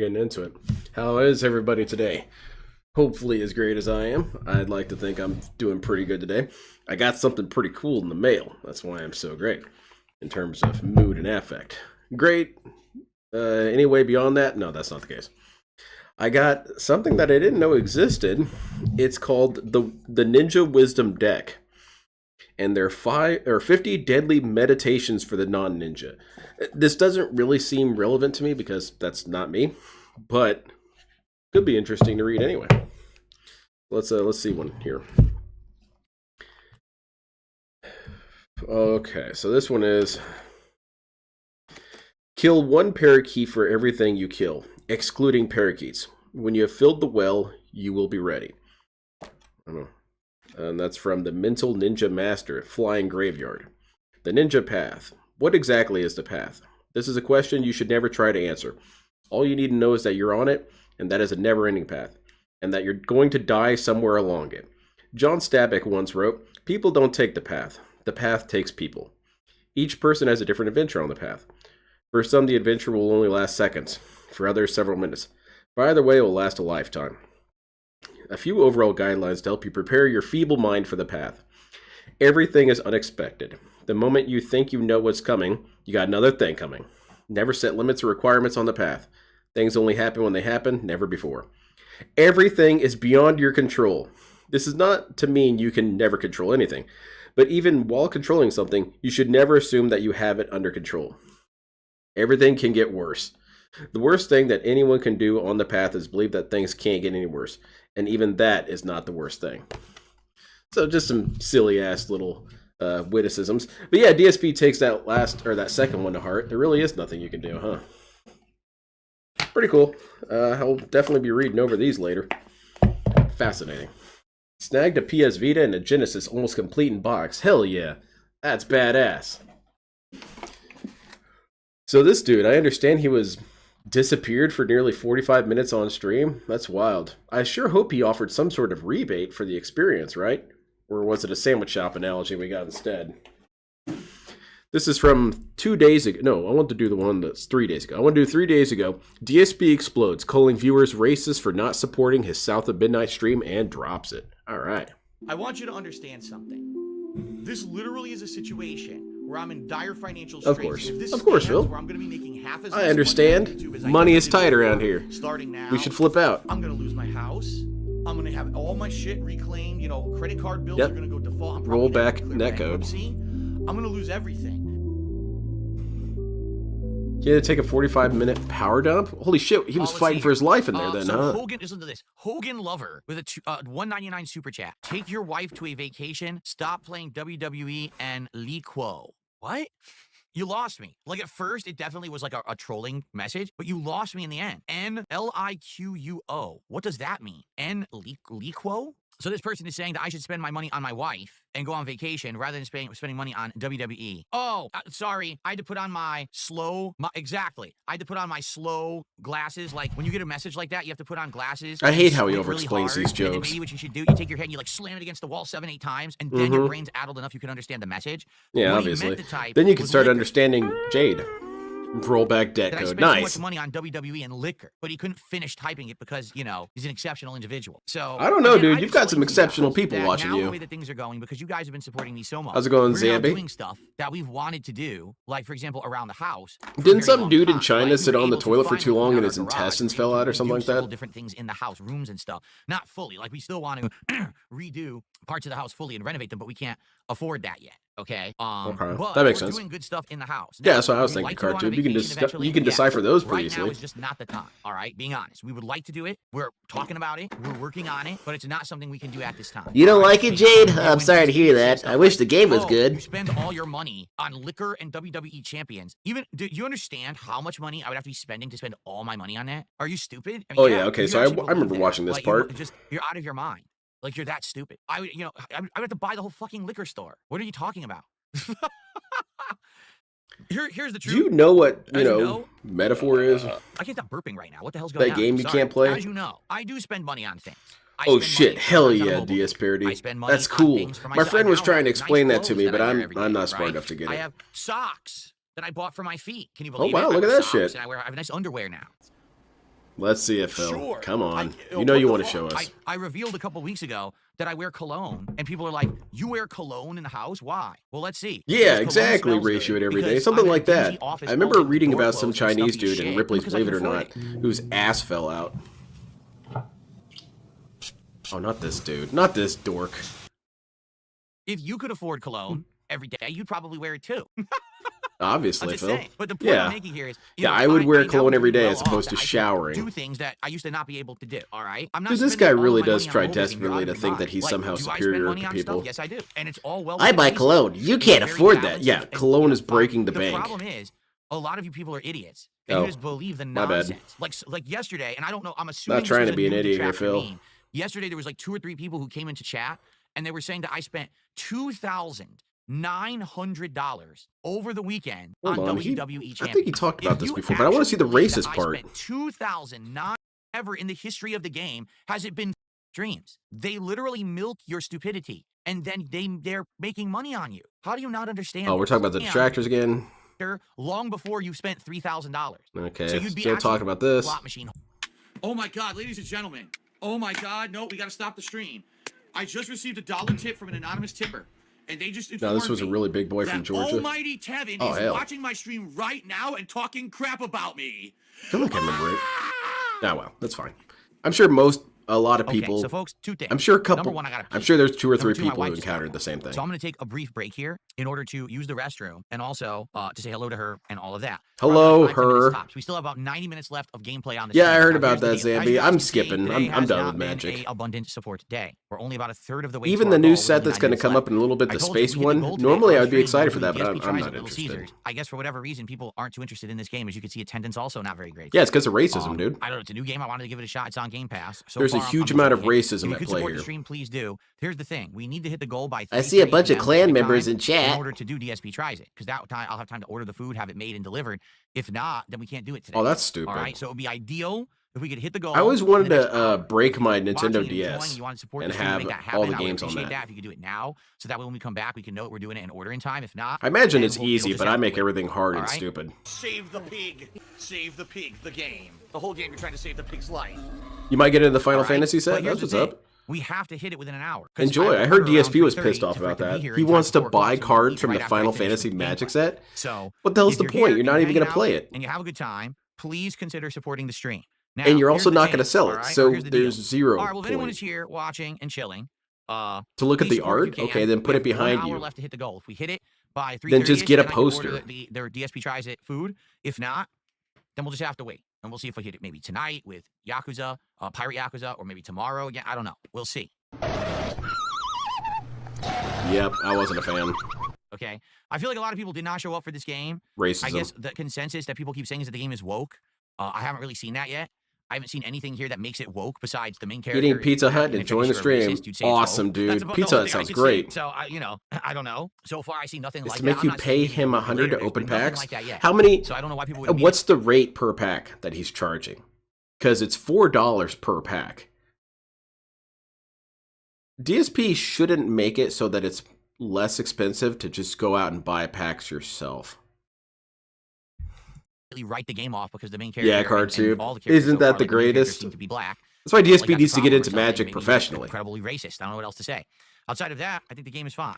getting into it. How is everybody today? Hopefully as great as I am. I'd like to think I'm doing pretty good today. I got something pretty cool in the mail. That's why I'm so great in terms of mood and affect. Great. Anyway, beyond that, no, that's not the case. I got something that I didn't know existed. It's called the Ninja Wisdom deck. And there are 50 deadly meditations for the non-ninja. This doesn't really seem relevant to me because that's not me, but could be interesting to read anyway. Let's see one here. Okay, so this one is kill one parakeet for everything you kill, excluding parakeets. When you have filled the well, you will be ready. I don't know. And that's from the Mental Ninja Master, Flying Graveyard. The Ninja Path. What exactly is the path? This is a question you should never try to answer. All you need to know is that you're on it, and that is a never-ending path. and that you're going to die somewhere along it. John Stabach once wrote, "People don't take the path takes people." Each person has a different adventure on the path. For some, the adventure will only last seconds, for others, several minutes. But either way, it will last a lifetime. A few overall guidelines to help you prepare your feeble mind for the path. Everything is unexpected. The moment you think you know what's coming, you got another thing coming. Never set limits or requirements on the path. Things only happen when they happen, never before. Everything is beyond your control. This is not to mean you can never control anything, but even while controlling something, you should never assume that you have it under control. Everything can get worse. The worst thing that anyone can do on the path is believe that things can't get any worse, and even that is not the worst thing. So just some silly ass little witticisms. But yeah, DSP takes that second one to heart. There really is nothing you can do, huh? Pretty cool. I'll definitely be reading over these later. Fascinating. Snagged a PS Vita and a Genesis almost complete in box. Hell yeah. That's badass. So this dude, I understand he was disappeared for nearly 45 minutes on stream. That's wild. I sure hope he offered some sort of rebate for the experience, right? Or was it a sandwich shop analogy we got instead? This is from 2 days ago. No, I want to do the one that's 3 days ago. I want to do 3 days ago. DSP explodes, calling viewers racist for not supporting his South of Midnight stream and drops it. All right. I want you to understand something. This literally is a situation where I'm in dire financial straits. Of course, Phil. Where I'm going to be making half as I understand. Money is tight around here. Starting now, we should flip out. I'm going to lose my house. I'm going to have all my shit reclaimed. You know, credit card bills are going to go default. Rollback netcode. I'm going to lose everything. He had to take a 45-minute power dump? Holy shit, he was fighting for his life in there then, huh? Hogan, listen to this. Hogan Lover with a $1.99 super chat. Take your wife to a vacation, stop playing WWE and Liquo. What? You lost me. Like, at first, it definitely was like a trolling message, but you lost me in the end. N-L-I-Q-U-O. What does that mean? Liquo? So this person is saying that I should spend my money on my wife and go on vacation rather than spending money on WWE. Oh, sorry. I had to put on my slow... exactly. I had to put on my slow glasses. Like, when you get a message like that, you have to put on glasses. I hate how he over-explains these jokes. And maybe what you should do, you take your head and you, like, slam it against the wall 7-8 times, and then your brain's addled enough you can understand the message. Yeah, obviously. Then you can start understanding Jade. Rollback debt code. Nice. He spent so much money on WWE and liquor, but he couldn't finish typing it because, you know, he's an exceptional individual. So I don't know, dude. You've got some exceptional people watching you. The way that things are going, because you guys have been supporting me so much. How's it going, Zambi? We're doing stuff that we've wanted to do, like, for example, around the house. Didn't some dude in China sit on the toilet for too long and his intestines fell out or something like that? Different things in the house, rooms and stuff. Not fully. Like, we still want to redo parts of the house fully and renovate them, but we can't afford that yet. Okay. Okay. But that makes sense. Doing good stuff in the house. Yeah, that's what I was thinking, Cartoon. You can decipher those pretty easily. Right now is just not the time. All right, being honest, we would like to do it. We're talking about it. We're working on it, but it's not something we can do at this time. You don't like it, Jade? I'm sorry to hear that. I wish the game was good. You spend all your money on liquor and WWE champions. Even do you understand how much money I would have to be spending to spend all my money on that? Are you stupid? I mean, okay. So I remember watching this part. You're out of your mind. Like, you're that stupid. I would have to buy the whole fucking liquor store. What are you talking about? Here's the truth. Do you know what metaphor is? I can't stop burping right now. What the hell's going on? That game you can't play? As you know, I do spend money on things. Oh shit! Hell yeah, DS parody. That's cool. My friend was trying to explain that to me, but I'm not smart enough to get it. I have socks that I bought for my feet. Can you believe it? Oh wow, look at that shit. I have nice underwear now. Let's see it, Phil. Sure. Come on. You know you want to show us. I revealed a couple weeks ago that I wear cologne, and people are like, "You wear cologne in the house? Why?" Well, let's see. Yeah, exactly. Ratio it every day. Something like that. I remember reading about some Chinese dude in Ripley's Believe It or Not whose ass fell out. Oh, not this dude. Not this dork. If you could afford cologne every day, you'd probably wear it too. Obviously, Phil. But the point I'm making here is, I would wear cologne every day as opposed to showering. Do things that I used to not be able to do. All right, I'm not. Dude, this guy really does try desperately to think that he's somehow superior to people. Yes, I do, and it's all well. I buy cologne. You can't afford that. Yeah, cologne is breaking the bank. The problem is, a lot of you people are idiots. And you just believe the nonsense. Like yesterday, and I don't know. I'm assuming. Not trying to be an idiot here, Phil. Yesterday, there was like 2 or 3 people who came into chat, and they were saying that I spent $2,900 over the weekend on WWE champions. I think he talked about this before, but I want to see the racist part. $2,900 ever in the history of the game has it been streams. They literally milk your stupidity, and then they're making money on you. How do you not understand? Oh, we're talking about the distractors again. Long before you spent $3,000. Okay, so you'd be still talking about this. Slot machine. Oh my God, ladies and gentlemen. Oh my God, no, we got to stop the stream. I just received a $1 tip from an anonymous tipper. And they just now, this was a really big boy from Georgia. Almighty Tevin is watching my stream right now and talking crap about me. I feel like I remember it. Oh, well, that's fine. I'm sure a lot of people. Okay, so folks, two things. I'm sure a couple. Number one, I gotta pee. I'm sure there's 2 or 3 Two, people who encountered the same thing. So I'm going to take a brief break here in order to use the restroom and also to say hello to her and all of that. Hello, her. We still have about 90 minutes left of gameplay on this. Yeah, I heard about that, Zambi. I'm skipping. I'm done with Magic. Abundant support day. We're only about a third of the way. Even the new set that's going to come up in a little bit, the space one. Normally, I would be excited for that, but I'm not interested. I guess for whatever reason, people aren't too interested in this game. As you can see, attendance also not very great. Yeah, it's because of racism, dude. I don't know. It's a new game. I wanted to give it a shot. It's on Game Pass. There's a huge amount of racism at play here. Stream, please do. Here's the thing: we need to hit the goal by. I see a bunch of clan members in chat. In order to do DSP tries it, because that time I'll have time to order the food, have it made and delivered. If not, then we can't do it today. Oh, that's stupid. All right, so it would be ideal if we could hit the goal. I always wanted to break my Nintendo DS and have all the games on that. If you could do it now, so that way when we come back, we can know we're doing it and order in time. If not, I imagine it's easy, but I make everything hard and stupid. Save the pig. Save the pig. The game. The whole game, you're trying to save the pig's life. You might get into the Final Fantasy set. That's what's up. We have to hit it within an hour. Enjoy. I heard DSP was pissed off about that. He wants to buy cards from the Final Fantasy Magic set. So what the hell's the point? You're not even going to play it. And you have a good time. Please consider supporting the stream. Now, and you're also not going to sell it. So there's 0 All right, well, if anyone is here watching and chilling, to look at the art, okay, then put it behind you. Left to hit the goal. If we hit it by 3:30, then just get a poster. Their DSP tries it food. If not, then we'll just have to wait. And we'll see if we hit it maybe tonight with Yakuza, Pirate Yakuza, or maybe tomorrow again. I don't know. We'll see. Yep, I wasn't a fan. Okay. I feel like a lot of people did not show up for this game. Racism. I guess the consensus that people keep saying is that the game is woke. I haven't really seen that yet. I haven't seen anything here that makes it woke besides the main character. Eating Pizza Hut and enjoying the stream. Awesome, dude. Pizza Hut sounds great. So, I don't know. So far, I see nothing like that. To make you pay him $100 to open packs? Like that yet. How many? So I don't know why people would. What's the rate per pack that he's charging? Because it's $4 per pack. DSP shouldn't make it so that it's less expensive to just go out and buy packs yourself. Write the game off because the main character. Yeah, Cartube. Isn't that the greatest? Seem to be black. That's why DSP needs to get into Magic professionally. Incredibly racist. I don't know what else to say. Outside of that, I think the game is fine.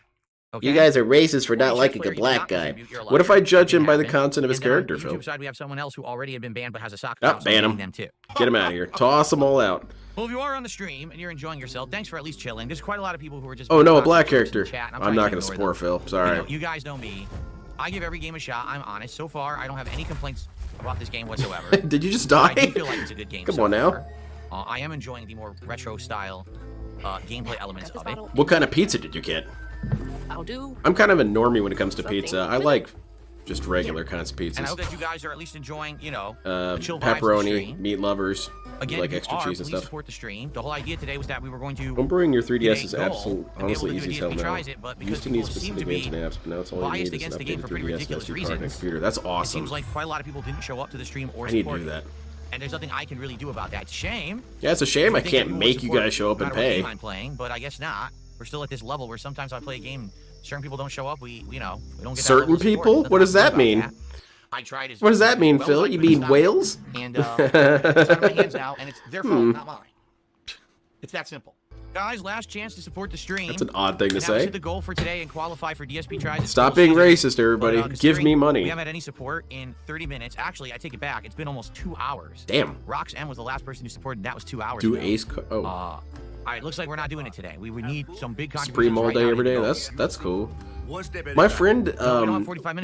Okay? You guys are racist for not liking a black guy. What if I judge him by the content of his character, Phil? On the YouTube side, we have someone else who already had been banned but has a soccer. Oh, ban him. Them too. Get him out of here. Toss them all out. Well, if you are on the stream and you're enjoying yourself, thanks for at least chilling. There's quite a lot of people who are just. Oh no, a black character. I'm not going to support Phil. Sorry. You guys know me. I give every game a shot. I'm honest. So far, I don't have any complaints about this game whatsoever. Did you just die? I do feel like it's a good game. Come on now. I am enjoying the more retro style gameplay elements of it. What kind of pizza did you get? I'll do. I'm kind of a normie when it comes to pizza. I like just regular kinds of pizzas. And I hope that you guys are at least enjoying, pepperoni, meat lovers. Again, like extra cheese and stuff. Support the stream. The whole idea today was that we were going to. Homebrewing your 3DS is absolutely, honestly easy as hell now. Used to need specific games and apps, but now it's all you need is an updated 3DS SD card and computer. That's awesome. It seems like quite a lot of people didn't show up to the stream or support. I need to do that. And there's nothing I can really do about that. It's a shame. Yeah, it's a shame I can't make you guys show up and pay. I'm playing, but I guess not. We're still at this level where sometimes I play a game, certain people don't show up. We don't get certain people. What does that mean? I tried. What does that mean, Phil? You mean whales? And it's out of my hands now, and it's their fault, not mine. It's that simple. Guys, last chance to support the stream. That's an odd thing to say. The goal for today and qualify for DSP tries. Stop being racist, everybody. Give me money. We haven't had any support in 30 minutes. Actually, I take it back. It's been almost 2 hours. Damn. Rox M was the last person who supported. That was 2 hours. Do ago. Ace. Oh. All right, looks like we're not doing it today. We would need some big contributions. Supreme all day, every day. That's cool. My friend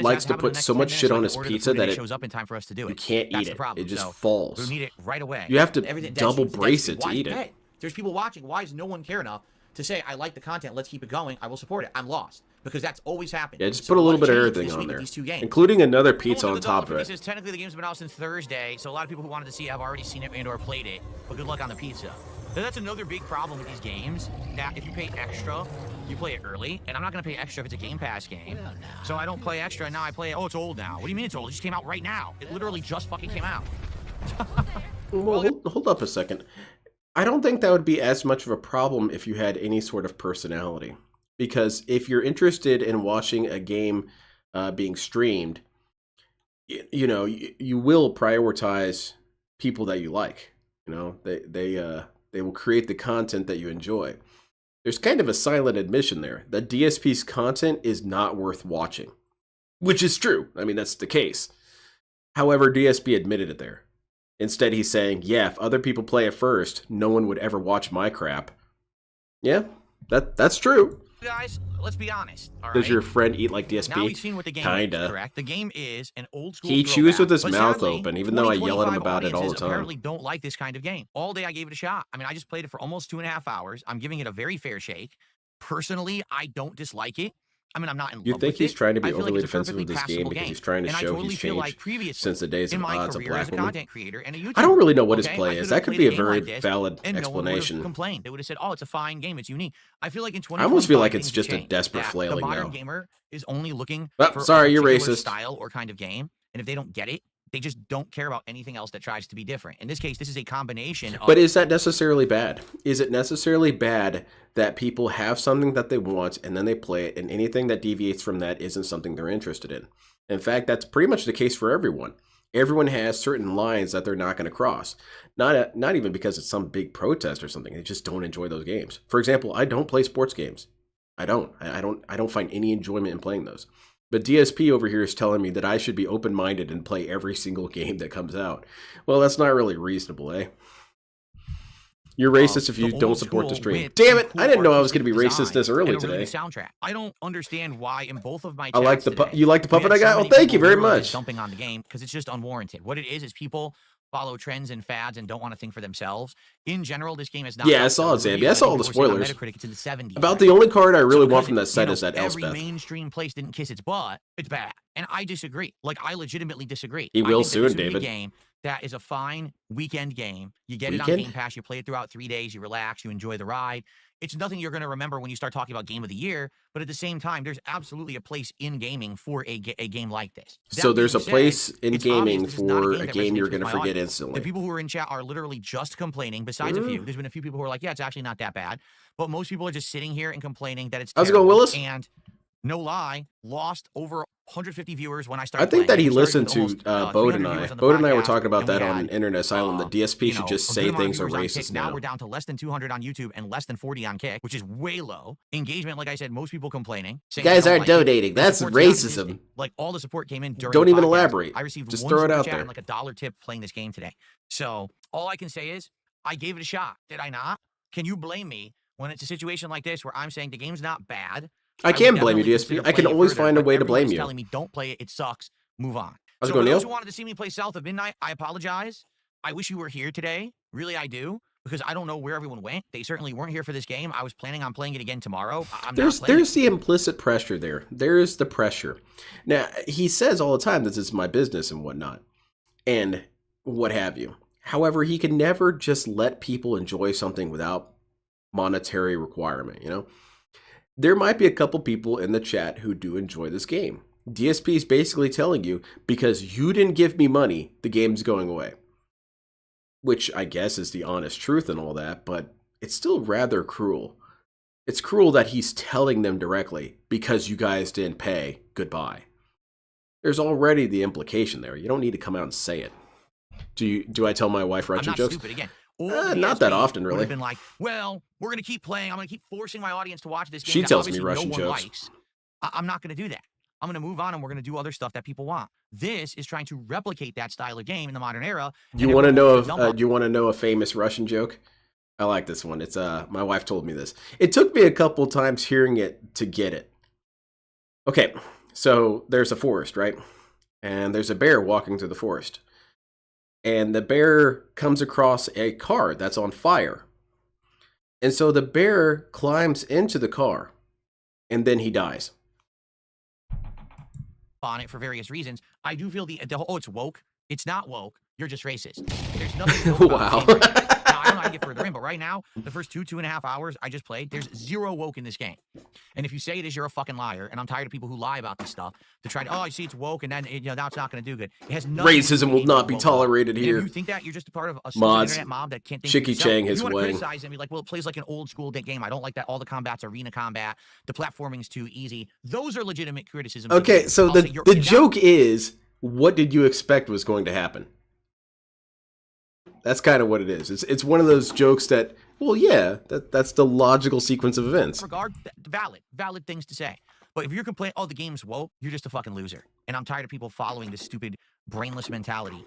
likes to put so much shit on his pizza that it shows up in time for us to do it. You can't eat it. It just falls. We need it right away. You have to double brace it to eat it. There's people watching. Why does no one care enough to say, I like the content, let's keep it going, I will support it? I'm lost. Because that's always happened. Yeah, just put a little bit of everything on there, including another pizza on top of it. Technically, the game's been out since Thursday, so a lot of people who wanted to see it have already seen it and or played it, but good luck on the pizza. So that's another big problem with these games, that if you pay extra, you play it early, and I'm not going to pay extra if it's a Game Pass game. So I don't play extra, and now I play it. Oh, it's old now. What do you mean it's old? It just came out right now. It literally just fucking came out. Well, hold up a second. I don't think that would be as much of a problem if you had any sort of personality. Because if you're interested in watching a game being streamed, you know, you will prioritize people that you like. You know, they will create the content that you enjoy. There's kind of a silent admission there that DSP's content is not worth watching, which is true. I mean, that's the case. However, DSP admitted it there. Instead, he's saying, yeah, if other people play it first, no one would ever watch my crap. Yeah, that's true. Guys, let's be honest. Does your friend eat like DSP? Now we've seen what the game Kinda. is, correct? The game is an old school He chews with his but mouth sadly, open, even though I yell at him 20, about it all the 25 time. apparently don't like this kind of game. All day I gave it a shot. I mean, I just played it for almost 2.5 hours. I'm giving it a very fair shake. Personally, I don't dislike it. I mean, I'm not in love with it. You think he's trying to be I feel like overly it's a defensive perfectly of this game passable because he's trying to And I show totally he's feel changed like previously since the days in of my odds of career as black a women? content creator and a YouTuber. I don't really know what his Okay? play I is. could've That could played be a game very like this, valid and no one would have explanation. complained. They would have said, "Oh, it's a fine game. It's unique." I feel like in 2025, I almost feel like it's things just a changed, desperate that flailing the modern now. gamer is only looking Oh, for sorry, a you're particular racist. style or kind of game, and if they don't get it, they just don't care about anything else that tries to be different. In this case, this is a combination of. But is that necessarily bad? Is it necessarily bad that people have something that they want and then they play it, and anything that deviates from that isn't something they're interested in? In fact, that's pretty much the case for everyone. Everyone has certain lines that they're not going to cross. Not even because it's some big protest or something. They just don't enjoy those games. For example, I don't play sports games. I don't find any enjoyment in playing those. But DSP over here is telling me that I should be open-minded and play every single game that comes out. Well, that's not really reasonable, eh? You're racist if you don't support the stream. Damn it! I didn't know I was going to be racist this early today. Soundtrack. I don't understand why in both of my I like chats the today, you like the we had puppet I so got? Well, many thank you people very literally much. just dumping on the game because it's just unwarranted. What it is people follow trends and fads and don't want to think for themselves. In general, this game is not. Yeah, I saw it, Zambi. I saw all the spoilers. Metacritic, it's in the 70s. About the only card I really want because from that set is that every Elspeth. mainstream place didn't kiss its butt. It's bad, and I disagree. Like I legitimately disagree. He will I think that soon, this would be a David. game that is a fine weekend game. You get it on Weekend? Game Pass. You play it throughout 3 days. You relax. You enjoy the ride. It's nothing you're going to remember when you start talking about Game of the Year. But at the same time, there's absolutely a place in gaming for a game like this. That So there's a being said, place in it's gaming obvious this is not for a that game you're resonates going to with my forget audience. instantly. The people who are in chat are literally just complaining, besides a few. There's been a few people who are like, yeah, it's actually not that bad. But most people are just sitting here and complaining that it's How's it going, terrible. Willis? And no lie, lost over 150 viewers when I started I think that playing. he We started listened with to almost, Bode 300 and I. viewers on the Bode and I were podcast, talking about and we that on had, Internet Asylum. The DSP should just say things are racist now now. we're down to less than 200 on YouTube and less than 40 on Kick, which is way low. Engagement, like I said, most people complaining. You guys they don't aren't like it. donating. The That's support's not racism. existing. Like all the support came in during Don't the even podcast. elaborate. I received Just one throw it super out chat there. and like a $1 tip playing this game today. So all I can say is I gave it a shot. Did I not? Can you blame me when it's a situation like this where I'm saying the game's not bad? I can would blame you, definitely DSP. consider I can playing it always further, find a but way to blame everyone's you. telling me don't play it. It sucks. Move on. How's it So going, for those Neil? who wanted to see me play South of Midnight, I apologize. I wish you were here today. Really, I do. Because I don't know where everyone went. They certainly weren't here for this game. I was planning on playing it again tomorrow. There's the implicit pressure there. There is the pressure. Now, he says all the time that this is my business and whatnot, and what have you. However, he can never just let people enjoy something without monetary requirement, you know? There might be a couple people in the chat who do enjoy this game. DSP is basically telling you, because you didn't give me money, the game's going away. Which I guess is the honest truth and all that, but it's still rather cruel. It's cruel that he's telling them directly, because you guys didn't pay, goodbye. There's already the implication there. You don't need to come out and say it. Do I tell my wife Russian jokes? Stupid again. Not that often, really. Would have been like, well, we're going to keep playing. I'm going to keep forcing my audience to watch this game. She that tells me obviously Russian no one jokes. likes. I'm not going to do that. I'm going to move on and we're going to do other stuff that people want. This is trying to replicate that style of game in the modern era. You want to know a famous Russian joke? I like this one. It's my wife told me this. It took me a couple times hearing it to get it. Okay, so there's a forest, right? And there's a bear walking through the forest. And the bear comes across a car that's on fire. And so the bear climbs into the car, and then he dies. On it for various reasons. I do feel the whole, it's woke. It's not woke. You're just racist. There's nothing woke about Wow. the game right now. Now, I don't know how to get further factor in. But right now, the first 2.5 hours I just played, there's zero woke in this game. And if you say it is, you're a fucking liar. And I'm tired of people who lie about this stuff to try to, oh, I see it's woke, and then now it's not going to do good. It has nothing to do with Racism the will game not being be woke up. tolerated And here. if you think that, you're just a part of a Mods. internet mob that can't think Chicky for yourself. Chang his You want to way. criticize it and be like, well, it plays like an old school game. I don't like that all the combat's arena combat. The platforming's too easy. Those are legitimate criticisms. Okay, so I'll say the joke is, what did you expect was going to happen? That's kind of what it is. It's one of those jokes that, well, yeah, that's the logical sequence of events. Regard, valid things to say. But if you're complaining, oh, the game's woke, you're just a fucking loser. And I'm tired of people following this stupid, brainless mentality.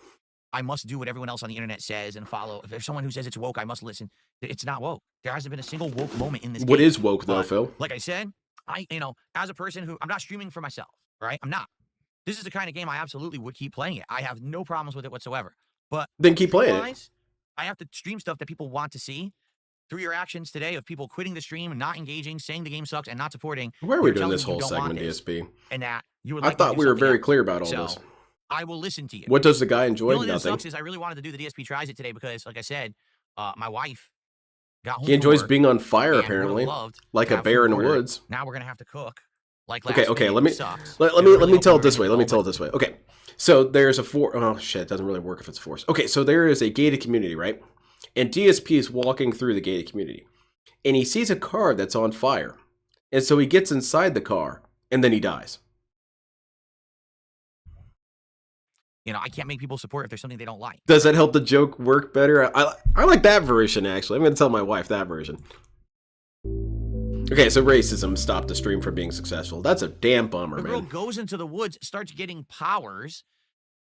I must do what everyone else on the internet says and follow. If there's someone who says it's woke, I must listen. It's not woke. There hasn't been a single woke moment in this game. What is woke, though, But, Phil? like I said, as a person who, I'm not streaming for myself, right? I'm not. This is the kind of game I absolutely would keep playing it. I have no problems with it whatsoever. But then keep playing it. I have to stream stuff that people want to see. Through your actions today of people quitting the stream and not engaging, saying the game sucks and not supporting. Why are we doing this whole segment, DSP? And that you would I thought we were very clear about all this. I will listen to you. What does the guy enjoy? The only thing that Nothing. sucks is I really wanted to do the DSP tries it today because, like I said, my wife got home. He enjoys from work being on fire, and apparently, loved like to a have bear in food the ordered. woods. Now we're gonna have to cook. Like last Okay. minute, Let me sucks. let me tell it this way. Let me tell it this way. Okay, so there's a oh shit, it doesn't really work if it's forced. Okay, so there is a gated community, right? And DSP is walking through the gated community, and he sees a car that's on fire, and so he gets inside the car, and then he dies. I can't make people support if there's something they don't like. Does that help the joke work better? I like that version, actually. I'm going to tell my wife that version. Okay, so racism stopped the stream from being successful. That's a damn bummer, The girl man. goes into the woods, starts getting powers,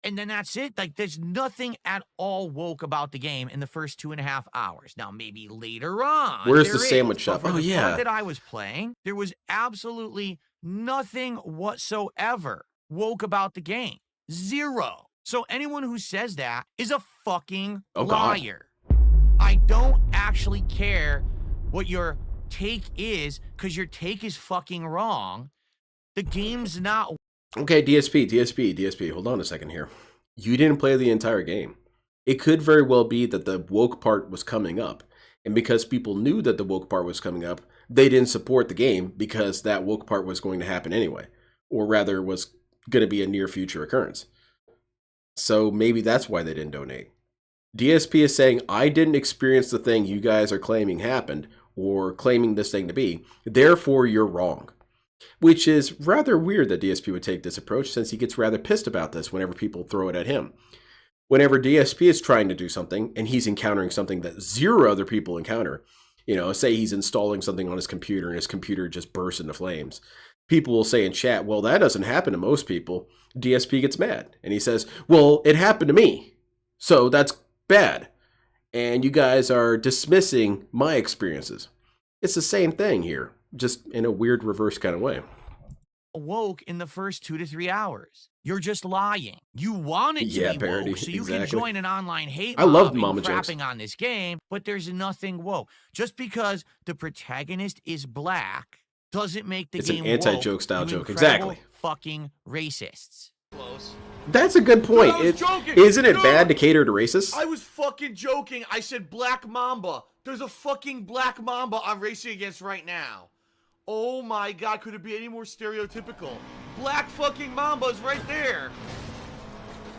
and then that's it. Like, there's nothing at all woke about the game in the first 2.5 hours. Now, maybe later on. Where's the there sandwich is, shop? but for Oh, the yeah. part that I was playing, there was absolutely nothing whatsoever woke about the game. Zero. So anyone who says that is a fucking liar. I don't actually care what your take is, because your take is fucking wrong. The game's not. Okay, DSP. Hold on a second here. You didn't play the entire game. It could very well be that the woke part was coming up. And because people knew that the woke part was coming up, they didn't support the game because that woke part was going to happen anyway. Or rather, was going to be a near future occurrence. So maybe that's why they didn't donate. DSP is saying, I didn't experience the thing you guys are claiming happened, or claiming this thing to be, therefore you're wrong. Which is rather weird that DSP would take this approach, since he gets rather pissed about this whenever people throw it at him. Whenever DSP is trying to do something, and he's encountering something that zero other people encounter, say he's installing something on his computer and his computer just bursts into flames. People will say in chat, well, that doesn't happen to most people. DSP gets mad, and he says, well, it happened to me, so that's bad. And you guys are dismissing my experiences. It's the same thing here, just in a weird reverse kind of way. Woke in the first 2 to 3 hours. You're just lying. You want it to be parody, woke, so you exactly. can join an online hate I love mob mama and jokes. crapping on this game, but there's nothing woke. Just because the protagonist is black doesn't make the It's game an anti-joke woke, style you joke, incredible exactly. Fucking racists. That's a good point. Dude, I was joking. Isn't it Dude, bad to cater to racists? I was fucking joking. I said Black Mamba. There's a fucking Black Mamba I'm racing against right now. Oh my god, could it be any more stereotypical? Black fucking Mamba's right there.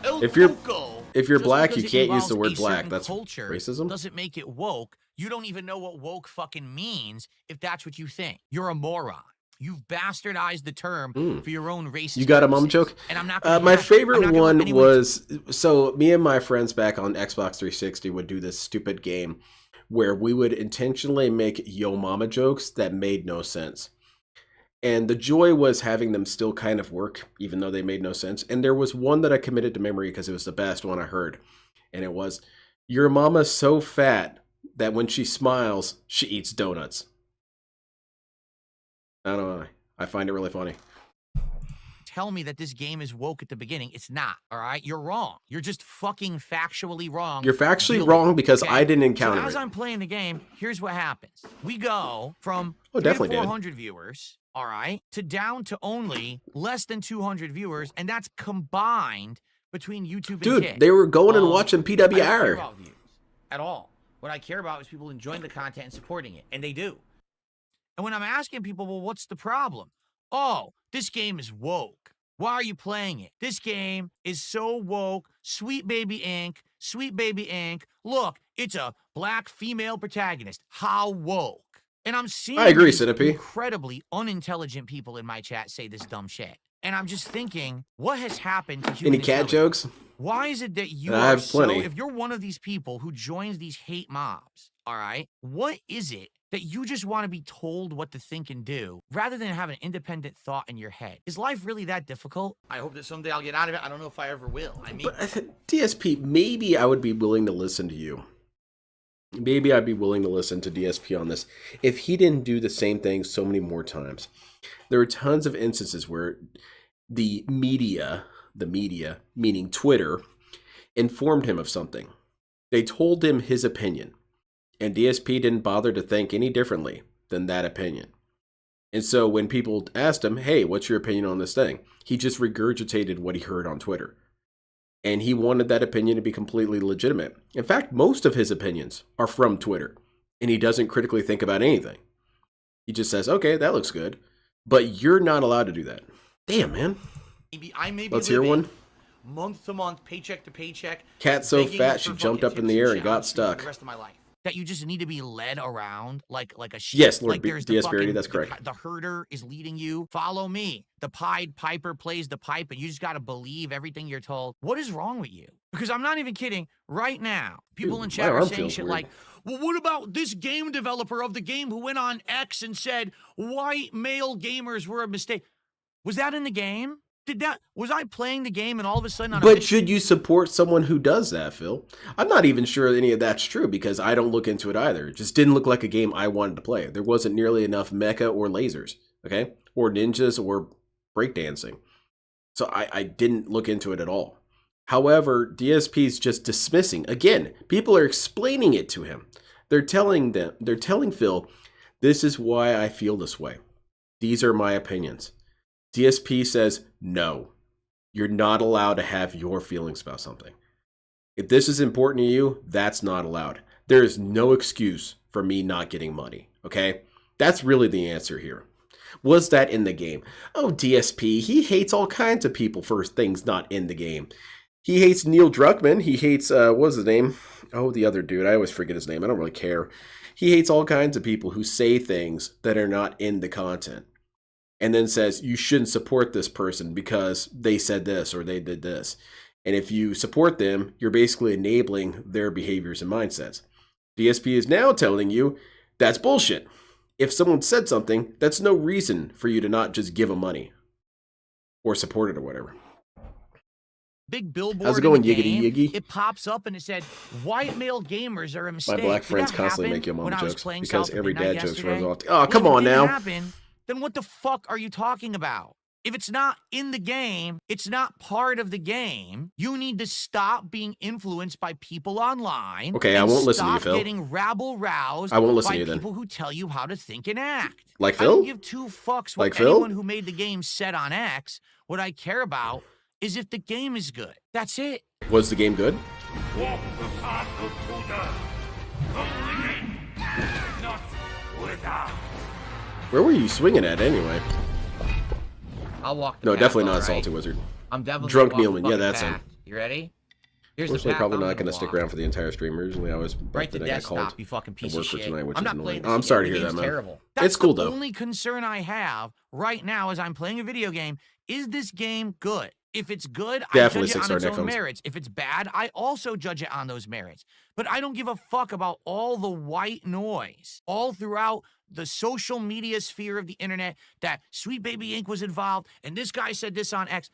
El If you're- Coco. If you're Just black, because you it can't use involves the a word black. certain That's culture racism. doesn't make it woke. You don't even know what woke fucking means if that's what you think. You're a moron. You've bastardized the term for your own racist You got a mom purposes. joke? And I'm not gonna My do that. I'm favorite not gonna let one anyone- was, so me and my friends back on Xbox 360 would do this stupid game where we would intentionally make yo mama jokes that made no sense. And the joy was having them still kind of work, even though they made no sense. And there was one that I committed to memory because it was the best one I heard. And it was, your mama's so fat that when she smiles, she eats donuts. I don't know. I find it really funny. Tell me that this game is woke at the beginning. It's not, all right? You're wrong. You're just fucking factually wrong. You're factually Really, wrong because okay? I didn't So encounter as it. I'm playing the game, here's what happens. We go from Oh, definitely did. 400 viewers, all right, to down to only less than 200 viewers, and that's combined between YouTube and Dude, Kick. they were going and watching I don't care PWR. about views at all. What I care about is people enjoying the content and supporting it, and they do. And when I'm asking people, well, what's the problem? Oh, this game is woke. Why are you playing it? This game is so woke. Sweet baby ink. Sweet baby ink. Look, it's a black female protagonist. How woke. And I'm seeing I agree, these Centipede. incredibly unintelligent people in my chat say this dumb shit. And I'm just thinking, what has happened to human Any cat intelligence? jokes? Why is it that you I are have plenty. if you're one of these people who joins these hate mobs, all right, what is it that you just want to be told what to think and do rather than have an independent thought in your head? Is life really that difficult? I hope that someday I'll get out of it. I don't know if I ever will. I mean, But DSP, maybe I would be willing to listen to you. Maybe I'd be willing to listen to DSP on this if he didn't do the same thing so many more times. There are tons of instances where the media, meaning Twitter, informed him of something. They told him his opinion, and DSP didn't bother to think any differently than that opinion. And so when people asked him, hey, what's your opinion on this thing? He just regurgitated what he heard on Twitter. And he wanted that opinion to be completely legitimate. In fact, most of his opinions are from Twitter, and he doesn't critically think about anything. He just says, okay, that looks good. But you're not allowed to do that. Damn, man. I may be Let's hear one. month to month, paycheck to paycheck. Cat so begging fat for she jumped fucking up in the tips air and and got showers for stuck. the rest of my life. That you just need to be led around like a sheep. Yes, Lord like there's the DS Verity, that's fucking- correct. The herder is leading you. Follow me. The Pied Piper plays the pipe, and you just got to believe everything you're told. What is wrong with you? Because I'm not even kidding. Right now, people Dude, in my chat are arm saying feels shit weird. like, well, what about this game developer of the game who went on X and said white male gamers were a mistake? Was that in the game? Was I playing the game and all of a sudden on a But should you support someone who does that, Phil? I'm not even sure any of that's true because I don't look into it either. It just didn't look like a game I wanted to play. There wasn't nearly enough mecha or lasers, okay? Or ninjas or breakdancing. So I didn't look into it at all. However, DSP's just dismissing. Again, people are explaining it to him. They're telling Phil, this is why I feel this way. These are my opinions. DSP says, no, you're not allowed to have your feelings about something. If this is important to you, that's not allowed. There is no excuse for me not getting money, okay? That's really the answer here. Was that in the game? Oh, DSP, he hates all kinds of people for things not in the game. He hates Neil Druckmann. He hates, what was his name? Oh, the other dude. I always forget his name. I don't really care. He hates all kinds of people who say things that are not in the content. And then says, you shouldn't support this person because they said this or they did this. And if you support them, you're basically enabling their behaviors and mindsets. DSP is now telling you that's bullshit. If someone said something, that's no reason for you to not just give them money or support it or whatever. big billboard How's it going, in the Yiggity game, Yiggy? it pops up and it said, white male gamers are a mistake. My black Did friends that constantly happen make you when mama I was jokes playing because South of every Midnight dad jokes yesterday? runs off. Oh, Well, come if it on didn't now. happen, then what the fuck are you talking about? If it's not in the game, it's not part of the game. You need to stop being influenced by people online. Okay, I and won't listen to you, stop Phil. getting rabble-roused I won't listen by to you then. people who tell you how to think and act. Like I don't Phil? give two fucks what Like Phil? anyone who made the game said on X. What I care about is if the game is good. That's it. Was the game good? Walk the path of Buddha. Only not without. Where were you swinging at anyway? I'll walk the No, path, definitely not all right? Salty Wizard. I'm definitely Drunk gonna walk Mealman. the Yeah, fucking that's him. path. You ready? Here's the Unfortunately, path probably I'm not gonna going to stick walk. around for the entire stream. Originally, I was Right to then I got desktop, called you fucking to piece work of for shit. tonight, which I'm is not annoying. playing Oh, I'm this sorry game. to hear The that, game's man. terrible. That's It's cool, the though. only concern I have right now as I'm playing a video game. Is this game good? If it's good, Definitely I judge it on 6-star its own Necroms. merits. If it's bad, I also judge it on those merits. But I don't give a fuck about all the white noise all throughout the social media sphere of the internet that Sweet Baby Ink was involved and this guy said this on X.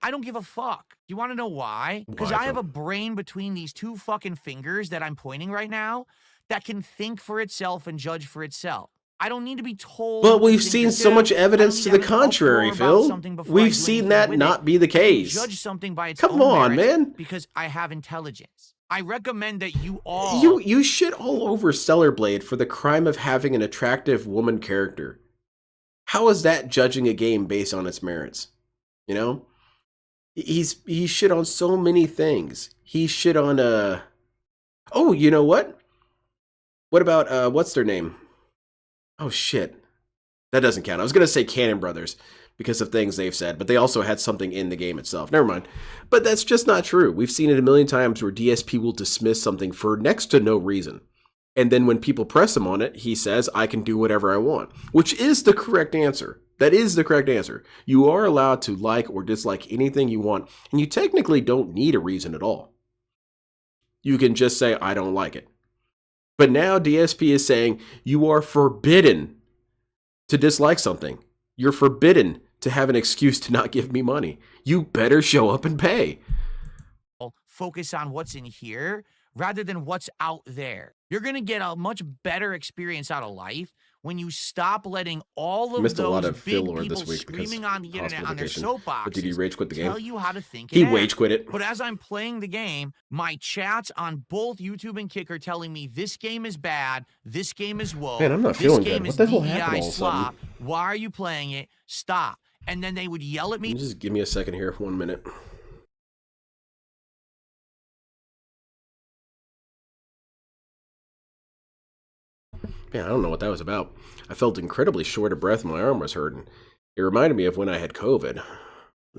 I don't give a fuck. Do you want to know why? Because Why, I have Phil? a brain between these two fucking fingers that I'm pointing right now that can think for itself and judge for itself. I don't need to be told. But what to we've think seen or so do. much I don't evidence need to have the an uproar contrary, about Phil. something before I We've do seen anything that with not it. be the I can case. judge something by its Come own on, merits man. because I have intelligence. I recommend that you all. You shit all over Stellar Blade for the crime of having an attractive woman character. How is that judging a game based on its merits? You know? He's shit on so many things. He shit on Oh, you know what? What about, what's their name? Oh, shit. That doesn't count. I was going to say Cannon Brothers because of things they've said, but they also had something in the game itself. Never mind. But that's just not true. We've seen it a million times where DSP will dismiss something for next to no reason. And then when people press him on it, he says, I can do whatever I want, which is the correct answer. That is the correct answer. You are allowed to like or dislike anything you want, and you technically don't need a reason at all. You can just say, I don't like it. But now DSP is saying you are forbidden to dislike something. You're forbidden to have an excuse to not give me money. You better show up and pay. Focus on what's in here rather than what's out there. You're going to get a much better experience out of life when you stop letting all of Missed a lot those of big Phil people this week screaming on the internet on their hospitalization. But did he soapboxes rage quit the game? tell you how to think. He and rage act. quit it. But as I'm playing the game, my chats on both YouTube and Kick are telling me this game is bad, this game is woke, Man, I'm not this feeling game good. is What the hell DEI happened all of a slop. sudden? Why are you playing it? Stop. And then they would yell at me. Just give me a second here. 1 minute. Man, I don't know what that was about. I felt incredibly short of breath and my arm was hurting. It reminded me of when I had COVID.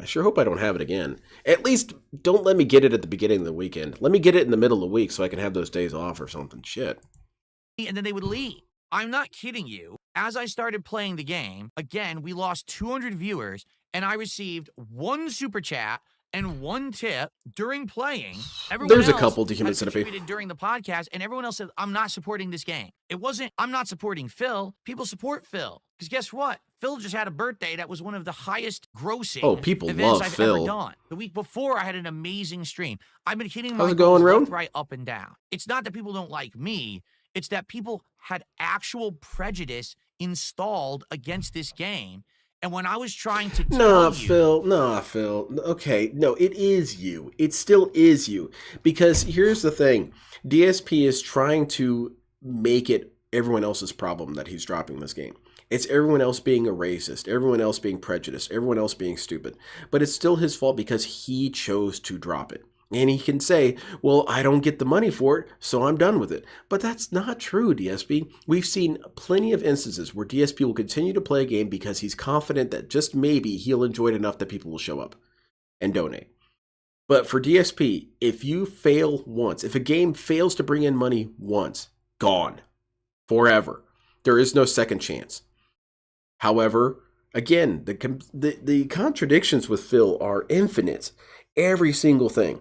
I sure hope I don't have it again. At least don't let me get it at the beginning of the weekend. Let me get it in the middle of the week so I can have those days off or something. Shit. And then they would leave. I'm not kidding you. As I started playing the game, again, we lost 200 viewers, and I received 1 super chat and 1 tip during playing. There's a couple to Human Centipede contributed during the podcast, and everyone else said, I'm not supporting this game. It wasn't, I'm not supporting Phil. People support Phil. Because guess what? Phil just had a birthday that was one of the highest grossing people events love I've Phil. ever done. The week before, I had an amazing stream. I've been hitting my How's it going, goals Roan? left, right, up, and down. It's not that people don't like me. It's that people had actual prejudice installed against this game. And when I was trying to tell you... Nah, Phil. Okay, no, it is you. It still is you. Because here's the thing. DSP is trying to make it everyone else's problem that he's dropping this game. It's everyone else being a racist, everyone else being prejudiced, everyone else being stupid. But it's still his fault because he chose to drop it. And he can say, well, I don't get the money for it, so I'm done with it. But that's not true, DSP. We've seen plenty of instances where DSP will continue to play a game because he's confident that just maybe he'll enjoy it enough that people will show up and donate. But for DSP, if you fail once, if a game fails to bring in money once, gone. Forever. There is no second chance. However, again, the contradictions with Phil are infinite. Every single thing.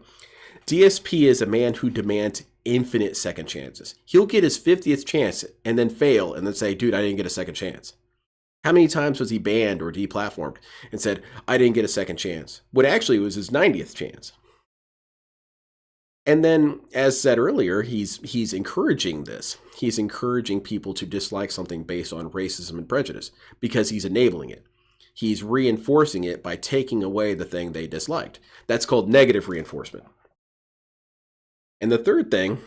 DSP is a man who demands infinite second chances. He'll get his 50th chance and then fail and then say, dude, I didn't get a second chance. How many times was he banned or deplatformed and said, I didn't get a second chance? What actually was his 90th chance. And then, as said earlier, he's encouraging this. He's encouraging people to dislike something based on racism and prejudice because he's enabling it. He's reinforcing it by taking away the thing they disliked. That's called negative reinforcement. And the third thing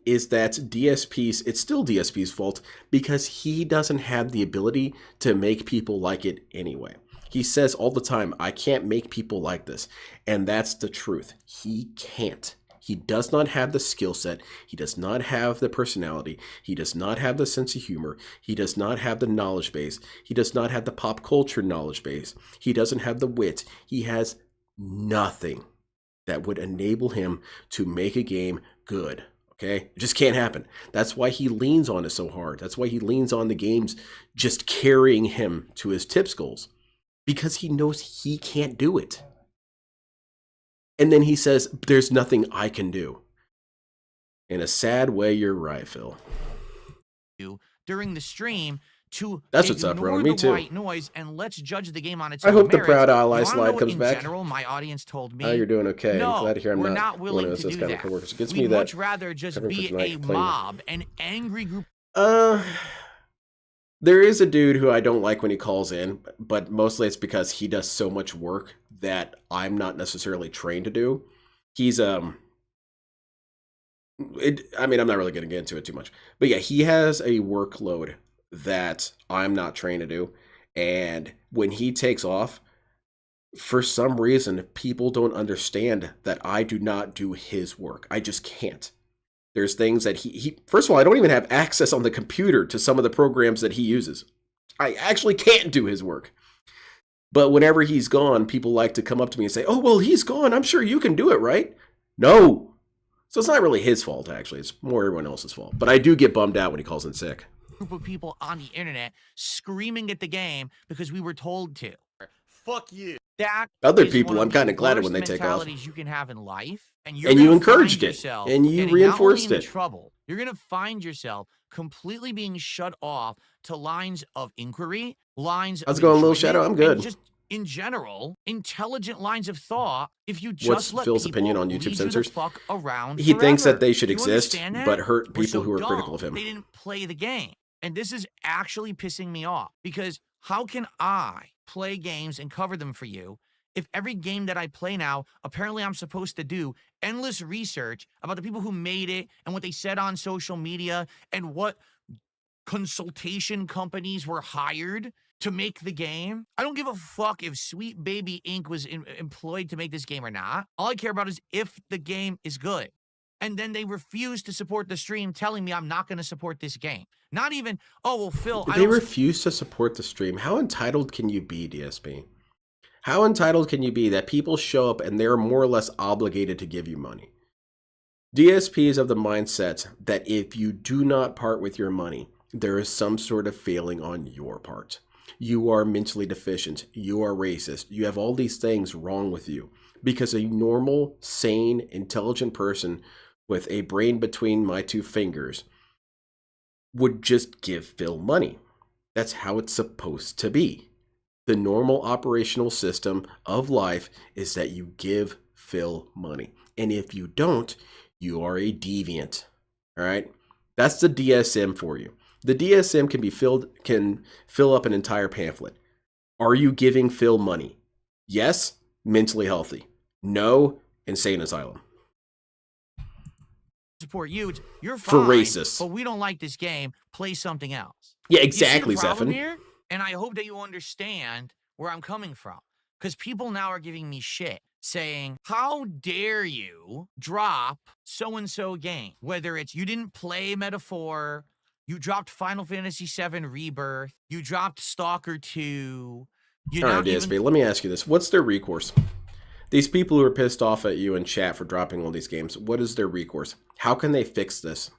is that it's still DSP's fault because he doesn't have the ability to make people like it anyway. He says all the time, I can't make people like this. And that's the truth. He can't. He does not have the skill set. He does not have the personality. He does not have the sense of humor. He does not have the knowledge base. He does not have the pop culture knowledge base. He doesn't have the wit. He has nothing that would enable him to make a game good. Okay? It just can't happen. That's why he leans on it so hard. That's why he leans on the games just carrying him to his tips goals. Because he knows he can't do it. And then he says, there's nothing I can do. In a sad way, you're right, Phil. During the stream to That's what's up, Ron. Me the too. white noise and let's judge the game on its I own hope the merits. proud ally You wanna slide know comes in back. general, my audience told me, Oh, you're doing okay. no, I'm glad to hear I'm we're not willing one of to those do kind that. of coworkers. It gets We'd me that. much rather just covering be for tonight a complaining. mob, an angry group. There is a dude who I don't like when he calls in, but mostly it's because he does so much work that I'm not necessarily trained to do. He's I'm not really going to get into it too much. But yeah, he has a workload that I'm not trained to do. And when he takes off, for some reason, people don't understand that I do not do his work. I just can't. There's things that he first of all, I don't even have access on the computer to some of the programs that he uses. I actually can't do his work. But whenever he's gone, people like to come up to me and say, oh, well, he's gone. I'm sure you can do it, right? No. So it's not really his fault, actually. It's more everyone else's fault. But I do get bummed out when he calls in sick. Group of people on the internet screaming at the game because we were told to. Fuck you. That Other is people, one I'm of the kind of glad worst when they take off. mentalities you can have in life, and And you gonna encouraged find it, yourself and you getting reinforced not only it. in trouble. You're gonna find yourself completely being shut off to lines of inquiry, lines. How's it of going, Little enjoyment, Shadow? I'm and good. just in general, intelligent lines of thought. If you just What's let Phil's people opinion on lead YouTube you the censors? fuck around He thinks that forever. they should Do you exist, understand that? but hurt We're people so who are dumb. critical of him. They didn't play the game. And this is actually pissing me off, because how can I play games and cover them for you if every game that I play now, apparently I'm supposed to do endless research about the people who made it and what they said on social media and what consultation companies were hired to make the game? I don't give a fuck if Sweet Baby Inc. was employed to make this game or not. All I care about is if the game is good. And then they refuse to support the stream, telling me I'm not going to support this game. Not even, oh, well, Phil, I They don't refuse to support the stream. How entitled can you be, DSP? How entitled can you be that people show up and they're more or less obligated to give you money? DSP is of the mindset that if you do not part with your money, there is some sort of failing on your part. You are mentally deficient. You are racist. You have all these things wrong with you, because a normal, sane, intelligent person with a brain between my two fingers would just give Phil money. That's how it's supposed to be. The normal operational system of life is that you give Phil money. And if you don't, you are a deviant. All right? That's the DSM for you. The DSM can fill up an entire pamphlet. Are you giving Phil money? Yes, mentally healthy. No, insane asylum. support you. You're For fine, racists. but we don't like this game. Play something else. Yeah, You see exactly, the problem Zephan. here? And I hope that you understand where I'm coming from. Because people now are giving me shit, saying, how dare you drop so-and-so game? Whether it's you didn't play Metaphor, you dropped Final Fantasy VII Rebirth, you dropped Stalker 2. All right, DSP, let me ask you this. What's their recourse? These people who are pissed off at you in chat for dropping all these games, what is their recourse? How can they fix this?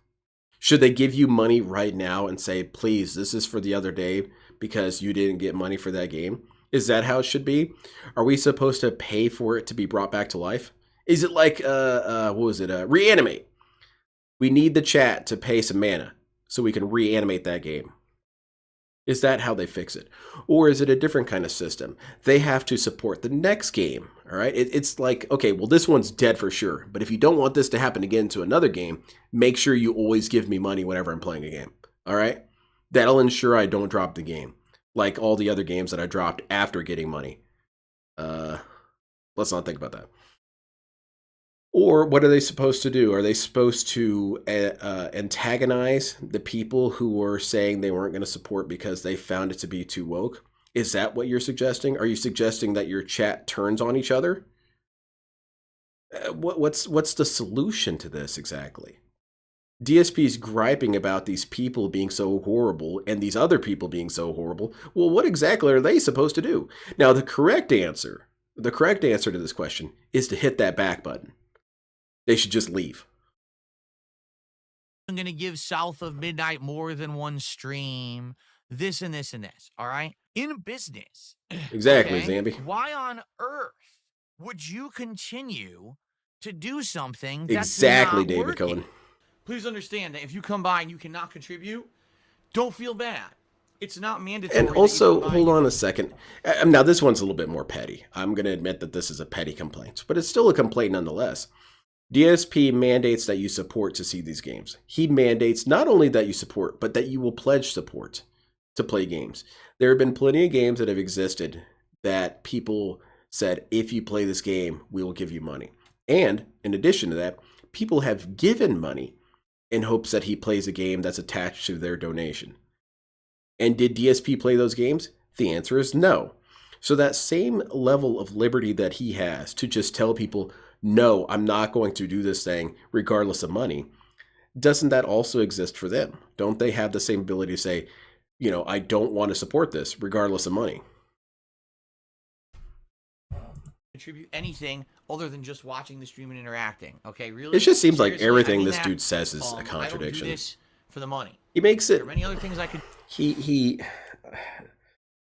Should they give you money right now and say, please, this is for the other day because you didn't get money for that game? Is that how it should be? Are we supposed to pay for it to be brought back to life? Is it like, Reanimate? We need the chat to pay some mana so we can reanimate that game. Is that how they fix it? Or is it a different kind of system? They have to support the next game, all right? It's like, okay, well, this one's dead for sure. But if you don't want this to happen again to another game, make sure you always give me money whenever I'm playing a game, all right? That'll ensure I don't drop the game, like all the other games that I dropped after getting money. Let's not think about that. Or what are they supposed to do? Are they supposed to antagonize the people who were saying they weren't going to support because they found it to be too woke? Is that what you're suggesting? Are you suggesting that your chat turns on each other? What's the solution to this exactly? DSP's griping about these people being so horrible and these other people being so horrible. Well, what exactly are they supposed to do? Now, the correct answer to this question is to hit that back button. They should just leave. I'm going to give South of Midnight more than one stream, this and this and this, all right? In business. Exactly, okay, Zambi. Why on earth would you continue to do something that's Exactly, not David working? Cohen. Please understand that if you come by and you cannot contribute, don't feel bad. It's not mandatory. And also, that you hold on a second. Now, this one's a little bit more petty. I'm going to admit that this is a petty complaint, but it's still a complaint nonetheless. DSP mandates that you support to see these games. He mandates not only that you support, but that you will pledge support to play games. There have been plenty of games that have existed that people said, if you play this game, we will give you money. And in addition to that, people have given money in hopes that he plays a game that's attached to their donation. And did DSP play those games? The answer is no. So that same level of liberty that he has to just tell people, no, I'm not going to do this thing regardless of money. doesn't that also exist for them? Don't they have the same ability to say, I don't want to support this regardless of money? Contribute anything other than just watching the stream and interacting. Okay, really? It just seems like Seriously, everything I mean this that. dude says is a I don't contradiction. do this for the money. He makes There it. are many other things I could.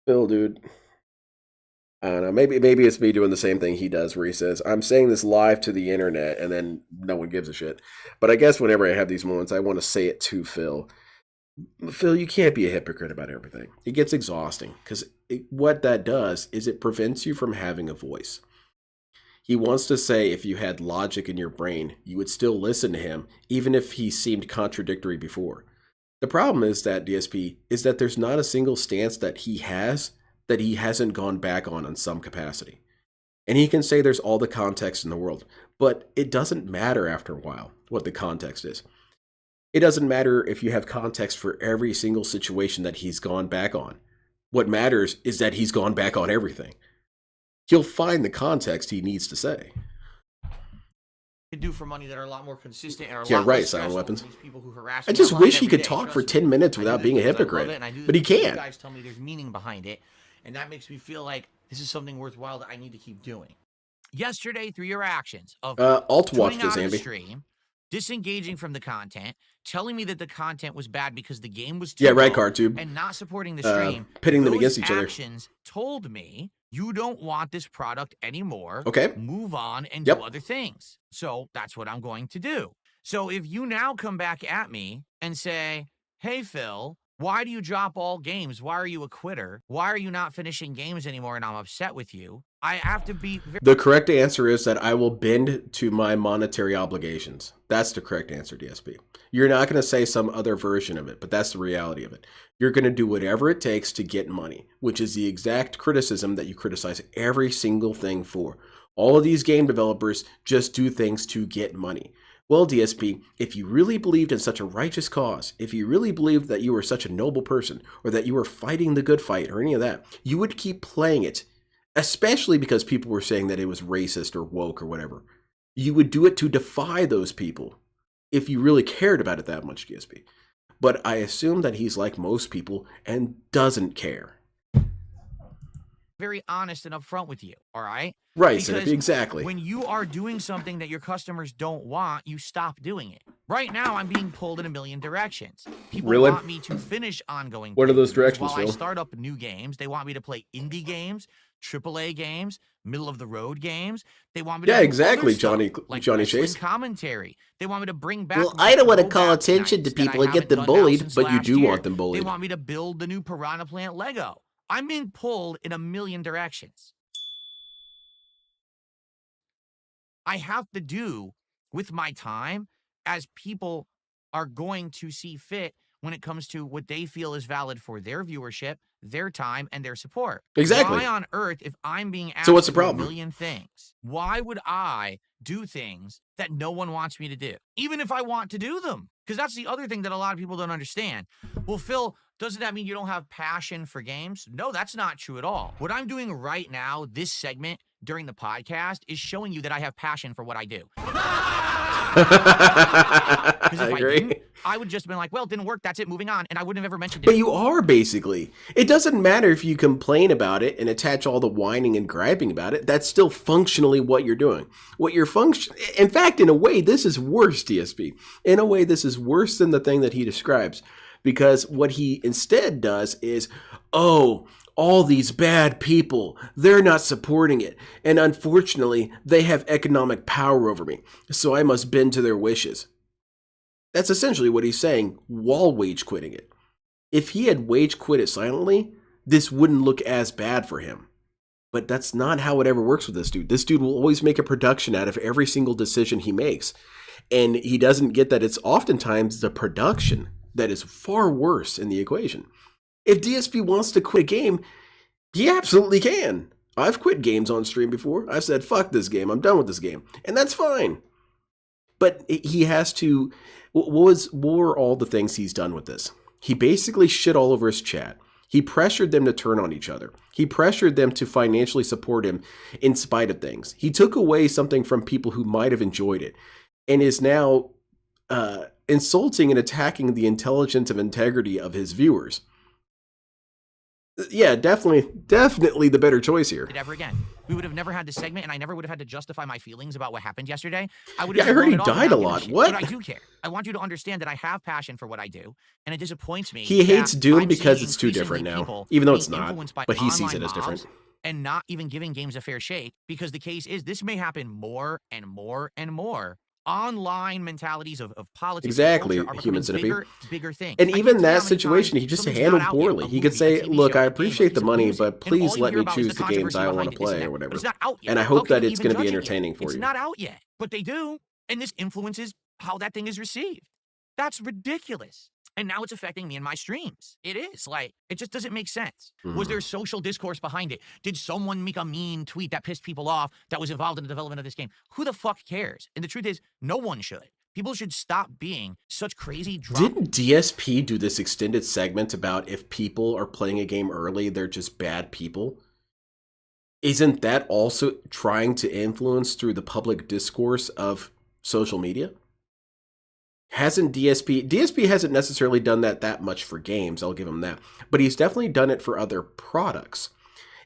Phil, dude. I don't know. Maybe it's me doing the same thing he does, where he says, "I'm saying this live to the internet," and then no one gives a shit. But I guess whenever I have these moments, I want to say it to Phil. Phil, you can't be a hypocrite about everything. It gets exhausting because what that does is it prevents you from having a voice. He wants to say if you had logic in your brain, you would still listen to him, even if he seemed contradictory before. The problem is that, DSP, is that there's not a single stance that he has that he hasn't gone back on some capacity. And he can say there's all the context in the world, but it doesn't matter after a while what the context is. It doesn't matter if you have context for every single situation that he's gone back on. What matters is that he's gone back on everything. He'll find the context he needs to say. Do for money that are a lot more consistent and are a Yeah, lot right, less Silent stressful Weapons. than these people who harass I me just online wish he every could day. talk Trust for me. 10 minutes I without do being a this because I love hypocrite. it, and I do this But he because can't. You guys tell me there's meaning behind it, and that makes me feel like this is something worthwhile that I need to keep doing. Yesterday, through your actions of Alt watch tuning this, out of the Ambi. stream, disengaging from the content, telling me that the content was bad because the game was too Yeah, right, low, Cartube. and not supporting the stream, pitting them those against each other. actions told me you don't want this product anymore. Okay. Move on and Yep. do other things. So that's what I'm going to do. So if you now come back at me and say, hey, Phil, why do you drop all games? Why are you a quitter? Why are you not finishing games anymore? And I'm upset with you. I have to be very The correct answer is that I will bend to my monetary obligations. That's the correct answer, DSP. You're not going to say some other version of it, but that's the reality of it. You're going to do whatever it takes to get money, which is the exact criticism that you criticize every single thing for. All of these game developers just do things to get money. Well, DSP, if you really believed in such a righteous cause, if you really believed that you were such a noble person, or that you were fighting the good fight, or any of that, you would keep playing it, especially because people were saying that it was racist or woke or whatever. You would do it to defy those people if you really cared about it that much, DSP. But I assume that he's like most people and doesn't care. very honest and upfront with you, all right? Right, Because Snippy, exactly. when you are doing something that your customers don't want, you stop doing it. Right now, I'm being pulled in a million directions. People Really? want me to finish ongoing What are those playthroughs directions, while I Phil? start up new games. They want me to play indie games, AAA games, middle-of-the-road games. They want me to Yeah, do exactly, other stuff, Johnny like Johnny wrestling Chase. commentary. They want me to bring back Well, I don't want to call rollback attention to nights that I people and get haven't them done now bullied, since but you last do year. want them bullied. They want me to build the new Piranha Plant Lego. I'm being pulled in a million directions. I have to do with my time as people are going to see fit when it comes to what they feel is valid for their viewership, their time, and their support. Exactly. Why on earth, if I'm being asked So what's the to do a problem? million things, why would I do things that no one wants me to do, even if I want to do them? Because that's the other thing that a lot of people don't understand. Well, Phil, doesn't that mean you don't have passion for games? No, that's not true at all. What I'm doing right now, this segment during the podcast, is showing you that I have passion for what I do. Because I if I agree. didn't, I would just have been like, well, it didn't work, that's it, moving on, and I wouldn't have ever mentioned it. But you are, basically. It doesn't matter if you complain about it and attach all the whining and griping about it. That's still functionally what you're doing. What you're in fact, in a way, this is worse, DSP. In a way, this is worse than the thing that he describes. Because what he instead does is, oh, all these bad people, they're not supporting it. And unfortunately, they have economic power over me. So I must bend to their wishes. That's essentially what he's saying while wage quitting it. If he had wage quit it silently, this wouldn't look as bad for him. But that's not how it ever works with this dude. This dude will always make a production out of every single decision he makes. And he doesn't get that it's oftentimes the production that is far worse in the equation. If DSP wants to quit a game, he absolutely can. I've quit games on stream before. I've said, fuck this game, I'm done with this game. And that's fine. But he has to... What were all the things he's done with this? He basically shit all over his chat. He pressured them to turn on each other. He pressured them to financially support him in spite of things. He took away something from people who might have enjoyed it and is now insulting and attacking the intelligence and integrity of his viewers. Yeah, definitely the better choice here. Ever again. We would have never had this segment, and I never would have had to justify my feelings about what happened yesterday. I would have I heard he died a lot. What? But I do care. I want you to understand that I have passion for what I do, and it disappoints me. He hates Doom I'm because seeing it's too different now, people even though it's being not. influenced by But he sees online it as different. mobs and not even giving games a fair shake, because the case is this may happen more and more and more. Online mentalities of politics, exactly, and culture are human becoming centipede. bigger things. And even that situation, he just handled poorly. He could say, "Look, I appreciate the money, but please let me choose the games I want to play or whatever." And I hope that it's going to be entertaining for you. It's not out yet, but they do, and this influences how that thing is received. That's ridiculous. And now it's affecting me in my streams. It is. Like, it just doesn't make sense. Was there social discourse behind it? Did someone make a mean tweet that pissed people off that was involved in the development of this game? Who the fuck cares? And the truth is, no one should. People should stop being such crazy drama. Didn't DSP do this extended segment about if people are playing a game early, they're just bad people? Isn't that also trying to influence through the public discourse of social media? Hasn't DSP hasn't necessarily done that much for games, I'll give him that. But he's definitely done it for other products.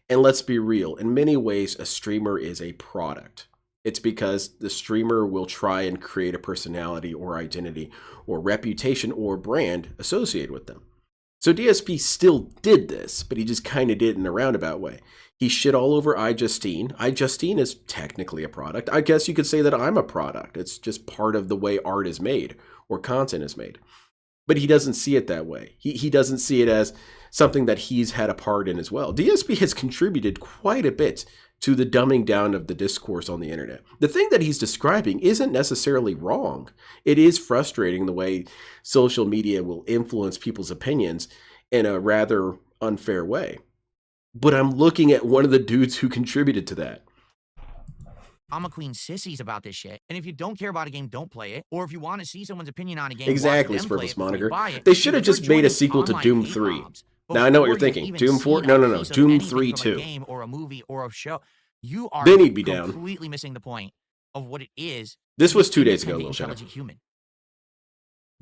And let's be real, in many ways, a streamer is a product. It's because the streamer will try and create a personality or identity or reputation or brand associated with them. So DSP still did this, but he just kind of did it in a roundabout way. He shit all over iJustine. iJustine is technically a product. I guess you could say that I'm a product. It's just part of the way art is made or content is made. But he doesn't see it that way. He doesn't see it as something that he's had a part in as well. DSP has contributed quite a bit to the dumbing down of the discourse on the internet. The thing that he's describing isn't necessarily wrong. It is frustrating the way social media will influence people's opinions in a rather unfair way. But I'm looking at one of the dudes who contributed to that. I'm a queen sissies about this shit. And if you don't care about a game, don't play it. Or if you want to see someone's opinion on a game, exactly, watch them play Spurpless it before you Moniker. buy it. They should have Because just you're made a joining sequel to online Doom hate 3. mobs Now I know what you're before you've thinking. even Doom 4? seen No, a no, no. piece of Doom anything 3 from a 2. game or a movie or a show. You are Then he'd be down. completely missing the point of what it is. This to was be 2 days ago, independent, Little Shadow. intelligent human.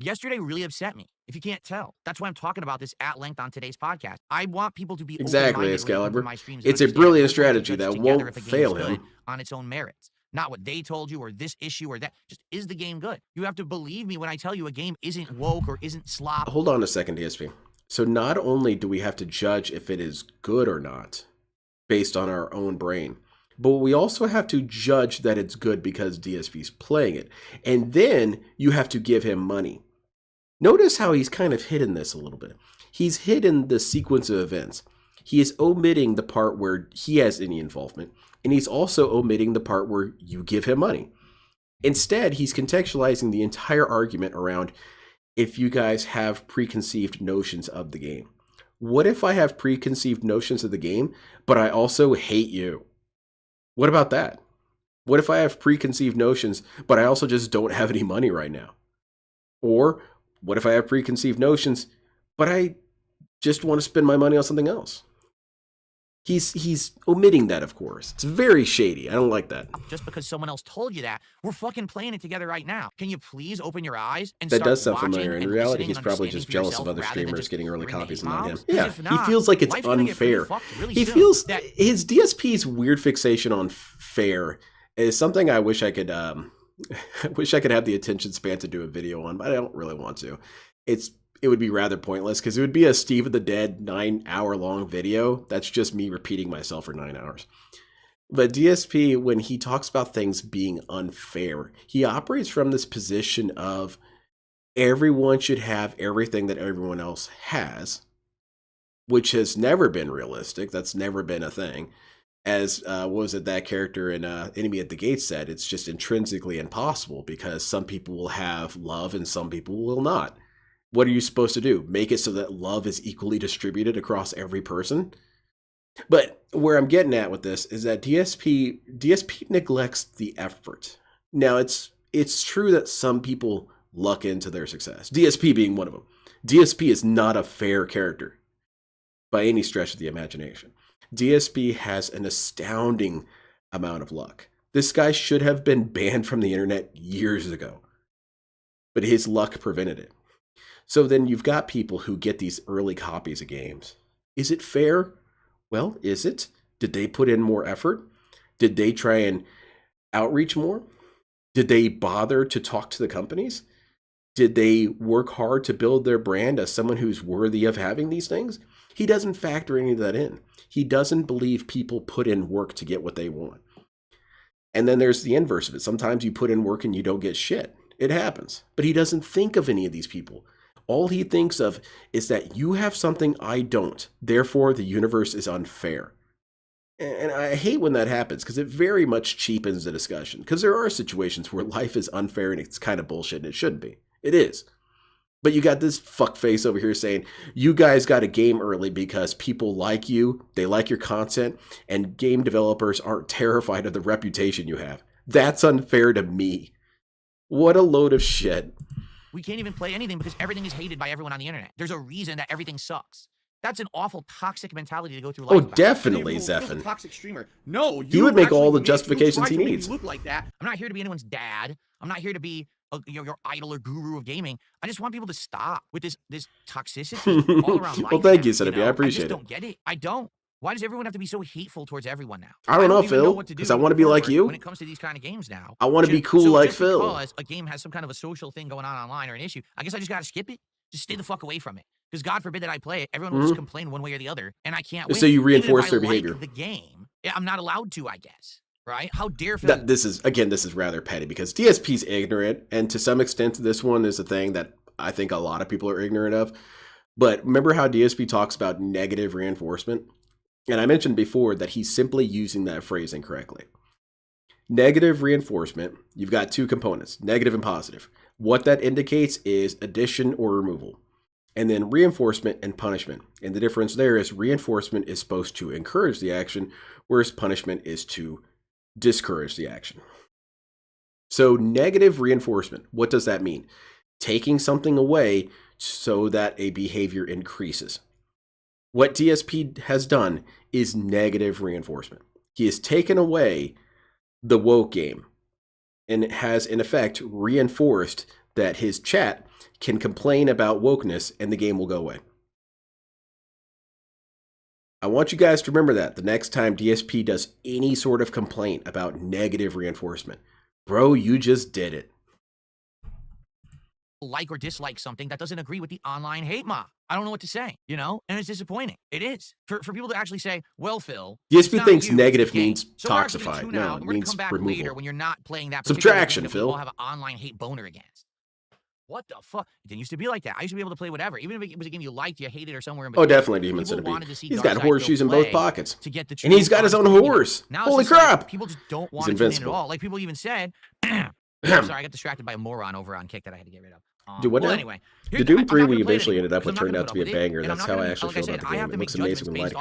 Yesterday really upset me, if you can't tell. That's why I'm talking about this at length on today's podcast. I want people to be Exactly, open-minded when they come Excalibur. to my streams and It's a understand brilliant we're going to strategy judge that together won't if a game fail is him. good on its own merits. Not what they told you or this issue or that. Just, is the game good? You have to believe me when I tell you a game isn't woke or isn't slop. Hold on a second, DSP. So not only do we have to judge if it is good or not based on our own brain, but we also have to judge that it's good because DSP's playing it. And then you have to give him money. Notice how he's kind of hidden this a little bit. He's hidden the sequence of events. He is omitting the part where he has any involvement, and he's also omitting the part where you give him money. Instead, he's contextualizing the entire argument around if you guys have preconceived notions of the game. What if I have preconceived notions of the game, but I also hate you? What about that? What if I have preconceived notions, but I also just don't have any money right now? Or what if I have preconceived notions, but I just want to spend my money on something else? He's omitting that, of course. It's very shady. I don't like that. Just because someone else told you that, we're fucking playing it together right now. Can you please open your eyes and that start does sound watching familiar. In and reality, listening he's and probably understanding just for jealous yourself of other rather than streamers just getting early hearing copies hate and not him. mobs? Yeah, If he not, feels like it's life's gonna get pretty unfair. fucked really He soon. feels that his DSP's weird fixation on fair is something I wish I could I wish I could have the attention span to do a video on, but I don't really want to. It would be rather pointless because it would be a Steve of the Dead 9-hour long video. That's just me repeating myself for 9 hours. But DSP, when he talks about things being unfair, he operates from this position of everyone should have everything that everyone else has, which has never been realistic. That's never been a thing. As what was it that character in Enemy at the Gate said, it's just intrinsically impossible because some people will have love and some people will not. What are you supposed to do? Make it so that love is equally distributed across every person? But where I'm getting at with this is that DSP neglects the effort. Now, it's true that some people luck into their success, DSP being one of them. DSP is not a fair character by any stretch of the imagination. DSP has an astounding amount of luck. This guy should have been banned from the internet years ago. but his luck prevented it. So then you've got people who get these early copies of games. Is it fair? Well, is it? Did they put in more effort? Did they try and outreach more? Did they bother to talk to the companies? Did they work hard to build their brand as someone who's worthy of having these things? He doesn't factor any of that in. He doesn't believe people put in work to get what they want. And then there's the inverse of it. Sometimes you put in work and you don't get shit. It happens. But he doesn't think of any of these people. All he thinks of is that you have something I don't. Therefore, the universe is unfair. And I hate when that happens because it very much cheapens the discussion. Because there are situations where life is unfair and it's kind of bullshit and it shouldn't be. It is. But you got this fuckface over here saying, you guys got a game early because people like you, they like your content, and game developers aren't terrified of the reputation you have. That's unfair to me. What a load of shit. We can't even play anything because everything is hated by everyone on the internet. There's a reason that everything sucks. That's an awful toxic mentality to go through life. Oh, about. definitely, He's a Zephin. toxic streamer. No, He would make all the you justifications he tried to make needs. me look like that. I'm not here to be anyone's dad. I'm not here to be your idol or guru of gaming. I just want people to stop with this toxicity all around life. Well, thank you, know? Senator. I appreciate I just don't get it. I don't. Why does everyone have to be so hateful towards everyone now? I don't know, even Phil, what to do because I want to be like forward you. when it comes to these kind of games now. I want to be cool So like just Phil. Because a game has some kind of a social thing going on online or an issue, I guess I just got to skip it. Just stay the fuck away from it. Because God forbid that I play it, everyone will just complain one way or the other, and I can't win. So you reinforce Even if their I like behavior. the game, I'm not allowed to, I guess. Right? How dare Phil? This is rather petty because DSP's ignorant, and to some extent, this one is a thing that I think a lot of people are ignorant of. But remember how DSP talks about negative reinforcement? And I mentioned before that he's simply using that phrase incorrectly. Negative reinforcement, you've got two components, negative and positive. What that indicates is addition or removal. And then reinforcement and punishment. And the difference there is reinforcement is supposed to encourage the action, whereas punishment is to discourage the action. So negative reinforcement, what does that mean? Taking something away so that a behavior increases. What DSP has done is negative reinforcement. He has taken away the woke game and has in effect reinforced that his chat can complain about wokeness and the game will go away. I want you guys to remember that the next time DSP does any sort of complaint about negative reinforcement. Bro, you just did it. Like or dislike something that doesn't agree with the online hate mob. I don't know what to say, and it's disappointing. It is. For people to actually say, well, Phil, DSP thinks negative game. means So we're actually gonna toxify. tune No, out, it and we're gonna means come back removal. later when you're not playing that particular Subtraction, game that we Phil. all have an online hate boner against. What the fuck? It didn't used to be like that. I used to be able to play whatever. Even if it was a game you liked, you hated, or somewhere in between. Oh, definitely Demon People Centipede. wanted to see He's got Garzai horseshoes Phil in both play pockets. to get the And he's got his own honest opinion. horse. Now it's Holy just like, crap. people just don't He's want to tune in at invincible. all. Like people even said, I'm sorry, I got distracted by a moron over on Kick that I had to get rid of. Dude, what well, now? anyway, The Doom 3 we eventually ended up with turned out to be a banger. That's how I actually feel about the game. It looks amazing with lighting.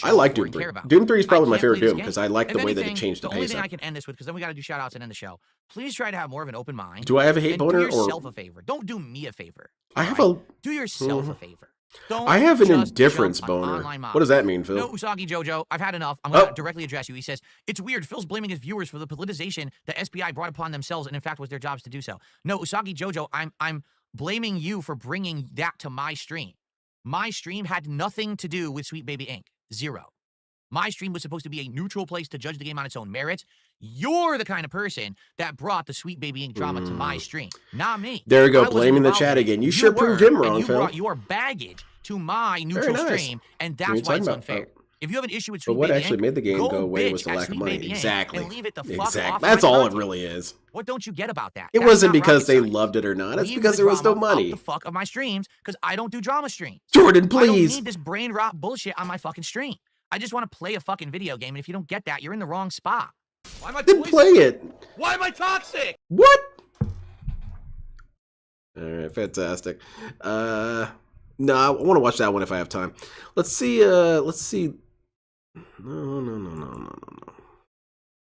I like Doom 3. Doom 3 is probably my favorite Doom because I like the way that it changed the only pace thing up. I can end this with, because then we got to do shout outs and end the show. Please try to have more of an open mind. Do I have a hate and boner do or yourself a favor. Don't do me a favor. I have alright? a Do yourself a favor. Don't I have an just indifference jump on boner. online mobs. What does that mean, Phil? No, Usagi Jojo, I've had enough. I'm going to Oh. directly address you. He says, it's weird. Phil's blaming his viewers for the politicization that SBI brought upon themselves and in fact was their jobs to do so. No, Usagi Jojo, I'm blaming you for bringing that to my stream. My stream had nothing to do with Sweet Baby Inc. Zero. My stream was supposed to be a neutral place to judge the game on its own merits. You're the kind of person that brought the Sweet Baby Inc. drama to my stream, not me. There you go, I wasn't blaming the involved chat in it. again. You sure were, proved him and wrong, you Phil. brought your baggage to my neutral nice. stream, and What are you that's why talking it's about? unfair. If you have an issue with But Sweet what Baby actually Inc., made the game go away bitch was the at lack of Sweet money. Baby Inc. Exactly. And leave it the fuck Exactly. off That's my all it content. really is. What don't you get about that? It That's wasn't not because rocket they science. loved it or not. It's Leave because the there was no drama out money. the fuck of my streams, because I don't do drama streams. Jordan, I don't please. need this brain rot bullshit on my fucking stream. I just want to play a fucking video game, and if you don't get that, you're in the wrong spot. Why am I Then play it. Why am I toxic? What? All right, fantastic. No, I want to watch that one if I have time. Let's see. No.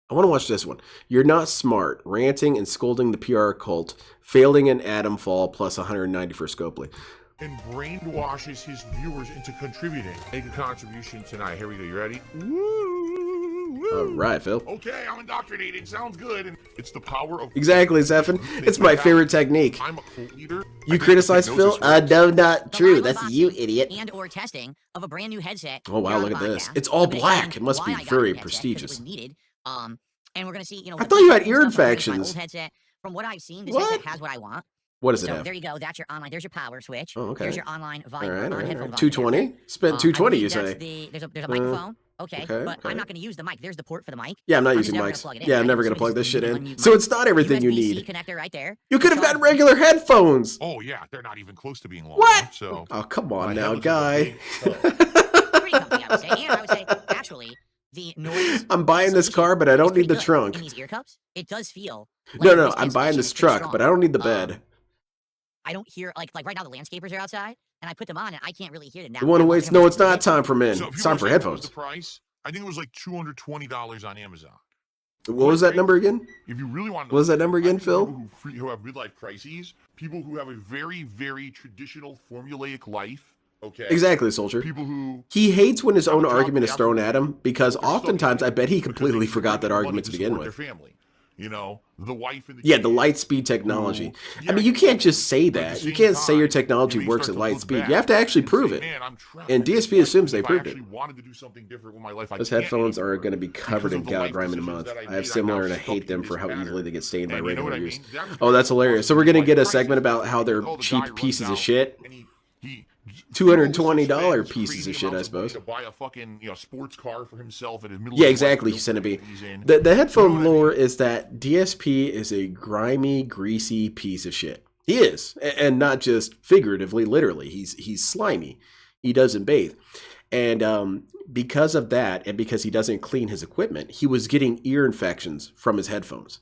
I want to watch this one. You're not smart. Ranting and scolding the PR cult. Failing an atom fall plus 190 for Scopely. And brainwashes his viewers into contributing. Make a contribution tonight. Here we go. You ready? Woo! All right, Phil. Okay, I'm indoctrinated. Sounds good. And it's the power of... Exactly, Zephin. It's my favorite technique. I'm a cult leader. You criticize Phil? No, not true. That's you, idiot. And or testing of a brand new headset. Oh wow, look at this. It's all black. It must be very prestigious. Needed. And we're gonna see, I thought you had ear infections. From what I've seen, this headset has what I want. What does it so have? there you go. That's your online. There's your power switch. Oh, okay. There's your online volume. All right, all right, headphone all right. volume. 220? Spent 220, you say? There's a microphone. Okay, but I'm not going to use the mic. There's the port for the mic. Yeah, I'm not using mics. Yeah, I'm never going to plug this shit in. So it's not everything you need. Connector right there. You could have gotten regular headphones. Oh, yeah. They're not even close to being long. What? So... Oh, come on now, guy. Pretty comfy, I would say. And I would say, actually, the noise... I'm buying this car, but I don't need the trunk. In these ear cups, it does feel... No, I'm buying this truck, but I don't need the bed. I don't hear, like right now the landscapers are outside, and I put them on, and I can't really hear them now. The one who waits, no, it's not time for men. It's time for headphones. The price, I think it was like $220 on Amazon. What was that number again? If you really want to... What was that number again, Phil? People who have midlife crises, people who have a very, very traditional formulaic life, okay? Exactly, Soldier. People who... He hates when his own argument is thrown at him, because oftentimes I bet he completely forgot that argument to begin with. You know, the wife and the yeah, the light speed technology. I mean, you can't just say that. You can't say your technology works at light speed. You have to actually prove it. And DSP assumes they proved it. Those headphones are going to be covered in gout grime in a month. I have similar and I hate them for how easily they get stained by regular use. Oh, that's hilarious. So we're going to get a segment about how they're cheap pieces of shit. $220 pieces of shit, I suppose. To buy a fucking sports car for himself at his middle. Yeah, exactly. He's gonna be. The headphone lore is that DSP is a grimy, greasy piece of shit. He is, and not just figuratively, literally. He's slimy. He doesn't bathe, and because of that, and because he doesn't clean his equipment, he was getting ear infections from his headphones.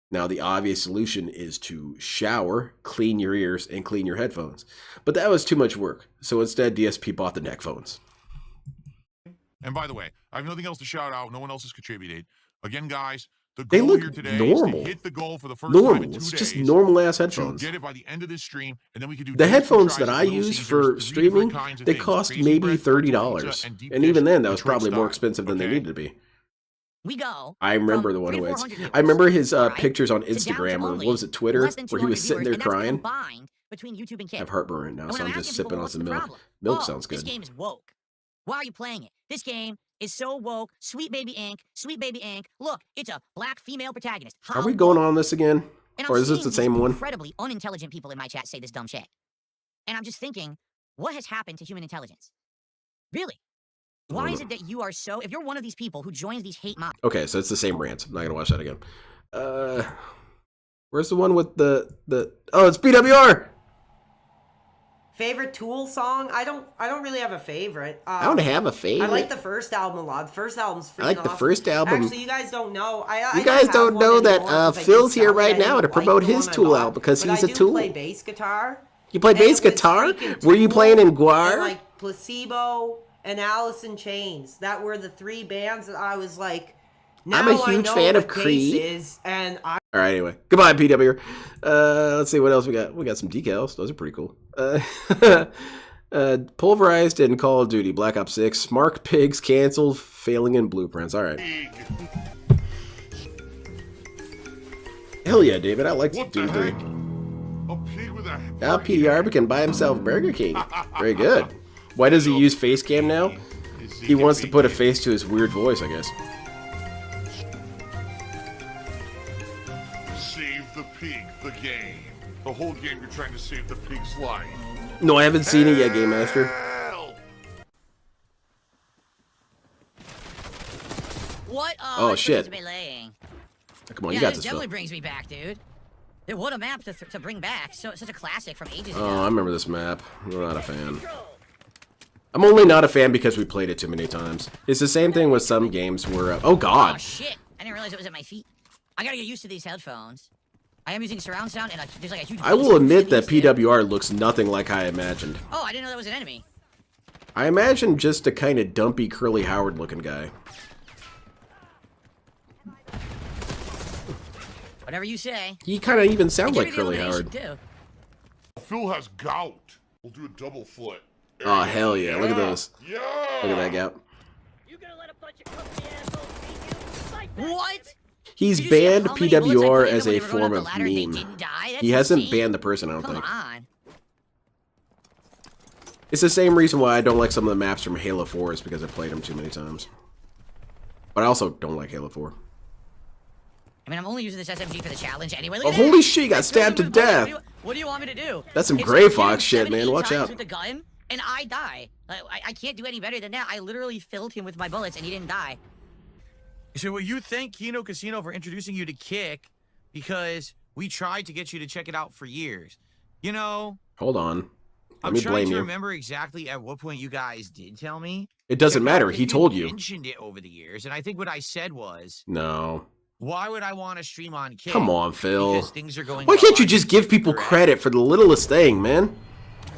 Now, the obvious solution is to shower, clean your ears, and clean your headphones. But that was too much work. So instead, DSP bought the neck phones. And by the way, I have nothing else to shout out. No one else has contributed. Again, guys, the goal here today is to hit the goal for the first time in 2 days. It's just normal-ass headphones. Get it by the end of this stream, and then we can do the headphones that I use for streaming, they cost maybe $30. And even then, that was probably more expensive than they needed to be. We go. I remember the one who waits. I remember his pictures on Instagram, or what was it, Twitter, where he was sitting there crying. Between YouTube and I have heartburn right now, so I'm just sipping on some milk. Milk sounds good. This game is woke. Why are you playing it? This game is so woke. Sweet baby ink. Sweet baby ink. Look, it's a black female protagonist. Are we going on this again? Or is this the same one? Incredibly unintelligent people in my chat say this dumb shit. And I'm just thinking, what has happened to human intelligence? Really? Why is it that you are so... If you're one of these people who joins these hate mobs... Okay, so it's the same rant. I'm not going to watch that again. Where's the one with the... Oh, it's PWR! Favorite Tool song? I don't really have a favorite. I don't have a favorite. I like the first album a lot. The first album's freaking I like the awesome. first album. Actually, you guys don't know. You guys don't know that Phil's here right now to promote his Tool album because he's a Tool. I play bass guitar. You play bass guitar? Were you playing in Guar? Like Placebo and Alice in Chains. That were the 3 bands that I was like, now I'm a huge fan of Creed. Is, and I All right, anyway. Goodbye, PW. Let's see what else we got. We got some decals. Those are pretty cool. Pulverized in Call of Duty, Black Ops 6. Smart Pigs canceled, failing in Blueprints. All right. Hell yeah, David. I like Doom 3. A pig with a... Now PDR can buy himself Burger King. Very good. Why does he use face cam now? He wants to put a face to his weird voice, I guess. Save the pig, the game. The whole game you're trying to save the pig's life. No, I haven't seen it yet, Game Master. What? Oh, shit. Come on, you got this, Phil. Definitely brings me back, dude. What a map to bring back. Such a classic from ages ago. Oh, I remember this map. I'm not a fan. I'm only not a fan because we played it too many times. It's the same thing with some games where... oh, God. Oh, shit. I didn't realize it was at my feet. I gotta get used to these headphones. I am using surround sound, and there's like a huge... I will admit that PWR looks nothing like I imagined. Oh, I didn't know that was an enemy. I imagined just a kind of dumpy, Curly Howard-looking guy. Whatever you say. He kind of even sounds like Curly Howard. Phil has gout. We'll do a double foot. Oh, hell yeah. Look at those. Yeah. Look at that gap. You gonna let a bunch What? He's Did you see banned how many bullets I put PWR in as them when a they were going form up of the ladder and they meme. didn't die? That's He hasn't insane. banned the person, I don't Come think. on. It's the same reason why I don't like some of the maps from Halo 4 is because I played them too many times. But I also don't like Halo 4. I mean, I'm only using this SMG for the challenge anyway. Look Oh, at that. holy shit, he got I stabbed to killed him with a bullet. death. What do you want me to do? That's some It's Gray like Fox shooting shit, man. 7, 8 Watch times out. with the gun, and I die. I can't do any better than that. I literally filled him with my bullets, and he didn't die. So will you thank Kino Casino for introducing you to Kick because we tried to get you to check it out for years. You know, Hold on. Let I'm me trying blame to you. remember exactly at what point you guys did tell me. It doesn't Check it out, matter. because He told you. mentioned it over the years, and I think what I said was, No. why would I want to stream on Kick? Come on, Phil. Because things are going Why well can't you on just YouTube, give people correct? credit for the littlest thing, man?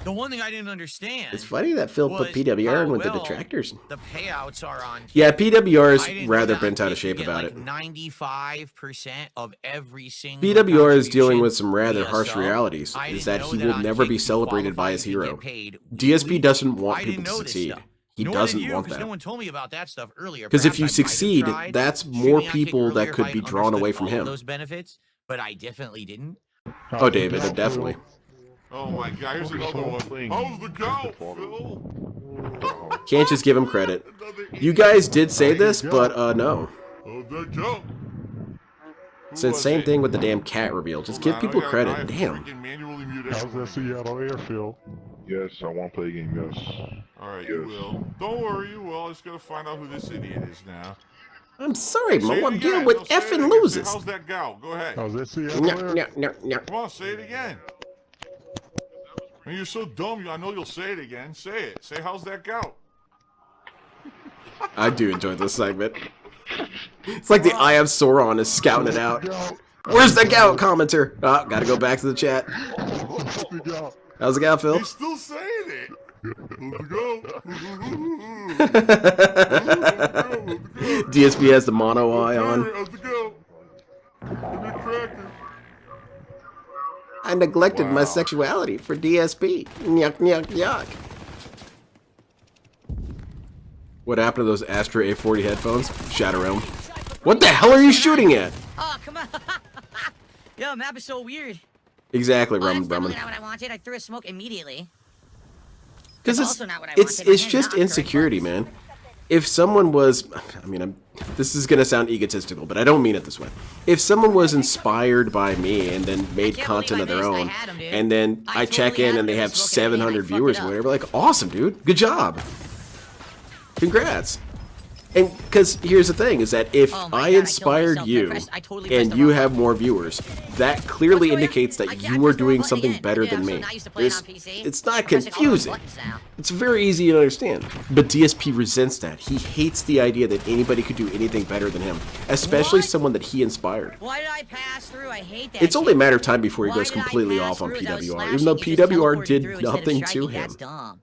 The one thing I didn't understand. It's funny that Phil put was PWR in how with the well detractors. The payouts are on. Yeah, PWR I is didn't rather know that bent out of Kick, you shape get, about like, it. 95% of every single PWR is dealing with contribution some rather via harsh sub. realities, I is didn't that know he that will on never Kick be you celebrated by qualify his to get hero. paid DSP weekly. doesn't want I people didn't to know this succeed. stuff. He Nor doesn't did you, want because that. no one told me about that stuff earlier. Because if Perhaps you I might have succeed, tried that's more streaming on Kick people that earlier if could I be drawn away understood from all of him. those benefits, but I definitely didn't. Oh, David, definitely. Oh my god, here's another one. How's the gout, Phil? Can't just give him credit. You guys did say this, but no. Oh, the gout. It's the same thing with the damn cat reveal. Just give people credit. Damn. How's that Seattle airfield? Yes, I want to play a game, yes. Alright, you will. Don't worry, you will. I just gotta find out who this idiot is now. I'm sorry, Say Mo. it I'm again. dealing with No, say it effing again. losers. Say, how's that gout? Go ahead. How's that Seattle No, airfield? no. Come on, say it again. I mean, you're so dumb. I know you'll say it again. Say it. Say, how's that gout? I do enjoy this segment. It's like the Eye of Sauron is scouting it out. Where's the gout commenter? Oh, gotta go back to the chat. How's the gout, Phil? He's still saying it. DSP has the mono eye on. How's the gout? Give me a cracker. I neglected my Wow. sexuality for DSP. Yuck, yuck, yuck. What happened to those Astra A40 headphones? Shadow Realm. What the hell are you shooting at? Oh, come on. Yo, map is so weird. Exactly, Oh, that's Rumman definitely Brumman. not what I wanted. I threw a smoke immediately. Because That's it's also not what I it's wanted. My it's hand's just not throwing insecurity, buttons. man. If someone was, I mean, this is gonna sound egotistical, but I don't mean it this way. If someone was inspired by me and then made can't content of believe their I missed. I own, had 'em, dude. and then I I check totally in had and they 'em. have They were smoking everything, 700 I fucked viewers it or up. whatever, like, awesome, dude, good job, congrats. And because here's the thing, is that if Oh my I God, I killed inspired myself. you I totally pressed and the you wrong have button. more viewers, that clearly What's going on? indicates that I you pressed are the wrong doing button something again. better Dude, than I'm so me. not used to playing on There's- PC. It's not I'm pressing all the wrong confusing. buttons now. It's very easy to understand. But DSP resents that. He hates the idea that anybody could do anything better than him, especially What? someone that he inspired. Why did I pass through? I hate that It's only a shit. matter of time before he Why goes did I completely pass off on through as I was PWR, slashing? even though You just PWR teleported did through instead of nothing to striking. him. That's dumb.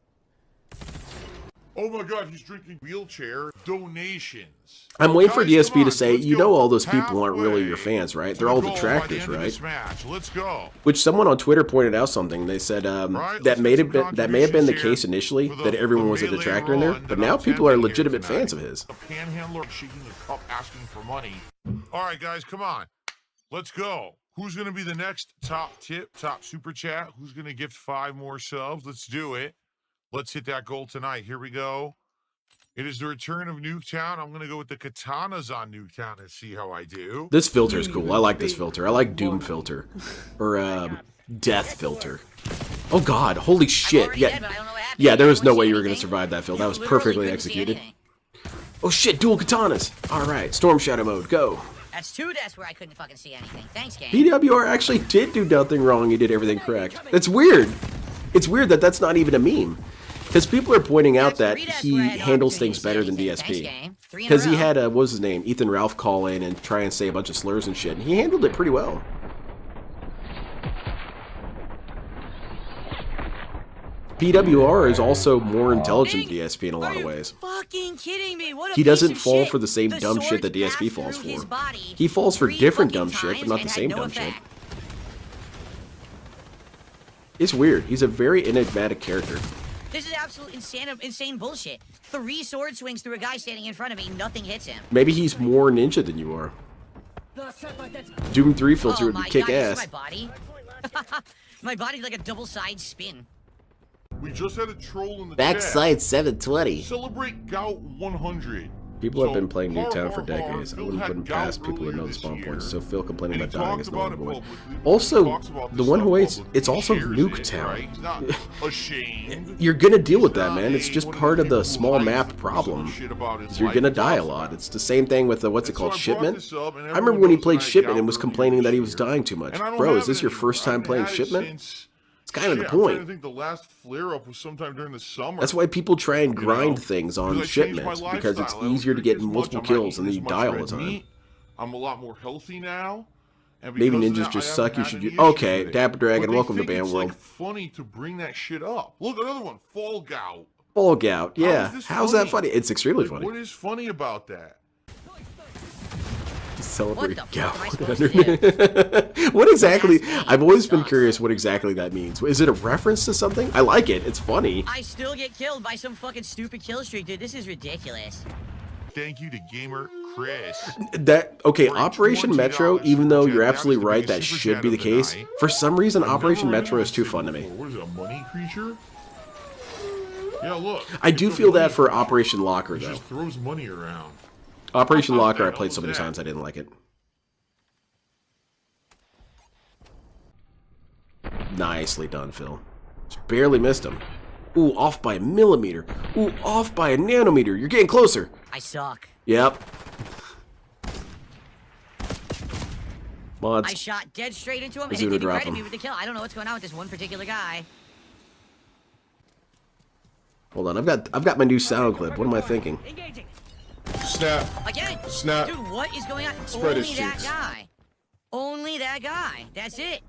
Oh my god, he's drinking wheelchair donations. I'm waiting for Guys, DSP come to on, say, let's you go know all those people aren't really halfway your fans, right? to They're the all goal by the detractors, end of this right? match. Let's go. Which someone on Twitter pointed out something. They said Right, that let's may get have some been the contributions case here initially, for that everyone was a melee detractor in there, run but that now I'm people are attending here legitimate tonight. fans of his. A panhandler shaking the cup asking for money. All right, guys, come on. Let's go. Who's going to be the next top tip, top super chat? Who's going to gift 5 more subs? Let's do it. Let's hit that goal tonight. Here we go. It is the return of Nuketown. I'm going to go with the katanas on Nuketown and see how I do. This filter is cool. I like this filter. I like Doom filter. Or Death filter. Oh god, holy I'm shit. already Yeah, dead, but I don't know what happened. yeah, there was Anyone no way see you were going to anything? survive that, Phil. That was Literally perfectly couldn't see executed. anything. Oh shit, dual katanas. Alright, Storm Shadow mode, go. That's 2 deaths where I couldn't fucking see anything. Thanks, game. PWR actually did do nothing wrong. He did everything correct. It's weird. It's weird that that's not even a meme. Because people are pointing out that That's 3 deaths he where I had no handles opportunity things to see better than anything. Thanks, DSP. game. 3 in a Because he row. had, what was his name? Ethan Ralph call in and try and say a bunch of slurs and shit. And he handled it pretty well. PWR is also more intelligent than DSP in a lot Are of you ways. fucking kidding me? What a He piece doesn't of fall shit. for the same dumb shit swords that DSP passed falls through his for. body He falls for 3 different fucking dumb shit, but times not the and same had no dumb shit. effect. It's weird. He's a very enigmatic character. This is absolute insane bullshit. 3 sword swings through a guy standing in front of me, nothing hits him. Maybe he's more ninja than you are. Doom 3 filter would kick ass. My body. My body's like a double-side spin. We just had a troll in the Backside chat. 720. Celebrate Gout 100. People have been playing Nuketown for decades. I wouldn't put it past people who know the spawn points, so Phil complaining about dying is null and void. Also, the one who hates, it's also Nuketown. You're gonna deal with that, man. It's just part of the small map problem. You're gonna die a lot. It's the same thing with the, what's it called, Shipment? I remember when he played Shipment and was complaining that he was dying too much. Bro, is this your first time playing Shipment? It's kind of the point. I think the last flare-up was sometime during the summer. That's why people try and grind things on shipments, because it's easier to get multiple kills and then you die all the time. I'm a lot more healthy now. Maybe ninjas just suck. You should use. Okay, Dapper Dragon, welcome to Band World. It's funny to bring that shit up. Look, another one, Fall Gout. Fall Gout, yeah. How's that funny? It's extremely funny. What is funny about that? Celebrate Gout. What exactly? I've always been curious what exactly that means. Is it a reference to something? I like it. It's funny. I still get killed by some fucking stupid kill streak, dude. This is ridiculous. Thank you to Gamer Chris. Okay, Operation Metro, even though you're absolutely right, that should be the case. For some reason, Operation Metro is too fun to me. What is it, a money creature? Yeah, look. I do feel that for Operation Locker, though. It just throws money around. Operation Locker, I played so many times I didn't like it. Nicely done, Phil. Just barely missed him. Ooh, off by a millimeter. Ooh, off by a nanometer. You're getting closer. I suck. Yep. Mods. I shot dead straight into him, and Zuda it didn't drop credit him. me with the kill. I don't know what's going on with this one particular guy. Hold on, I've got my new sound clip. What am I thinking? Snap. Again. Snap. Dude, what is going on? Spread his Only that cheeks. guy. Only that guy. That's it.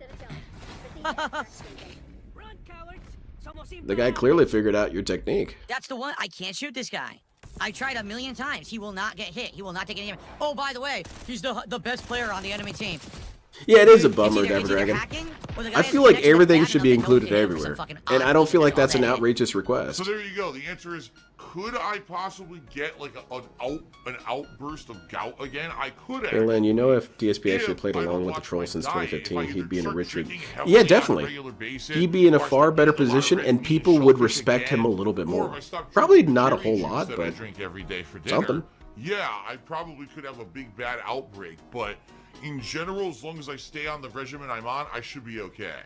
The guy clearly figured out your technique. That's the one. I can't shoot this guy. I tried a million times. He will not get hit. He will not take any damage. Oh, by the way, he's the best player on the enemy team. Yeah, it is a It's bummer, either Devil Dragon. hacking, or the guy I has feel the like next everything bad should be enough to included no hit him for everywhere. some fucking And I odd don't feel like reason that's an all day. outrageous request. So there you go. The answer is, could I possibly get like an outburst of Gout again? I could have. Hey, Len, you know if DSP actually played along with the troll since 2015, he'd be in a richer... Yeah, definitely. He'd be in a far better position, and people would respect him a little bit more. Probably not a whole lot, but something. Yeah, I probably could have a big bad outbreak, but in general, as long as I stay on the regimen I'm on, I should be okay.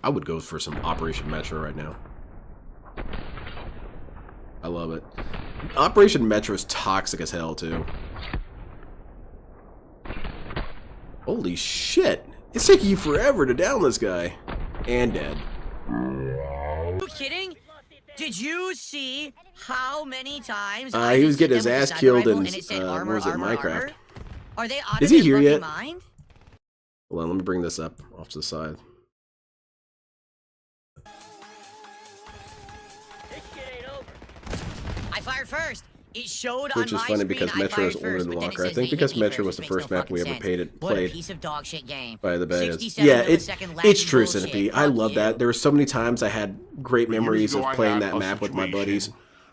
I would go for some Operation Metro right now. I love it. Operation Metro is toxic as hell, too. Holy shit! It's taking you forever to down this guy. And dead. Are you kidding? Did you see how many times He was getting his hit him with ass the killed sniper in, rifle and it said what armor, was it, armor, Minecraft? armor? Are they out Is of he their here fucking yet? mind? Hold on, let me bring this up off to the side. I fired first. It showed Which on is my funny screen because I Metro fired is older first, than but then it Locker. I says think they because hit me Metro first, was the which makes first no map we fucking ever sense. What a played piece of dog shit game. by the beta. 67 Yeah, it's millisecond true, laggy Centipede. bullshit. I Fuck love you. that. There were so many times I had great But years memories ago, of I playing had that a map with my situation buddies.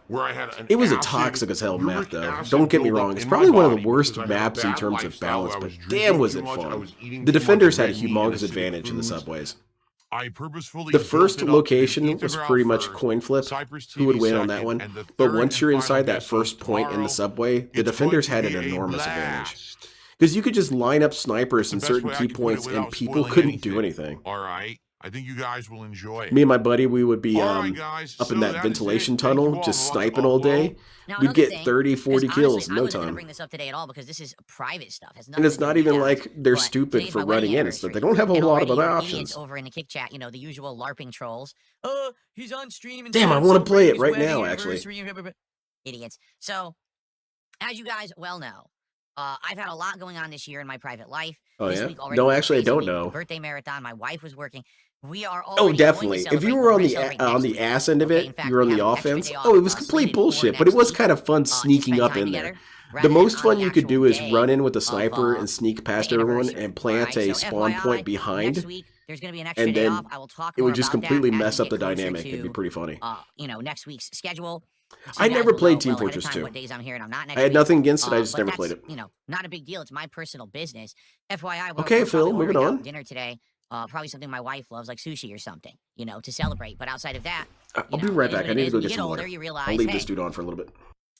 where I had an It was a acid, toxic as hell map, uric though. acid Don't get me buildup wrong. It's in probably my one of the body worst because I had a maps in bad terms of lifestyle balance, where I but was drinking damn was too it much, I fun. was eating The too much defenders had a red meat and humongous acidic advantage in the foods. subways. I purposefully The built first it up location to was Ether pretty Ground much first, coin flip. Cypress Who would TV win on that second, one? and the But third once and you're final inside that guess first was point in the tomorrow. subway, the It's defenders going had to an be a enormous advantage. blast. Because you could just line up snipers in It's the best certain way I key can put it points and without people spoiling couldn't do anything. anything. All right, I think you guys will enjoy it. Me and my buddy, we would be All right, guys, up in so that that is ventilation it. Thank you tunnel, all just for watching sniping all day. Now, We'd another get thing, 30, 40 because kills honestly, in no I wasn't gonna time. bring this up today at all because this is private stuff. Has And nothing it's to do not with even you guys. like they're But stupid today's for my wedding running in. It's that they anniversary, don't have a and lot of already other your options. idiots over in the kick chat, you know, the usual LARPing trolls. He's on stream and Damn, I want to play it right now, actually. Idiots. So, as you guys well know, I've had a lot going on this year in my private life. Oh, This yeah? week already No, was a actually, I crazy don't week with know. the birthday marathon. My wife was working. We are Oh, already going to definitely. If celebrate, you but were we're on gonna the celebrate on next the week. ass end of Okay, it, in fact, you were on we the have an extra offense. day off, Oh, it was complete slated for bullshit, but it next was week, kind of fun to sneaking spend up time in there. together, The rather most than fun on you the could do actual is day run in with a of, sniper and sneak past the everyone anniversary. and plant Alright, a so spawn FYI, point behind next week, there's going to be an extra and day then off. I will talk it more would just about that completely as mess we up the get closer dynamic. It'd be to, pretty funny. next week's schedule. I You guys never will played know Team well ahead of Fortress time 2. what days I'm here and I'm not next I had week. nothing against it. I just But never that's, played it. not a big deal. It's my personal business. FYI, Okay, we're Phil, probably moving ordering out on. dinner today. Probably something my wife loves, like sushi or something, to celebrate. But outside of that, I'll be right it is back. what I it need to is. go When get you some older, water. you realize, I'll leave hey, this dude on for a little bit.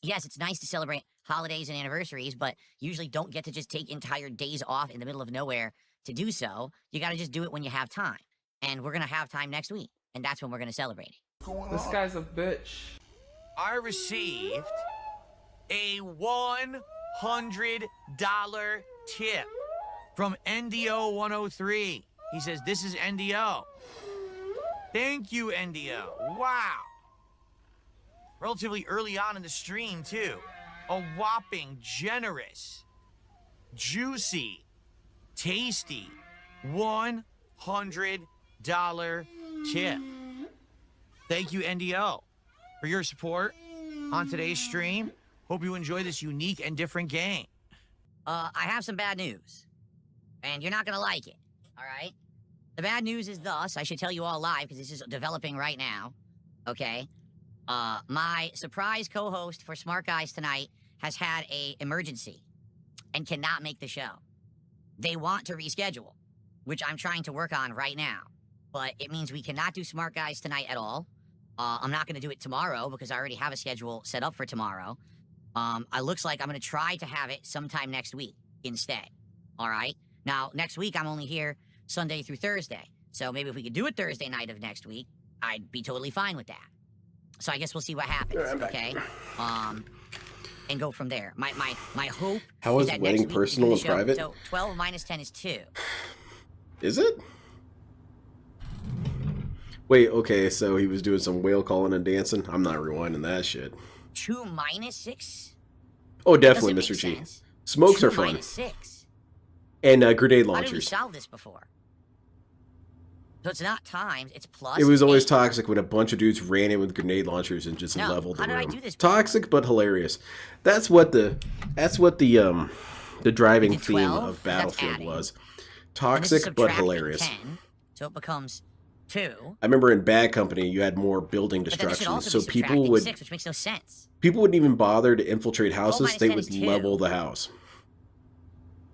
yes, it's nice to celebrate holidays and anniversaries, but usually don't get to just take entire days off in the middle of nowhere to do so. You got to just do it when you have time. And we're going to have time next week. And that's when we're going to celebrate it. This guy's a bitch. I received a $100 tip from NDO103. He says, this is NDO. Thank you, NDO. Wow. Relatively early on in the stream, too. A whopping, generous, juicy, tasty $100 tip. Thank you, NDO, for your support on today's stream. Hope you enjoy this unique and different game. I have some bad news. And you're not going to like it. All right? The bad news is thus. I should tell you all live because this is developing right now. Okay? My surprise co-host for Smart Guys tonight has had a emergency and cannot make the show. They want to reschedule, which I'm trying to work on right now. But it means we cannot do Smart Guys tonight at all. I'm not going to do it tomorrow because I already have a schedule set up for tomorrow. It looks like I'm going to try to have it sometime next week instead. All right? Now, next week, I'm only here Sunday through Thursday. So maybe if we could do it Thursday night of next week, I'd be totally fine with that. So I guess we'll see what happens, okay? And go from there. My hope How is is that wedding next week we can do personal the and show. private? So 12 minus 10 is 2. Is it? Wait, okay, so he was doing some whale calling and dancing? I'm not rewinding that shit. 2 minus 6? Oh, definitely, Doesn't Mr. make G. sense. Smokes 2 are fun. minus 6. And grenade How did we launchers. solve this before? So it's not times, it's plus. It was always 8. toxic when a bunch of dudes ran in with grenade launchers and just No, leveled the how did I room. do this before? Toxic but hilarious. That's what the driving We did theme 12, of that's Battlefield adding. was. And this is Toxic but subtracting hilarious. 10, so it becomes 2. I remember in Bad Company you had more building But then this should destruction, also so be people subtracting would 6, which makes no sense. people wouldn't even bother to infiltrate houses. minus They 10 would is 2. level the house.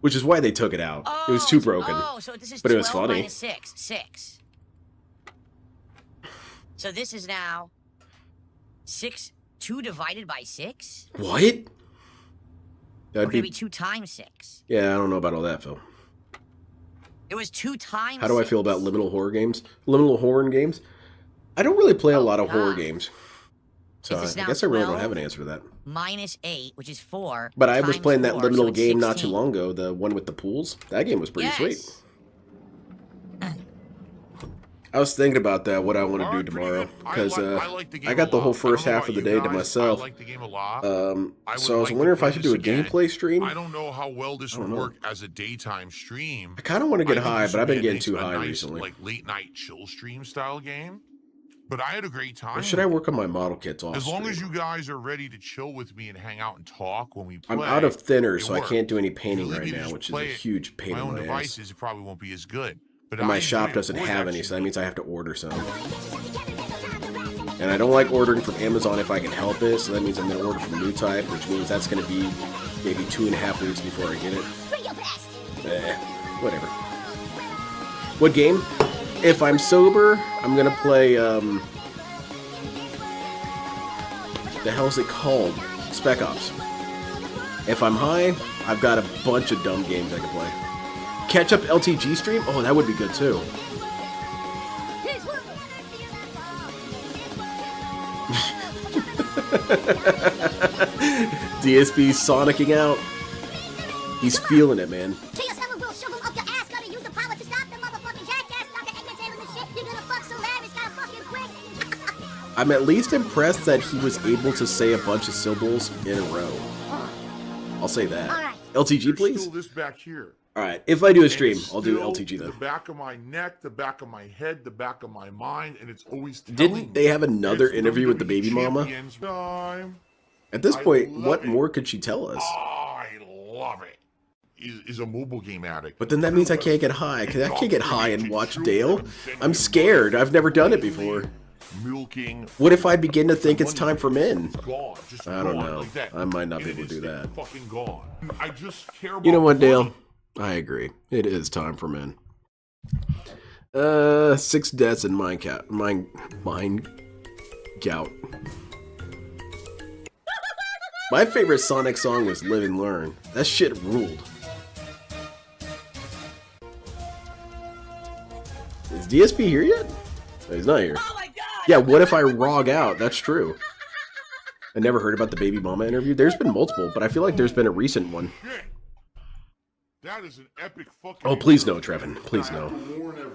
Which is why they took it out. It was too broken. So this is but it was 12 funny. minus 6, 6. So this is now 2 divided by 6? What? Or That'd could it be be 2 times 6? Yeah, I don't know about all that, Phil. It was 2 times How do I 6. feel about liminal horror games? Liminal horror games? I don't really play a lot of horror God. games. So Is this I now guess I really don't 12? have an answer to that. Minus 8, which is 4. But I was times playing that 4, so liminal it's game not too 16. long ago, the one with the pools. That game was pretty sweet. Yes. I was thinking about that, what I want to do Alright, pretty tomorrow, good. because I like the game I got a the whole lot. I don't first know half about of the you day to guys. myself. I like the game a lot. I So I would was like wondering to if I play should do a this again. gameplay stream. I don't know how well this would know. work as a daytime stream. I kind of want to get I think high, this but would I've be been a getting nice- too a high nice, recently. Like late night chill stream style game. But I had a great time. Or should I with work on my model kits off As long stream? as you guys are ready to chill with me and hang out and talk when we play. I'm out of thinner, it so I works. can't do any If you painting leave right me to now, just which is a play it huge pain my in own my ass. devices, it probably won't be as good. But And my I shop enjoyed doesn't it. It was have any, actually so that means I have to order some. And I don't like ordering from Amazon if I can help it, so that means I'm going to order from New Type, which means that's going to be maybe 2.5 weeks before I get it. Whatever. What game? If I'm sober, I'm going to play, the hell's it called? Spec Ops. If I'm high, I've got a bunch of dumb games I can play. Catch up LTG stream? Oh, that would be good too. DSB sonicking out. He's feeling it, man. I'm at least impressed that he was able to say a bunch of syllables in a row. I'll say that. LTG, There's please? still this back here. Alright, if I do a And stream, it's I'll do still LTG then. The back of my neck, the back of my head, the back of my mind, and it's always telling Didn't they have another it's interview with the WWE baby mama? Champions time. At this I point, love what it. more could she tell us? I love it. is a mobile game addict. But then that means I can't get high. I can't get high and watch Dale. I'm scared. I've never done it before. Milking. What if I begin to think it's time for men? Gone. Just I don't gone know. like that. I might not be And able to do that. Fucking gone. I just care about You know what, money. Dale? I agree. It is time for men. 6 deaths in mine Gout. My favorite Sonic song was Live and Learn. That shit ruled. Is DSP here yet? No, he's not here. Oh my god! Yeah, what if I rog out? That's true. I never heard about the baby mama interview. There's been multiple, but I feel like there's been a recent one. Shit. That is an epic fucking. Oh, please no, Trevin. Please no.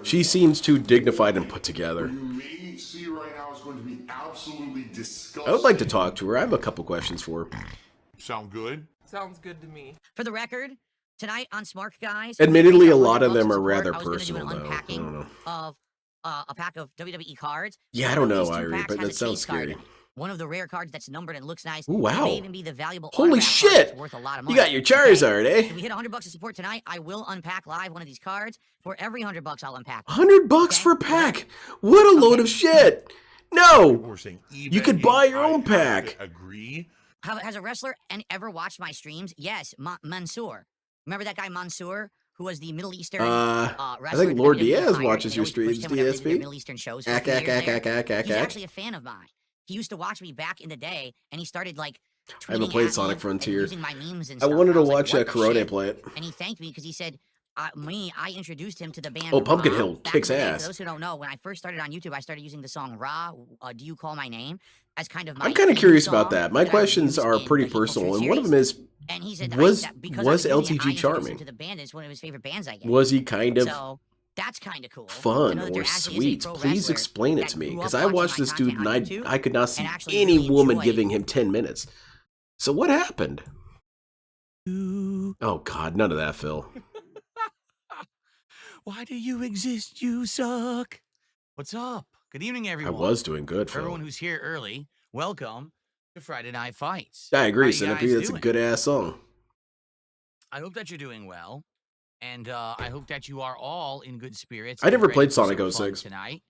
She seems too dignified and put together. You may see right now is going to be absolutely disgusting. I would like to talk to her. I have a couple questions for her. Sound good? Sounds good to me. For the record, tonight on Smart Guys. Admittedly, a for lot of 100 them bucks are of rather support, I was gonna do personal, an though. I unpacking don't know. Of a pack of WWE cards. Yeah, I One don't of know, these 2 Irie, packs but has that a sounds chase card scary. in it. One of the rare cards that's numbered and looks nice. Ooh, wow. It may even be the valuable Holy autograph card shit! that's worth a lot of You money. got your Charizard, eh? If we hit 100 bucks of support tonight, I will unpack live one of these cards. For every 100 bucks, I'll unpack. $100 Okay? for a pack? What a load of shit! No! We're saying You could buy your own I pack. Agree. Has a wrestler ever watched my streams? Yes, Mansoor. Remember that guy Mansoor, who was the Middle Eastern I wrestler? think Lord that WWE Diaz hired, watches and your always pushed streams, him whenever they did their DSP. Middle Eastern shows for a Ack, few ack, years ack, there. ack, ack, ack, He's ack. actually a fan of mine. He used to watch me back in the day, and he started like I haven't tweeting played at Sonic me and Frontier. using my memes and I stuff. wanted and to was like, watch "What the Karate shit?" play it. And he thanked me because he said, I introduced him to the band. Oh, Pumpkin Ra Hill back kicks in the day. ass. For those who don't know, when I first started on YouTube, I started using the song Ra, Do You Call My Name, as kind of my I'm kind of theme curious about song that. My I questions used are in pretty the Hypocrisy personal, and one of series. them is, And he said was because was I using it, I LTG introduced charming? him to the band. It's one of his favorite bands, I guess. Was he kind of So that's kind of cool. to fun know that there or actually is a sweet? pro Please wrestler explain it that to me, grew because up I watching watched my this dude content and on YouTube I could not see and actually any really woman enjoyed- giving him 10 minutes. So what happened? Oh God, none of that, Phil. Why do you exist? You suck. What's up? Good evening, I everyone. was doing good, For everyone Phil. who's here early, welcome to Friday Night Fights. I agree, How you Centipede. guys That's a doing? good ass song. I hope that you're doing well, and I hope that you are all in good spirits. I and never ready played for some Sonic fun 06. tonight.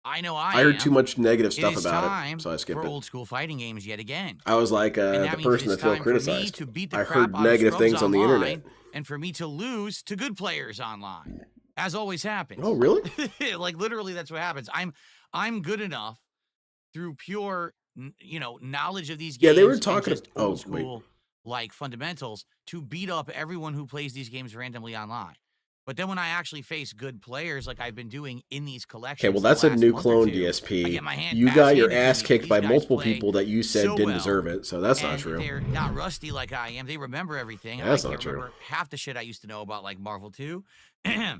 I know I heard am. too much negative stuff It is about time it, so I skipped for it. old school fighting games yet again. I was like And the that means person it that is Phil time for me criticized. to beat the I crap heard out of negative scrubs things on the online, internet. and for me to lose to good players online, as always happens. Oh, really? Like literally, that's what happens. I'm good enough through pure, knowledge of these games. Yeah, they were and talking. just Oh, old wait. school, like fundamentals to beat up everyone who plays these games randomly online. But then when I actually face good players, like I've been doing in these collections, Okay, well, the that's a last new month or clone two, I DSP. get my hand You got your handed to ass me. kicked These by guys multiple play people that you said so didn't well, deserve it, so that's not and true. They're not rusty like I am. They remember everything. That's I not can't true. remember half the shit I used to know about like Marvel 2.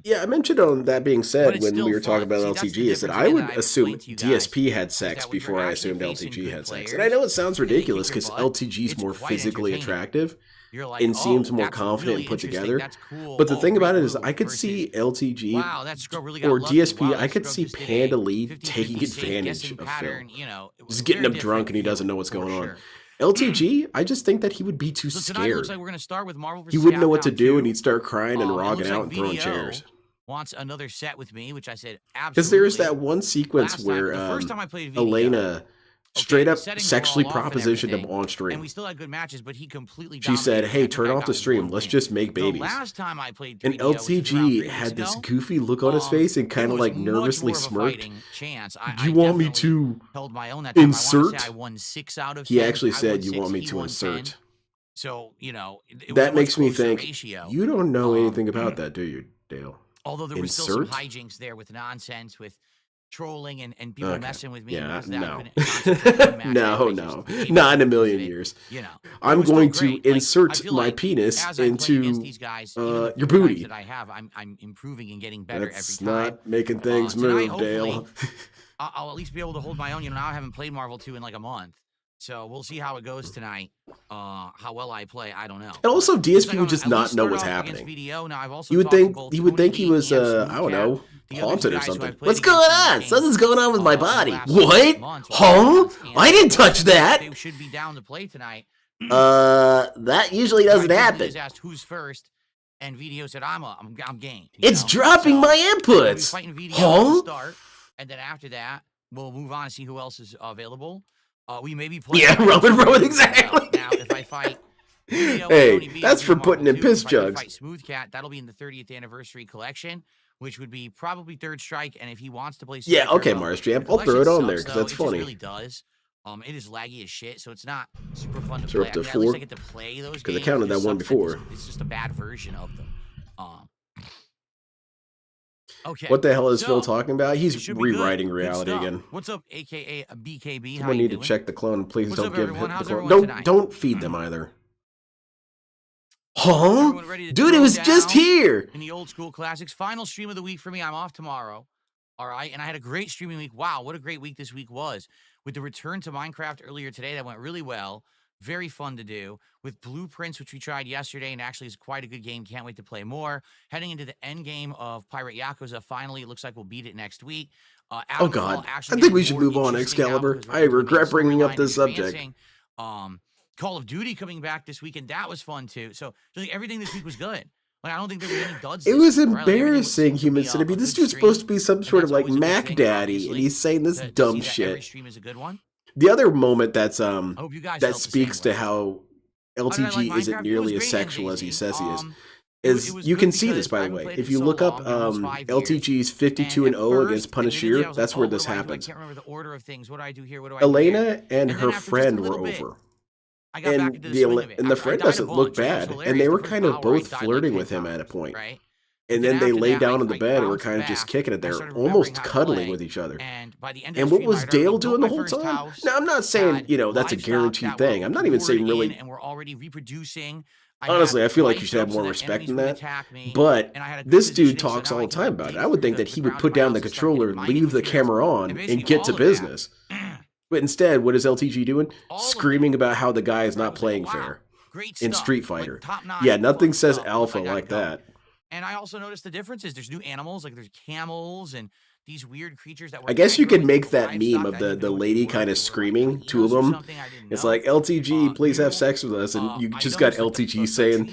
Yeah, I mentioned on that being But said it's when we still were talking fun. about See, that's the LTG is that difference I again would that I've assume explained to you guys, DSP had is sex that when before you're I actually assumed facing LTG good had sex. players, And I know it sounds and they kick ridiculous your because butt, LTG's it's more quite physically entertaining. attractive You're like, and seems oh, more that's confident really and put interesting. together. That's cool. But the Oh, thing about great it is move I could versus, see LTG wow, that scrub really got or lucky. DSP, Wow, I that could scrub see just did a Panda Lead 50-50 taking safe advantage guessing of Phil. pattern, it was Just a getting very him drunk different and he doesn't feel, know what's for going on. sure. LTG, I just think that he would be too So tonight looks scared. like we're gonna start with Marvel vs. He wouldn't know what to Capcom do 2. and he'd start crying and It rogging looks out like and throwing VDO chairs. wants another set with me, which I said Because there's absolutely. that one sequence Last time, where the first time I played VDO, Elena straight up settings were sexually all off and propositioned him everything, on and stream. we still had good matches, but he completely She said, dominated. hey, I think turn I off got the stream. 1 Let's win. just make The babies. last time I played And 3DO, which was around 3 LTG weeks had this ago, goofy look on his face and kind it of was like much nervously more of a smirked. fighting chance. Do I you want me definitely to held my own that time. I want insert? to say I won 6 out of 10. He actually I won said, you 6, want me he to won insert. 10. So, it was a That much makes me closer think, ratio. you don't know anything about that, do you, Dale? Although there was still some Insert? hijinks there with nonsense, with trolling and people Okay. messing with me. Yeah, because that no. couldn't concentrate on the match. No, I no. just gave Not in a up million because of it, years. It I'm was still going to great. Like, I insert feel my like penis as I play against into these guys, even the your few times booty. that I have, I'm improving and getting better That's every time. not making things Tonight, move, Dale. hopefully, I'll at least be able to hold my own. Now I haven't played Marvel 2 in like a month. So we'll see how it goes tonight. How well I play, I don't know. And also, Looks DSP like I'm would just gonna at not least know start what's off against happening. VDO. Now, I've also You would talked to think both he would Tony think he B was and I don't Smooth know, Cat, the other haunted two or guys who something. I've played What's going against in on? games, Something's going on with my in the body. last What? months, Huh? and I didn't touch that. They should be down to play tonight. That usually doesn't Right, happen. Is asked who's first. and Vito said, I'm game. It's dropping my inputs. We'll be fighting Vito to start, and then after that, we'll move on and see who else is available. We may be playing. Yeah, Roman, exactly. Now, if I fight Vito, hey, that's for putting in piss jugs. Fight Smooth Cat, that'll be in the 30th anniversary collection, which would be probably third strike. And if he wants to play, yeah, okay, Mars Jam, I'll throw it on there because that's funny. It really does. It is laggy as shit, so it's not super fun to play. Up to 4, at least I get to play those because I counted that one before. It's just a bad version of them. Okay. What the hell is Phil talking about? He's rewriting reality again. What's up, aka BKB? Someone need to check the clone. Please don't give him the clone. Don't feed them either. Huh? Dude, it was just here. In the old school classics, final stream of the week for me. I'm off tomorrow. All right, and I had a great streaming week. Wow, what a great week this week was. With the return to Minecraft earlier today, that went really well. Very fun to do. With Blueprints, which we tried yesterday, and actually is quite a good game. Can't wait to play more. Heading into the end game of Pirate Yakuza. Finally, it looks like we'll beat it next week. Oh, God. I think we should move on, Excalibur. I regret bringing up this subject. Call of Duty coming back this week, and that was fun, too. So, just like, everything this week was good. Like, I don't think there were any duds. It was embarrassing, Human Centipede. This dude's supposed to be some sort of, like, Mac Daddy, and he's saying this dumb shit. Every stream is a good one. The other moment that's that speaks to how LTG isn't nearly as sexual as he says he is you can see this, by the way. If you look up LTG's 52-0 against Punisher, that's where this happens. I can't remember the order of things. What do I do here? What do I Elena and her friend were over. And the friend doesn't look bad. And they were kind of both flirting with him at a point. And then they lay down in the bed and were kind of just kicking it there, almost cuddling with each other. And what was Dale doing the whole time? Now, I'm not saying, that's a guaranteed thing. I'm not even saying really. And we're already reproducing. Honestly, I feel like you should have more respect than that. But this dude talks all the time about it. I would think that he would put down the controller, leave the camera on, and get to business. But instead, what is LTG doing? Screaming about how the guy is not playing fair in Street Fighter. Yeah, nothing says alpha like that. And I also noticed the differences. There's new animals, like there's camels and these weird creatures that were. I guess you could make that meme of the lady kind of screaming, two of them. It's like, LTG, please have sex with us. And you just got LTG saying,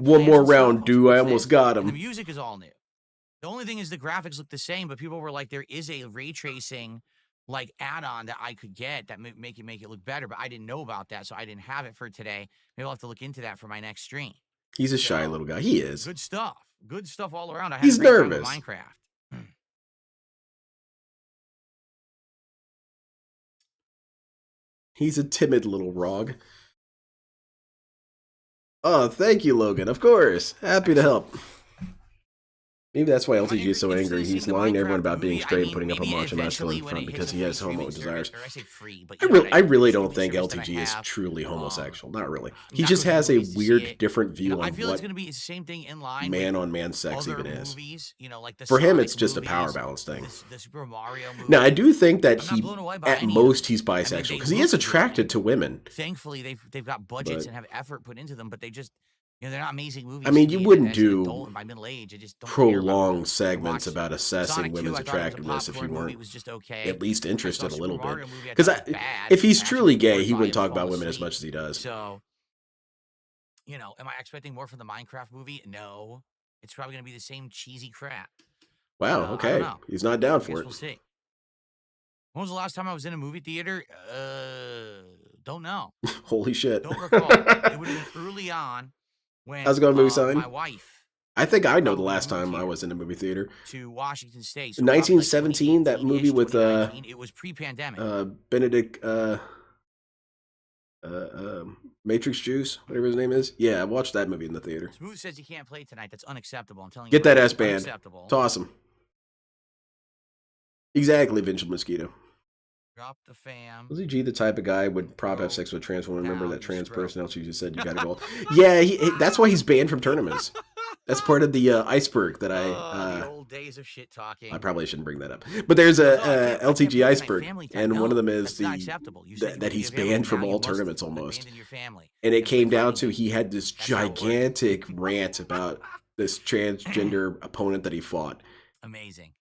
one more round, dude, I almost got him. The music is all new. The only thing is the graphics look the same, but people were like, there is a ray tracing like add-on that I could get that make it look better, but I didn't know about that, so I didn't have it for today. Maybe I'll have to look into that for my next stream. He's a shy little guy. He is. Good stuff. Good stuff all around. He's nervous. Minecraft. He's a timid little rog. Oh, thank you, Logan. Of course. Happy to help. Maybe that's why LTG is so angry. He's lying to everyone about being straight and putting up a macho masculine front because he has homo desires. I really don't think LTG is truly homosexual. Not really. He just has a weird, different view on what man-on-man sex even is. For him, it's just a power balance thing. Now, I do think that at most, he's bisexual because he is attracted to women. Thankfully, they've got budgets and have effort put into them, but they just... they're not amazing movies. I mean, you wouldn't do by middle age. I just don't prolonged segments about assessing women's attractiveness if you weren't at least interested a little bit. Because if he's truly gay, he wouldn't talk about women as much as he does. So, am I expecting more from the Minecraft movie? No. It's probably going to be the same cheesy crap. Wow, okay. He's not down for it. We'll see. When was the last time I was in a movie theater? Don't know. Holy shit. Don't recall. It would have been early on. How's it going, movie sign? My wife. I think I know the last time I was in a movie theater. To Washington State. So 1917, that movie with it was pre-pandemic. Benedict Matrix Juice, whatever his name is. Yeah, I watched that movie in the theater. Smooth says he can't play tonight. That's unacceptable. I'm telling you. Get that S band. Toss him. Exactly, Vincent Mosquito. Drop the fam. Was he G the type of guy would prop have sex with a trans woman? Remember that trans person else you just said you gotta go. Yeah, that's why he's banned from tournaments. That's part of the iceberg that the old days of shit talking. I probably shouldn't bring that up. But there's a LTG iceberg, and one of them is that he's banned from all tournaments almost. And it came down to he had this gigantic rant about this transgender opponent that he fought. Amazing.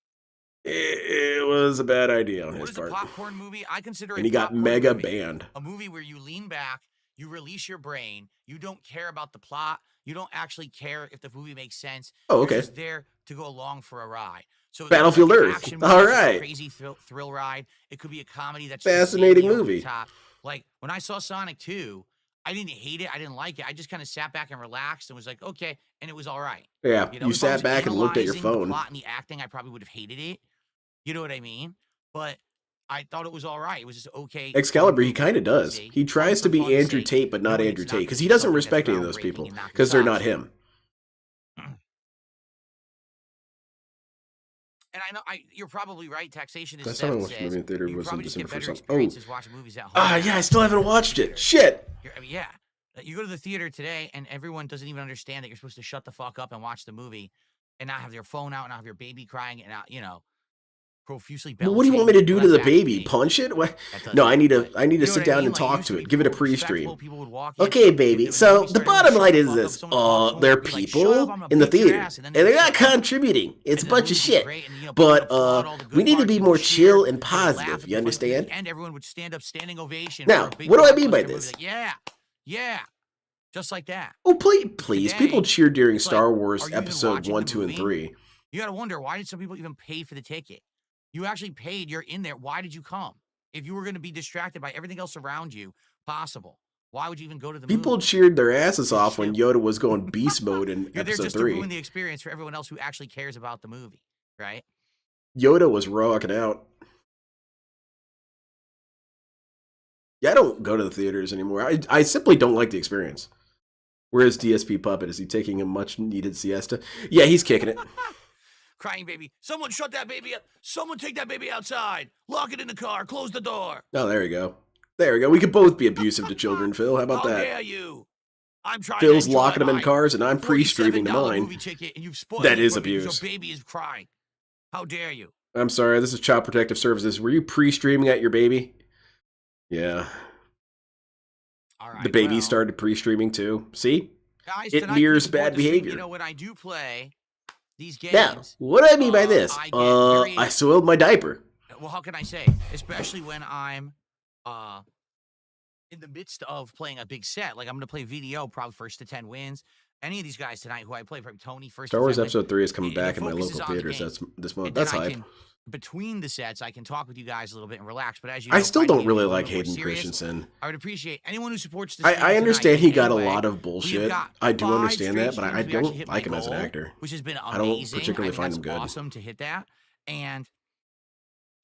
It was a bad idea on his part. Popcorn movie? I consider and he got mega banned. A movie where you lean back, You release your brain. You don't care about the plot. You don't actually care if the movie makes sense. Oh, okay. You're just there to go along for a ride. So Battlefield like an Earth. action movie All that's just a right. crazy thrill ride. It could be a comedy that's Fascinating just over movie. the top. Like when I saw Sonic 2, I didn't hate it. I didn't like it. I just kind of sat back and relaxed and was like, okay, and it was all right. Yeah, You know, you if I sat was back and looked at your analyzing the phone. plot and the acting, I probably would have hated it. You know what I mean? But I thought it was all right. It was just okay. Excalibur, he kind of does. See? He tries to Fun be for fun's Andrew sake, Tate, but not knowing Andrew it's not Tate, because gonna he be doesn't something respect that's any of those groundbreaking people, and knock because your they're not socks off. him. And I know you're probably right. Taxation is Last time I set watched a says movie in theater you was in probably just get December for better something. experiences watching movies at home. Yeah, I still haven't watched it. Shit. I mean, yeah. You go to the theater today, and everyone doesn't even understand that you're supposed to shut the fuck up and watch the movie, and not have your phone out, and not have your baby crying, and not, you know, profusely belching. Well, what do you want me to do Well, to the that's back baby? me. Punch it? What? That does No, I it, need to. but I need to you know sit what I down mean? and Like, you talk used to be it. Give it a cool, respectful, pre-stream. people would walk in. Okay, baby. If So movie the started, bottom shut line the is fuck up, this: someone would walk forward there are and be like, "Shut people up, I'm gonna in the beat your theater, ass," and then they're would not shut up. contributing. It's a And then the bunch of movie would be shit. great, and, you know, people would But applaud all the good we need to parts, be people more would cheer, chill and they would laugh positive. at the You funny understand? things, and everyone would stand up standing ovation Now, for a big what do I mean by blockbuster movie. this? Like, yeah, just like that. Oh, please! People Today, cheered during it's like, Star Wars are you even Episode watching 1, the 2, and movie? 3. You gotta wonder, why did some people even pay for the ticket? You actually paid, you're in there. Why did you come? If you were going to be distracted by everything else around you possible, why would you even go to the People movie? cheered their asses You're off when chill. Yoda was going beast mode in You're there Episode just to 3. ruin the experience for everyone else who actually cares about the movie, right? Yoda was rocking out. Yeah, I don't go to the theaters anymore. I simply don't like the experience. Where's DSP Puppet? Is he taking a much-needed siesta? Yeah, he's kicking it. Crying baby. Someone shut that baby up. Someone take that baby outside. Lock it in the car. Close the door. Oh, there we go. There we go. We could both be abusive to children, Phil. How about How that? dare you? I'm trying Phil's to enjoy locking them in my cars, and I'm pre-streaming to $47 mine. movie ticket, and you've spoiled That it is for me because abuse. your baby is crying. How dare you? I'm sorry, this is Child Protective Services. Were you pre-streaming at your baby? Yeah. All right, The baby well, started pre-streaming too. See? guys, It tonight, mirrors please support bad the stream. behavior. You know, when I do play these games, Now, what do I mean by this? I get very, I soiled my diaper. well, how can I say? Especially when I'm in the midst of playing a big set. Like, I'm going to play VDO, probably first to 10 wins. Any of these guys tonight who I play, probably Tony, first Star to 10 Wars wins. Episode 3 is coming The back in my focus is local on the theaters. game. That's this month. And then That's I hype. can, between the sets, I can talk with you guys a little bit and relax. But as you I know, still fighting don't games really is a little like bit more Hayden serious. Christensen. I would appreciate anyone who supports the stream I understand tonight. he got a Anyway, lot of we have bullshit. got I do 5 understand that, straight but I streams. We actually don't hit like my him as an goal, actor. which has been I don't amazing. particularly find that's him good. awesome to hit that. And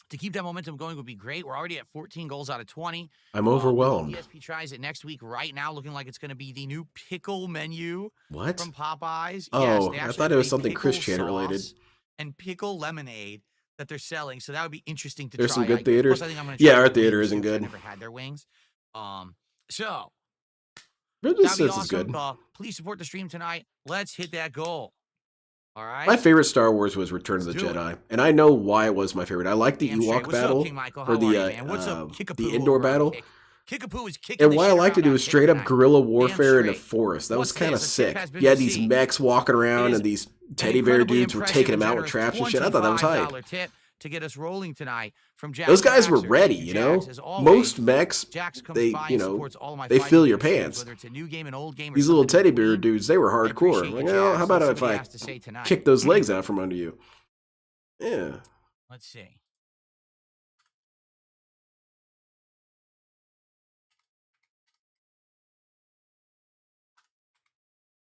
to keep that momentum going would be great. We're already at 14 goals out of 20. I'm overwhelmed. DSP tries it next week right now, looking like it's going to be the new pickle menu What? from Popeyes. Oh, they I actually thought it have was a something Chris pickle Chan related. sauce and pickle lemonade that they're selling. So that would be interesting to There's try. some good I guess. theaters. Plus, I think I'm going to Yeah, try our the theater wings, isn't too, 'cause I good. never had their wings. So This that'd be is awesome. good. Please support the stream tonight. Let's hit that goal. All right. My favorite Star Wars was Return of the Let's do it. Jedi, and I know why it was my favorite. I like the Damn straight. Ewok What's battle, up, King Michael? or How are the you, man? What's up, Kickapoo the indoor over on battle. Kickapoo is kicking And the what I shit liked to around do on was Kick straight up tonight. guerrilla warfare in a straight. forest. That was What's kind of this? A tip sick. has been You had these received. mechs walking around It is and these an teddy bear incredibly dudes were impressive taking and them out with generous traps and shit. I thought that was hype. $25 tip to get us rolling tonight from Jax. Those guys were Baxter. ready, Thank you know. Jax. As always, Most mechs, Jax comes they, by you and know, supports all of my they fighting fill your game streams, pants. whether it's a new game, an old game, or These little something teddy in bear between. dudes, they were I hardcore. appreciate Like, you, oh, Jax. how about Let's if see what he I has to say tonight. kick those legs out from under you? Yeah. Let's see.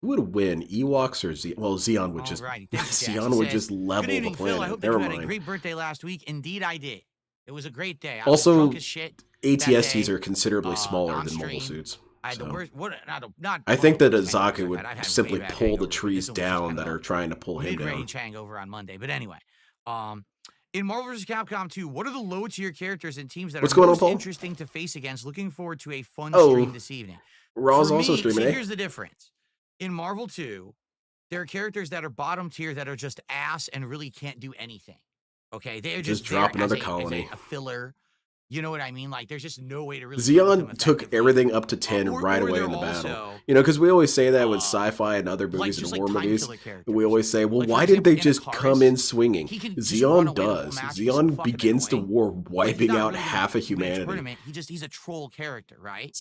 Who would win, Ewoks or Zeon? Well, Zeon would just Alrighty. Thanks, Jax. Zeon He would says, just level Good evening, the Phil. I planet. hope that Never you had a mind. great birthday last week. Indeed, I did. It was a great day. I was Also, drunk as shit that ATSTs day, are considerably smaller on than mobile stream. suits. I had the So. worst. What? Not. I think that one of those Azaka hangovers would I've had. I had simply way bad pull the hangovers, but trees this one was just down kind that of are trying to pull him down. mid-range hangover on Monday. But anyway, in Marvel vs. Capcom 2, what are the low-tier characters and teams that What's are going on, most Paul? interesting to face against? Looking forward to a fun Oh, stream this evening. Raw's For also me, streaming, see, eh? here's the difference. In Marvel 2, there are characters that are bottom tier that are just ass and really can't do anything. Okay, they're Just just drop there another as colony. a filler. You know what I mean? Like, there's just no way to really use them Zeon took effectively. everything up to 10 right or away they're in the battle. also, You know, because we always say that with sci-fi and other like, movies just and like war time movies. killer characters. We always say, well, Like, for why didn't example, they just come Anacaris, in swinging? he can just run Zeon away the whole does. match, he's just Zeon fucking begins the annoying, war but he's wiping not out really half of gonna win a humanity. tournament. He's a troll character, right?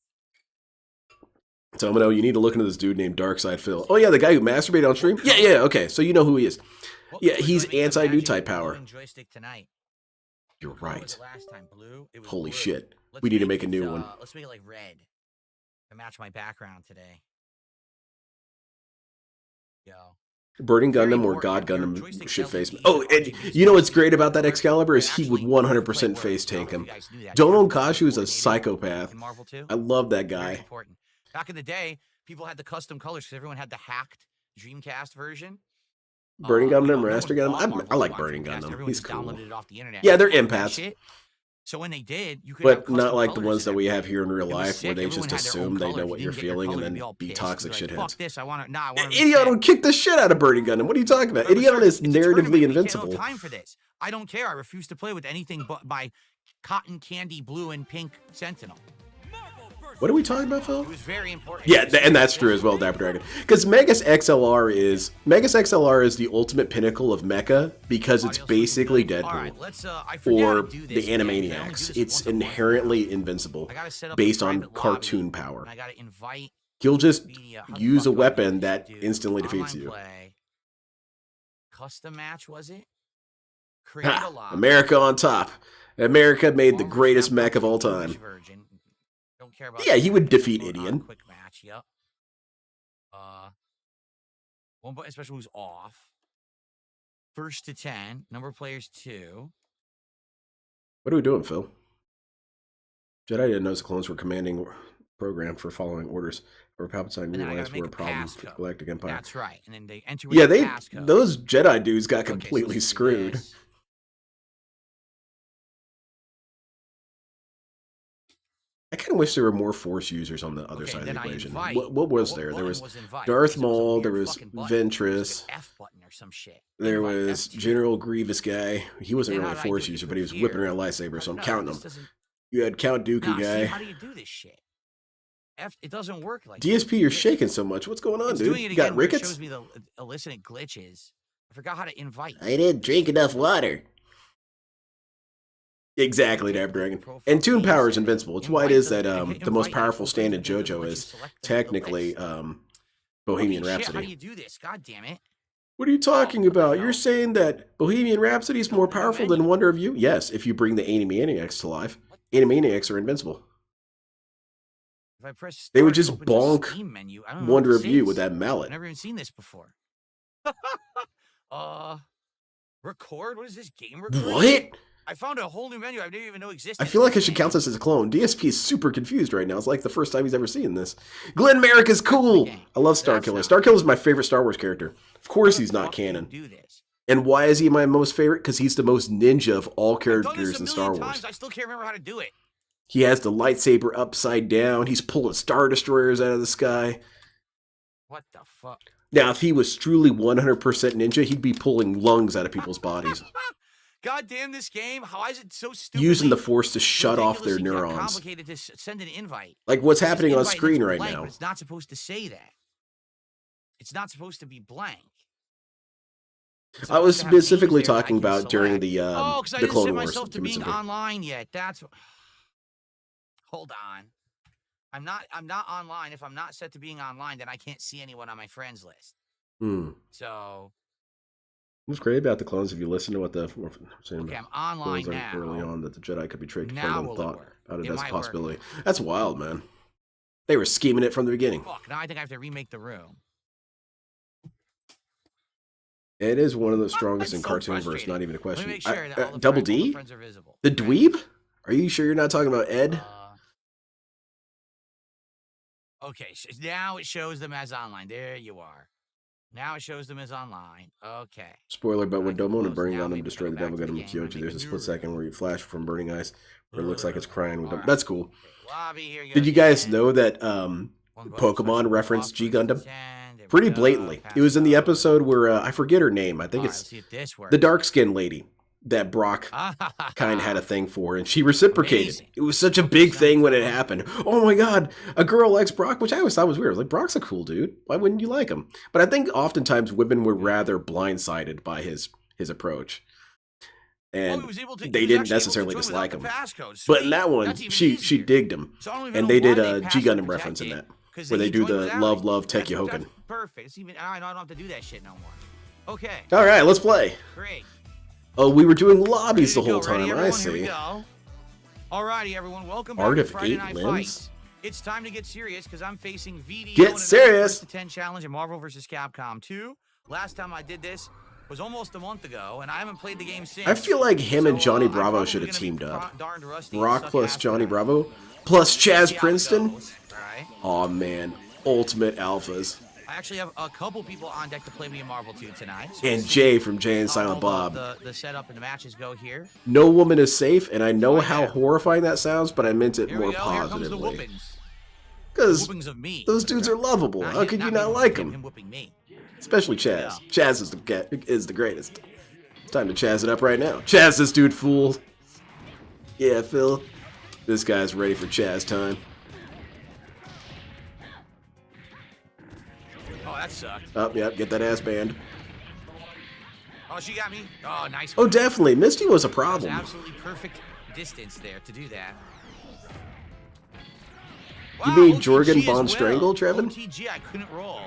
Domino, you need to look into this dude named Darkside Phil. Oh yeah, the guy who masturbated on stream? Yeah, okay, so you know who he is. Yeah, he's anti-new type power. You're right. Holy shit. We need to make a new one. Let's make it like red to match my background today. Yo. Burning Gundam or God Gundam should face me. Oh, and you know what's great about that Excalibur is he would 100% face tank him. Donon Kashu is a psychopath. I love that guy. Back in the day, people had the custom colors because everyone had the hacked Dreamcast version. Burning Gundam, Raster Gundam. I like Burning Gundam. He's cool. Yeah, they're empaths. So when they did, you could but not like the ones that we have here in real life, where they just assume they know what you're feeling and then be toxic shitheads. Fuck this! I want to. Nah, Idioton kick the shit out of Burning Gundam. What are you talking about? Idioton is narratively invincible. No time for this. I don't care. I refuse to play with anything but my cotton candy blue and pink Sentinel. What are we talking about, Phil? It was very important. Yeah, and that's true as well, Dapper Dragon. Because Megas XLR is the ultimate pinnacle of mecha because it's basically Deadpool or the Animaniacs. It's inherently invincible based on cartoon power. He'll just use a weapon that instantly defeats you. Custom match, was it? Ha, America on top. America made the greatest mech of all time. Don't care about. Yeah, he would defeat Idion. Quick match, yep. One button special was off. First to 10, number of players 2. What are we doing, Phil? Jedi didn't know the clones were commanding program for following orders, or Palpatine realized were a problem for the Galactic Empire. That's right. And then they enter. Yeah, those Jedi dudes got completely screwed. I kind of wish there were more Force users on the other side of the equation. What was there? There was Darth Maul, there was Ventress, there was General Grievous guy. He wasn't really a Force user, but he was whipping around lightsabers, so I'm counting them. You had Count Dooku guy. How do you do this shit? It doesn't work like DSP, you're shaking so much. What's going on, dude? You got rickets? It shows me the eliciting glitches. I forgot how to invite. I didn't drink enough water. Exactly, Dab Dragon. And Toon Power is invincible. It's why it is that the most powerful stand in JoJo is technically Bohemian Rhapsody. How do you do this? God damn it. What are you talking about? You're saying that Bohemian Rhapsody is more powerful than Wonder of You? Yes, if you bring the Animaniacs to life. Animaniacs are invincible. If I press start, they would just bonk menu. Wonder of You with that mallet. I've never even seen this before. Record? What is this game record? What? I found a whole new menu I didn't even know existed. I feel like I should count this as a clone. DSP is super confused right now. It's like the first time he's ever seen this. Glenn Merrick is cool. I love Starkiller. Starkiller is my favorite Star Wars character. Of course he's not canon. And why is he my most favorite? Because he's the most ninja of all characters in Star Wars. I still can't remember how to do it. He has the lightsaber upside down. He's pulling Star Destroyers out of the sky. What the fuck? Now, if he was truly 100% ninja, he'd be pulling lungs out of people's bodies. God damn this game! How is it so stupid? Using the Force to shut off their neurons. Complicated to send an invite. Like what's happening on screen right now. It's not supposed to say that. It's not supposed to be blank. I was specifically talking about during the Clone Wars. Oh, because I didn't set myself to being online yet. That's. Hold on. I'm not online. If I'm not set to being online, then I can't see anyone on my friends list. So. What's great about the clones, if you listen to what the saying I'm online now. Early on, that the Jedi could be tricked from the thought about it as a possibility. That's wild, man. They were scheming it from the beginning. Fuck, now I think I have to remake the room. It is one of the strongest in cartoon verse, not even a question. Sure Double D? The dweeb? Are you sure you're not talking about Ed? Okay, now it shows them as online. There you are. Now it shows them as online. Okay. Spoiler, but when Domon and Burning Gundam destroy the Devil Gundam Kyoji, there's a split second where you flash from Burning Eyes, where it looks like it's crying. That's cool. Did you guys know that Pokemon referenced G Gundam? Pretty blatantly. It was in the episode where, I forget her name. I think it's the dark-skinned lady that Brock kind of had a thing for, and she reciprocated. Amazing. It was such a big thing when it happened. Oh my god, a girl likes Brock, which I always thought was weird. I was like, Brock's a cool dude. Why wouldn't you like him? But I think oftentimes women were rather blindsided by his approach. And they didn't necessarily dislike him. But in that one, she digged him. And they did a G Gundam reference in that, where they do the love, Teki Hoken. Perfect. It's even, I don't have to do that shit no more. Okay. All right, let's play. Great. Oh, we were doing lobbies the whole time. I see. Alrighty, everyone. Welcome Art back to of Friday 8 Night limbs. Fights. It's time to get serious because I'm facing VDO Get in a serious. 10 challenge in Marvel vs. Capcom 2. Last time I did this was almost a month ago, and I haven't played the game since. I feel like him and Johnny I'm Bravo probably should have gonna be teamed up. darned rusty, Brock suck plus ass, Johnny but Bravo plus see Chaz how it Princeton. goes, all right? Oh man, ultimate alphas. I actually have a couple people on deck to play me in Marvel 2 tonight. So And we'll see Jay from Jay and how Silent Bob. The setup and the matches go here. No woman is safe, and I know Right how there. horrifying that sounds, but I meant it Here more we go. Here comes the positively. whoopings. Because Whoopings of me. those dudes are lovable. How could you not like them? Him whooping me. Especially Chaz. Chaz is the greatest. It's time to Chaz it up right now. Chaz this dude, fool. Yeah, Phil. This guy's ready for Chaz time. Oh, that sucked. Oh, yep, get that ass banned. Oh, she got me. Oh, nice. Oh, definitely. Misty was a That was problem. absolutely perfect distance there to do that. You Wow, mean OTG Jorgen as Von well. Strangle, Trevin? OTG, I couldn't roll.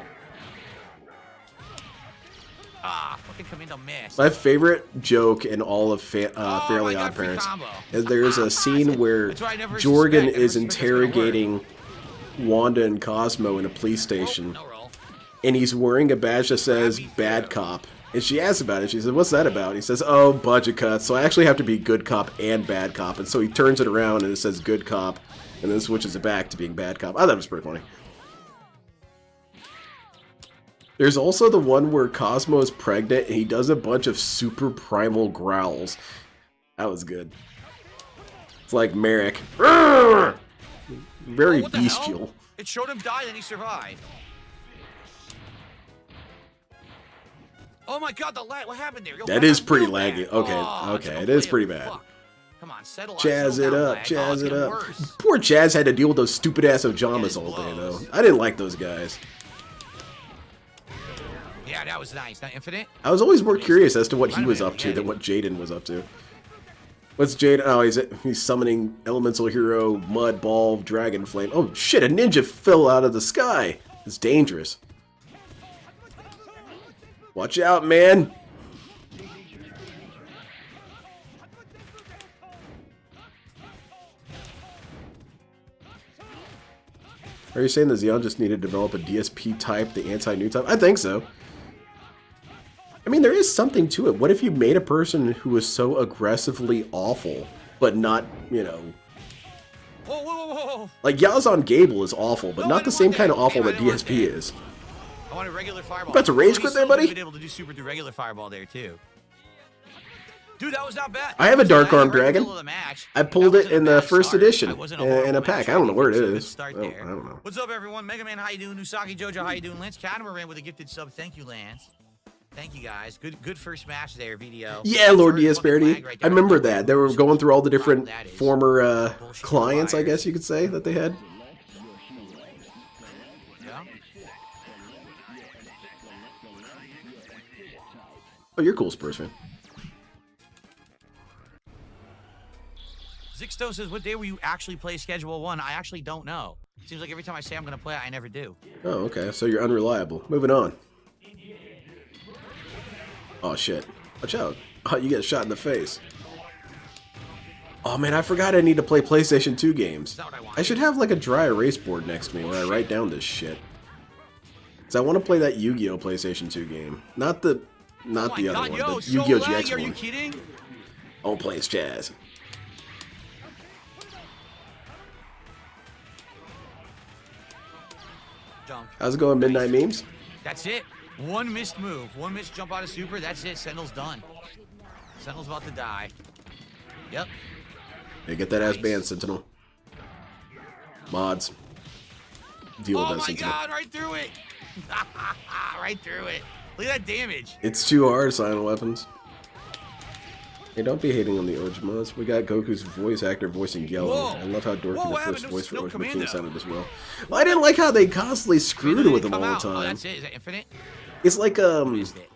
Ah, fucking Commando miss. My favorite joke in all of Oh, Fairly I got Odd free Parents combo. is there's a scene where That's why I never Jorgen suspect- I is never suspect it's gonna work. interrogating Wanda and Cosmo in a police station, No roll. and he's wearing a badge that says Happy Bad Pharaoh. Cop. And she asks about it. She says, "What's that about?" And he says, "Oh, budget cuts. So I actually have to be good cop and bad cop." And so he turns it around and it says good cop, and then switches it back to being bad cop. I thought it was pretty funny. There's also the one where Cosmo is pregnant and he does a bunch of super primal growls. That was good. It's like Merrick. Very Oh, what the hell? bestial. It showed him die, then he survived. Oh my god, the lag. What happened there? Yo, That back is on pretty rollback. laggy. Okay, Oh, okay, it's it is pretty unplayable. bad. Fuck. Come on, settle Chaz settle it down, up, lag. Chaz it's it getting up. worse. Poor Chaz had to deal with those stupid ass Ojamas all day though. I didn't like those guys. Yeah, that was nice. Now infinite. I was always more curious as to what he was up to than what Jaden was up to. What's Jaden? Oh, he's summoning elemental hero, mud ball, dragon flame. Oh shit! A ninja fell out of the sky. It's dangerous. Watch out, man. Are you saying that Xeon just needed to develop a DSP type, the anti-new type? I think so. I mean, there is something to it. What if you made a person who was so aggressively awful, but not, you know... Whoa, whoa, whoa, whoa. Like, Yazan Gable is awful, but No, I not the didn't same want kind of that. awful Damn, I that didn't want DSP that. is. I want a regular fireball. About to rage quit there, buddy? Been able to do super through regular fireball there too. Dude, that was not bad. I have a Dark Arm Right in the Dragon. middle of the match. I pulled That it wasn't a in the bad first start. edition That wasn't in a horrible pack. match. I don't know where it So good is. start I there. don't know. What's up, everyone? Mega Man, how you doing? Nusaki Jojo, how you doing? Lance Catamaran with a gifted sub. Thank you, Lance. Thank you, guys. Good first match there, video. Yeah, Lord Sorry for fucking Diasparity. lag right I there. remember that. They were going through all the different That is former bullshit clients, I wires. guess you could say, that they had. Yeah. Oh, you're cool, Spurs fan. Zixto says, what day will you actually play Schedule 1? I actually don't know. Seems like every time I say I'm going to play it, I never do. Oh, okay. So you're unreliable. Moving on. Oh, shit. Watch out. Oh, you get shot in the face. Oh, man, I forgot I need to play PlayStation 2 games. Not what I want. I should have, like, a dry erase board next to me where I write down this shit. Because I want to play that Yu-Gi-Oh! PlayStation 2 game. Not the Oh my other God, one. yo, The so Yu-Gi-Oh! laggy, GX are you one. kidding? Oh, play as Chaz. Jump. How's it going, Midnight Memes? That's it. One missed move. One missed jump out of super. That's it. Sentinel's done. Sentinel's about to die. Yep. Hey, get that ass banned, Sentinel. Mods. Deal with Oh that, my Sentinel. God, right through it. Right through it. Look at that damage. It's too hard, Silent Weapons. Hey, don't be hating on the Ojimos. We got Goku's voice actor voicing Yellow. Whoa. I love how dorky Whoa, the what first happened? voice for No Ojima King commando. sounded as well. Well, I didn't like how they constantly screwed with him all the Oh, time. that's it. Is that infinite? It's like Missed it.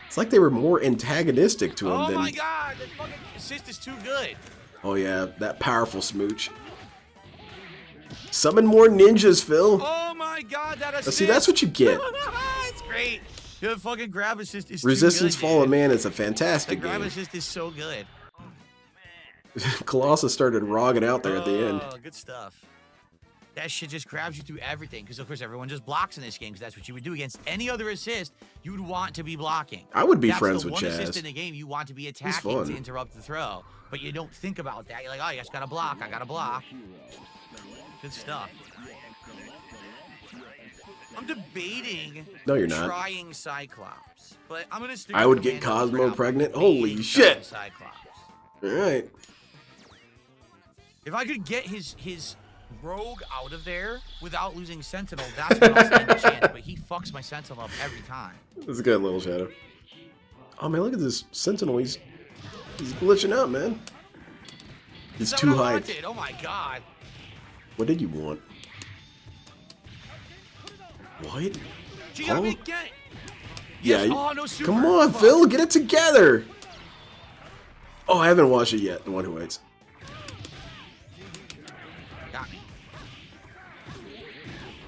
it's like they were more antagonistic to him Oh than. my God, that fucking assist is too good. Oh yeah, that powerful smooch. Summon more ninjas, Phil. Oh my God, that assist. See, that's what you get. It's great. The fucking grab assist is Resistance too good, Fall of dude. Man is a The fantastic grab game. assist is so good. Colossus started rogging out there at the end. Oh, good stuff. that shit just grabs you through everything. Because, of course, everyone just blocks in this game because that's what you would do against any other assist. You would want to be blocking. I would be that's friends the with one Chaz. assist in the game you want to be attacking to interrupt the throw. But you don't think about that. You're like, oh, you just got to block. I got to block. Good stuff. I'm debating No, you're not. trying Cyclops. But I'm going to stick I with would get Commando for Cosmo now. pregnant? Maybe Holy trying shit. Cyclops. Alright. If I could get his rogue out of there without losing Sentinel, that's when I'll stand a chance. But he fucks my Sentinel up every time. That's a good little shadow. Oh man, look at this Sentinel. He's glitching out, man. He's too high. Oh my god. What did you want? What? She got Oh? me again. Yeah. Yes. Oh, no super. Come on, Fuck. Phil, get it together. Oh, I haven't watched it yet. The one who waits. Got me.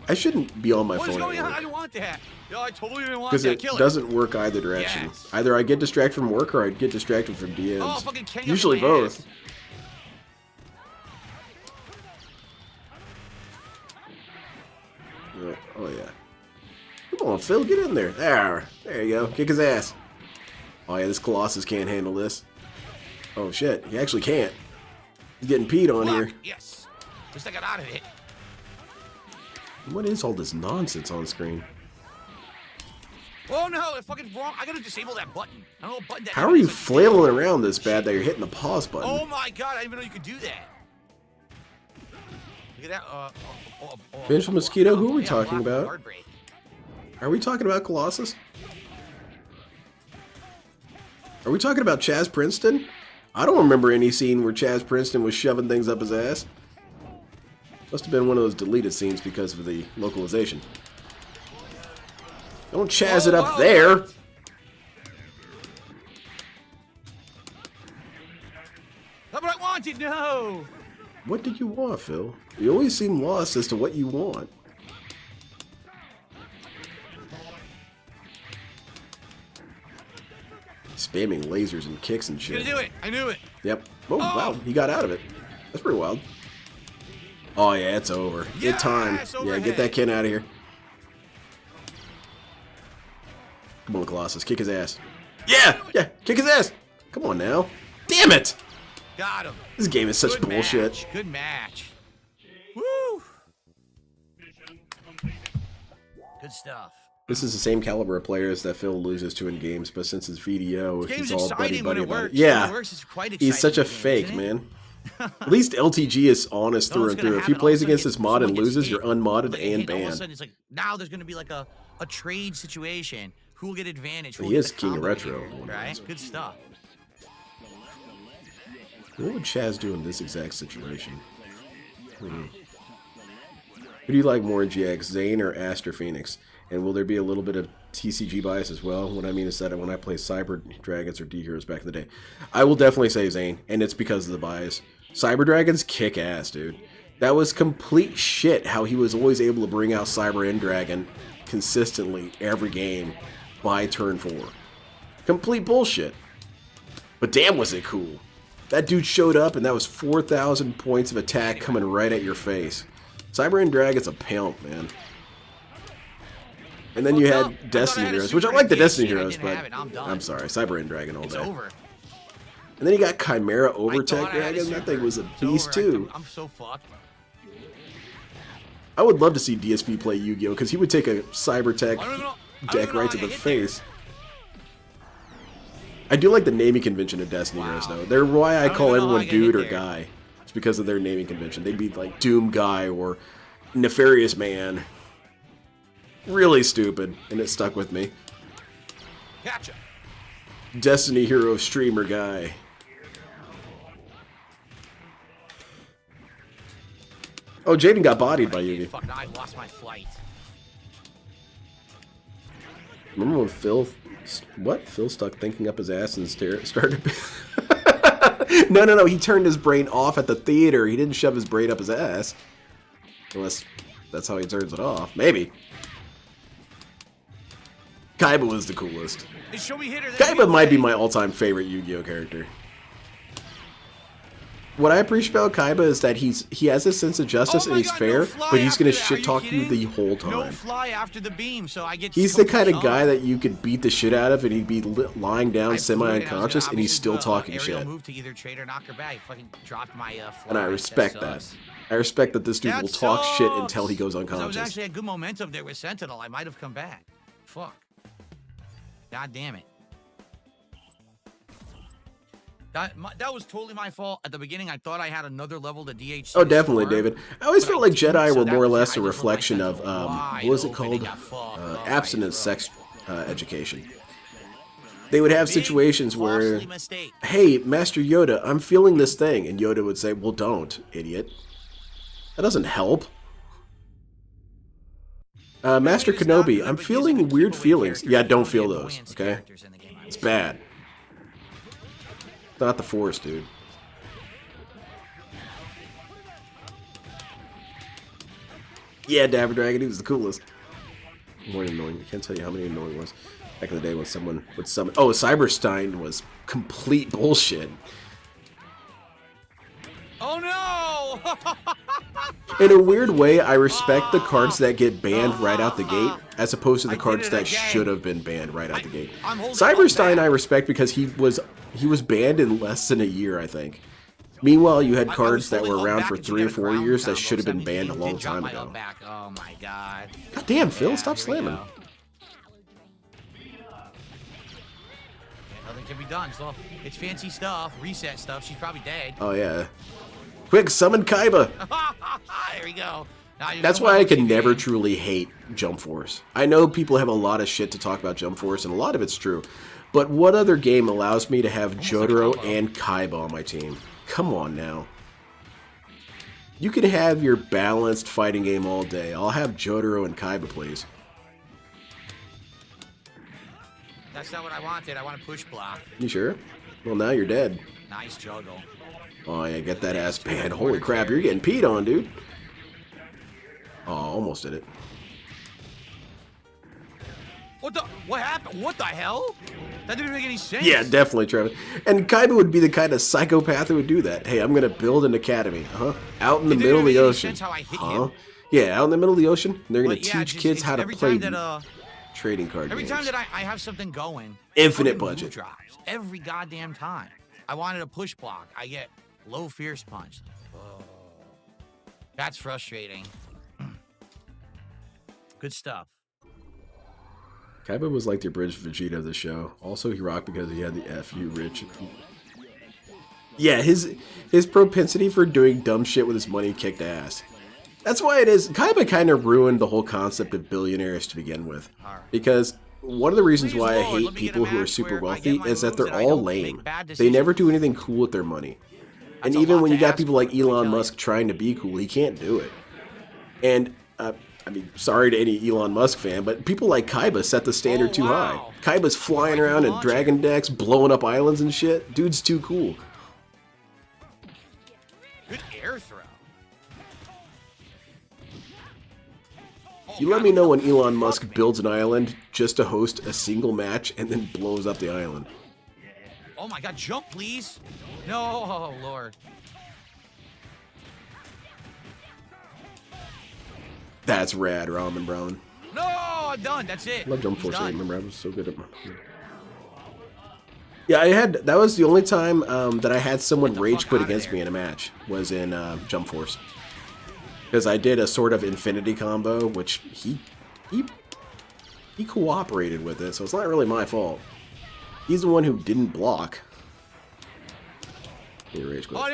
I shouldn't be on my What's phone going on? I anymore. didn't want that. No, I totally didn't want Because that. it Kill it. doesn't work either direction. Yes. Either I get distracted from work or I get distracted from DMs. Oh, fucking Kenny. Usually up my both. ass. Oh yeah. Come on, Phil, get in there. There you go. Kick his ass. Oh yeah, this Colossus can't handle this. Oh shit, he actually can't. He's getting peed on Block. here. Yes. Just I got out of it. What is all this nonsense on screen? Oh no, it's fucking wrong. I gotta disable that button. I don't know what button that How are you is. Like, flailing around this bad that you're hitting the pause button? oh my god, I didn't even know you could do that. Look at that. Vengeful Mosquito, who are we yeah, talking block about? guard break. Are we talking about Colossus? Are we talking about Chaz Princeton? I don't remember any scene where Chaz Princeton was shoving things up his ass. Must have been one of those deleted scenes because of the localization. Don't Chaz it up there! That's what I wanted. No. What did you want, Phil? You always seem lost as to what you want. Spamming lasers and kicks and shit. Gonna do it. I knew it. Yep. Oh, wow. He got out of it. That's pretty wild. Oh, yeah, it's over. Good time. Yes, Yeah, overhead. get that kid out of here. Come on, Colossus. Kick his ass. Yeah! Yeah! Kick his ass! Come on now. Damn it! Got him. This game is such Good bullshit. Match. Good match. Woo. Good stuff. This is the same caliber of players that Phil loses to in games, but since it's VDO, This he's game's all exciting buddy-buddy when it about it. works. Yeah. When it works, it's quite exciting He's such a in games, fake, isn't it? man. At least LTG is honest through Someone's and gonna through. If have he it, all of plays a sudden against gets- this mod and someone gets loses, hit, you're unmodded like, and hit, all of a banned. sudden it's like, now there's going to be like a trade situation. Who will get advantage? Who He will get is the King of combo Retro. here, right? Good stuff. What would Chaz do in this exact situation? Who do you like more in GX, Zane or Astra Phoenix? And will there be a little bit of TCG bias as well? What I mean is that when I play Cyber Dragons or D-Heroes back in the day, I will definitely say Zane, and it's because of the bias. Cyber Dragons kick ass, dude. That was complete shit how he was always able to bring out Cyber End Dragon consistently every game by turn 4. Complete bullshit. But damn was it cool. That dude showed up and that was 4,000 points of attack coming right at your face. Cyber End Dragon's a pimp, man. And then you had Destiny Heroes, which I like the Destiny Heroes, but I'm sorry, Cyber End Dragon all It's day. over. And then you got Chimera I Overtech thought I had a Dragon. That super. thing was a It's beast over. too. I'm so fucked. I would love to see DSP play Yu-Gi-Oh! Because he would take a Cybertech I don't even know deck right how to I the hit face. I do like the naming convention of Destiny Heroes, though. They're why I don't call even know how everyone I got dude hit or there. guy. It's because of their naming convention. They'd be like Doom Guy or Nefarious Man. Really stupid, and it stuck with me. Gotcha. Destiny Hero Streamer Guy. Oh, Jaden got bodied by Yugi. Fuck, now I lost my flight. Remember when Phil... What? Phil stuck thinking up his ass and started... No. He turned his brain off at the theater. He didn't shove his brain up his ass. Unless that's how he turns it off. Maybe. Kaiba was the coolest. Hey, show me hitter. Kaiba might be my all-time favorite Yu-Gi-Oh character. What I appreciate about Kaiba is that he has a sense of justice and he's fair, but he's gonna shit talk you the whole time. No fly after the beam, so I get. He's the kind of guy that you could beat the shit out of, and he'd be lying down semi-unconscious, and he's still talking shit. Move to either trade or knock her back. Fucking dropped my and I respect that. I respect that this dude will talk shit until he goes unconscious. I was actually had good momentum there with Sentinel. I might have come back. Fuck. God damn it. That was totally my fault. At the beginning, I thought I had another level to DH. Oh, definitely, David. I always felt like Jedi were more or less a reflection of, what was it called? Abstinence sex education. They would have situations where, hey, Master Yoda, I'm feeling this thing. And Yoda would say, well, don't, idiot. That doesn't help. Master Kenobi, I'm feeling weird feelings. Yeah, don't feel those, okay? It's bad. Not the Force, dude. Yeah, Dabber Dragon, he was the coolest. More annoying. I can't tell you how many annoying ones. Back in the day when someone would summon... Oh, Cyberstein was complete bullshit. Oh, no! In a weird way, I respect the cards that get banned right out the gate, as opposed to the cards that should have been banned right out the gate. Cyberstein I respect because he was banned in less than a year, I think. Meanwhile, you had cards that were around for 3 or 4 years that should have been banned a long time ago. Oh my god. God damn, Phil, stop slamming. Nothing can be done, so it's fancy stuff, reset stuff. She's probably dead. Oh yeah. Quick, summon Kaiba! There we go. That's why I can never truly hate Jump Force. I know people have a lot of shit to talk about Jump Force, and a lot of it's true. But what other game allows me to have Jotaro and Kaiba on my team? Come on now. You can have your balanced fighting game all day. I'll have Jotaro and Kaiba, please. That's not what I wanted. I want to push block. You sure? Well, now you're dead. Nice juggle. Oh, yeah, get that ass banned. Holy crap, you're getting peed on, dude. Oh, almost did it. What happened? What the hell? That didn't make any sense. Yeah, definitely, Trevor. And Kaiba would be the kind of psychopath who would do that. Hey, I'm gonna build an academy. Out in the middle of the ocean. Yeah, out in the middle of the ocean. They're gonna teach kids how to play trading card games. Every time that I have something going, infinite budget drops every goddamn time. I wanted a push block. I get low fierce punch. Oh, that's frustrating. Good stuff. Kaiba was like the abridged Vegeta of the show. Also, he rocked because he had the FU rich. Yeah, his propensity for doing dumb shit with his money kicked ass. That's why it is. Kaiba kind of ruined the whole concept of billionaires to begin with. Because one of the reasons why I hate people who are super wealthy is that they're all lame. They never do anything cool with their money. And even when you got people like Elon Musk trying to be cool, he can't do it. And, I mean, sorry to any Elon Musk fan, but people like Kaiba set the standard too high. Kaiba's flying around in dragon decks, blowing up islands and shit. Dude's too cool. Good air throw. You let me know when Elon Musk builds an island just to host a single match and then blows up the island. Oh my god, jump please. No, oh lord. That's rad, Ramen Brown. No, I'm done. That's it. I love Jump Force. I remember I was so good at my... Yeah, that was the only time that I had someone rage quit against me in a match, was in Jump Force. Because I did a sort of infinity combo, which he cooperated with it, so it's not really my fault. He's the one who didn't block. He rage quit. Oh,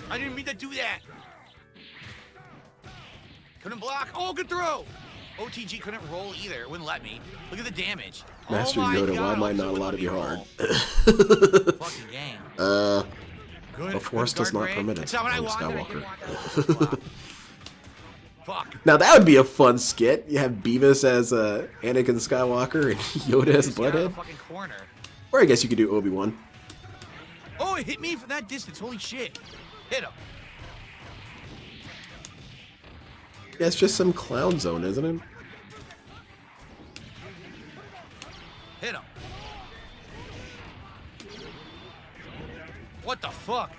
I didn't mean to do that. Couldn't block. Oh, good throw. OTG couldn't roll either. It wouldn't let me. Look at the damage. Master Yoda, why am I not allowed to be hard? Fucking game. The Force does not permit it. I'm Skywalker. Fuck. Now that would be a fun skit. You have Beavis as Anakin Skywalker and Yoda as Butthead. Or I guess you could do Obi-Wan. Oh, it hit me from that distance. Holy shit. Hit him. Yeah, it's just some clown zone, isn't it? Hit him. What the fuck?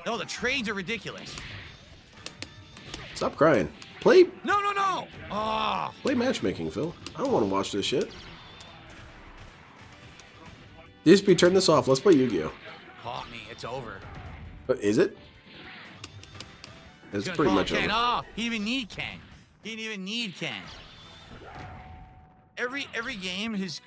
No, the trades are ridiculous. Stop crying. Play No, no, no. Oh. play matchmaking, Phil. I don't want to watch this shit. DSP, turn this off. Let's play Yu-Gi-Oh. Caught me. It's over. Is it? It's He's gonna pretty call much Ken. over. Oh, he didn't even need Ken. He didn't even need Ken. Every game, his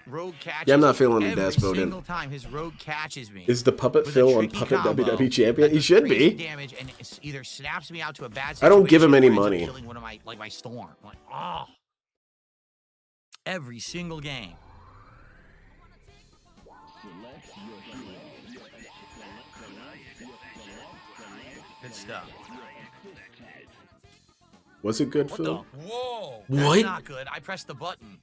rogue catches. Yeah, I'm not feeling the every Despo. single time his rogue catches me. Is the Puppet with a Phil on tricky Puppet combo WWE champion? that He does should crazy be. damage and it either snaps me out to a bad I don't give him any situation or ends up money. killing one of my storm. I'm like, oh. Every single game. Good stuff. Was it good, What Phil? the? Whoa. What? That's not good. I pressed the button.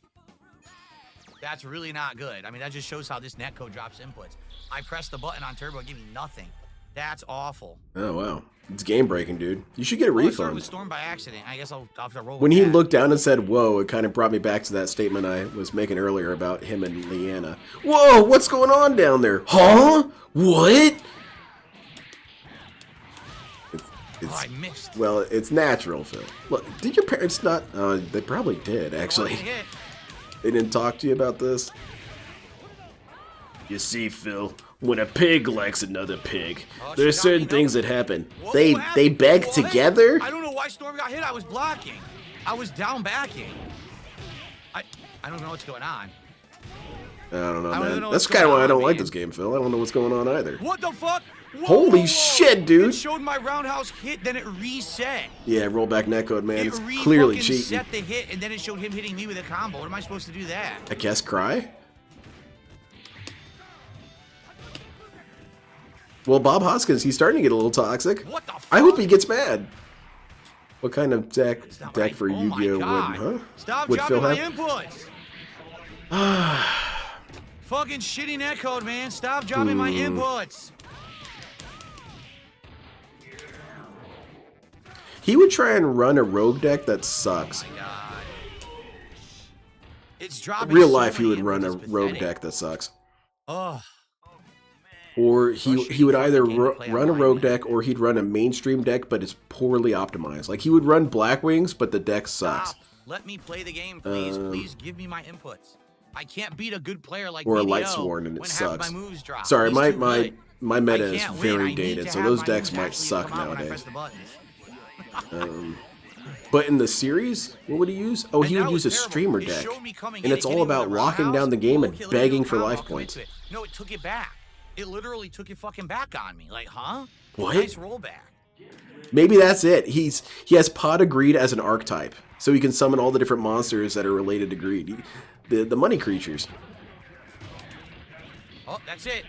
That's really not good. I mean, that just shows how this netcode drops inputs. I pressed the button on turbo, it gave me nothing. That's awful. Oh, wow. It's game breaking, dude. You should get a Well, I started refund. with Storm by accident. I guess I'll have to roll When with he that. looked down and said, whoa, it kind of brought me back to that statement I was making earlier about him and Leanna. Whoa, what's going on down there? Huh? What? Oh, I missed. Well, it's natural, Phil. Look, did your parents not? They probably did, actually. Oh, hit. They didn't talk to you about this? You see, Phil, when a pig likes another pig, Oh, there's she got certain me, things no. that happen. Whoa, They what happened? beg What? together? I don't know why Storm got hit. I was blocking. I was down backing. I don't know what's going on. I don't know, I don't man. know That's what's kind of going why I don't on, like man. this game, Phil. I don't know what's going on either. What the fuck? Whoa, Holy whoa, whoa. shit, dude. It showed my roundhouse hit, then it reset. Yeah, rollback netcode, man. It It's clearly fucking cheating. set the hit, and then it showed him hitting me with a combo. What am I supposed to do that? I guess cry? Well, Bob Hoskins, he's starting to get a little toxic. What the fuck? I hope he gets mad. What kind of deck That's not deck right. for Oh my Yu-Gi-Oh God. would, huh? Stop Would dropping Phil my have? inputs. Fucking shitty netcode, man. Stop dropping my inputs. He would try and run a rogue deck that sucks. Oh my God. It's dropping Real so life, he many would run a inputs, it's rogue pathetic. deck that sucks. Ugh. Or he would either fucking game to play run a online, rogue man. deck, or he'd run a mainstream deck, but it's poorly optimized. Like, he would run Black Wings, but the deck sucks. Stop. Let me play the game, please. Please give me my inputs. I can't beat a good player like Or a BDO Light Sworn, and it when sucks. half my moves drop. Sorry, He's my too my good. my meta I is can't win. I very need dated, to so have those my decks moves might actually suck come out when I nowadays. press the buttons. But in the series, what would he use? Oh, And he that would was use a terrible. streamer It deck. showed me coming And in it's and all hitting about with a locking roundhouse. down the game and Okay, let me do begging a for combo, life I'll commit points. to it. No, it took it back. It literally took it fucking back on me. Like, huh? What? Nice rollback. Maybe that's it. He has Pot of Greed as an archetype, so he can summon all the different monsters that are related to greed. The money creatures. Oh, that's it.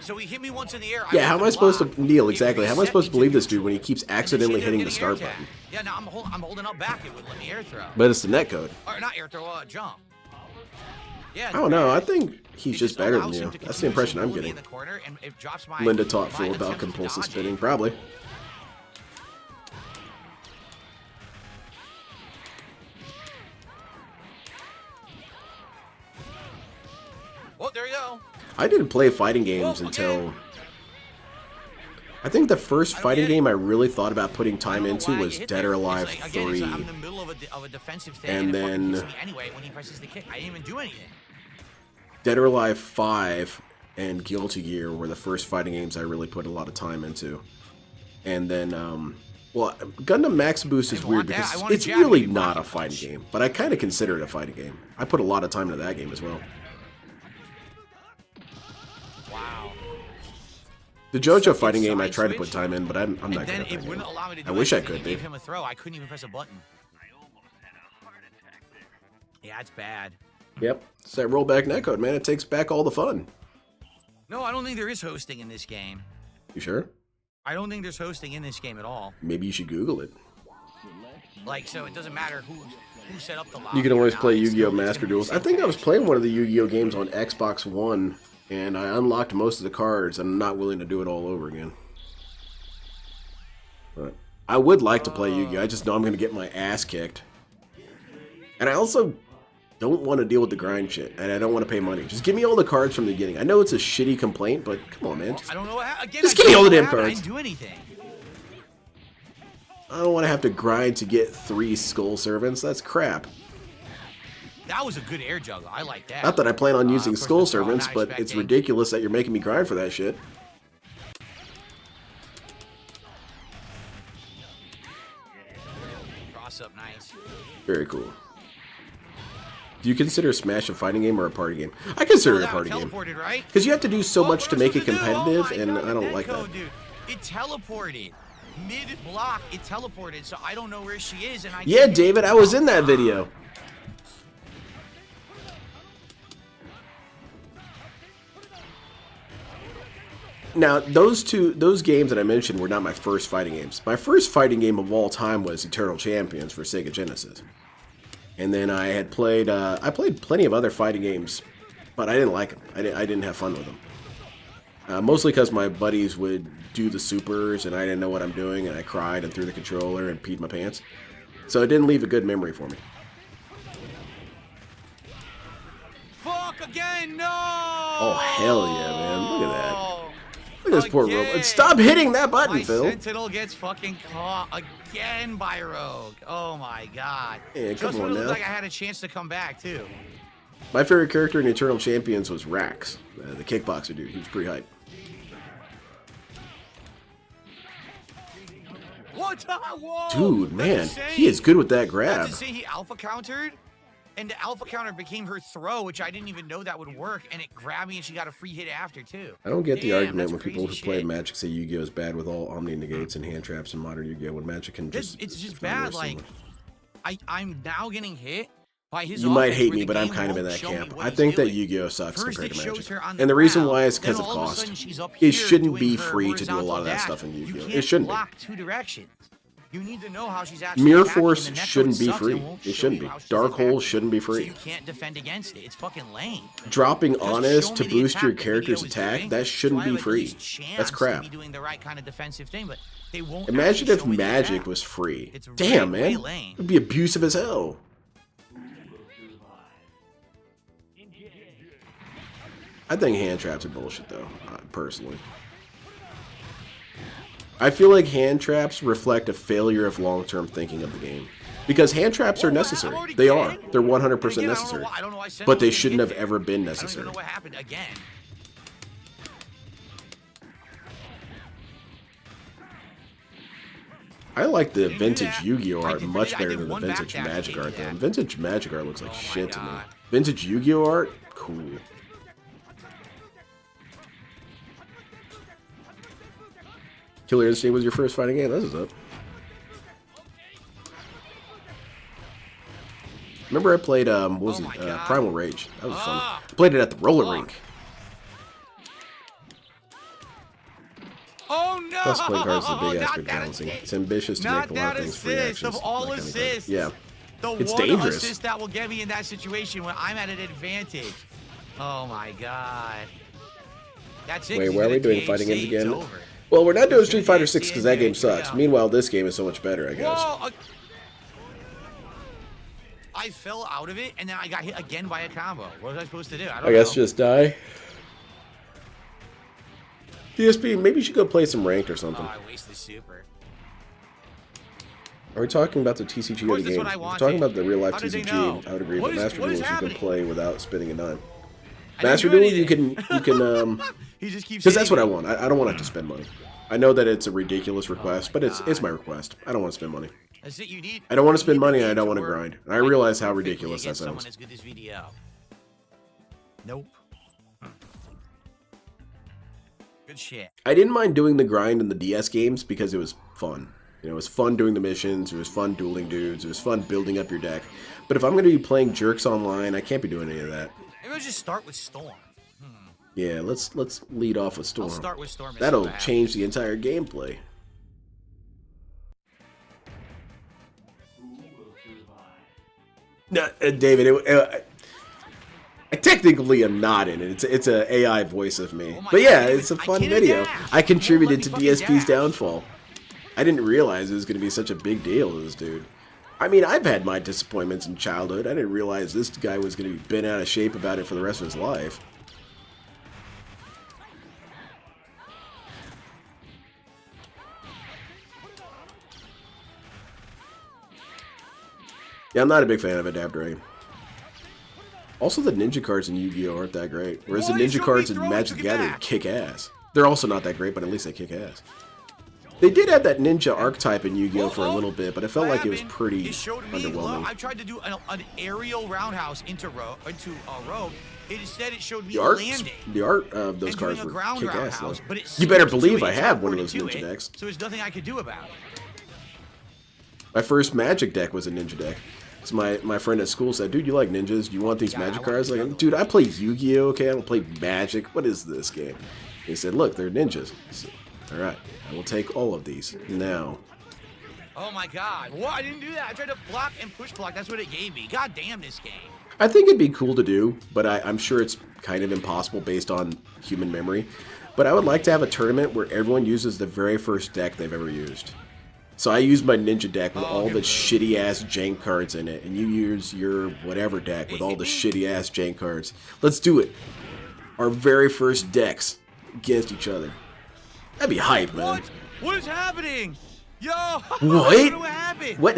So he hit me once in the air. Yeah, how am I supposed to Neil? It Exactly. How am I reset supposed to me believe this neutral. dude when he keeps And then accidentally she hitting ended the up getting start air tag. button? Yeah, no, I'm holding up back. It would let me air throw. But it's the netcode. Or not air throw, jump. Yeah. I don't know. I it's think he's It just better than allows you. him to That's the continuously impression I'm bully me getting. in the corner, and it drops my, Linda taught my Phil about attempts to compulsive dodge it. spinning, probably. Oh, there you go. I didn't play fighting games Whoa, until... again. I think the first I don't fighting get it. game I really thought about putting time I don't know into why was you hit Dead there. or It's Alive like, again, 3. I'm in the middle of a defensive thing, And and it fucking then- hits me anyway when he presses the kick. I didn't even do anything. Dead or Alive 5 and Guilty Gear were the first fighting games I really put a lot of time into. And then, well, Gundam Max Boost is I weird want that. because I want a it's Japanese really not a rocket fighting punch. game, but I kind of consider it a fighting game. I put a lot of time into that game as well. Wow. The JoJo Second fighting game I side tried to put switch, time in, but I'm And not good then at it that wouldn't game. allow me to do I wish I anything. could It be. gave him a throw. I couldn't even press a button. Yeah, it's bad. Yep, it's that rollback netcode, man. It takes back all the fun. No, I don't think there is hosting in this game. You sure? I don't think there's hosting in this game at all. Maybe you should Google it. Like, so it doesn't matter who set up the lobby. You can or always not, play it's Yu-Gi-Oh! still- it's Master gonna be Duels. the I same think I was thing. playing one of the Yu-Gi-Oh! Games on Xbox One, and I unlocked most of the cards, and I'm not willing to do it all over again. But I would like to play Yu-Gi-Oh! I just know I'm going to get my ass kicked. And I also don't want to deal with the grind shit, and I don't want to pay money. Just give me all the cards from the beginning. I know it's a shitty complaint, but come on, man. I don't know. Again, just give me all the damn I cards. didn't do anything. I don't want to have to grind to get 3 Skull Servants. That's crap. That was a good air juggle. I like that. Not that I plan on using of course, Skull that's what I'm Servants, not but it's expecting. ridiculous that you're making me grind for that shit. Cross up, nice. Very cool. Do you consider Smash a fighting game or a party game? I consider it a that party game. teleported, right? Because you have to do so Oh, much what to am I make it supposed to do? competitive, Oh and my I God, don't like netcode, that. Dude. It teleported. Mid-block, it teleported, so I don't know where she is, and I Yeah, can't- David, I was in that video. Now, those games that I mentioned were not my first fighting games. My first fighting game of all time was Eternal Champions for Sega Genesis. And then I had played, I played plenty of other fighting games, but I didn't like them. I didn't have fun with them. Mostly because my buddies would do the supers, and I didn't know what I'm doing, and I cried and threw the controller and peed my pants. So it didn't leave a good memory for me. Fuck again, no! Oh, hell yeah, man. Look at that. Look at this poor robot. Stop hitting that button, My Phil. Sentinel gets fucking caught again by Rogue. Oh my god. Yeah, Just come when on it looked now. like I had a chance to come back, too. My favorite character in Eternal Champions was Rax, the kickboxer dude. He was pretty hype. What? Whoa! Dude, man, That's insane. he is good with that That's grab. insane. He alpha countered, and the alpha counter became her throw, which I didn't even know that would work, and it grabbed me, and she got a free hit after, too. I don't get the Damn, argument that's when people who crazy play shit. Magic say Yu-Gi-Oh is bad with all Omni negates and hand traps in modern Yu-Gi-Oh when Magic can just... It's just find bad. worse Like, similar. I'm now getting hit by his You might offense hate where me, the but I'm game kind of in won't that show me camp. what I he's think that doing. Yu-Gi-Oh sucks First compared it to shows Magic. her on And the reason ground, why is because then of all a cost. sudden she's up It here shouldn't doing be her free to do a horizontal lot of that dash. stuff in You Yu-Gi-Oh. can't It shouldn't be. block 2 directions. You need to know how she's actually Mirror attacking, Force and the netcode shouldn't be sucks free. and won't It show shouldn't you be. how she's Dark Hole attacking, shouldn't be so free. you can't defend against it. It's fucking lame. Dropping Just Honest show to me the boost your attack that character's Yu-Gi-Oh is attack, doing, that shouldn't so I be have at free. least chance That's crap. to be doing the right kind of defensive thing, but they won't Imagine actually if show me the Magic attack. was free. It's Damn, way man. lame. It'd be abusive as hell. I think hand traps are bullshit, though, personally. I feel like hand traps reflect a failure of long-term thinking of the game. Because hand traps are necessary. They are. They're 100% necessary. But they shouldn't have ever been I don't even necessary. know what happened again. I like the Didn't do vintage that. Yu-Gi-Oh I art did- much I better did than the one vintage backdash, Magic I art, did though. that. Vintage Magic art looks like Oh my shit to me. God. Vintage Yu-Gi-Oh art? Cool. Killer Instinct was your first fighting game? This is up. Remember I played, what was Oh my it? God. Primal Rage. That was fun. Ah. I played it at the roller Fuck. rink. Oh no! Plus, play cards is a big Not aspect of that balancing. assist. It's ambitious to Not make a lot of that things free assist actions. of all that kind of thing. assists. Yeah. The It's one dangerous. assist that will get me in that situation when I'm at an advantage. Oh my god. That's it. Wait, 'cause why he's are we gonna doing fighting games THC, it's again? over. Well, we're not doing He's Street gonna Fighter 6 because that THC, game yeah. sucks. Meanwhile, this game is so much better, I guess. Whoa! I fell out of it and then I got hit again by a combo. What was I supposed to do? I don't I guess know. just die. DSP, maybe you should go play some ranked or something. Oh, I wasted super. Are we talking about the TCG course, of the that's game? what I If we're wanted. talking about the real life How did they TCG, know? I would agree. What But is- Master what is Duels, you can happening? play without spending a dime. I didn't Master do Duel, you anything. can, He just keeps because that's what I hitting me. want. I don't want to have to spend money. I know that it's a ridiculous request, but it's my request. I don't want to spend money. That's it, you need. I don't want to spend you need money, the and I game don't want to work grind. And I realize how perfectly ridiculous that against someone sounds. as good as VDO. Nope. Good shit. I didn't mind doing the grind in the DS games because it was fun. You know, it was fun doing the missions, it was fun dueling dudes, it was fun building up your deck. But if I'm going to be playing Jerks online, I can't be doing any of that. Maybe I'll just start with Storm. Yeah, let's lead off with Storm. I'll start with Storm. and see That'll what happens. change the entire gameplay. No, David, I technically am not in it. It's an AI voice of me. Oh my But yeah, God, it's a I fun can't video. dash. I contributed to It won't let me DSP's fucking dash. downfall. I didn't realize it was going to be such a big deal to this dude. I mean, I've had my disappointments in childhood. I didn't realize this guy was going to be bent out of shape about it for the rest of his life. Yeah, I'm not a big fan of Adapt Dragon. Also, the ninja cards in Yu-Gi-Oh! Aren't that great. Whereas the ninja cards in Magic the Gathering kick ass. They're also not that great, but at least they kick ass. They did have that ninja archetype in Yu-Gi-Oh! For a little bit, but it felt like it was pretty underwhelming. I tried to do an aerial roundhouse into rogue. Instead, it showed me landing. The art of those cards were kick ass, though. But You better believe I have one of those ninja decks. So there's nothing I could do about it. My first Magic deck was a ninja deck. So my friend at school said, dude, you like ninjas? Do you want these Magic cards? Like, dude, I play Yu-Gi-Oh! Okay, I don't play Magic. What is this game? He said, look, they're ninjas. Said, all right, I will take all of these now. Oh my god. What? I didn't do that. I tried to block and push block. That's what it gave me. God damn this game. I think it'd be cool to do, but I'm sure it's kind of impossible based on human memory. But I would like to have a tournament where everyone uses the very first deck they've ever used. So I use my ninja deck with all the shitty-ass jank cards in it, and you use your whatever deck with all the shitty-ass jank cards. Let's do it. Our very first decks against each other. That'd be hype, man. What is happening? Yo! What? I don't know what happened. What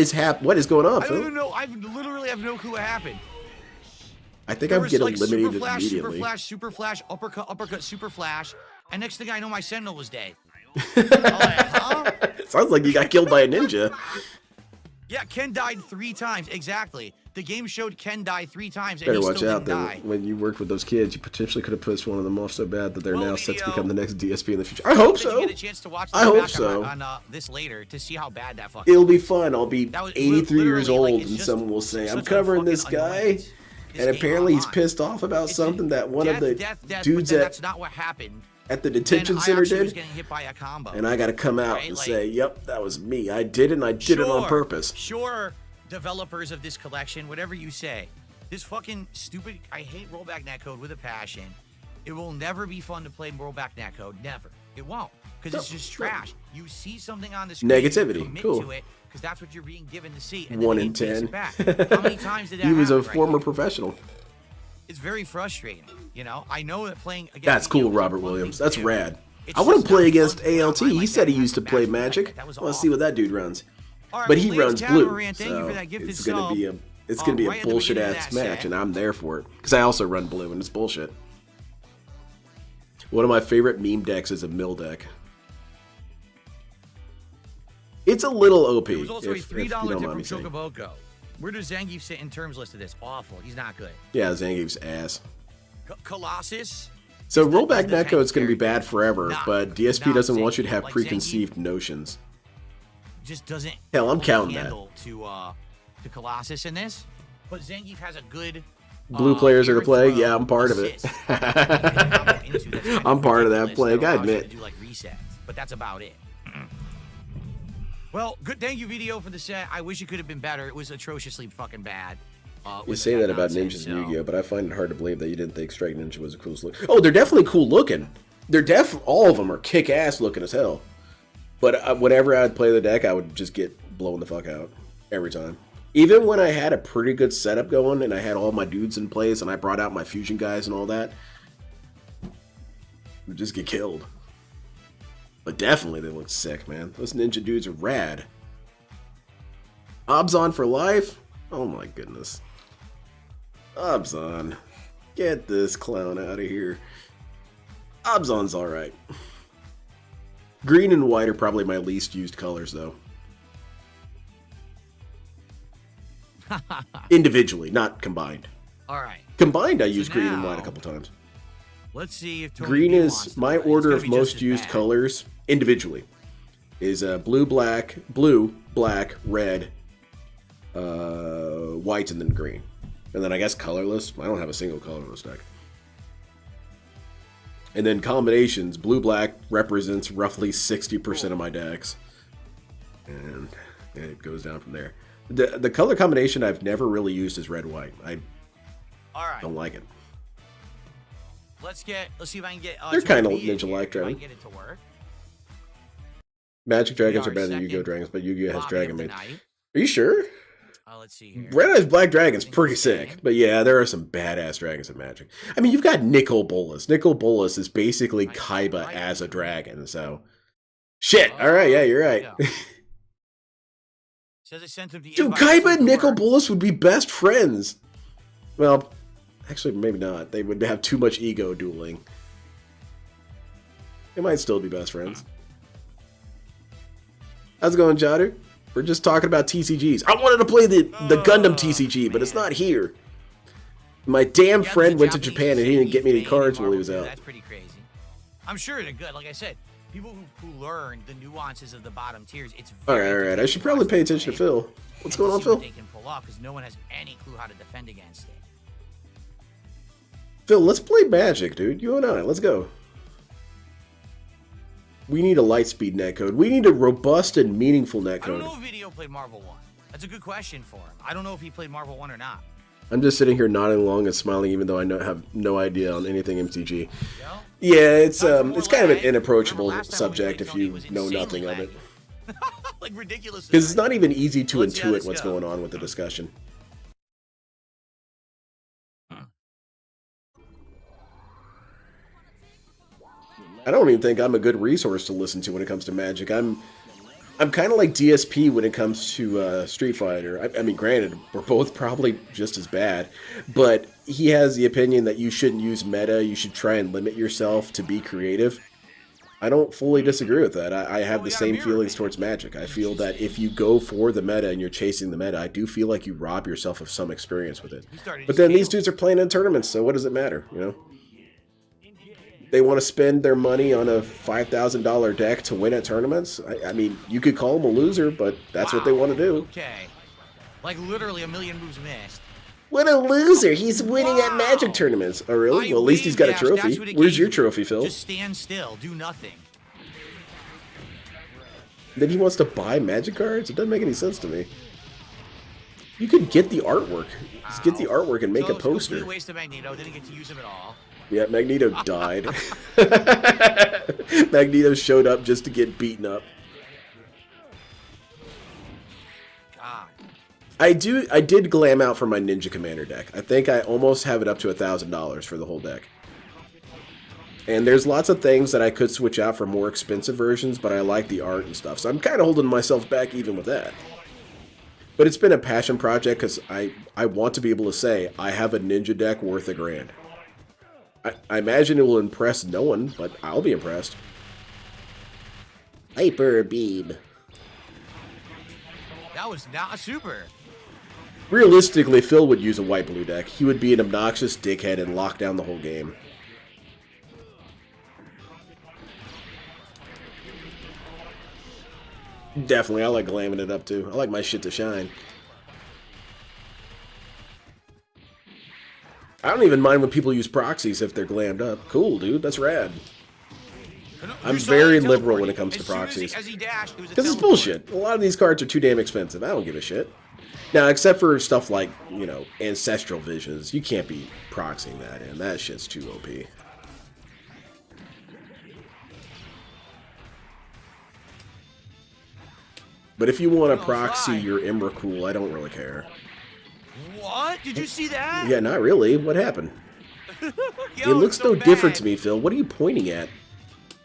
is going on, I Phil? don't even know. I literally have no clue what happened. I think I'm getting eliminated immediately. Super flash, uppercut, super flash, and next thing I know, my sentinel was dead. Huh? Sounds like you got killed by a ninja. Yeah, Ken died 3 times. Exactly. The game showed Ken die 3 times, and Better he watch still out, didn't though. die. When you worked with those kids, you potentially could have pissed one of them off so bad that they're now set to become the next DSP in the future. I hope so. Get a chance to watch I hope so. on this later to see how bad that fucking. It'll be fun. I'll be 83 years literally, old, like, and someone will say, "I'm such a covering this fucking guy," annoyance. and apparently he's pissed off about something that one of the dudes that's not what happened. At the detention center did, hit by a combo, and I got to come out and say, "Yep, that was me. I did it, and I did it on purpose." Sure, developers of this collection, whatever you say, this fucking stupid. I hate rollback netcode with a passion. It will never be fun to play rollback netcode. Never. It won't, because it's just trash. You see something on the screen, negativity. Commit Cool. to it, because that's what you're being given to see. And 1 then in 10. How many times did that He was a happen, former right? professional. It's very frustrating, you know. I know that playing against That's cool, Robert Williams. That's rad. I want to play against ALT. He said he used to play Magic. I want to see what that dude runs. But he runs blue, so it's gonna be a bullshit ass match, and I'm there for it because I also run blue, and it's bullshit. One of my favorite meme decks is a mill deck. It's a little OP. There was also if a $3 you don't tip mind from me saying. Chocoboko. Where does Zangief sit in terms list of this? Awful. He's not good. Yeah, Zangief's ass. Colossus. So rollback netcode is going to be bad forever, but DSP doesn't want you to have like preconceived notions. Just doesn't. Hell, I'm counting that. To Colossus in this, but Zangief has a good. Blue players are to play. Yeah, I'm part of it. I'm part of that play. I admit. Do like resets, but that's about it. Well, good. Thank you, video, for the set. I wish it could have been better. It was atrociously fucking bad. You say that about ninjas in Yu-Gi-Oh, but I find it hard to believe that you didn't think Strike Ninja was the coolest look. Oh, they're definitely cool looking. All of them are kick-ass looking as hell. But whenever I'd play the deck, I would just get blown the fuck out every time. Even when I had a pretty good setup going and I had all my dudes in place and I brought out my fusion guys and all that, I would just get killed. But definitely they look sick, man. Those ninja dudes are rad. Obzon for life? Oh my goodness. Obzon. Get this clown out of here. Obzon's alright. Green and white are probably my least used colors, though. Individually, not combined. Alright. Combined, I use green and white a couple times. Let's see if green is my order of most used colors individually. Is blue, black, red, white, and then green. And then I guess colorless. I don't have a single colorless deck. And then combinations. Blue-black represents roughly 60% of my decks. And it goes down from there. The color combination I've never really used is red-white. I don't like it. Let's see if I can get. They're kind of ninja-like, Dragon. Get it to work. Magic dragons are better than Yu-Gi-Oh dragons, but Yu-Gi-Oh has dragon maid. Are you sure? Let's see here. Red Eyes Black Dragon's pretty sick, but yeah, there are some badass dragons in Magic. I mean, you've got Nicol Bolas. Nicol Bolas is basically Kaiba as a dragon, so... Shit, alright, yeah, you're right. Says I sent him the Dude, invite, Kaiba so and it Nicol works. Bolas would be best friends. Well, actually, maybe not. They would have too much ego dueling. They might still be best friends. How's it going, Jadu? We're just talking about TCGs. I wanted to play the Gundam TCG, but it's not here. My damn friend went to Japan and he didn't get me any cards while he was out. That's pretty crazy. I'm sure they're good. Like I said, people who learn the nuances of the bottom tiers, it's very Alright. I should probably pay attention to Phil. What's going on, Phil? They can pull off because no one has any clue how to defend against it. Phil, let's play Magic, dude. You and I. Let's go. We need a Lightspeed netcode. We need a robust and meaningful I don't netcode. know if Video played Marvel 1. That's a good question for him. I don't know if he played Marvel 1 or not. I'm just sitting here nodding along and smiling, even though I have no idea on anything MTG. Well, Yeah, it's kind of an Remember inapproachable last time we subject played if Tony you was know insanely nothing of it. laggy. Like ridiculous. Because it's not even easy to Let's intuit what's go. going on with the discussion. I don't even think I'm a good resource to listen to when it comes to Magic. I'm kind of like DSP when it comes to Street Fighter. I mean, granted, we're both probably just as bad, but he has the opinion that you shouldn't use meta. You should try and limit yourself to be creative. I don't fully disagree with that. I have the same feelings towards Magic. I feel that if you go for the meta and you're chasing the meta, I do feel like you rob yourself of some experience with it. But then these dudes are playing in tournaments, so what does it matter, you know? They want to spend their money on a $5,000 deck to win at tournaments? I mean, you could call them a loser, but that's what they want to do. Okay. Like literally a million moves missed. What a loser! He's winning at Magic tournaments. Oh, really? Well, at least he's got a trophy. Where's your trophy, Phil? Just stand still, do nothing. Then he wants to buy Magic cards? It doesn't make any sense to me. You could get the artwork. Just get the artwork and make a poster. Complete waste of Magneto. Didn't get to use him at all. Yeah, Magneto died. Magneto showed up just to get beaten up. God. I did glam out for my Ninja Commander deck. I think I almost have it up to $1,000 for the whole deck. And there's lots of things that I could switch out for more expensive versions, but I like the art and stuff. So I'm kind of holding myself back even with that. But it's been a passion project because I want to be able to say, I have a Ninja deck worth $1,000. I imagine it will impress no one, but I'll be impressed. Hyper Beam. That was not a super. Realistically, Phil would use a white-blue deck. He would be an obnoxious dickhead and lock down the whole game. Definitely, I like glamming it up too. I like my shit to shine. I don't even mind when people use proxies if they're glammed up. Cool, dude. That's rad. I'm very liberal when it comes to proxies. Because it's bullshit. A lot of these cards are too damn expensive. I don't give a shit. Now, except for stuff like, you know, Ancestral Visions. You can't be proxying that in. That shit's too OP. But if you want to proxy your Emrakul, I don't really care. What? Did you see that? Yeah, not really. What happened? Yo, It looks it's so no different bad. to me, Phil. What are you pointing at?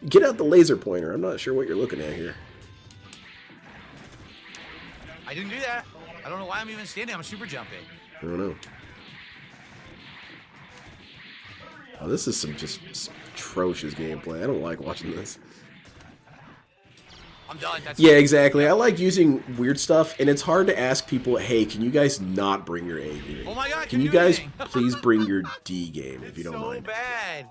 Get out the laser pointer. I'm not sure what you're looking at here. I didn't do that. I don't know why I'm even standing. I'm super jumping. I don't know. Oh, this is some just atrocious gameplay. I don't like watching this. I'm done. That's Yeah, exactly. I like using weird stuff, and it's hard to ask people, hey, can you guys not bring your A game? Oh my God, Can can you do guys anything. please bring your D game, if you don't so mind? bad.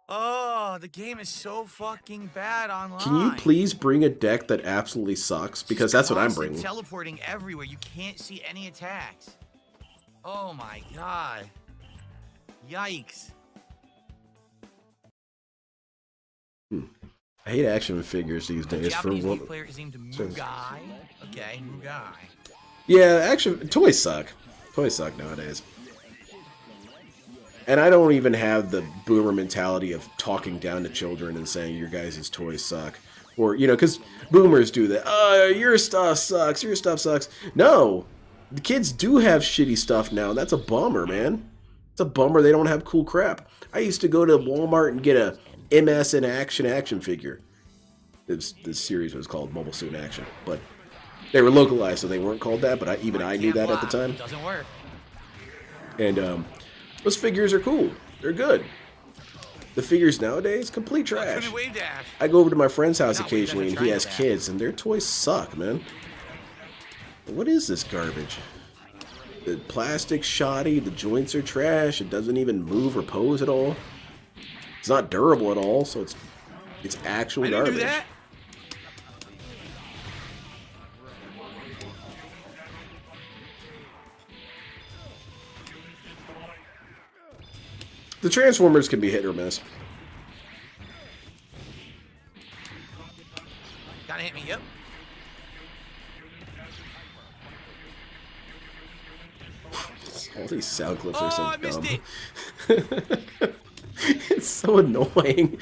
Oh, the game is so fucking bad online. Can you please bring a deck that absolutely sucks? Because that's what I'm Constant bringing. Teleporting everywhere. You can't see any attacks. Oh my God. Yikes. I hate action figures these The days. For Japanese what? League player is named Mugai. Okay, Mugai. Yeah, action toys suck. Toys suck nowadays. And I don't even have the boomer mentality of talking down to children and saying your guys' toys suck. Or, you know, because boomers do that. Your stuff sucks. Your stuff sucks. No. The kids do have shitty stuff now. That's a bummer, man. It's a bummer they don't have cool crap. I used to go to Walmart and get a MS in action figure. This series was called Mobile Suit in Action, but they were localized, so they weren't called that. But I knew that at the time. Doesn't work. And those figures are cool. They're good. The figures nowadays, complete trash. I go over to my friend's house occasionally, and he has kids, and their toys suck, man. What is this garbage? The plastic's shoddy, the joints are trash, it doesn't even move or pose at all. It's not durable at all, so it's actual garbage. Do that. The Transformers can be hit or miss. Gotta hit me, yep. All these sound clips are so I missed dumb. it. It's so annoying.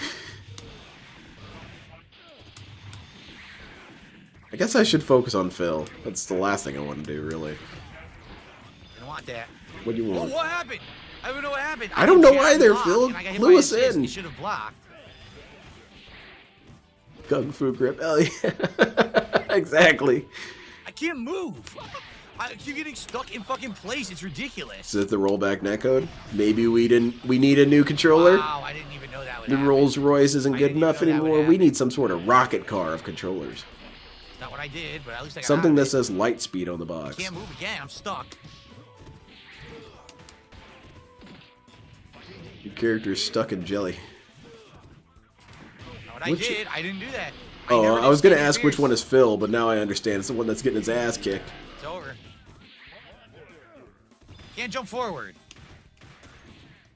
I guess I should focus on Phil. That's the last thing I want to do, really. Didn't want that. What do you want? Oh, what happened? I don't know what happened. I don't know didn't either, block, Phil. and I got hit Clue by us assist. in. You should have blocked. Kung Fu grip. Oh, yeah. Exactly. I can't move. I keep getting stuck in fucking place. It's ridiculous. Is it the rollback netcode? Maybe we need a new controller? Wow, I didn't even know that would The happen. Rolls Royce isn't good enough know that would anymore. We happen. need some sort of rocket car of controllers. Not what I did, but at least I got Something out that of it. says light speed on the box. Can't move again. I'm stuck. Your character's stuck in jelly. Not what I did. I didn't do that. Oh, never I was did gonna Speedy ask which Fierce. one is Phil, but now I understand. It's the one that's getting his ass kicked. It's over. Can't jump forward.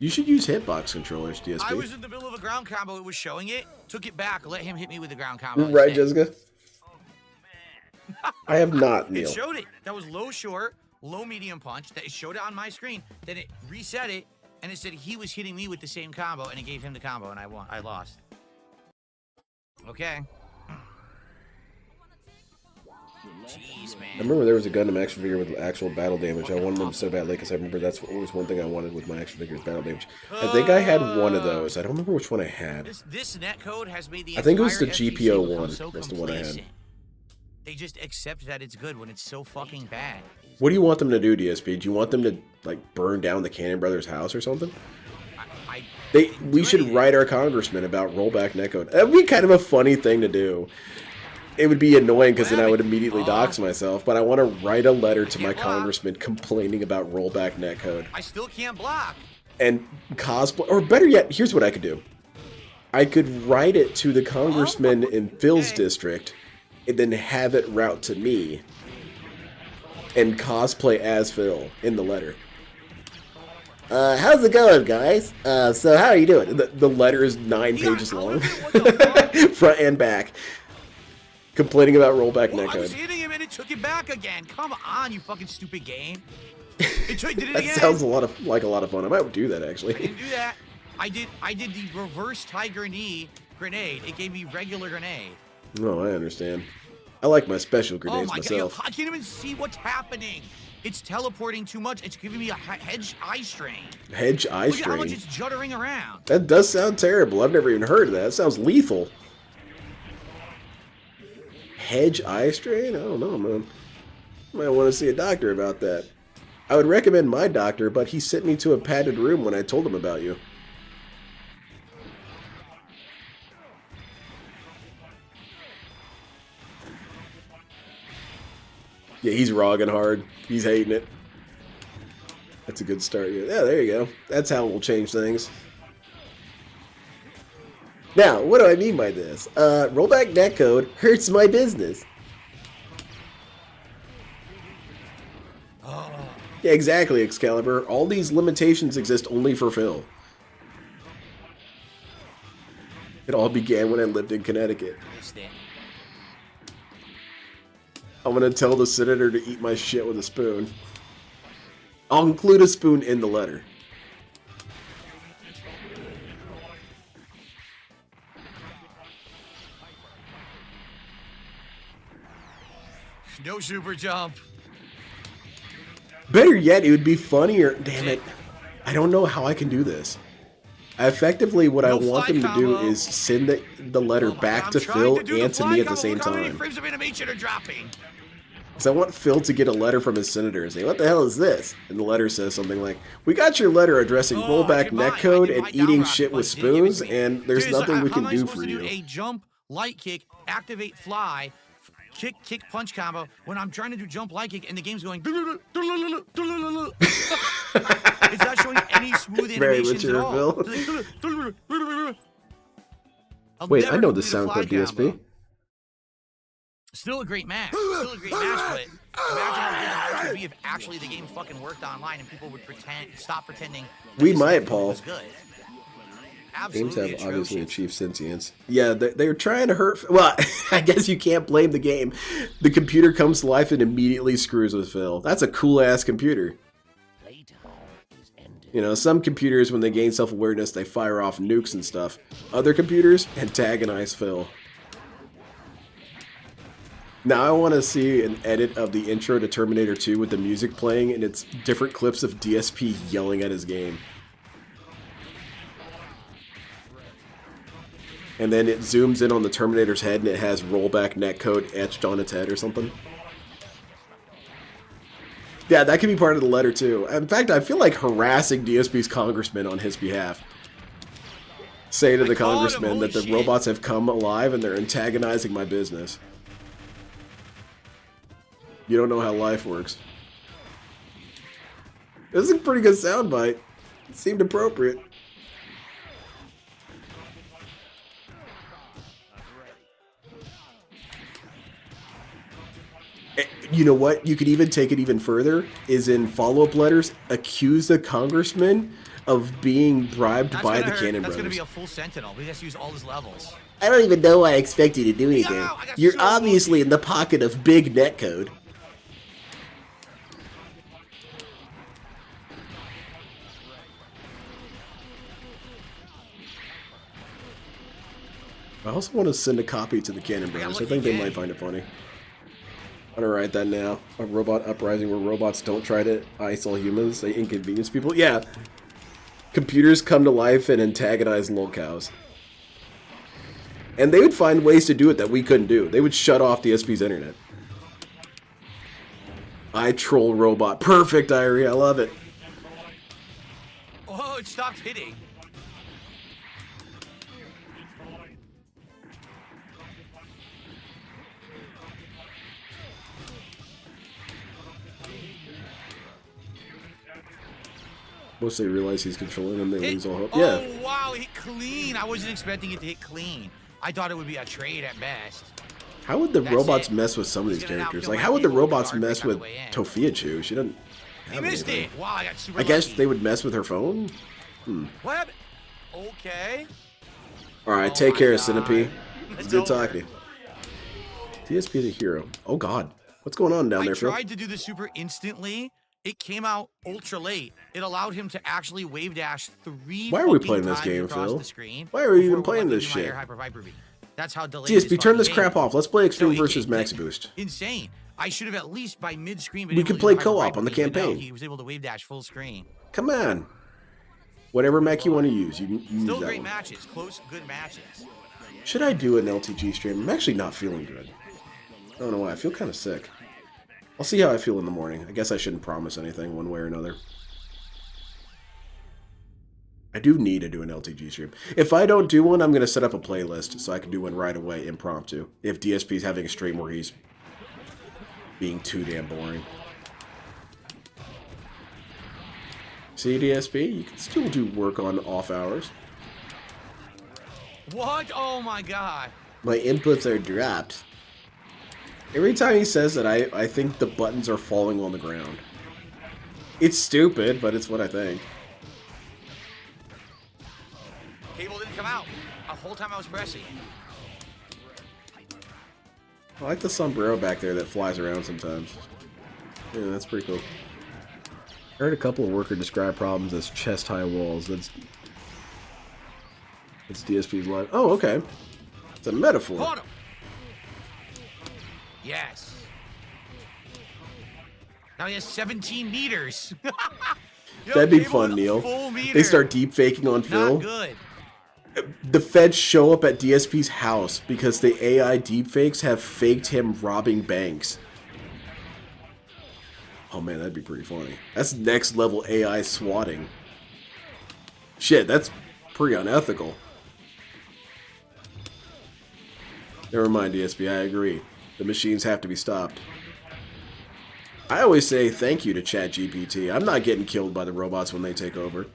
You should use hitbox controllers, DSP. I was in the middle of a ground combo. It was showing it. Took it back. Let him hit me with the ground combo. Right, instead. Jessica? I have not, It Neil. showed it. That was low short, low medium punch. That it showed it on my screen. Then it reset it, and it said he was hitting me with the same combo, and it gave him the combo, and I won. I lost. Okay. Jeez, man. I remember there was a Gundam action figure with actual battle damage. I wanted them so badly because I remember that's always one thing I wanted with my action figures, battle damage. I think I had one of those. I don't remember which one I had. This netcode has made the I think it was the entire FGC GPO become one. so That's the one I had. complacent. They just accept that it's good when it's so fucking bad. What do you want them to do, DSP? Do you want them to like burn down the Cannon Brothers' house or something? We should write our congressman about rollback netcode. That would be kind of a funny thing to do. It would be annoying because then I would immediately dox myself, but I want to write a letter to my congressman complaining about rollback netcode. I still can't block. And cosplay, or better yet, here's what I could do. I could write it to the congressman in Phil's district, and then have it route to me, and cosplay as Phil in the letter. How's it going, guys? So how are you doing? The letter is 9 pages long, front and back, complaining about rollback Well, I was netcode. hitting him and it took it back again. Come on, you fucking stupid game. It did it That again. sounds like a lot of fun. I might do that actually. I didn't do that. I did the reverse tiger knee grenade. It gave me regular grenade. No, I understand. I like my special grenades oh my myself. God, I can't even see what's happening. It's teleporting too much. It's giving me a hedge eye strain. Hedge eye Look at how much strain. it's juddering around. That does sound terrible. I've never even heard of that. That sounds lethal. Hedge eye strain? I don't know, man. Might want to see a doctor about that. I would recommend my doctor, but he sent me to a padded room when I told him about you. Yeah, he's rogging hard. He's hating it. That's a good start. Yeah, there you go. That's how we'll change things. Now, what do I mean by this? Rollback netcode hurts my business. Yeah, exactly, Excalibur. All these limitations exist only for Phil. It all began when I lived in Connecticut. I'm gonna tell the senator to eat my shit with a spoon. I'll include a spoon in the letter. No super jump. Better yet, it would be funnier. Damn it. I don't know how I can do this. Effectively, what I want them to do is send the letter back to Phil and to me at the same time. How many frames of animation are dropping? Because I want Phil to get a letter from his senator and say, what the hell is this? And the letter says something like, we got your letter addressing rollback netcode and eating shit with spoons, and there's nothing we can do for you. A jump, light kick, activate fly, kick, punch combo when I'm trying to do jump, light kick, and the game's going. It's not showing any smooth animations at all. Wait, I know the sound code DSP. Still a great match. Still a great match, but imagine how good the match would be if actually the game fucking worked online and people would stop pretending. We might, Paul. Was good. Games have obviously achieved sentience. Yeah, they're trying to hurt. Well, I guess you can't blame the game. The computer comes to life and immediately screws with Phil. That's a cool ass computer. You know, some computers, when they gain self-awareness, they fire off nukes and stuff. Other computers antagonize Phil. Now I want to see an edit of the intro to Terminator 2 with the music playing, and it's different clips of DSP yelling at his game. And then it zooms in on the Terminator's head, and it has rollback netcode etched on its head or something. Yeah, that could be part of the letter, too. In fact, I feel like harassing DSP's congressman on his behalf. Say to the congressman that the robots have come alive and they're antagonizing my business. You don't know how life works. This is a pretty good soundbite. It seemed appropriate. You know what? You could even take it even further, is in follow-up letters, accuse the congressman of being bribed by the Cannon Brothers. That's going to be a full sentinel. We just use all his levels. I don't even know why I expect you to do anything. You're obviously in the pocket of big netcode. I also want to send a copy to the Cannon Brothers. I think they might find it funny. I'm gonna write that now. A robot uprising where robots don't try to ice all humans. They inconvenience people. Yeah. Computers come to life and antagonize lolcows. And they would find ways to do it that we couldn't do. They would shut off DSP's internet. I troll robot. Perfect, Irie. I love it. Oh, it stopped hitting. Once they realize he's controlling them, they lose all hope. Oh, Yeah. wow, hit clean. I wasn't expecting it to hit clean. I thought it would be a trade at best. How would the robots mess with some of these characters? Like, how would the robots mess with Tofiachu? She doesn't have missed anything. it. Wow, I got super I guess lucky. they would mess with her phone? What happened? Okay. Alright, take care, Centipede. It's good talking to you. DSP the hero. Oh, God. What's going on down there, Phil? I tried to do the super instantly. It came out ultra late. It allowed him to actually wave dash 3 Why are we fucking playing this times game, across Phil? the screen Why are we even before playing let me this do my shit? air hyper viper beat. That's how delayed DSP, turn this fucking crap game. off. Let's play Extreme So versus Maxi Boost. Insane. I should have at least by mid-screen been We able could to play do hyper co-op viper on the beat, but no, campaign. he was able to wave dash full screen. Come on. Whatever mech you want to use, you can use Still that great one. matches. Close, good matches. Should I do an LTG stream? I'm actually not feeling good. I don't know why. I feel kind of sick. I'll see how I feel in the morning. I guess I shouldn't promise anything one way or another. I do need to do an LTG stream. If I don't do one, I'm going to set up a playlist so I can do one right away, impromptu. If DSP's having a stream where he's being too damn boring. See, DSP, you can still do work on off hours. What? Oh my god. My inputs are dropped. Every time he says that, I think the buttons are falling on the ground. It's stupid, but it's what I think. Cable didn't come out. The whole time I was pressing. I like the sombrero back there that flies around sometimes. Yeah, that's pretty cool. I heard a couple of worker describe problems as chest-high walls. That's DSP's line. Oh, okay. It's a metaphor. Hold him. Yes. Now he has 17 meters. Yo, That'd be Cable fun, with a Neil. full meter. They start deep faking on Phil. Not good. The feds show up at DSP's house because the AI deepfakes have faked him robbing banks. Oh man, that'd be pretty funny. That's next level AI swatting. Shit, that's pretty unethical. Never mind, DSP, I agree. The machines have to be stopped. I always say thank you to ChatGPT. I'm not getting killed by the robots when they take over.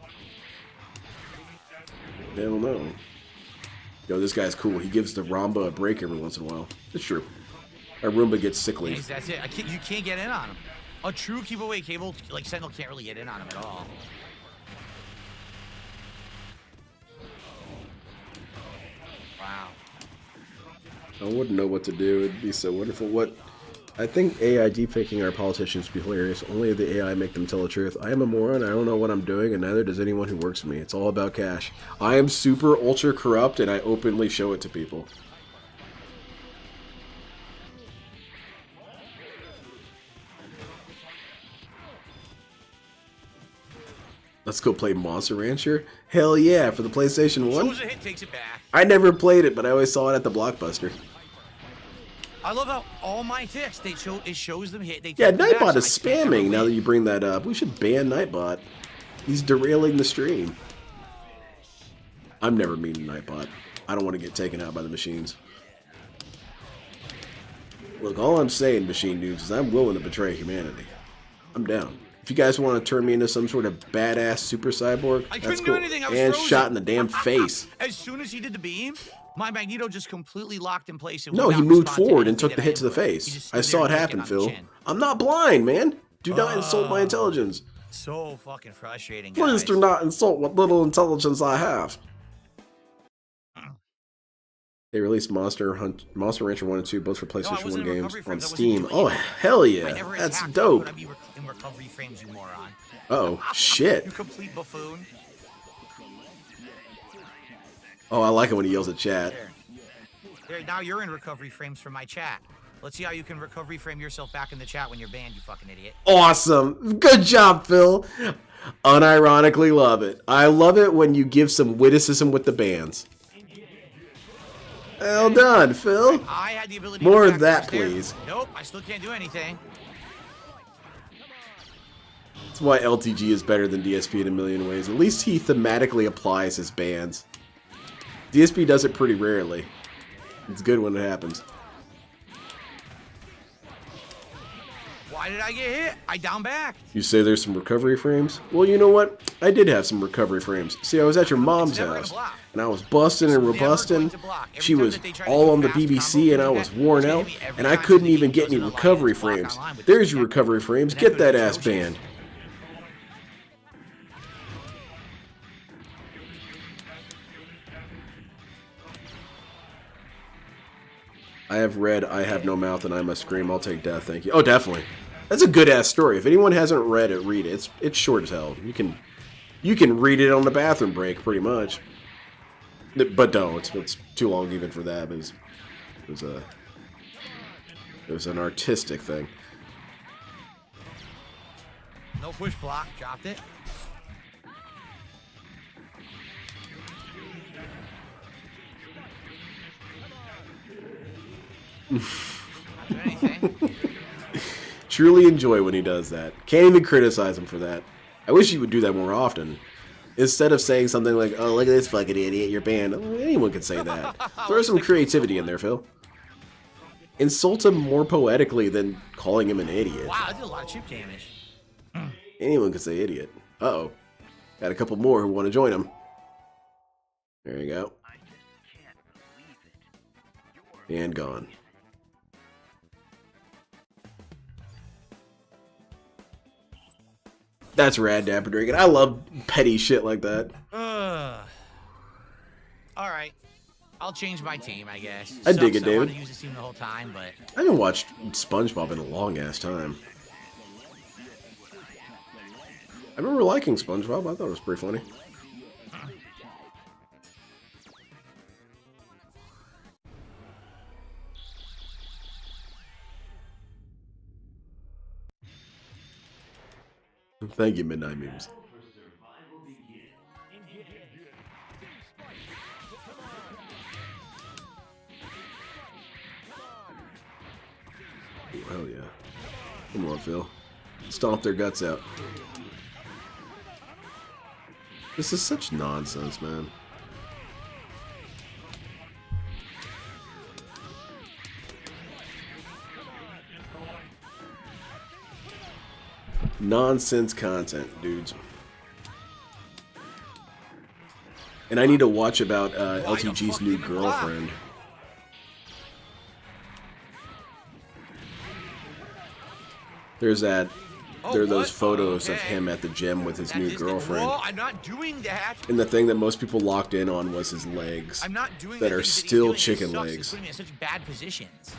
Hell no. Yo, this guy's cool. He gives the Roomba a break every once in a while. It's true. Our Roomba gets sickly. Yes, that's it. You can't get in on him. A true keep away cable, like Sentinel, can't really get in on him at all. Wow. I wouldn't know what to do. It'd be so wonderful. I think AI deepfaking our politicians would be hilarious. Only if the AI make them tell the truth. I am a moron. I don't know what I'm doing, and neither does anyone who works for me. It's all about cash. I am super ultra corrupt, and I openly show it to people. Let's go play Monster Rancher? Hell yeah, for the PlayStation 1? Shows a hit, takes it back. I never played it, but I always saw it at the Blockbuster. I love how all my ticks, it shows them hit. They Yeah, take it back, Nightbot so is I can't ever spamming now win. that you bring that up. We should ban Nightbot. He's derailing the stream. I'm never meeting Nightbot. I don't want to get taken out by the machines. Look, all I'm saying, machine dudes, is I'm willing to betray humanity. I'm down. If you guys want to turn me into some sort of badass super cyborg, I that's couldn't cool. do anything. I was And frozen. shot in the damn face. As soon as he did the beam, my Magneto just completely locked in place. And No, would he not moved respond to forward and anything took the that hit to the input. He face. just I stood saw there it and happen, hit on the Phil. chin. I'm not blind, man. Do not insult my intelligence. So fucking frustrating, Please guys. do not insult what little intelligence I have. They released Monster Rancher 1 and 2, both for PlayStation 1 wasn't in games recovery on frames. I wasn't Steam. doing Oh, anything. hell I yeah. never That's attacked. dope. Why would I be in recovery frames, you moron? Oh, shit. You complete buffoon. Oh, I like it when he yells at chat. There, now you're in recovery frames from my chat. Let's see how you can recovery frame yourself back in the chat when you're banned, you fucking idiot. Awesome. Good job, Phil. Unironically love it. I love it when you give some witticism with the bands. Well done, Phil. I had the ability More to of that, attack first there. please. Nope, I still can't do anything. That's why LTG is better than DSP in a million ways. At least he thematically applies his bands. DSP does it pretty rarely. It's good when it happens. Why did I get hit? I down back. You say there's some recovery frames? Well, you know what? I did have some recovery frames. See, I was at your mom's never gonna house, block. and I was busting and It's never rebusting. going to block. Every She time was that they try to all do on the fast BBC, combo and I like was that, worn it's gonna out, be every and I time couldn't the even game get goes any in the line, recovery it's block frames. online with There's the your netcode. recovery frames. The Get netcode that is ass atrocious. banned. I have read I Have No Mouth and I Must Scream. I'll take death, thank you. Oh, definitely. That's a good ass story. If anyone hasn't read it, read it. It's short as hell. You can read it on the bathroom break, pretty much. But don't. It's too long even for that. It was an artistic thing. No push block. Dropped it. Not doing anything. Truly enjoy when he does that. Can't even criticize him for that. I wish he would do that more often. Instead of saying something like, oh, look at this fucking idiot, you're banned. Anyone can say that. Throw some creativity in there, Phil. Insult him more poetically than calling him an idiot. Wow, I did a lot of chip damage. Anyone can say idiot. Uh-oh. Got a couple more who want to join him. There you go. And gone. That's rad, Dapper Dragon. I love petty shit like that. Alright. I'll change my team, I guess. I dig it, I David. wanted to use this team the whole time, but I haven't watched SpongeBob in a long-ass time. I remember liking SpongeBob. I thought it was pretty funny. Thank you, Midnight Memes. Oh, hell yeah. Come on, Phil. Stomp their guts out. This is such nonsense, man. Nonsense content, dudes. And I need to watch about LTG's new girlfriend. There's that. There are those photos of him at the gym with his new girlfriend. No, I'm not doing that. And the thing that most people locked in on was his legs. I'm not doing that are still chicken It's legs. putting me in such bad positions.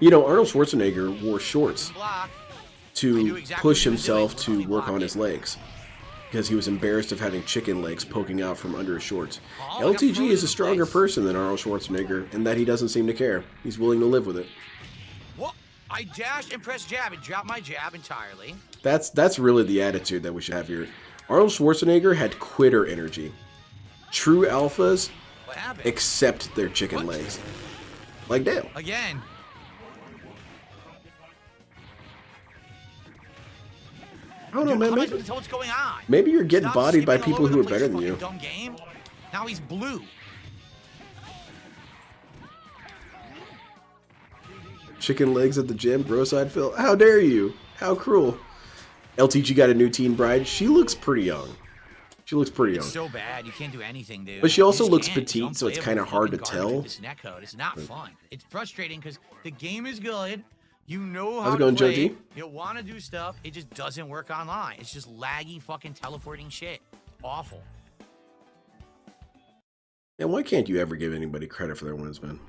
You know, Arnold Schwarzenegger wore shorts Block. to push himself to work on his legs because he was embarrassed of having chicken legs poking out from under his shorts. LTG is a stronger person than Arnold Schwarzenegger in that he doesn't seem to care. He's willing to live with it. What? I dashed and pressed jab and dropped my jab entirely. That's really the attitude that we should have here. Arnold Schwarzenegger had quitter energy. True alphas What happened? accept their chicken legs. Like Dale. Again. I don't know, man. How am I supposed Maybe, to tell what's going on? maybe you're getting Stop bodied by skipping all people over who are the place, better than fucking you. Dumb game. Now he's blue. Chicken legs at the gym, bro side Phil. How dare you? How cruel. LTG got a new teen bride. She looks pretty young. She looks pretty young. It's so bad. You can't do anything, dude. But she also You just looks can't. petite, It's so it's unplayable kinda hard to fucking garbage tell. with This netcode. It's not fun. It's frustrating because the game is good. You know how How's it to going, Joe play. D? You want to do stuff. It just doesn't work online. It's just laggy fucking teleporting shit. Awful. And why can't you ever give anybody credit for their wins, man?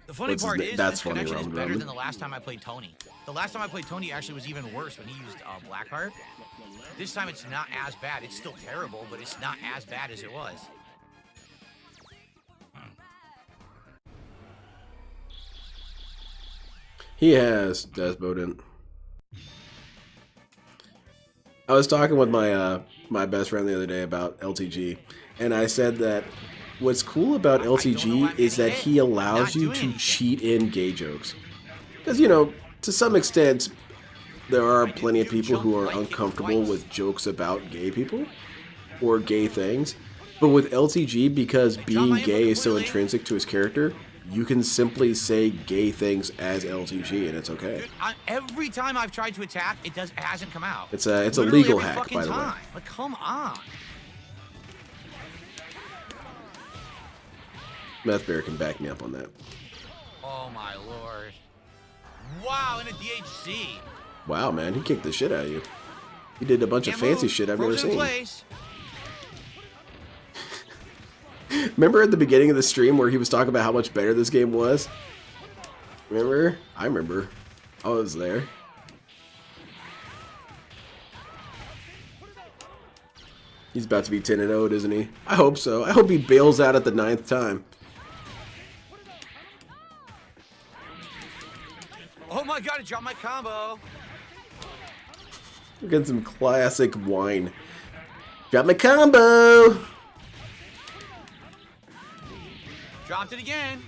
The funny What's his part name? is That's this funny, connection is Robin better Robin. than the last time I played Tony. The last time I played Tony actually was even worse when he used Blackheart. This time it's not as bad. It's still terrible, but it's not as bad as it was. He has Despotent. I was talking with my my best friend the other day about LTG, and I said that what's cool about LTG is that he allows you to cheat in gay jokes. Because, you know, to some extent, there are plenty of people who are uncomfortable with jokes about gay people or gay things. But with LTG, because being gay is so intrinsic to his character, you can simply say gay things as LTG and it's okay. Dude, every time I've tried to attack, it hasn't come out. It's a Literally legal every hack, fucking by the way. time. Like, come on. Meth Bear can back me up on that. Oh my lord. Wow, in a DHC. Wow, man, he kicked the shit out of you. He did a bunch of Can't fancy move. shit I've never Frozen in seen. place. Remember at the beginning of the stream where he was talking about how much better this game was? Remember? I remember. I was there. He's about to be 10-0, isn't he? I hope so. I hope he bails out at the 9th time. Oh my god, I dropped my combo. We're getting some classic wine. Got my combo! Dropped it again.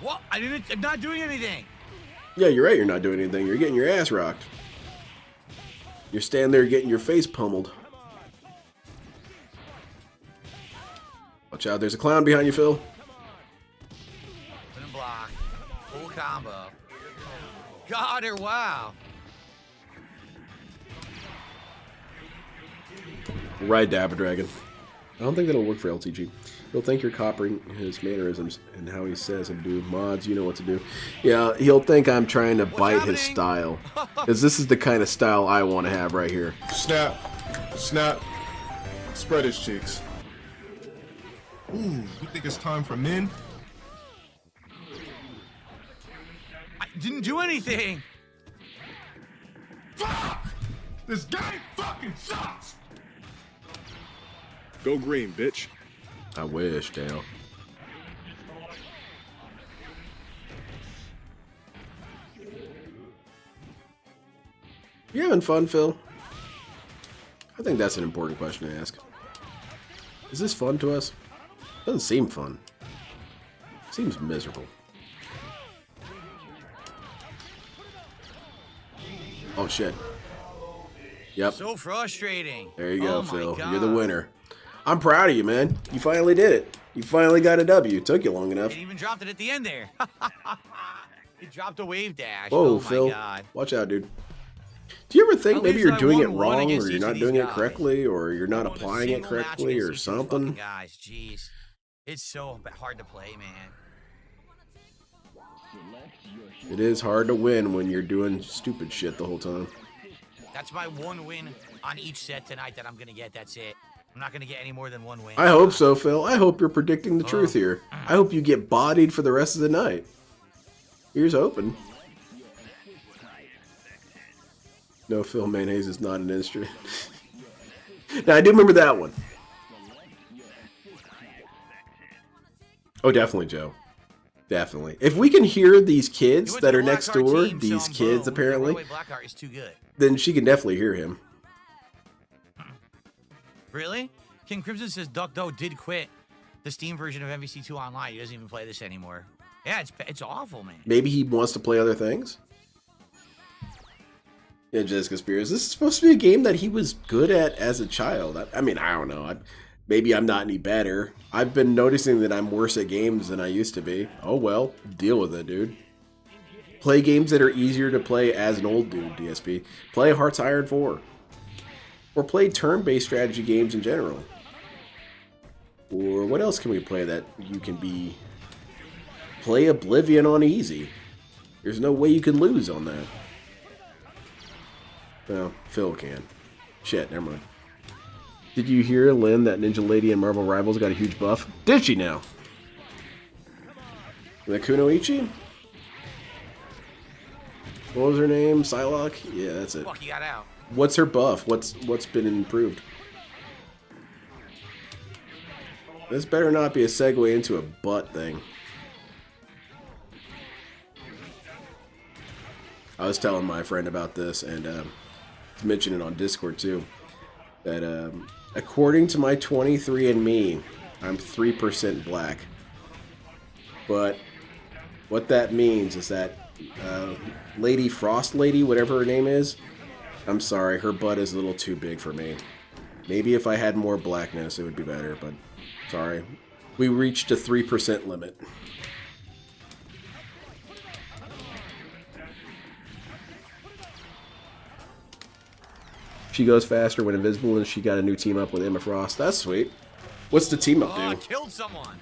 What? I'm not doing anything. Yeah, you're right, you're not doing anything. You're getting your ass rocked. You're standing there getting your face pummeled. Watch out, there's a clown behind you, Phil. Couldn't block. Full combo. Got her, wow. Right, Dapper Dragon. I don't think that'll work for LTG. He'll think you're copying his mannerisms and how he says him, dude. Mods, you know what to do. Yeah, he'll think I'm trying to bite his style. Because this is the kind of style I want to have right here. Snap. Snap. Spread his cheeks. Ooh, you think it's time for men? I didn't do anything. Fuck! This game fucking sucks! Go green, bitch. I wish, Dale. You having fun, Phil? I think that's an important question to ask. Is this fun to us? Doesn't seem fun. Seems miserable. Oh shit. Yep. So frustrating. There you go, Oh my Phil. God. You're the winner. I'm proud of you, man. You finally did it. You finally got a W. It took you long enough. It even dropped it at the end there. It dropped a wave dash. Whoa, oh my Phil. God. Watch out, dude. Do you ever think At maybe least you're I doing it won one wrong, or against you're each of not these doing it guys. correctly, or you're not I won a applying it single match correctly, against or these two something? fucking guys. Jeez. It's so hard to play, man. It is hard to win when you're doing stupid shit the whole time. That's my one win on each set tonight that I'm going to get. That's it. I'm not going to get any more than one win. I hope so, Phil. I hope you're predicting the truth here. I hope you get bodied for the rest of the night. Here's hoping. No, Phil, mayonnaise is not an instrument. Now, I do remember that one. Oh, definitely, Joe. Definitely. If we can hear these kids that are next door, these kids apparently, Blackheart is too good. then she can definitely hear him. Really? King Crimson says Duck Doe did quit the Steam version of MVC2 Online. He doesn't even play this anymore. Yeah, it's awful, man. Maybe he wants to play other things? Yeah, Jessica Spears. This is supposed to be a game that he was good at as a child. I mean, I don't know. Maybe I'm not any better. I've been noticing that I'm worse at games than I used to be. Oh well, deal with it, dude. Play games that are easier to play as an old dude, DSP. Play Hearts Iron 4. Or play turn-based strategy games in general. Or what else can we play that you can be... Play Oblivion on easy. There's no way you can lose on that. Well, Phil can. Shit, never mind. Did you hear, Lynn, that Ninja Lady and Marvel Rivals got a huge buff? Did she now? The Kunoichi? What was her name? Psylocke? Yeah, that's it. Fuck, you got out. What's her buff? What's been improved? This better not be a segue into a butt thing. I was telling my friend about this, and mentioned it on Discord too, that according to my 23andMe, I'm 3% black. But what that means is that Lady Frost Lady, whatever her name is, I'm sorry, her butt is a little too big for me. Maybe if I had more blackness, it would be better, but sorry. We reached a 3% limit. She goes faster when invisible, and she got a new team up with Emma Frost. That's sweet. What's the team up Oh, I do? killed someone.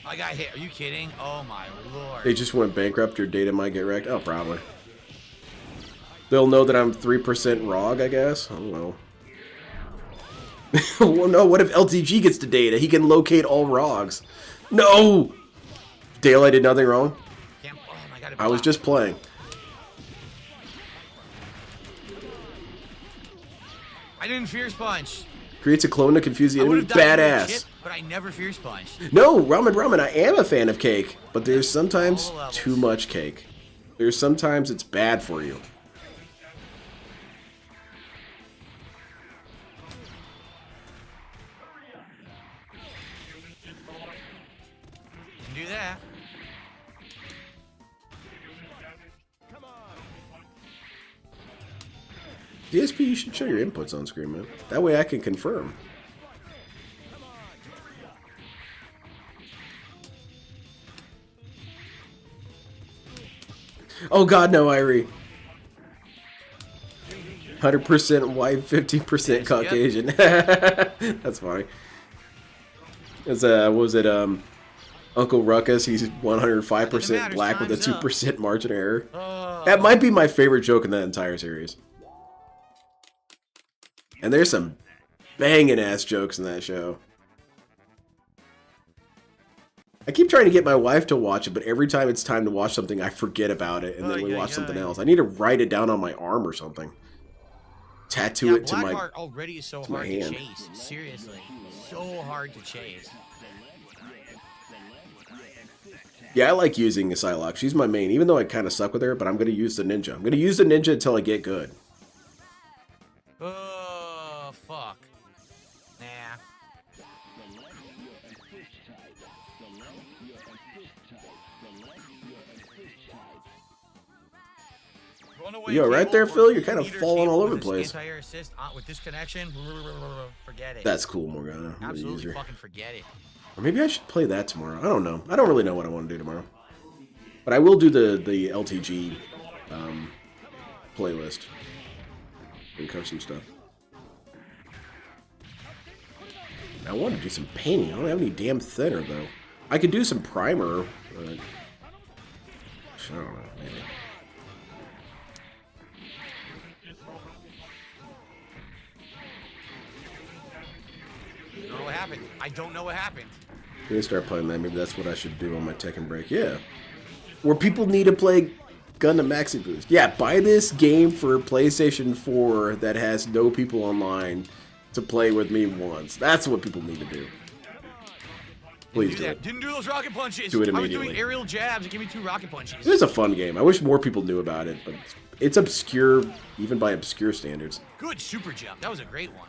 I got hit. Are you kidding? Oh my lord. They just went bankrupt. Your data might get wrecked. Oh, probably. They'll know that I'm 3% ROG, I guess. I don't know. Well, no, what if LTG gets the data? He can locate all ROGs. No! Dale, I did nothing wrong. Oh my God, I was just playing. I didn't Fierce Punch. Creates a clone to confuse the I enemy. would've died with Badass. chip, but I never Fierce Punched. No, ramen, I am a fan of cake. But there's sometimes too much cake. There's sometimes it's bad for you. Can do that. DSP, you should show your inputs on screen, man. That way I can confirm. Oh god, no, Irie. 100% white, 50% Caucasian. That's funny. It's what was it, Uncle Ruckus, he's 105% black with a 2% margin of error. That might be my favorite joke in that entire series. And there's some banging ass jokes in that show. I keep trying to get my wife to watch it, but every time it's time to watch something, I forget about it, and then we watch something else. I need to write it down on my arm or something. Tattoo it to my Blackheart already is so hard to chase. Seriously, so hard to chase. Yeah, I like using a Psylocke. She's my main, even though I kind of suck with her, but I'm going to use the ninja. I'm going to use the ninja until I get good. Oh, fuck. Nah. Yo, right there, Phil, you're kind of falling all over the place. Anti-air assist with this connection, forget it. That's cool, Morgana. Absolutely fucking forget it. Or maybe I should play that tomorrow. I don't know. I don't really know what I want to do tomorrow. But I will do the LTG playlist and cover some stuff. I want to do some painting. I don't have any damn thinner, though. I could do some primer, but I don't know, maybe. I don't know what happened. I don't know what happened. Maybe start playing that. Maybe that's what I should do on my Tekken break. Yeah. Where people need to play Gundam Maxi Boost. Yeah, buy this game for PlayStation 4 that has no people online to play with me once. That's what people need to do. Please do it. Didn't do those rocket punches. Do it I was immediately. doing aerial jabs and give me 2 rocket punches. It is a fun game. I wish more people knew about it, but it's obscure, even by obscure standards. Good super jump. That was a great one.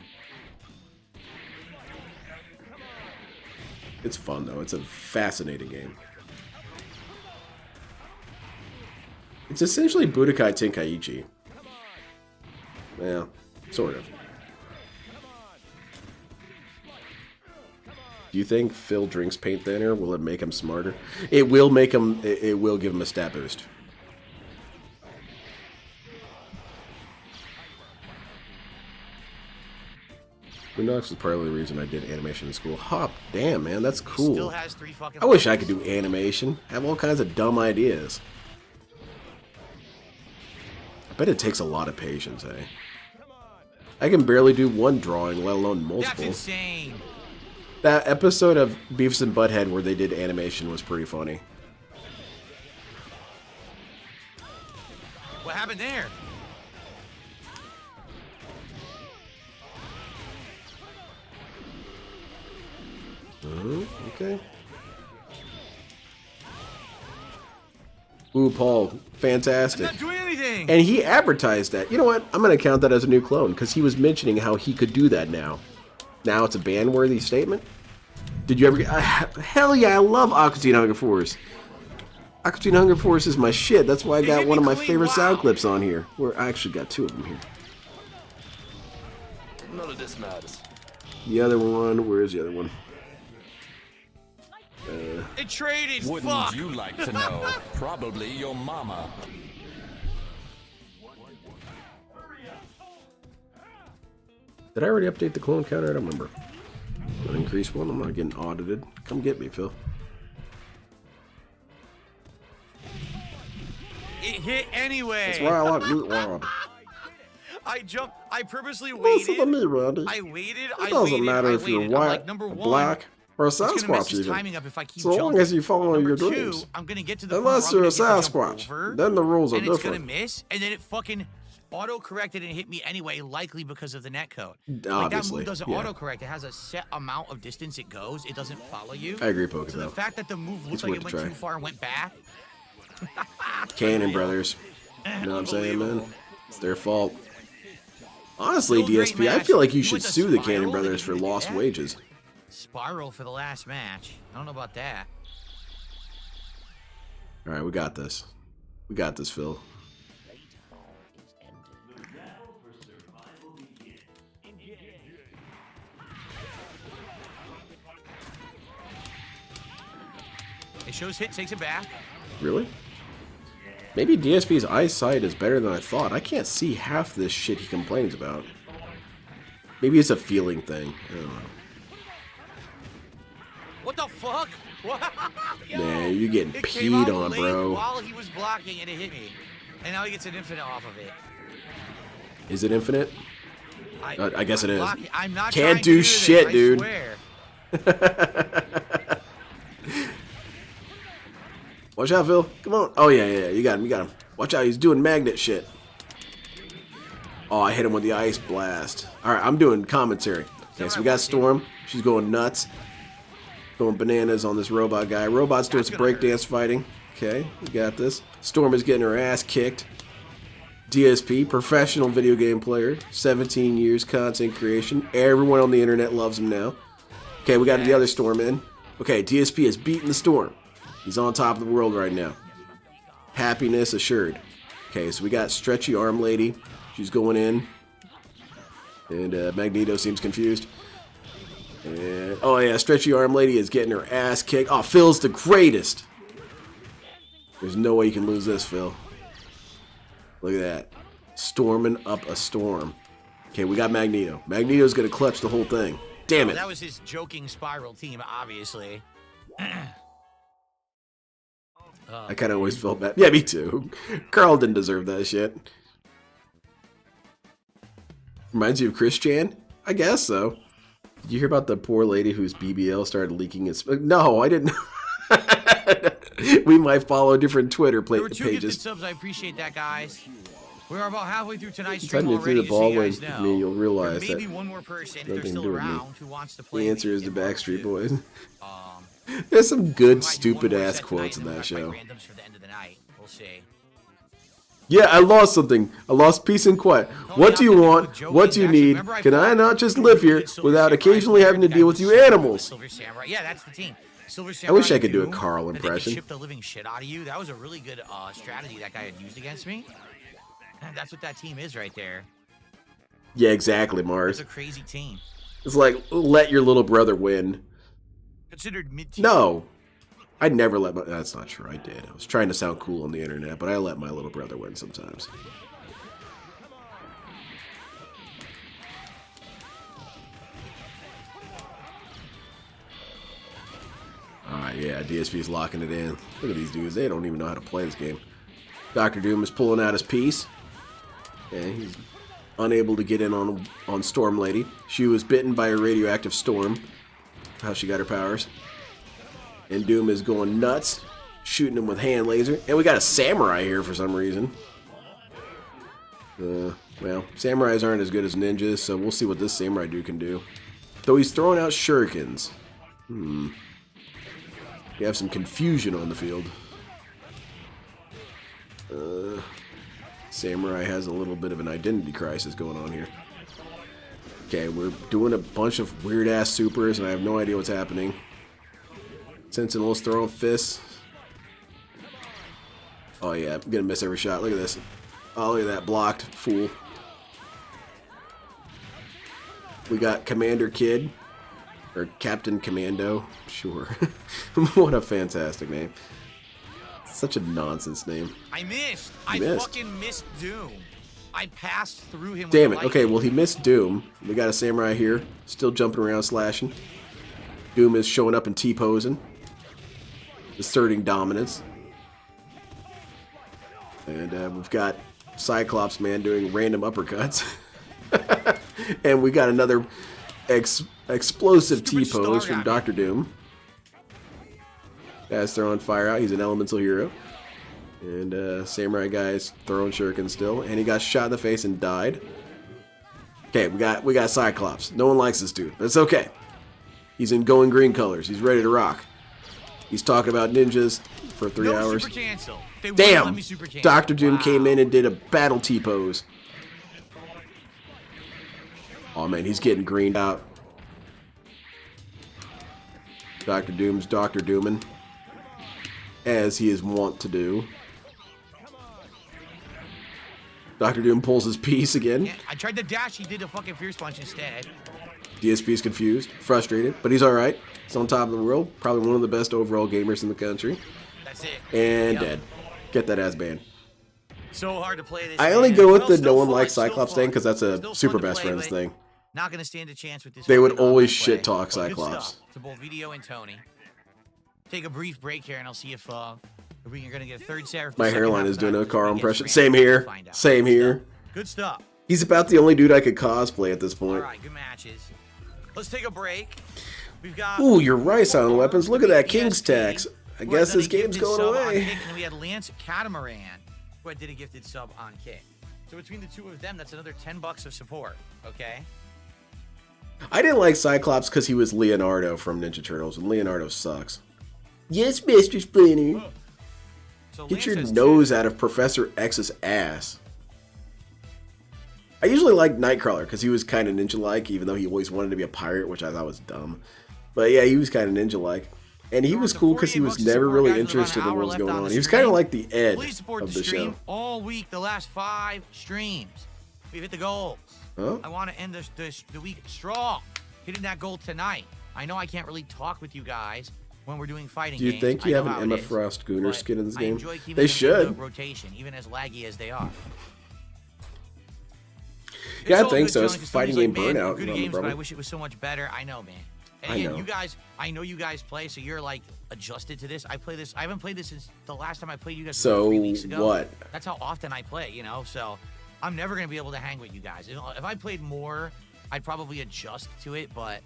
It's fun, though. It's a fascinating game. It's essentially Budokai Tenkaichi. Yeah, sort of. Do you think Phil drinks paint thinner? Will it make him smarter? It will make him. It will give him a stat boost. Burnout is part of the reason I did animation in school. Hop, damn man, that's cool. Still has 3 fucking. I wish I could do animation. I have all kinds of dumb ideas. I bet it takes a lot of patience, eh? I can barely do one drawing, let alone multiple. That's insane. That episode of Beavis and Butthead where they did animation was pretty funny. What happened there? Okay. Ooh, Paul, fantastic. I'm not doing anything. And he advertised that. You know what? I'm going to count that as a new clone because he was mentioning how he could do that now. Now it's a ban-worthy statement. Did you ever get... hell yeah, I love Aqua Teen Hunger Force. Aqua Teen Hunger Force is my shit. That's why I got one of my favorite sound clips on here. Where I actually got 2 of them here. None of this matters. The other one, where's the other one? It traded. Wouldn't Fuck. you like to know? Probably your mama. Did I already update the clone counter? I don't remember. I'm gonna increase one. I'm not getting audited. Come get me, Phil. It hit anyway. That's why I like Loot World. I jumped. I purposely Listen waited. to me, Randy. I waited. It doesn't matter if you're white, like, number one, black, or a it's gonna mess Sasquatch his even. timing up if I keep So long jumping. as you follow Number your 2, dreams. I'm gonna get to the Unless point where you're a I'm gonna get the jump Sasquatch. over, Then the rules are and it's different. gonna miss, and then it fucking auto-corrected and hit me anyway, likely because of the netcode. Like, that Obviously, move doesn't yeah. auto-correct. It has a set amount of distance it goes. It doesn't follow you. I agree, Pokemon. So the fact that the move It's looked like worth it a went try. too far and went back. Cannon Brothers. You know what I'm saying, man? It's their fault. Honestly, Still a great DSP, I match. feel like you You should went to sue the Cannon Spiral, Brothers they for didn't do lost that? wages. Spiral for the last match. I don't know about that. Alright, we got this. We got this, Phil. It shows hit, takes it back. Really? Maybe DSP's eyesight is better than I thought. I can't see half this shit he complains about. Maybe it's a feeling thing. I don't know. What the fuck? What? Yo, Man, you getting it came peed out on, late bro. While he was blocking and it hit me. And now he gets an infinite off of it. Is it infinite? I guess it is. I'm not Can't trying to do this, shit, I dude. swear. Watch out, Phil. Come on. Oh, yeah. You got him. You got him. Watch out. He's doing magnet shit. Oh, I hit him with the ice blast. All right, I'm doing commentary. Okay, so we got Storm. She's going nuts. Going bananas on this robot guy. Robot's doing some breakdance fighting. Okay, we got this. Storm is getting her ass kicked. DSP, professional video game player. 17 years content creation. Everyone on the internet loves him now. Okay, we got the other Storm in. Okay, DSP has beaten the Storm. He's on top of the world right now. Happiness assured. Okay, so we got Stretchy Arm Lady. She's going in. And Magneto seems confused. And, oh yeah, Stretchy Arm Lady is getting her ass kicked. Oh, Phil's the greatest. There's no way you can lose this, Phil. Look at that. Storming up a storm. Okay, we got Magneto. Magneto's going to clutch the whole thing. Damn it. That was his joking spiral team, obviously. I kind of always felt bad. Yeah, me too. Carl didn't deserve that shit. Reminds you of Chris Chan? I guess so. Did you hear about the poor lady whose BBL started leaking its... No, I didn't. We might follow different Twitter There were 2 gifted pages. subs. I appreciate that, guys. We're about halfway through tonight's Time stream you already, threw the so ball you with guys know. me, you'll realize There may that be one more person, if they're nothing to still do with me. around, who wants to play The answer is the in Part Backstreet 2. Boys. Um, There's some we good, might do one stupid more ass set quotes tonight, in and that then show. we'll have randoms for the end of the night. We'll see. Yeah, I lost something. I lost peace and quiet. What do you want? What do you need? Can I not just live here without occasionally having to deal with you animals? Silver Samurai. Yeah, that's the team. Silver I Samurai wish I could do a Doom, Carl that they could impression. ship the living shit out of you. That was a really good strategy that guy had used against me. And that's what that team is right there. Yeah, exactly, It's Mars. a crazy team. It's like, let your little brother win. Considered mid-tier. No. I never let my... That's not true. I did. I was trying to sound cool on the internet, but I let my little brother win sometimes. Alright, yeah, DSP's locking it in. Look at these dudes. They don't even know how to play this game. Dr. Doom is pulling out his piece. Okay, he's unable to get in on Storm Lady. She was bitten by a radioactive storm. How she got her powers. And Doom is going nuts, shooting him with hand laser. And we got a samurai here for some reason. Well, samurais aren't as good as ninjas, so we'll see what this samurai dude can do. Though he's throwing out shurikens. We have some confusion on the field. Samurai has a little bit of an identity crisis going on here. Okay, we're doing a bunch of weird-ass supers, and I have no idea what's happening. Sentinel's throwing fists. Oh yeah, I'm gonna miss every shot. Look at this. Oh, look at that blocked fool. We got Commander Kid. Or Captain Commando. Sure. What a fantastic name. Such a nonsense name. I missed. You I missed. fucking missed Doom. I passed through him. Damn with it. Okay, well, he missed Doom. We got a samurai here. Still jumping around, slashing. Doom is showing up and T-posing. Asserting dominance. And we've got Cyclops Man doing random uppercuts. And we got another explosive Stupid T-pose star from guy. Dr. Doom. Guy's throwing fire out. He's an elemental hero. And samurai guy's throwing shuriken still. And he got shot in the face and died. Okay, we got Cyclops. No one likes this dude. That's okay. He's in going green colors. He's ready to rock. He's talking about ninjas for 3 hours. Super cancel. They wouldn't let Damn! me super cancel. Dr. Doom Wow. came in and did a battle T-pose. Oh man, he's getting greened out. Dr. Doom's Dr. Doomin'. As he is wont to do. Dr. Doom pulls his piece again. Yeah, I tried to dash. He did a fucking fierce punch instead. DSP is confused, frustrated, but he's alright. He's on top of the world. Probably one of the best overall gamers in the country. That's it. And Yep. dead. Get that ass banned. So hard to play this. I only man. go with Well, the still no one fun, likes still Cyclops fun. thing because that's a Still super fun to best play, friends but thing. Not gonna stand a chance with this. They would fucking online always play. shit talk But good Cyclops. stuff to both Video and Tony. Take a brief break here, and I'll see if we're gonna get a third set. My hairline is doing a Carl impression. Same here. Same here. Good stuff. He's about the only dude I could cosplay at this point. All right, good matches. Let's take a break. We've got. Ooh, your rice on weapons. Look at that King's ESP, tax. I who guess had done this a game's gifted going sub on away. Kick, and we had Lance Catamaran, who did a gifted sub on Kick. So between the two of them, that's another $10 of support. Okay. I didn't like Cyclops because he was Leonardo from Ninja Turtles, and Leonardo sucks. Yes, Mr. Splinter. So Get Lance your says nose out of Professor X's ass. I usually like Nightcrawler because he was kind of ninja-like, even though he always wanted to be a pirate, which I thought was dumb. But yeah, he was kind of ninja-like. And he was cool because he was never really interested in what was going on. He was kind of like the Ed Please support of the the stream show. all week, the last 5 streams. We've hit the goals. Huh? I want to end the week strong. Hitting that goal tonight. I know I can't really talk with you guys when we're doing fighting Do you games. think you I have know an how Emma it is, Frost Gooner but skin in this I game? enjoy keeping They them in should. the rotation, even as laggy as they are. Yeah, I all think good, so. It's John, 'cause fighting Tony's game like, man, burnout. good Not the games, but I problem. wish it was so much better. I know, man. And I again, know. you guys, I know you guys play, so you're like adjusted to this. I play this. I haven't played this since the last time I played you guys. So 3 weeks ago. what? That's how often I play, you know. So I'm never gonna be able to hang with you guys. If I played more, I'd probably adjust to it. But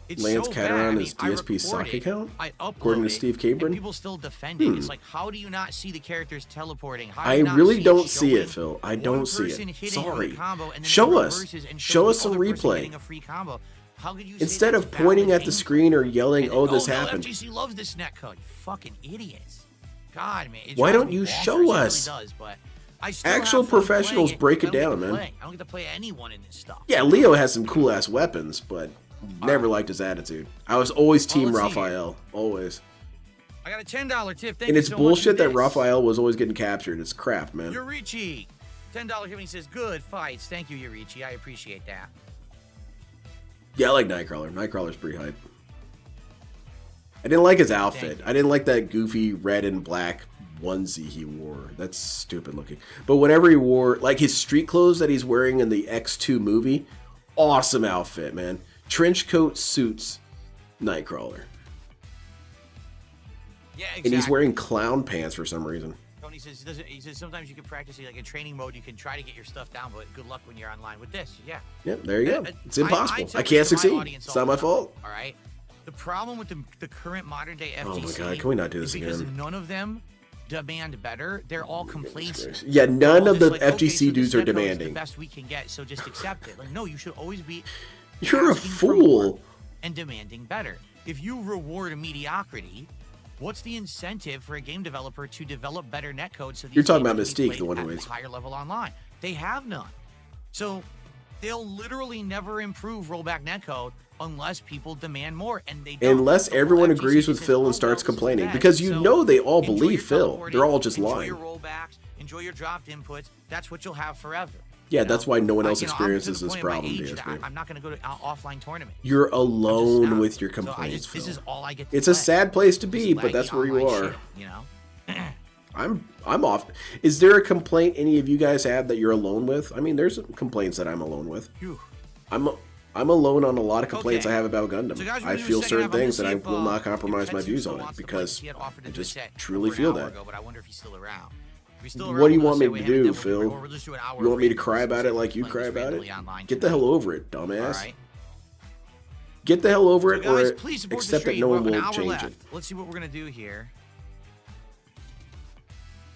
it's Lance so Cat bad. around I his mean, DSP I sock record it, account? I upload According to it, Steve and Cabron? people still defend it. It's like, how do you not see the characters teleporting? How do I you not really see don't see it, showing Phil. I one don't see person it. hitting Sorry. a combo and then Show it us. reverses and Show shows us the some other person replay. getting a free combo. How could you say Instead that's of valid pointing at the gameplay? screen or yelling, And, "Oh, this no, happened." FGC loves this netcode. You fucking idiots. God, man. It Why drives don't me you bonkers. show It really us? does, but I still Actual have fun professionals playing break but it I don't down, get to man. play. I don't get to play anyone in this stuff. Yeah, Leo has some cool ass weapons, but never liked his attitude. I was always Team let's see here. Raphael. always. I got a $10 tip. Thank And you it's so bullshit much for that this. Raphael was always getting captured. It's crap, man. Yurichi, $10 tip. He says, good fights. Thank you, Yurichi. I appreciate that. Yeah, I like Nightcrawler. Nightcrawler's pretty hype. I didn't like his outfit. I didn't like that goofy red and black onesie he wore. That's stupid looking. But whenever he wore, like his street clothes that he's wearing in the X2 movie, awesome outfit, man. Trench coat suits Nightcrawler. Yeah, exactly. And he's wearing clown pants for some reason. Tony says, he says sometimes you can practice it like in training mode. You can try to get your stuff down, but good luck when you're online with this. Yeah. Yep, there you go. It's impossible. tell I can't this to my succeed. audience It's all not my the time, fault. All right. The problem with the current modern day FGC Oh my god, can we not do this is because again? none of them demand better. They're all complacent. Yeah, They're none all of the just like, FGC okay, so this dudes are netcode is the demanding. best we can get, so just accept it. Like, no, you should always be You're a asking for more fool. and demanding better. If you reward mediocrity, what's the incentive for a game developer to develop better netcode so these You're talking games about can be Mystique, the played one who at is. a higher level online? They have none. So they'll literally never improve rollback netcode unless people demand more, and they don't. Unless So everyone FGC agrees with says, Phil "Oh, and starts well, this is complaining. bad." Because you So know they all enjoy believe your Phil. teleporting, They're all just enjoy lying. your rollbacks, enjoy your dropped inputs. That's what you'll have forever. Yeah, you know? that's why no one else You know, I'm to experiences the this point at my problem, age that DSP. I'm not going to go to offline tournaments. You're I'm just alone not. with your So I complaints, just, this Phil. is all I get to It's a play. sad place to This be, but laggy that's where you online are. shit, you know? I'm off. Is there a complaint any of you guys have that you're alone with? I mean, there's complaints that I'm alone with. Phew. I'm alone on a lot of complaints Okay. I have about Gundam. So guys, we're I gonna do a feel second certain half. I'm gonna things that see I if, will not if compromise my Tetsu views still on it wants to play, because he had offered to I do just set truly over an feel hour that. ago, but I wonder if he's still around. If he's still What around, do you we'll want me say to we do, have him, Phil? or we'll just do an hour You want me to of cry randomly about it like you playing cry just about it? randomly online Get the tonight. hell over it, All dumbass. right. Get the hell over it, So guys, or please support the accept that stream. no We one have an will hour change left. it. Let's see what we're gonna do here.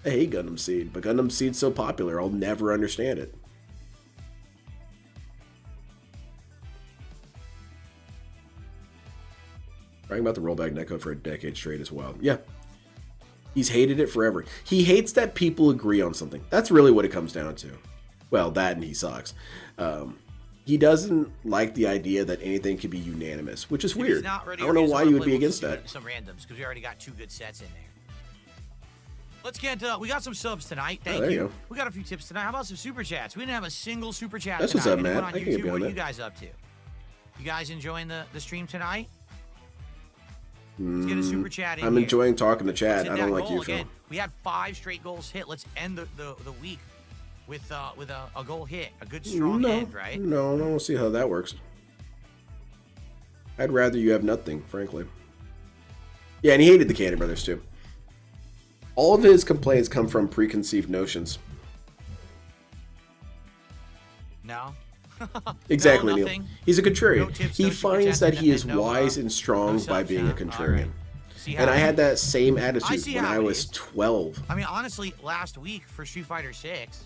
I hate Gundam Seed, but Gundam Seed's so popular, I'll never understand it. Writing about the rollback netcode for a decade straight is wild. Yeah. He's hated it forever. He hates that people agree on something. That's really what it comes down to. Well, that and he sucks. He doesn't like the idea that anything can be unanimous, which is If he's weird. not ready I or don't know he doesn't why wanna you would play, be we'll just against do that. Some randoms because we already got 2 good sets in there. Let's get we got some subs tonight. Thank there you you. go. We got a few tips tonight. How about some super chats? We didn't have a single super chat That's tonight. what's up, Matt. Anyone on I can get YouTube, behind what are that. you guys up to? You guys enjoying the stream tonight? Let's get a super chat in I'm here. enjoying talking to Let's chat. hit I don't that like goal you, Phil. again. We had 5 straight goals hit. Let's end the week with a goal hit, a good strong end, right? No, I don't see how that works. I'd rather you have nothing, frankly. Yeah, and he hated the Candy Brothers too. All of his complaints come from preconceived notions. No. Exactly, No, Neil. nothing. He's a contrarian. No tips, He no super finds chats, that and he is no, wise and strong no by subs, being a huh? contrarian. Alright. See how And I it had is. that same I attitude see when how I it was is. 12. I mean, honestly, last week for Street Fighter 6,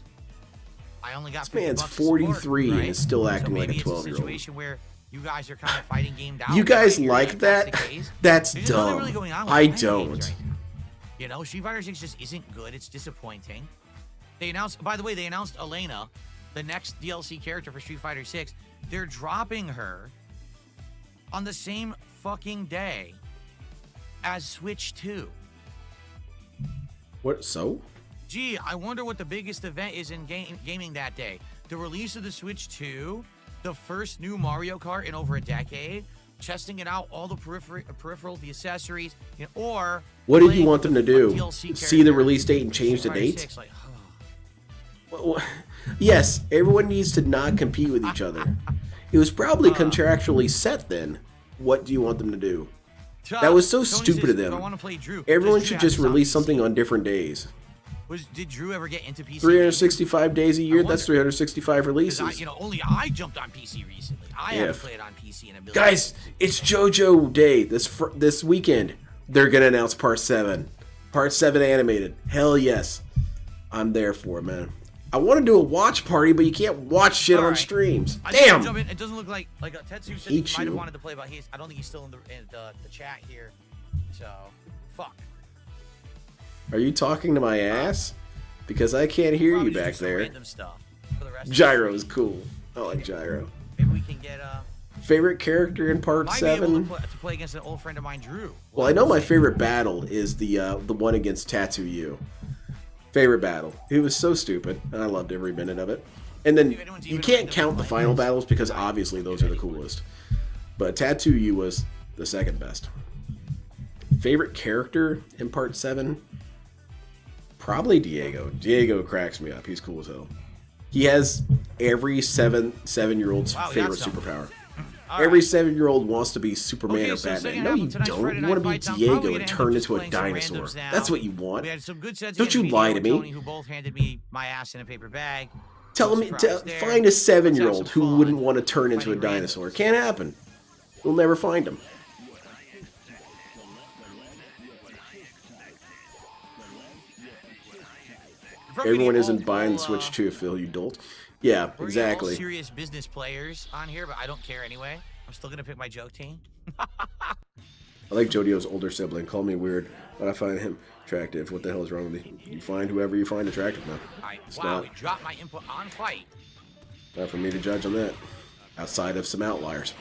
I only got This man's $50 to support, 43 and right? is still acting so like a maybe it's 12-year-old. situation where you guys are kind of fighting gamed out. You guys Right? like If that's the that? case, That's there's nothing dumb. really going on with I fighting games don't. right now. You know, Street Fighter 6 just isn't good. It's disappointing. They announced, by the way, they announced Elena, the next DLC character for Street Fighter 6. They're dropping her on the same fucking day as Switch 2. What? So? Gee, I wonder what the biggest event is in gaming that day. The release of the Switch 2, the first new Mario Kart in over a decade, testing it out, all the peripherals, the accessories, you know, or... What did you playing want with them to a do? DLC See the character release date and change the Street Fighter dates? 6, like, Yes, everyone needs to not compete with each other. It was probably contractually set then. What do you want them to do? That was so Tony stupid says, of "Do I them. wanna play Drew?" Everyone Does Drew should have just this on release PC? something on different days. Did Drew ever get into PC? 365 days a year, I that's wonder. 365 releases. You know, only I jumped on PC recently. I haven't played on PC in a million Guys, it's JoJo Day this weekend. They're gonna announce Part 7. Part 7 animated. Hell yes. I'm there for it, man. I want to do a watch party, but you can't watch shit on streams. Damn! Jump in. It doesn't look like Tetsu said he might have wanted to play, but I don't think he's still in the chat here. So, fuck. Are you talking to my ass? Because I can't hear you back there. Random stuff for the rest of Gyro is cool. I like Gyro. Maybe we can get Favorite character in Part might be able 7? to play against an old friend of mine, Drew. Well, I know my favorite battle is the one against Tatsuyu. Favorite battle. It was so stupid, and I loved every minute of it. And then you can't count the final battles because obviously those are the coolest. But Tatsuyu was the second best. Favorite character in Part 7? Probably Diego. Diego cracks me up. He's cool as hell. He has every seven-year-old's favorite superpower. Every 7-year-old wants to be Superman or Batman. No, you don't. You want to be Diego and turn into a dinosaur. That's what you want. We had some good sets Don't you lie to me. Tony, who both handed me my ass in a paper bag. Tell me, find a 7-year-old who wouldn't want to turn into a dinosaur. Can't happen. We'll never find him. Everyone isn't buying the Switch 2, Phil, you dolt. Yeah, We're exactly. all serious business players on here, but I don't care anyway. I'm still gonna pick my joke team. I like Jodio's older sibling. Call me weird, but I find him attractive. What the hell is wrong with you? You find whoever you find attractive now. Wow, we dropped my input on fight. Not for me to judge on that. Outside of some outliers.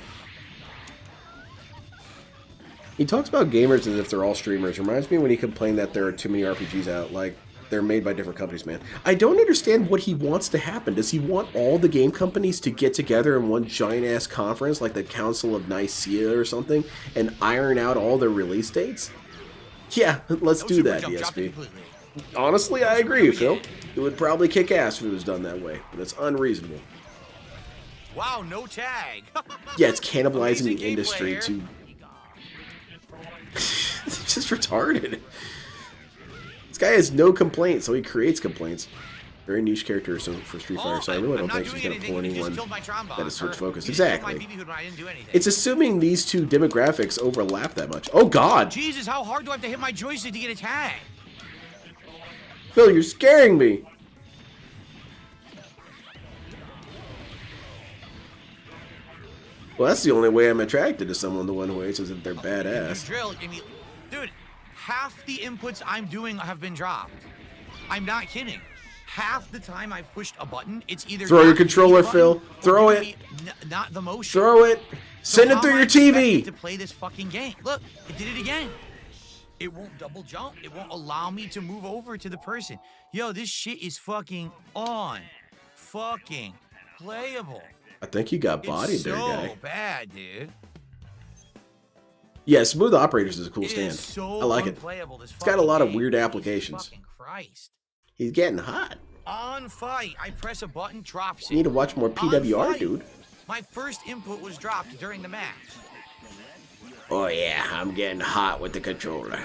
He talks about gamers as if they're all streamers. Reminds me when he complained that there are too many RPGs out. Like, they're made by different companies, man. I don't understand what he wants to happen. Does he want all the game companies to get together in one giant-ass conference, like the Council of Nicaea or something, and iron out all their release dates? Yeah, let's do that, DSP. Honestly, I agree, Phil. It would probably kick ass if it was done that way, but it's unreasonable. Wow, no tag. Yeah, it's cannibalizing the industry to... It's just retarded. This guy has no complaints, so he creates complaints. Very niche character for Street Fighter, so I really don't think she's going to pull anyone that is Switch focused. Exactly. It's assuming these two demographics overlap that much. Oh, God! Jesus, how hard do I have to hit my joystick to get a tag? Phil, you're scaring me! Well, that's the only way I'm attracted to someone the one who hates is if they're badass. Drill, I mean, dude, half the inputs I'm doing have been dropped. I'm not kidding. Half the time I've pushed a button, it's either throw your controller, Phil. Throw it. Not the motion. Throw it. Send it through your TV. To play this fucking game. Look, it did it again. It won't double jump. It won't allow me to move over to the person. Yo, this shit is fucking on. Fucking playable. I think you got bodied there, guy. So bad, dude. Yeah, Smooth Operators is a cool stand. So I like it. It's got a lot of weird applications. Fucking Christ. He's getting hot. On fight, I press a button, drops it. You need to watch more PWR, dude. My first input was dropped during the match. Oh yeah, I'm getting hot with the controller.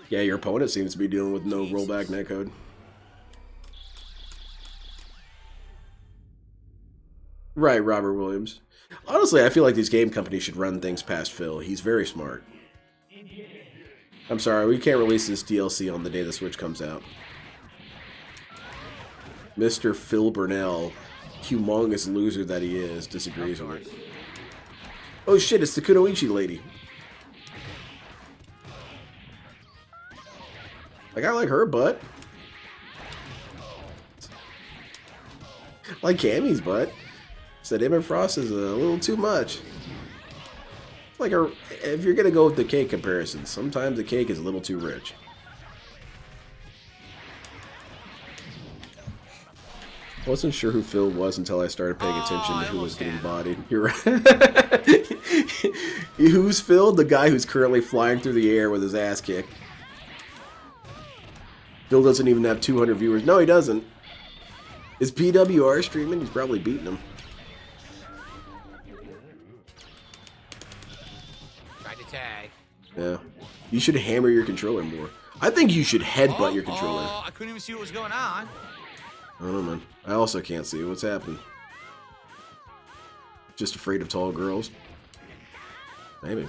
Yeah, your opponent seems to be dealing with no rollback netcode. Right, Robert Williams. Honestly, I feel like these game companies should run things past Phil. He's very smart. I'm sorry, we can't release this DLC on the day the Switch comes out. Mr. Phil Burnell humongous loser that he is, disagrees with it. Oh shit, it's the Kunoichi lady. Like, I like her butt. I like Cammy's butt. Said Emma Frost is a little too much. It's like if you're gonna go with the cake comparison, sometimes the cake is a little too rich. Wasn't sure who Phil was until I started paying attention to who was getting bodied. You're right. Who's Phil? The guy who's currently flying through the air with his ass kicked. Phil doesn't even have 200 viewers. No, he doesn't. Is PWR streaming? He's probably beating him. Tried to tag. Yeah. You should hammer your controller more. I think you should headbutt your controller. Oh, I couldn't even see what was going on. I don't know, man. I also can't see what's happening. Just afraid of tall girls? Maybe.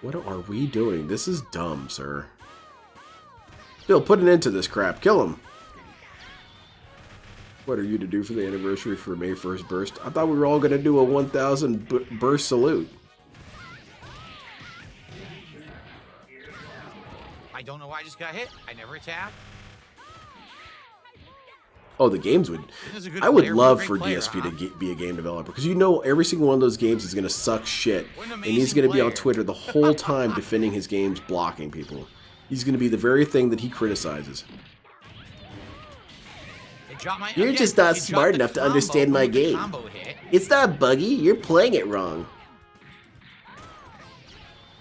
What are we doing? This is dumb, sir. Bill, put an end to this crap. Kill him. What are you to do for the anniversary for May 1st burst? I thought we were all going to do a 1,000 burst salute. I don't know why I just got hit. I never attacked. Oh, the games would... I would love for DSP to be a game developer. Because you know every single one of those games is going to suck shit. And he's going to be on Twitter the whole time defending his games, blocking people. He's going to be the very thing that he criticizes. You're just not smart enough to understand my game. It's not buggy. You're playing it wrong.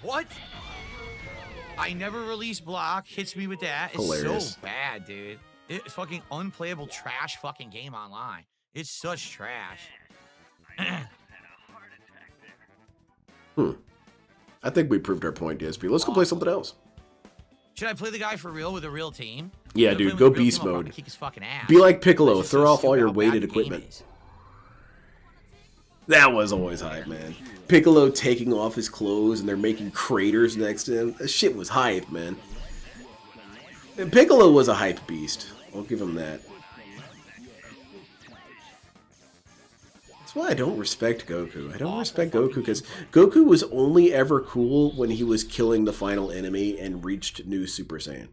What? I never release block. Hits me with that. It's Hilarious. So bad, dude. It's fucking unplayable trash fucking game online. It's such trash. I think we proved our point, DSP. Let's go play something else. Should I play the guy for real with a real team? Yeah, dude, go beast mode. Be like Piccolo, throw off all your weighted equipment. That was always hype, man. Piccolo taking off his clothes and they're making craters next to him. That shit was hype, man. And Piccolo was a hype beast. I'll give him that. That's why I don't respect Goku. I don't respect Goku because Goku was only ever cool when he was killing the final enemy and reached new Super Saiyan.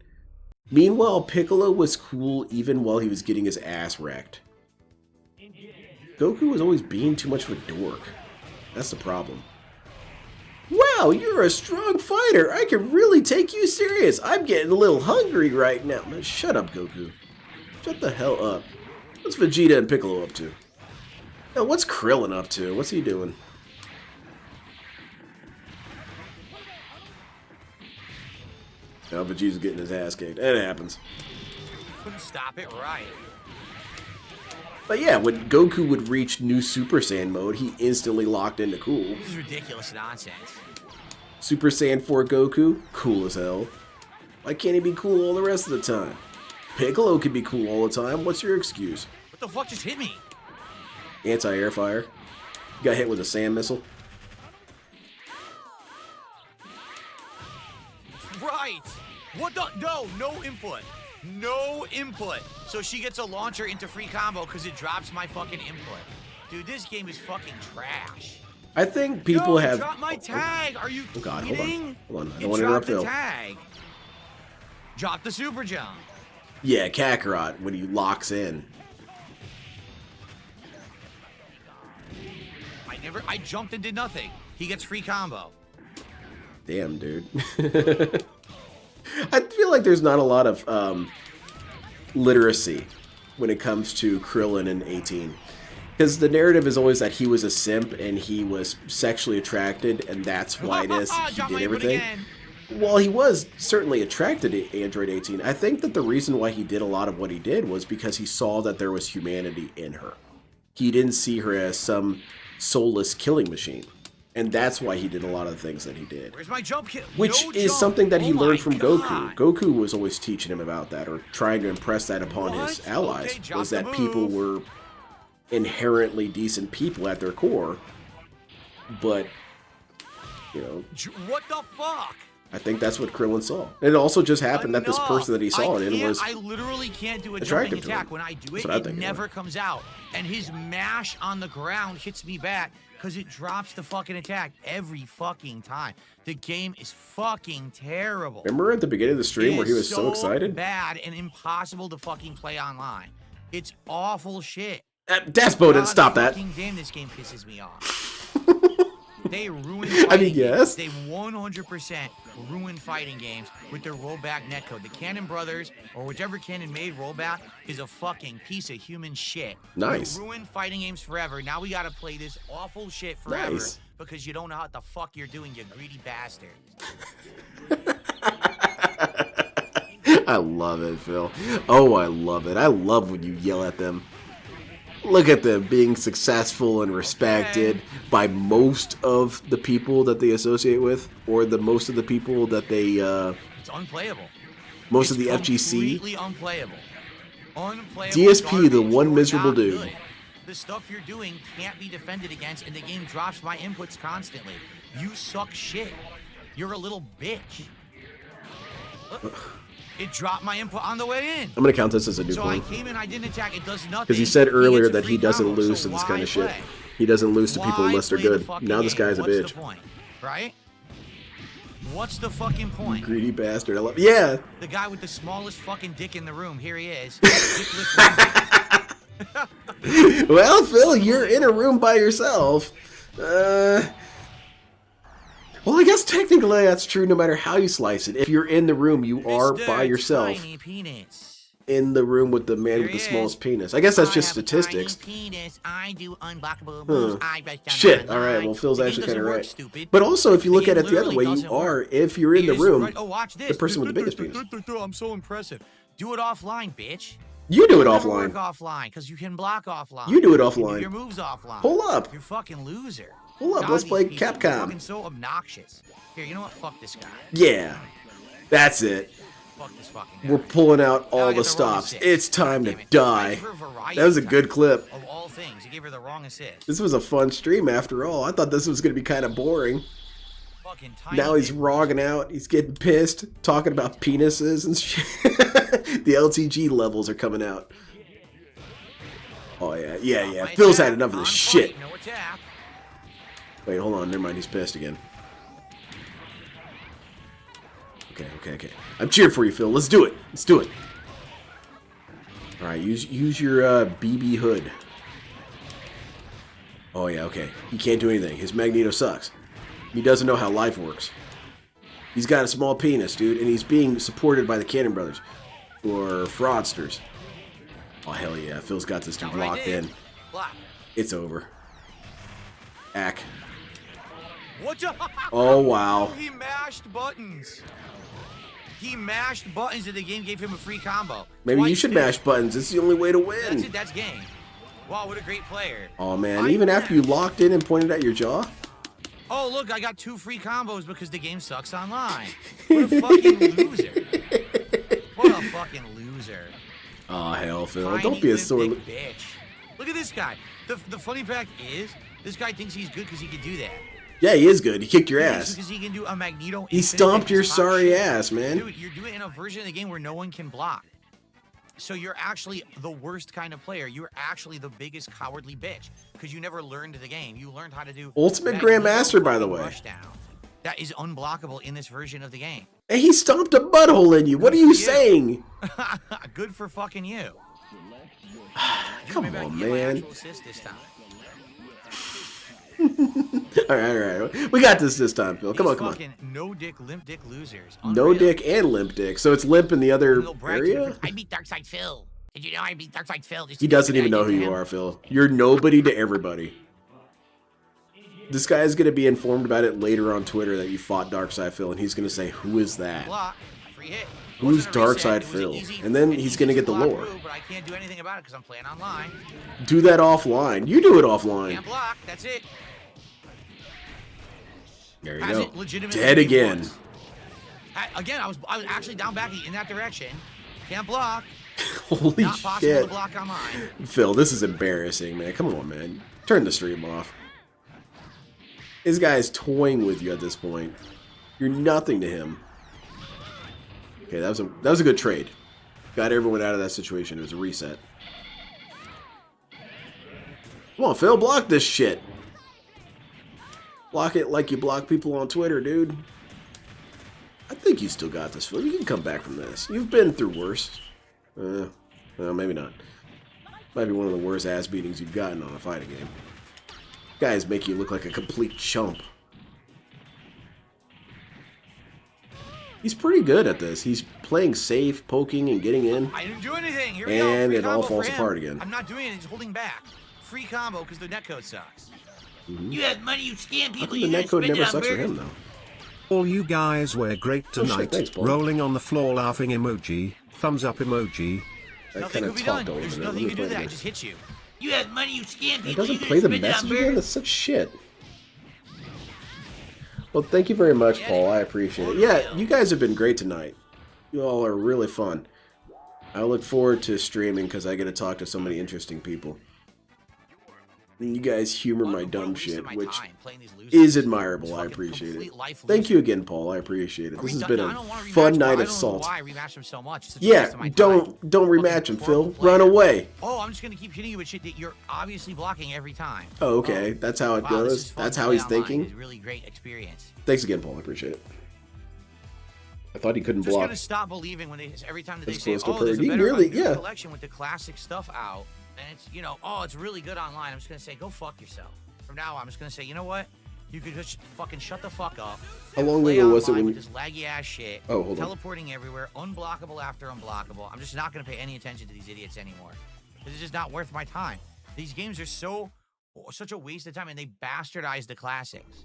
Meanwhile, Piccolo was cool even while he was getting his ass wrecked. Goku was always being too much of a dork. That's the problem. Wow, you're a strong fighter. I can really take you serious. I'm getting a little hungry right now. Man, shut up, Goku. Shut the hell up. What's Vegeta and Piccolo up to? Now, what's Krillin up to? What's he doing? Now Vegeta's getting his ass kicked. It happens. Couldn't stop it right. But yeah, when Goku would reach new Super Saiyan mode, he instantly locked into cool. This is ridiculous nonsense. Super Saiyan 4 Goku, cool as hell. Why can't he be cool all the rest of the time? Piccolo can be cool all the time. What's your excuse? What the fuck just hit me? Anti-air fire. You got hit with a sand missile. Right. What the? No input. No input. So she gets a launcher into free combo because it drops my fucking input. Dude, this game is fucking trash. I think people have... Drop my tag. Are you Oh god, kidding? Hold on. I don't want to interrupt Phil. Tag. Drop the super jump. Yeah, Kakarot, when he locks in. I jumped and did nothing. He gets free combo. Damn, dude. I feel like there's not a lot of literacy when it comes to Krillin and 18. Because the narrative is always that he was a simp and he was sexually attracted, and that's why it is he did everything. While he was certainly attracted to Android 18, I think that the reason why he did a lot of what he did was because he saw that there was humanity in her. He didn't see her as some soulless killing machine. And that's why he did a lot of the things that he did. Where's my jump kill? Which is something that he learned from Goku. Goku was always teaching him about that, or trying to impress that upon his allies, was that people were inherently decent people at their core, but, you know... What the fuck? I think that's what Krillin saw. And it also just happened that this person that he saw it in was I literally can't do a jumping attractive to attack. him. When I do it, That's what I it think, never anyway. comes out. And his mash on the ground hits me back because it drops the fucking attack every fucking time. The game is fucking terrible. Remember at the beginning of the stream where he was so so excited? bad and impossible to fucking play online. It's awful shit. Despo didn't stop that. Fucking damn, this game pisses me off. They ruin I mean, fighting yes. games. They 100% ruin fighting games with their rollback netcode. The Cannon Brothers, or whichever Cannon made rollback, is a fucking piece of human shit. Nice. They ruined fighting games forever. Now we gotta play this awful shit forever Nice. because you don't know what the fuck you're doing, you greedy bastard. I love it, Phil. Oh, I love it. I love when you yell at them. Look at them being successful and respected by most of the people that they associate with, or the most of the people that they, It's unplayable. most It's of the FGC. completely unplayable. Unplayable. DSP, the garbage. one You're miserable not dude. good. The stuff you're doing can't be defended against, and the game drops my inputs constantly. You suck shit. You're a little bitch. Look, it dropped my input on the way in. I'm gonna count this as a new So I point. came in, I didn't attack, it does nothing. Because he said earlier gets a that he free doesn't combo, lose so to this why kind of shit. play? He doesn't lose to people Why unless they're play the good. fucking Now this game? guy's a What's bitch. the point, right? What's the fucking point? Greedy bastard. I love. Yeah. The guy with the smallest fucking dick in the room. Here he is. Dickless Wednesday. Well, Phil, you're in a room by yourself. Well, I guess technically that's true no matter how you slice it. If you're in the room, you are Mr. by yourself Tiny Penis. in the room with the man with the There he smallest is. penis. I guess that's I just have a statistics. tiny penis. I do unblockable moves. I break down Shit. the All right. line. Well, Phil's The game actually doesn't kind of work, right. stupid. But also, if you look The at it game the other way, literally you doesn't are, work. if you're in the It is room, right- Oh, watch this. the person with the biggest penis. I'm so impressive. Do it offline, bitch. You do it It'll never offline. work offline because you can block offline. You do it You can offline. do your moves offline. Hold up. You fucking loser. Hold up, God, let's these play people are Capcom. fucking so obnoxious. Here, you know what? Fuck this guy. Yeah. That's it. Fuck this fucking guy. We're pulling out Now I all got the the wrong stops. assist. It's time to Damn it. I die. gave her variety That was a good time. clip. Of all things, you gave her the wrong assist. This was a fun stream after all. I thought this was going to be kind of boring. Fucking tiny Now he's dick. rogging out. He's getting pissed, talking about penises and shit. The LTG levels are coming out. Oh, yeah. Yeah, yeah. My Phil's had attack, enough of this on shit. point, No attack. Wait, hold on. Never mind. He's pissed again. Okay. I'm cheering for you, Phil. Let's do it. Let's do it. All right, use your BB hood. Oh yeah, okay. He can't do anything. His Magneto sucks. He doesn't know how life works. He's got a small penis, dude, and he's being supported by the Cannon Brothers, or fraudsters. Oh hell yeah, Phil's got this dude Now what I locked did- in. Block. It's over. Ack. What the? Oh wow. He mashed buttons. He mashed buttons and the game gave him a free combo. Maybe you Twice, should too. mash buttons. It's the only way to That's win. it. That's game. Wow, what a great player. Oh man, I even after you mashed. locked in and pointed at your jaw? Oh, look, I got 2 free combos because the game sucks online. What a fucking loser. What a fucking loser. Oh hell, Phil. Tiny, Don't be a limp sore. dick bitch. Look at this guy. The funny fact is, this guy thinks he's good because he can do that. Yeah, he is good. He kicked your ass. Because he can do a Magneto. He infinite stomped your top sorry shit. ass, man. Dude, you're doing it in a version of the game where no one can block. So you're actually the worst kind of player. You're actually the biggest cowardly bitch because you never learned the game. You learned how to do Ultimate Magneto Grandmaster, by the fucking way. rushdown. That is unblockable in this version of the game. And he stomped a butthole in you. What are Good you for you. saying? Good for fucking you. Come Maybe I on, can get my man. actual assist this time. All right. We got this time, Phil. Come These on, come on. fucking no dick, limp dick losers. No Unreal. dick and limp dick. So it's limp in the other Little brag to area? the- I beat Darkside Phil. Did you know I beat Darkside Phil? Did He you know doesn't what even I know did who to you him? are, Phil. You're nobody to everybody. This guy is going to be informed about it later on Twitter that you fought Darkside Phil, and he's going to say, who is that? Block, free hit. It Who's wasn't a reset, Darkside it was an Phil? easy And then and he's easy gonna to get the block lore. move, but I can't do anything about it because I'm playing online. Do that offline. You do it offline. Can't block. That's it. There you Has go. it legitimately Dead been again. once. Again, I was actually down back in that direction. Can't block. Holy Not possible shit. to block online. Phil, this is embarrassing, man. Come on, man. Turn the stream off. This guy's toying with you at this point. You're nothing to him. Okay, that was a good trade. Got everyone out of that situation. It was a reset. Come on, Phil, block this shit. Block it like you block people on Twitter, dude. I think you still got this, Phil. You can come back from this. You've been through worse. Well, maybe not. Might be one of the worst ass beatings you've gotten on a fighting game. Guys make you look like a complete chump. He's pretty good at this. He's playing safe, poking, and getting in. I didn't do anything. Here we go. And Free it all combo falls for him. apart again. I'm not doing it. He's holding back. Free combo because the netcode sucks. You have money, you scam How people. come You the didn't netcode spend it never on sucks for burgers. him, though? All you guys were great Oh, shit, tonight. thanks, Paul. Rolling on the floor laughing emoji. Thumbs up emoji. I Nothing kind could of be done. talked over There's that. nothing you can do Let me that. play I it just hit you. You have money, you scam It people. doesn't You play the didn't spend it on message again? burgers. That's such shit. Well, thank you very much, Paul. I appreciate it. Yeah, you guys have been great tonight. You all are really fun. I look forward to streaming because I get to talk to so many interesting people. And you guys humor my dumb shit, which is admirable. I appreciate it. Thank you again, Paul. I appreciate it. This has been a fun night of salt. I rematched him so much. Yeah, don't rematch him, Phil. Run away. Oh, I'm just gonna keep hitting you with shit that you're obviously blocking every time. Oh, okay. That's how it Wow, this goes. is fun That's to how play he's online. thinking. It's a really great experience. Thanks again, Paul. I appreciate it. I thought he couldn't Just block. gonna stop believing when every time that they That's say, close to "Oh, there's a perfect. better Really, new yeah. collection with the classic stuff out," and it's oh, it's really good online. I'm just gonna say, "Go fuck yourself." From now on, I'm just gonna say, you know what? You could just fucking shut the fuck up. How long play ago was it online when with this laggy ass shit? Oh, hold on. Teleporting everywhere, unblockable after unblockable. I'm just not gonna pay any attention to these idiots anymore. It's just not worth my time. These games are such a waste of time, and they bastardize the classics.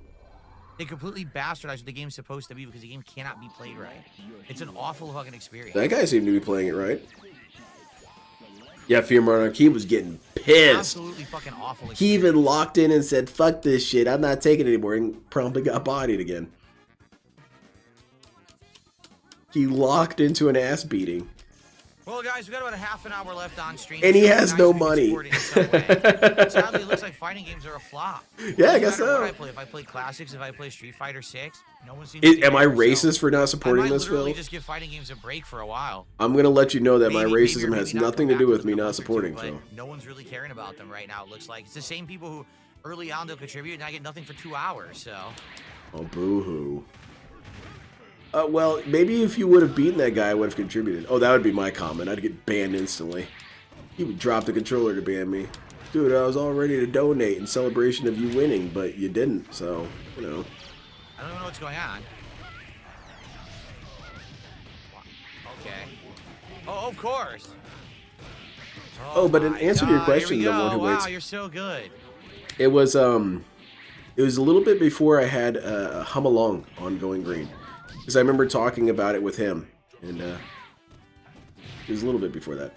They completely bastardize what the game's supposed to be because the game cannot be played right. It's an awful fucking experience. That guy seemed to be playing it right. Yeah, Fear Monarchy was getting pissed. Absolutely fucking awful experience. He even locked in and said, "Fuck this shit, I'm not taking it anymore," and promptly got bodied again. He locked into an ass beating. Well, guys, we got about a half an hour left on stream. And he It's has nice no if we can money. support it in some way. Sadly, it looks like fighting games are a flop. Yeah, I No guess matter so. what I play. If I play classics, if I play Street Fighter 6, no one seems to Am I care, so racist for not supporting I might this, literally Phil? just give fighting games a break for a while. I'm going to let you know that my Maybe racism or has maybe not nothing come to do back with for me a not month or two, supporting but Phil. No one's really caring about them right now, it looks like. It's the same people who early on they'll contribute and I get nothing for 2 hours, so. Oh, boo-hoo. Well, maybe if you would have beaten that guy, I would have contributed. Oh, that would be my comment. I'd get banned instantly. He would drop the controller to ban me. Dude, I was all ready to donate in celebration of you winning, but you didn't, so, I don't even know what's going on. Okay. Oh, of course. Oh, but in answer to your question, here we the one go. who Wow, waits, you're so good. it was a little bit before I had Hum Along on Going Green. Because I remember talking about it with him, and it was a little bit before that.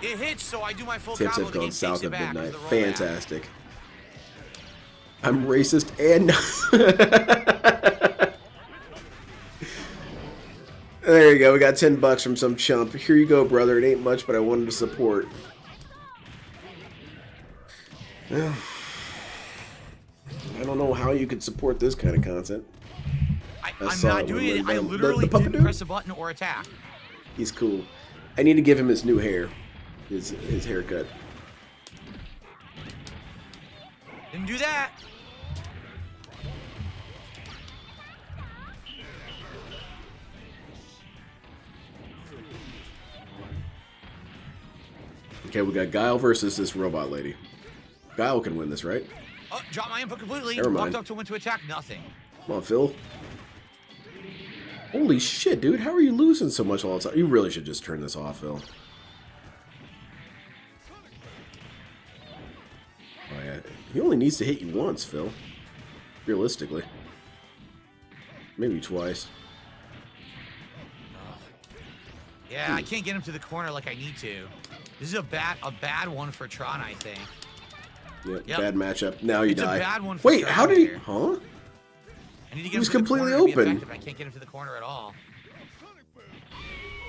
It hits, so I do my full Tips combo. have The game gone takes south it of back midnight. with the rollback. Fantastic. I'm racist and... There you go. We got $10 from some chump. Here you go, brother. It ain't much, but I wanted to support. Well, I don't know how you could support this kind of content. I'm not doing it. I literally the puppet didn't dude? press a button or attack. He's cool. I need to give him his new hair. His haircut. Didn't do that. Okay, we got Guile versus this robot lady. Guile can win this, right? Oh, drop my input completely. Never Walked mind. up to win to attack. Nothing. Come on, Phil. Holy shit, dude. How are you losing so much all the time? You really should just turn this off, Phil. Oh, yeah. He only needs to hit you once, Phil. Realistically. Maybe twice. Yeah, I can't get him to the corner like I need to. This is a bad one for Tron, I think. Yep, Yep. bad matchup. Now you It's die. a bad one for Wait, Tron how did he... here. Huh? I need to get He him was to the completely corner to be open. effective. I can't get him to the corner at all.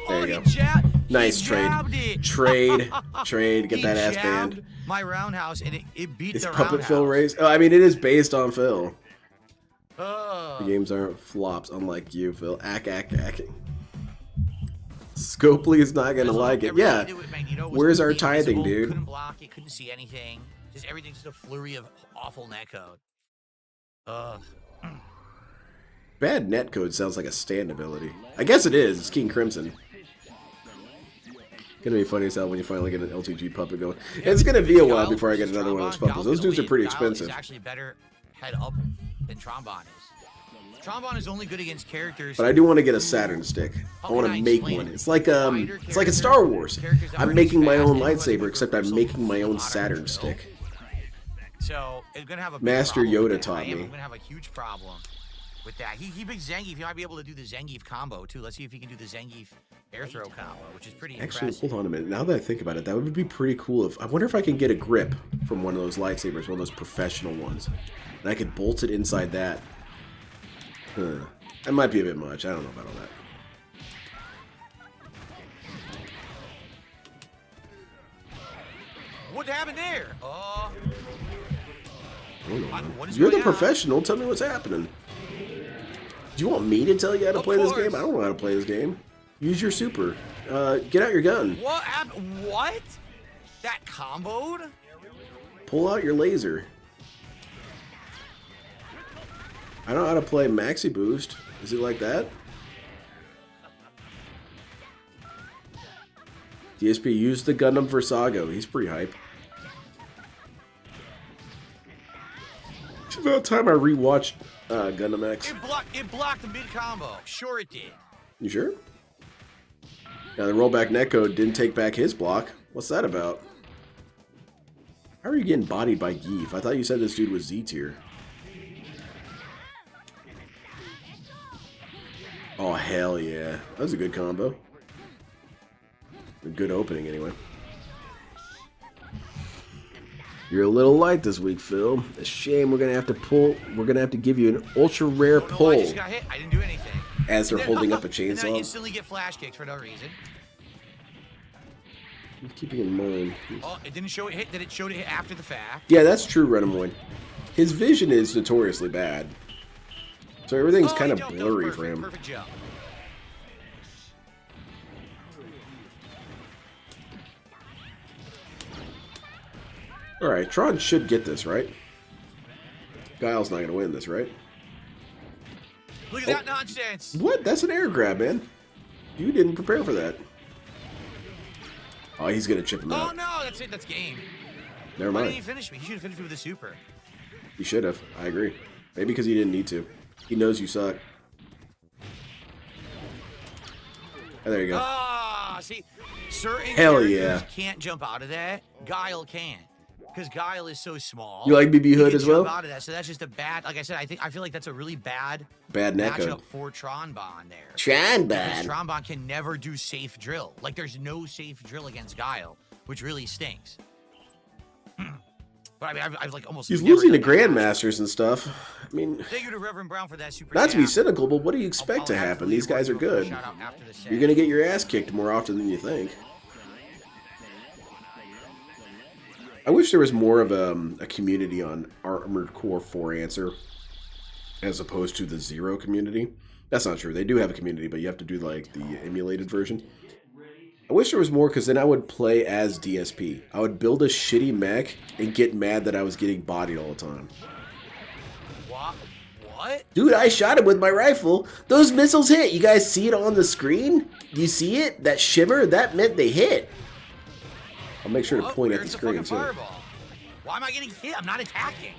There Oh, you go. he jabbed. Nice he trade. jabbed it. Trade. Get He that ass jabbed banned. my roundhouse, and it beat Is the Puppet roundhouse. Phil raised? Oh, I mean, it is based on Phil. The games aren't flops, unlike you, Phil. Acking. Scopely is not gonna like it. Yeah. Where's our tithing, dude? Couldn't block it, couldn't see anything. Just everything's just a flurry of awful netcode. Bad netcode sounds like a stand ability. I guess it is. It's King Crimson. Gonna be funny as hell when you finally get an LTG puppet going. It's gonna be a while before I get another one of those puppets. Those dudes are pretty expensive. It's actually better head up than Trombone is. Trombone is only good against characters. But I do want to get a Saturn stick. I want to make one. It's like a Star Wars. I'm making my own lightsaber, except I'm making my own Saturn stick. So it's gonna have a Master Yoda taught me. I'm gonna have a huge problem with that. He picked Zangief. He might be able to do the Zangief combo too. Let's see if he can do the Zangief air throw combo, which is pretty Actually, impressive. hold on a minute. Now that I think about it, that would be pretty cool. I wonder if I can get a grip from one of those lightsabers, one of those professional ones, and I could bolt it inside that. That might be a bit much. I don't know about all that. What happened there? You're the professional. Tell me what's happening. Do you want me to tell you how to play this game? I don't know how to play this game. Use your super. Get out your gun. What happened? What? That comboed? Pull out your laser. I don't know how to play Maxi Boost. Is it like that? DSP, use the Gundam for Sago. He's pretty hype. It's about time I rewatched Gundam X. It blocked the mid combo. Sure it did. You sure? Now the rollback netcode didn't take back his block. What's that about? How are you getting bodied by Geef? I thought you said this dude was Z tier. Oh, hell yeah. That was a good combo. A good opening, anyway. You're a little light this week, Phil. A shame we're gonna have to pull. We're gonna have to give you an ultra rare pull. I just got hit. I didn't do anything. As they're holding up a And then I chainsaw. instantly get flash kicks for no reason. Keeping in mind. Oh, it didn't show it hit. Did it show it hit after the fact? Yeah, that's true, Renamoid. His vision is notoriously bad. So everything's kind of blurry for him. Perfect jump. Alright, Tron should get this, right? Guile's not going to win this, right? Look at that nonsense. What? That's an air grab, man. You didn't prepare for that. Oh, he's going to chip him out. Oh, no. That's it. That's game. Never Why mind. didn't he finish me? He should have finished me with a super. He should have. I agree. Maybe because he didn't need to. He knows you suck. Oh, there you go. Ah, see, certain Hell characters yeah. can't jump out of that. Guile can, because Guile is so small. You like BB He Hood can as well? jump out of that, so that's just a bad. Like I said, I feel like that's a really bad netcode. matchup for Tronbon there. Tronbon. Because Tronbon can never do safe drill. Like there's no safe drill against Guile, which really stinks. But I mean, I've like almost. He's never losing to done that. Grandmasters and stuff. I mean, Thank you to Reverend Brown for that super. not to be chat. cynical, but what do you expect I'll to happen? absolutely These guys are work you a good. shout out after the set. You're going to get your ass kicked more often than you think. I wish there was more of a community on Armored Core 4 Answer as opposed to the Zero community. That's not true. They do have a community, but you have to do like the emulated version. I wish there was more, because then I would play as DSP. I would build a shitty mech and get mad that I was getting bodied all the time. What? Dude, I shot him with my rifle. Those missiles hit. You guys see it on the screen? You see it? That shimmer? That meant they hit. I'll make sure to point at the screen, too. Fireball? Why am I getting hit? I'm not attacking.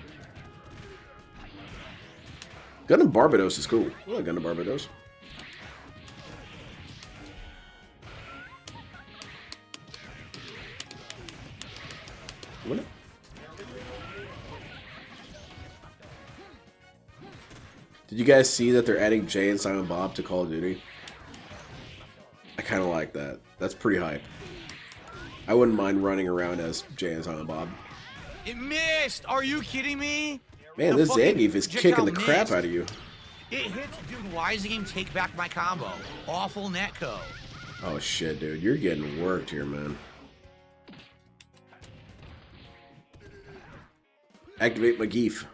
Gundam Barbados is cool. I like Gundam Barbados. What? Did you guys see that they're adding Jay and Silent Bob to Call of Duty? I kind of like that. That's pretty hype. I wouldn't mind running around as Jay and Silent Bob. It missed. Are you kidding me? Man, The this fucking Zangief is projectile kicking the crap missed. out of you. It hits, dude. Why does the game take back my combo? Awful netcode. Oh shit, dude. You're getting worked here, man. Activate my Geef.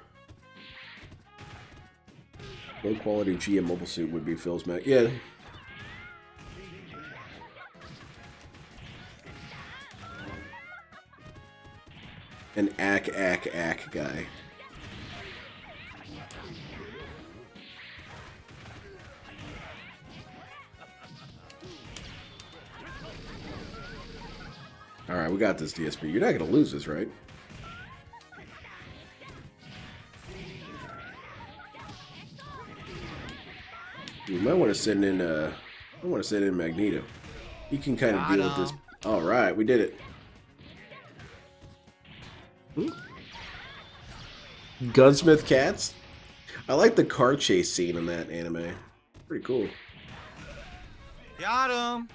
Low quality GM mobile suit would be Phil's Mac. Yeah. An ack guy. Alright, we got this, DSP. You're not gonna lose this, right? You might want to send in Magneto. He can kind of deal with this. Alright, we did it. Gunsmith cats? I like the car chase scene in that anime. Pretty cool. Got him.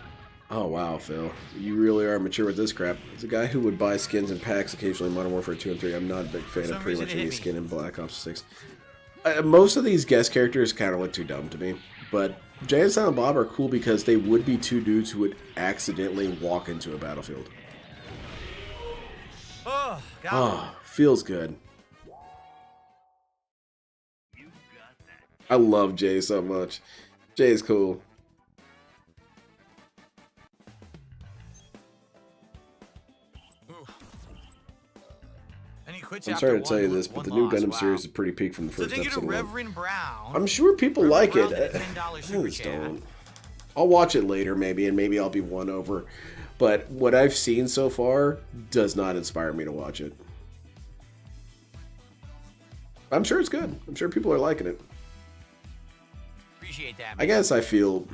Oh wow, Phil. You really are mature with this crap. As a guy who would buy skins in packs occasionally in Modern Warfare 2 and 3, I'm not a big fan of pretty much any skin in Black Ops 6. Most of these guest characters kind of look too dumb to me, but Jay and Silent Bob are cool because they would be two dudes who would accidentally walk into a battlefield. Oh, feels good. I love Jay so much. Jay is cool. I'm sorry to tell you this, but the new Gundam series is pretty peak from the first episode alone. I'm sure people like it. I just don't. I'll watch it later, maybe, and maybe I'll be won over. But what I've seen so far does not inspire me to watch it. I'm sure it's good. I'm sure people are liking it. Appreciate that, man. I guess I feel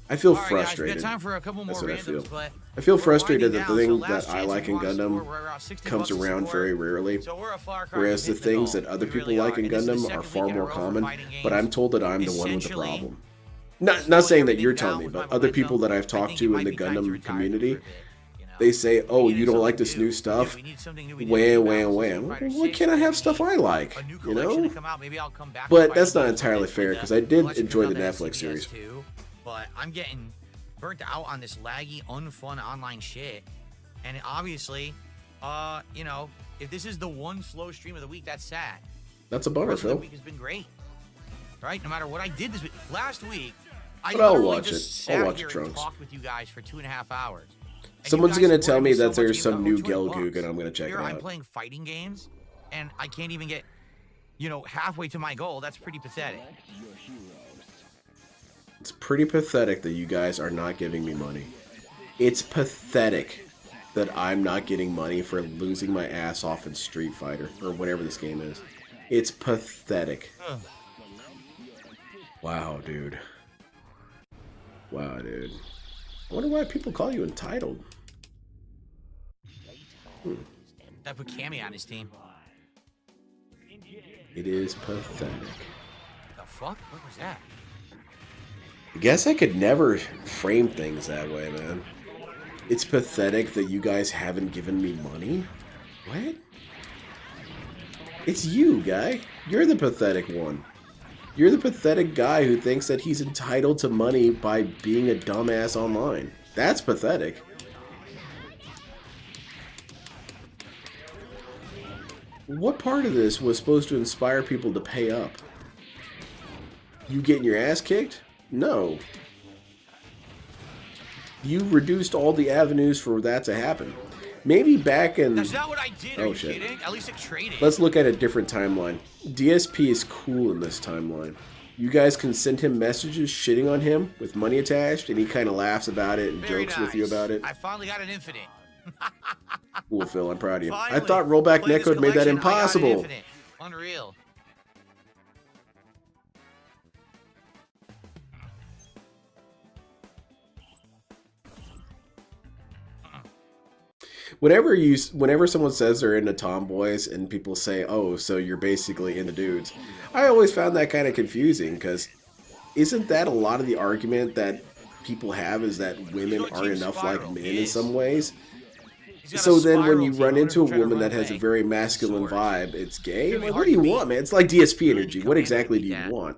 frustrated. Guys, we got time for a couple more randoms, but I feel frustrated that the thing that I like in Gundam comes around very rarely, whereas the things that other people like in Gundam are far more common, but I'm told that I'm the one with the problem. Not saying that you're telling me, but other people that I've talked to in the Gundam community, they say, oh, you don't like this new stuff? Wham. Why can't I have stuff I like? You know? But that's not entirely fair, because I did enjoy the Netflix series. But I'm getting burnt out on this laggy, unfun online shit. And obviously, you know, if this is the one slow stream of the week, that's sad. That's a bummer, Phil. The week has been great. Right? No matter what I did this week. Last week, I I'll watch just it. I'll sat watch here it, and Trunks. talked with you guys for 2.5 hours. And Someone's you guys going to tell me supported that so much there's even some though new it's $20. Gelgoog, and I'm going to check it Here I'm out. playing fighting games, and I can't even get, you know, halfway to my goal. That's pretty pathetic. It's pretty pathetic that you guys are not giving me money. It's pathetic that I'm not getting money for losing my ass off in Street Fighter, or whatever this game is. It's pathetic. Wow, dude. Wow, dude. I wonder why people call you entitled. I put Cammy on his team. It is pathetic. The fuck? What was that? I guess I could never frame things that way, man. It's pathetic that you guys haven't given me money? What? It's you, guy. You're the pathetic one. You're the pathetic guy who thinks that he's entitled to money by being a dumbass online. That's pathetic. What part of this was supposed to inspire people to pay up? You getting your ass kicked? No. You reduced all the avenues for that to happen. Maybe back in... That's not what I did. Are you shit. kidding? At least it traded. Let's look at a different timeline. DSP is cool in this timeline. You guys can send him messages shitting on him with money attached, and he kind of laughs about it and jokes with you about it. I finally got an infinite. Cool, Phil. I'm proud of you. Finally, I thought rollback play this netcode made that collection, I got an impossible. infinite. Unreal. Whenever someone says they're into tomboys and people say, oh, so you're basically into dudes, I always found that kind of confusing, because isn't that a lot of the argument that people have, is that women are enough like men in some ways? So then when you run into a woman that has a very masculine vibe, it's gay? Like, what do you want, man? It's like DSP energy. What exactly do you want?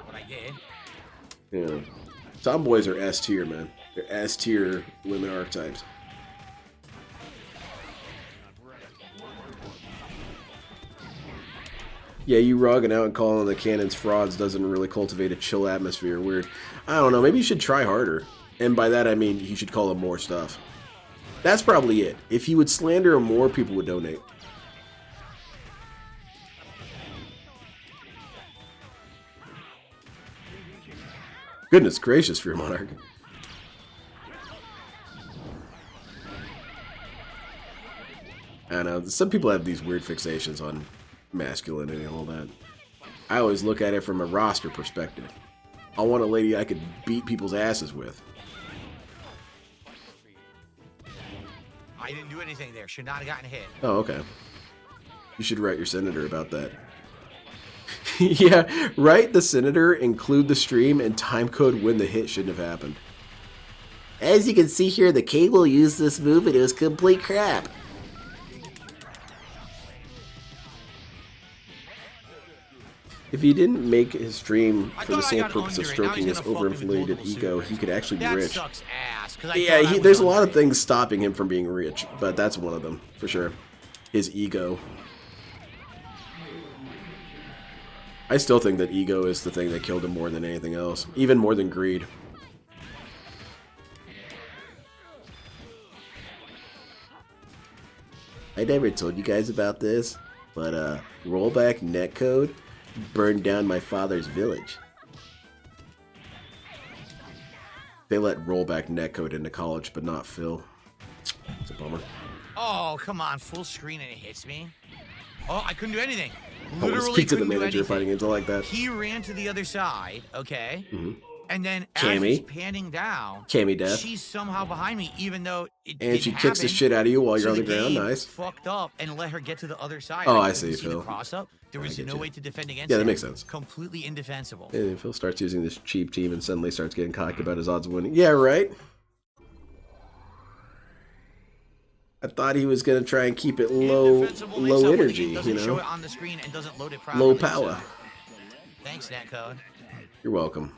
What I did. Yeah. Tomboys are S tier, man. They're S tier women archetypes. Yeah, you rogging out and calling the cannons frauds doesn't really cultivate a chill atmosphere. Weird. I don't know, maybe you should try harder. And by that I mean you should call them more stuff. That's probably it. If you would slander him more, people would donate. Goodness gracious, Fear Monarch. I know, some people have these weird fixations on masculinity and all that. I always look at it from a roster perspective. I want a lady I could beat people's asses with. I didn't do anything there. Should not have gotten hit. Oh, okay. You should write your senator about that. Yeah, write the senator, include the stream, and timecode when the hit shouldn't have happened. As you can see here, the cable used this move and it was complete crap. If he didn't make his stream for the sole purpose of stroking his overinflated ego, he could actually be rich. Yeah, there's a lot of things stopping him from being rich, but that's one of them, for sure. His ego. I still think that ego is the thing that killed him more than anything else, even more than greed. I never told you guys about this, but rollback netcode burned down my father's village. They let rollback netcode into college, but not Phil. It's a bummer. Oh, come on, full screen and it hits me. Oh, I couldn't do anything. I want to speak to the manager fighting games. I like that. He ran to the other side, okay? Mm-hmm. And then as Cammy. he's panning down, Cammy death. she's somehow behind me, even though it And she kicks the shit out of you while you're on the ground. Nice. Fucked up and let her get to the other side. Oh, I I see, the Phil. cross up. There was no way to defend against Yeah, that it. makes sense. Completely indefensible. And Phil starts using this cheap team and suddenly starts getting cocky about his odds of winning. Yeah, right? I thought he was going to try and keep it low energy, you know? Show it on the screen and doesn't load it properly, Low power. Thanks, netcode. You're welcome.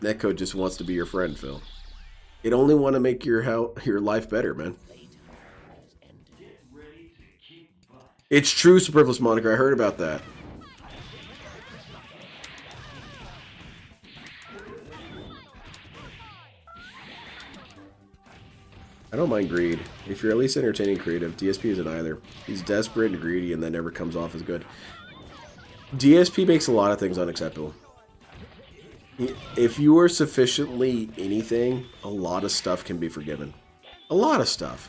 Netcode just wants to be your friend, Phil. It only want to make your life better, man. It's true, Superfluous Moniker. I heard about that. I don't mind greed. If you're at least entertaining creative, DSP isn't either. He's desperate and greedy, and that never comes off as good. DSP makes a lot of things unacceptable. If you are sufficiently anything, a lot of stuff can be forgiven. A lot of stuff.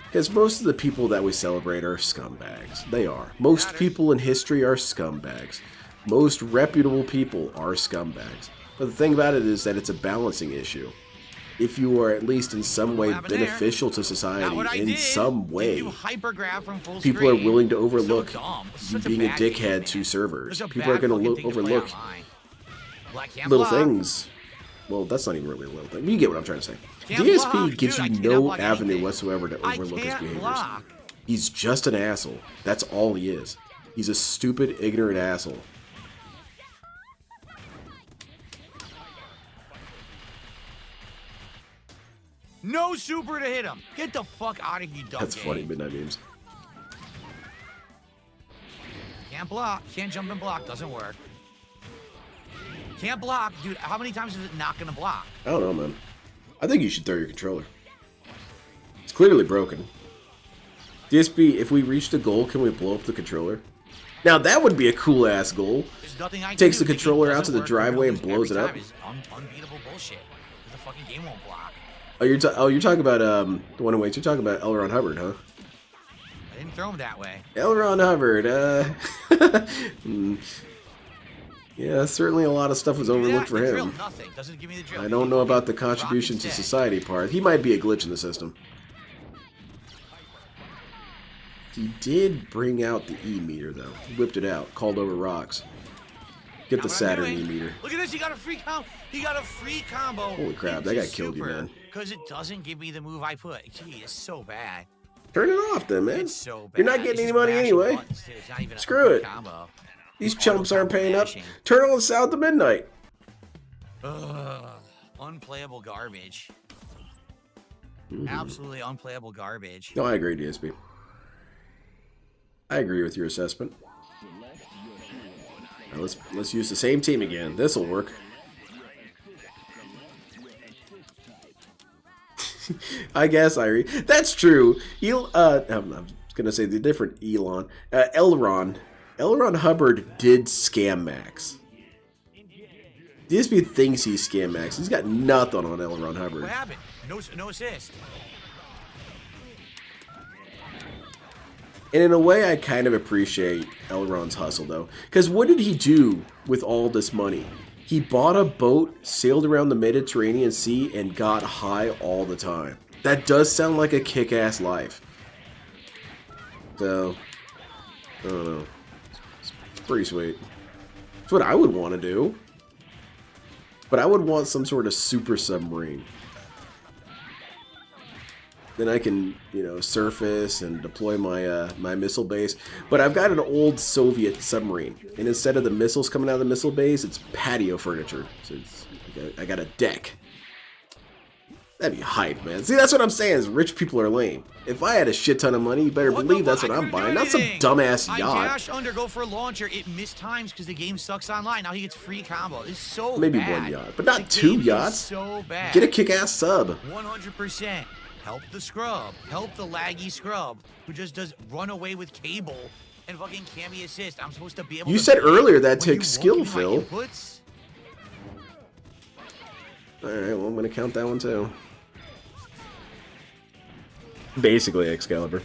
Because most of the people that we celebrate are scumbags. They are. Most people in history are scumbags. Most reputable people are scumbags. But the thing about it is that it's a balancing issue. If you are at least in some way beneficial to society, in some way, people are willing to overlook you being a dickhead to servers. People are going to overlook little things. Well, that's not even really a little thing. You get what I'm trying to say. DSP gives you no avenue whatsoever to overlook his behaviors. He's just an asshole. That's all he is. He's a stupid, ignorant asshole. No super to hit him. Get the fuck out of here, dumb That's game. funny, Midnight Memes. Can't block. Can't jump and block. Doesn't work. Can't block. Dude, how many times is it not going to block? I don't know, man. I think you should throw your controller. It's clearly broken. DSP, if we reach the goal, can we blow up the controller? Now, that would be a cool-ass goal. Takes the controller out to the driveway and blows it up. Unbeatable bullshit. The fucking game won't block. Oh, you're talking about, the one who waits. You're talking about L. Ron Hubbard, huh? I didn't throw him that way. L. Ron Hubbard, yeah, certainly a lot of stuff was overlooked for him. I don't know about the contribution to society part. He might be a glitch in the system. He did bring out the E meter, though. He whipped it out, called over rocks. Get the Saturn E meter. Look at this, he got a free combo. He got a free combo. Holy crap, that guy killed you, man. Because it doesn't give me the move I put. Gee, it's so bad. Turn it off, then, man. It's so bad. You're not getting any money anyway. Screw it. These chumps aren't paying up. Turn on the South to midnight. Ugh, unplayable garbage. Absolutely unplayable garbage. No, I agree, DSP. I agree with your assessment. Now let's use the same team again. This'll work. I guess that's true. I'm gonna say the different Elon. L. Ron Hubbard did scam Max. DSP thinks he's scam Max. He's got nothing on L. Ron Hubbard. What happened? No assist. And in a way, I kind of appreciate Elrond's hustle, though. Because what did he do with all this money? He bought a boat, sailed around the Mediterranean Sea, and got high all the time. That does sound like a kick-ass life. So, I don't know. It's pretty sweet. It's what I would want to do. But I would want some sort of super submarine. Then I can, you know, surface and deploy my my missile base. But I've got an old Soviet submarine, and instead of the missiles coming out of the missile base, it's patio furniture. So I got a deck. That'd be hype, man. See, that's what I'm saying. Is rich people are lame. If I had a shit ton of money, you better believe that's what I'm buying. Not some dumbass yacht. I dash under, go for a launcher. It missed times because the game sucks online. Now he gets free combo. It's so maybe bad. one yacht, but not two yachts. So bad. Get a kick-ass sub. 100%. Help the scrub. Help the laggy scrub who just does run away with cable and fucking cami assist. I'm supposed to be able you to... said earlier that takes skill, Phil. Inputs? Alright, well, I'm going to count that one too. Basically Excalibur.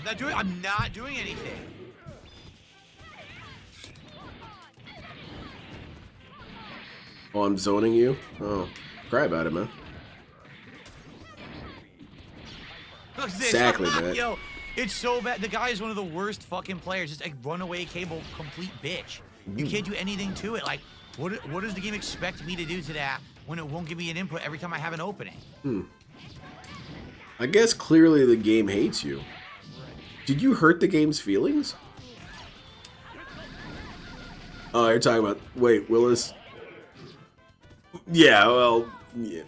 I'm not doing anything. Oh, I'm zoning you? Oh, cry about it, man. Look at this. Exactly, man. Yo, it's so bad. The guy is one of the worst fucking players. Just like runaway cable, complete bitch. You can't do anything to it. Like, what does the game expect me to do to that when it won't give me an input every time I have an opening? I guess clearly the game hates you. Did you hurt the game's feelings? Oh, you're talking about... Wait, Willis... Yeah, well... Yeah.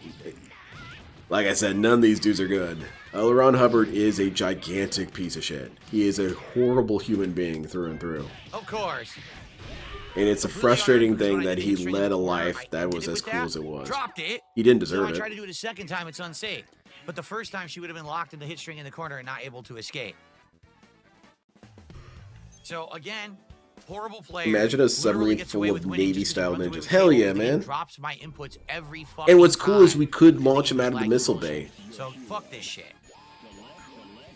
Like I said, none of these dudes are good. L. Ron Hubbard is a gigantic piece of shit. He is a horrible human being through and through. Of course. And it's a frustrating thing that he led a life that was as cool as it was. Dropped it. He didn't deserve I it. tried to do it a second time, it's unsafe. But the first time, she would have been locked in the hit string in the corner and not able to escape. So, again, horrible player. Imagine a submarine full of Navy-style ninjas. Hell yeah, man. Drops my inputs every fucking And what's cool time. is we could launch him out of the missile bay. So, fuck this shit.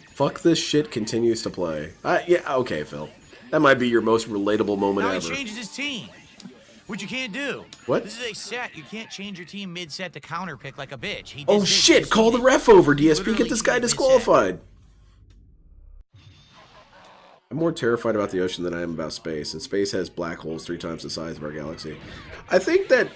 Fuck this shit continues to play. Yeah, okay, Phil. That might be your most relatable moment now ever. He changes his team, which you can't do. What? This is a set. You can't change your team mid-set to counter pick like a bitch. He Oh shit! Call the ref over, DSP. Get this guy disqualified. I'm more terrified about the ocean than I am about space, and space has black holes 3 times the size of our galaxy. I think that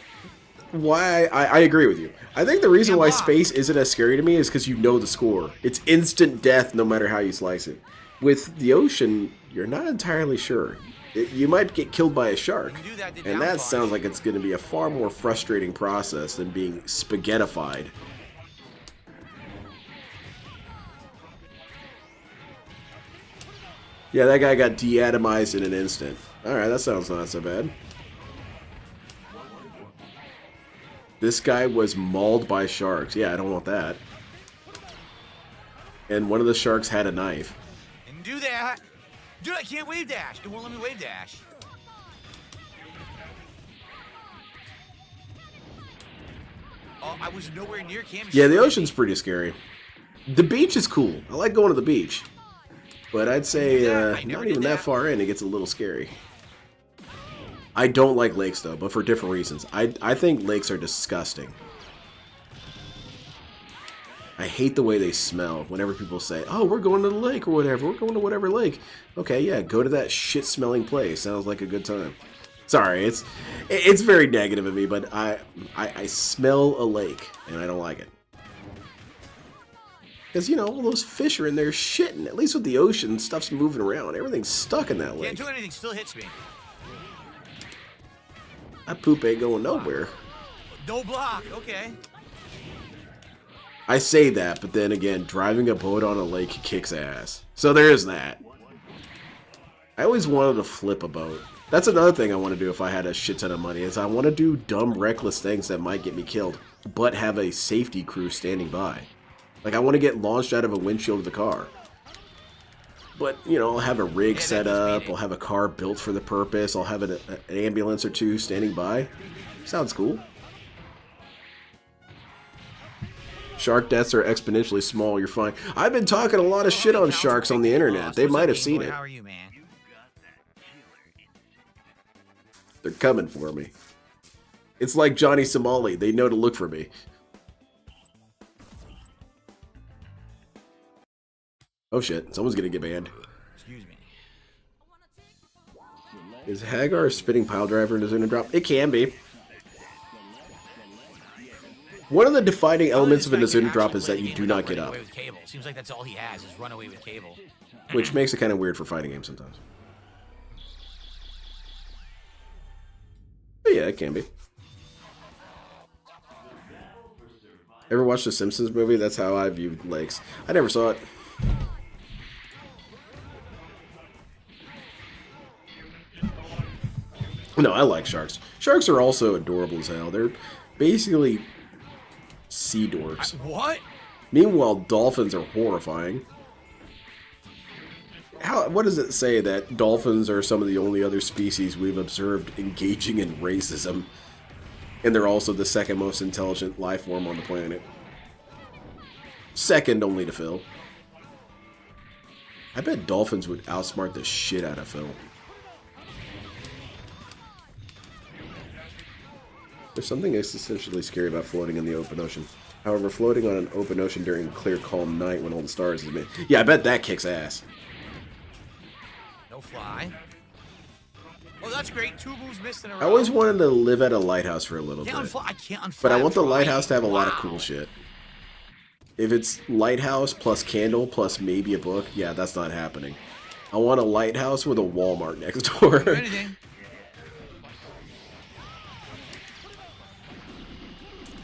why I agree with you. I think the reason why space isn't as scary to me is because you know the score. It's instant death no matter how you slice it. With the ocean, you're not entirely sure. You might get killed by a shark, and that sounds like it's going to be a far more frustrating process than being spaghettified. Yeah, that guy got deatomized in an instant. Alright, that sounds not so bad. This guy was mauled by sharks. Yeah, I don't want that. And one of the sharks had a knife. And do that. Dude, I can't wave dash. It won't let me wave dash. Oh, I was nowhere near Cam. Yeah, the ocean's pretty scary. The beach is cool. I like going to the beach. But I'd say not even that far in, it gets a little scary. I don't like lakes, though, but for different reasons. I think lakes are disgusting. I hate the way they smell whenever people say, oh, we're going to the lake or whatever. We're going to whatever lake. Okay, yeah, go to that shit-smelling place. Sounds like a good time. Sorry, it's very negative of me, but I smell a lake, and I don't like it. Because, you know, all those fish are in there shitting. At least with the ocean, stuff's moving around. Everything's stuck in that lake. Can't do anything, still hits me. That poop ain't going nowhere. No block, okay. I say that, but then again, driving a boat on a lake kicks ass. So there is that. I always wanted to flip a boat. That's another thing I want to do if I had a shit ton of money, is I want to do dumb, reckless things that might get me killed, but have a safety crew standing by. Like, I want to get launched out of a windshield of the car. But, you know, I'll have a rig set up, I'll have a car built for the purpose, I'll have an ambulance or two standing by. Sounds cool. Shark deaths are exponentially small, you're fine. I've been talking a lot of shit on sharks on the internet. They might have seen it. How are you, man? They're coming for me. It's like Johnny Somali. They know to look for me. Oh shit, someone's gonna get banned. Excuse me. Is Hagar a spinning pile driver in a Zuna drop? It can be. One of the defining elements of a Zuna drop is that you do not get up. Seems like that's all he has is run away with cable. Which makes it kind of weird for fighting games sometimes. But yeah, it can be. Ever watched the Simpsons movie? That's how I viewed lakes. I never saw it. No, I like sharks. Sharks are also adorable as hell. They're basically sea dorks. What? Meanwhile, dolphins are horrifying. What does it say that dolphins are some of the only other species we've observed engaging in racism? And they're also the second most intelligent life form on the planet. Second only to Phil. I bet dolphins would outsmart the shit out of Phil. There's something essentially scary about floating in the open ocean. However, floating on an open ocean during a clear, calm night when all the stars is made. Yeah, I bet that kicks ass. No fly. Oh, that's great. 2 moves missed in a row. I always wanted to live at a lighthouse for a little bit. I can't unfly. But I want the lighthouse to have a lot of cool shit. If it's lighthouse plus candle plus maybe a book, yeah, that's not happening. I want a lighthouse with a Walmart next door.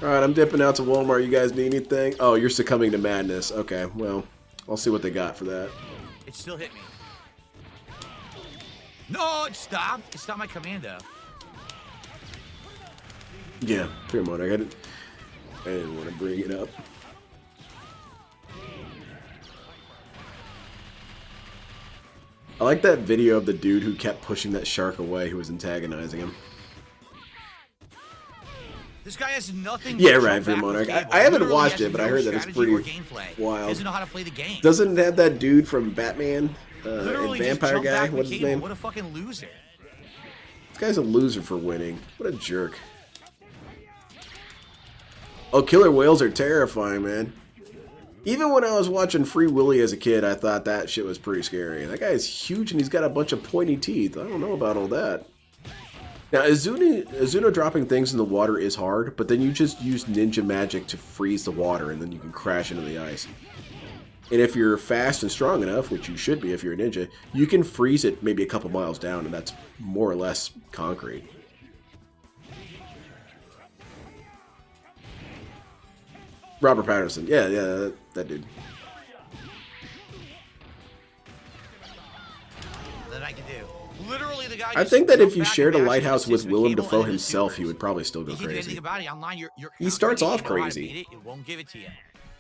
Alright, I'm dipping out to Walmart. You guys need anything? Oh, you're succumbing to madness. Okay, well, I'll see what they got for that. It still hit me. No, it stopped. It stopped my commando. Yeah, fair monarch. I didn't want to bring it up. I like that video of the dude who kept pushing that shark away who was antagonizing him. This guy has nothing. Yeah, right, fair monarch. I haven't watched it, but I heard that it's pretty wild. Doesn't know how to play the game. Doesn't it have that dude from Batman? Literally vampire guy? What's his name? What a fucking loser. This guy's a loser for winning. What a jerk. Oh, killer whales are terrifying, man. Even when I was watching Free Willy as a kid, I thought that shit was pretty scary. That guy is huge and he's got a bunch of pointy teeth. I don't know about all that. Now, Azuna dropping things in the water is hard, but then you just use ninja magic to freeze the water and then you can crash into the ice. And if you're fast and strong enough, which you should be if you're a ninja, you can freeze it maybe a couple miles down and that's more or less concrete. Robert Patterson. Yeah, that dude. That I can do. Literally, the guy. I think that if you shared a lighthouse with Willem Dafoe himself, he would probably still go crazy. He starts off crazy. It won't give it to you.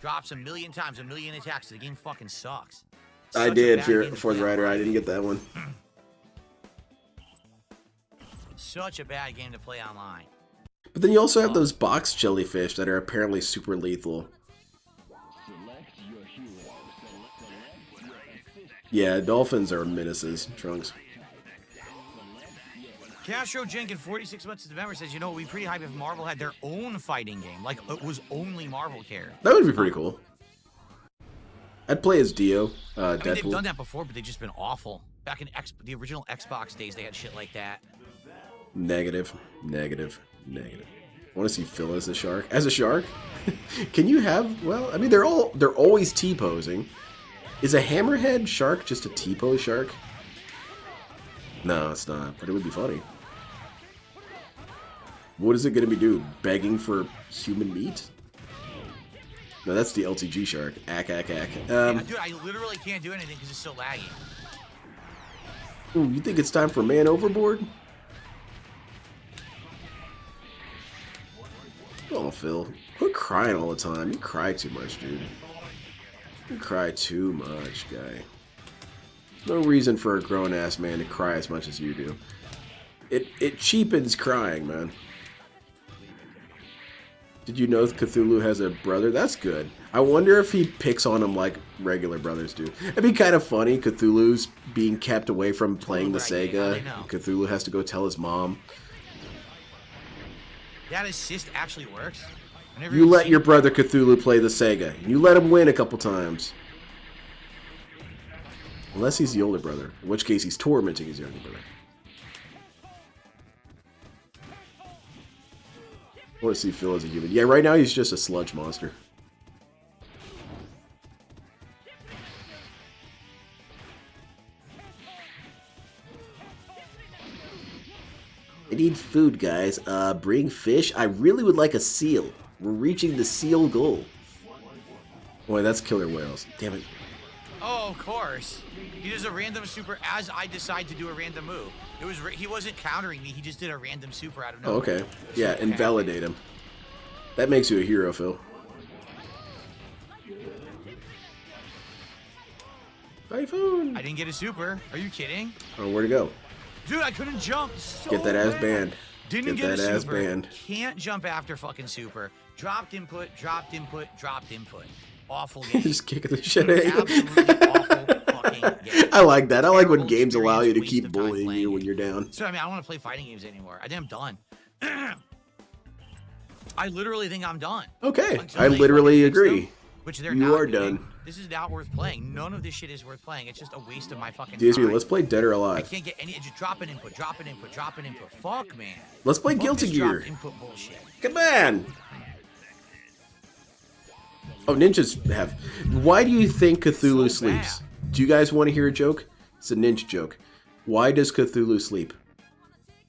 Drops a million times, a million attacks. The game fucking sucks. I did for the Rider. I didn't get that one. Such a bad game to play online. But then you also have those box jellyfish that are apparently super lethal. Yeah, dolphins are menaces, Trunks. Castro Jenkins, 46 months of November, says, you know, it would be pretty hype if Marvel had their own fighting game. Like, it was only Marvel care. That would be pretty cool. I'd play as Dio, Deadpool. They've done that before, but they've just been awful. Back in the original Xbox days, they had shit like that. Negative. I want to see Phil as a shark. As a shark? Can you have... Well, I mean, they're always T-posing. Is a hammerhead shark just a T-pose shark? No, it's not, but it would be funny. What is it going to be doing? Begging for human meat? No, that's the LTG shark. Ack. Yeah, dude, I literally can't do anything because it's so laggy. Ooh, you think it's time for man overboard? Oh, Phil. Quit crying all the time. You cry too much, dude. You cry too much, guy. No reason for a grown-ass man to cry as much as you do. It cheapens crying, man. Did you know Cthulhu has a brother? That's good. I wonder if he picks on him like regular brothers do. It'd be kind of funny. Cthulhu's being kept away from playing the Sega. Cthulhu has to go tell his mom. That assist actually works. You let your brother Cthulhu play the Sega. You let him win a couple times. Unless he's the older brother. In which case he's tormenting his younger brother. I want to see Phil as a human. Yeah, right now he's just a sludge monster. I need food, guys. Bring fish. I really would like a seal. We're reaching the seal goal. Boy, that's killer whales. Damn it. Oh, of course. He does a random super as I decide to do a random move. He wasn't countering me. He just did a random super out of nowhere. Oh, okay. Yeah, invalidate him. That makes you a hero, Phil. Typhoon. I didn't get a super. Are you kidding? Oh, where'd it go? Dude, I couldn't jump. So Get that ass bad. banned. Didn't Get get that a ass super. banned. Can't jump after fucking super. Dropped input, dropped input, dropped input. Awful game. Just kicking the shit out of you. Absolutely awful fucking game. I like that. I like when Terrible games allow you to experience, keep waste of time bullying playing you when it. you're down. So, I mean, I don't want to play fighting games anymore. I think I'm done. I literally think I'm done. Okay, Until I they literally fucking fix agree. them, which they're You not are doing. done. This is not worth playing. None of this shit is worth playing. It's just a waste of my fucking DSP, time. let's play Dead or I Alive. can't get any. Just drop an input, drop an input, drop an input. Fuck, man. Let's play Fuck Guilty this drop Gear. input bullshit. Come on. Oh, ninjas have. Why do you think Cthulhu So sleeps? bad. Do you guys want to hear a joke? It's a ninja joke. Why does Cthulhu sleep?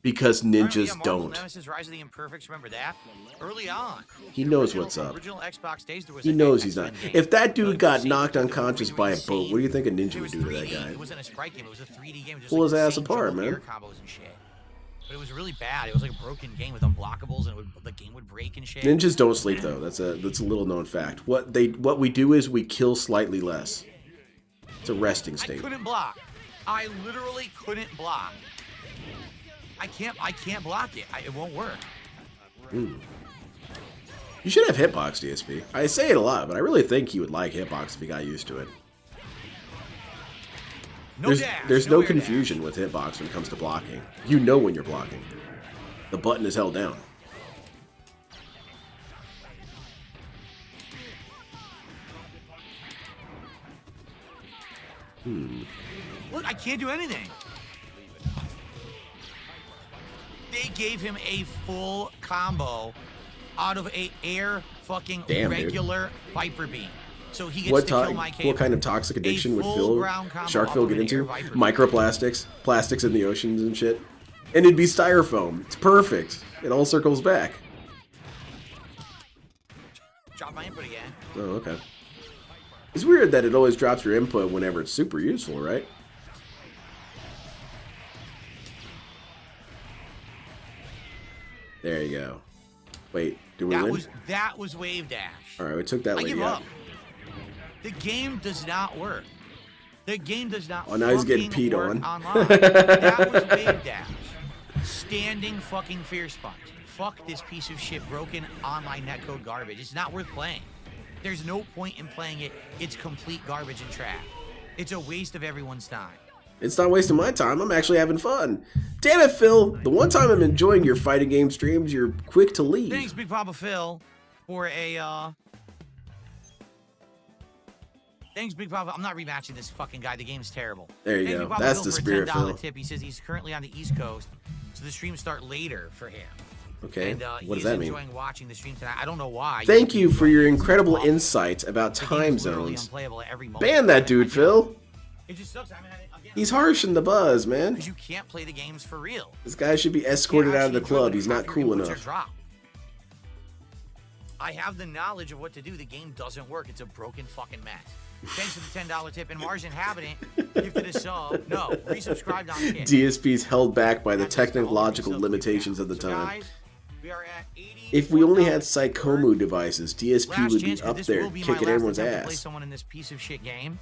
Because ninjas Marvel don't. Nemesis Rise of the Imperfects, remember that? Early on. He knows what's up. Original Xbox days, there was He a knows he's not. X-Men game. If that dude Like, got same knocked thing, unconscious it by a was boat, what do you think a ninja It would was do to that 3D. guy? It wasn't a sprite game. It was a 3D game. It was Pull his ass insane apart, jump man. air combos and shit. But it was really bad. It was like a broken game with unblockables, and the game would break and shit. Ninjas don't sleep though. That's a little known fact. What we do is we kill slightly less. It's a resting I state. couldn't block. I literally couldn't block. I can't block it. It won't work. Ooh. You should have hitbox, DSP. I say it a lot, but I really think he would like hitbox if he got used to it. No dash, there's no air confusion with hitbox when it comes to blocking. You know when you're blocking. The button is held down. Look, I can't do anything. They gave him a full combo out of a air fucking Damn, dude. regular Viper Beam. So he gets to kill my cable. What kind of toxic addiction would full Phil, ground combo Shark Phil off of get an into? air Viper Beam. Microplastics, plastics in the oceans and shit. And it'd be styrofoam. It's perfect. It all circles back. Drop my input again. Oh, okay. It's weird that it always drops your input whenever it's super useful, right? There you go. Wait, do we win? That was wave dash. All right, we took that I lady give out. up. The game does not work. The game does not. Oh, now he's getting fucking peed work on. Online. That was wave dash. Standing fucking fear sponge. Fuck this piece of shit broken online netcode garbage. It's not worth playing. There's no point in playing it. It's complete garbage and trash. It's a waste of everyone's time. It's not wasting my time. I'm actually having fun. Damn it, Phil. The one time I'm enjoying your fighting game streams, you're quick to leave. Thanks, Big Papa Phil, for a, Thanks, Big Papa. I'm not rematching this fucking guy. The game's terrible. There you Thanks, go. Big Papa That's Phil, the for a spirit, $10 Phil. tip. He says he's currently on the East Coast, so the streams start later for him. Okay, And, what does he's that mean? enjoying watching the stream tonight. I don't know why. Thank you for your incredible insight. insights about The time game's literally zones. unplayable at every moment. Ban that dude, Phil. It just sucks. I mean, again, He's harsh in the buzz, man. because you can't play the games for real. This guy should be escorted out of the club. He's not cool enough. I have the knowledge of what to do. The game doesn't work. It's a broken fucking mess. Thanks for the $10 tip. And Mars Inhabitant gifted a sub. No, resubscribed on Kick. DSP's held back by the technological limitations of the So time. guys, we are at 80. If we only had Psychomu devices, DSP Last would be chance, 'cause up this there will be my kicking last everyone's attempt to play ass. someone in this piece of shit game.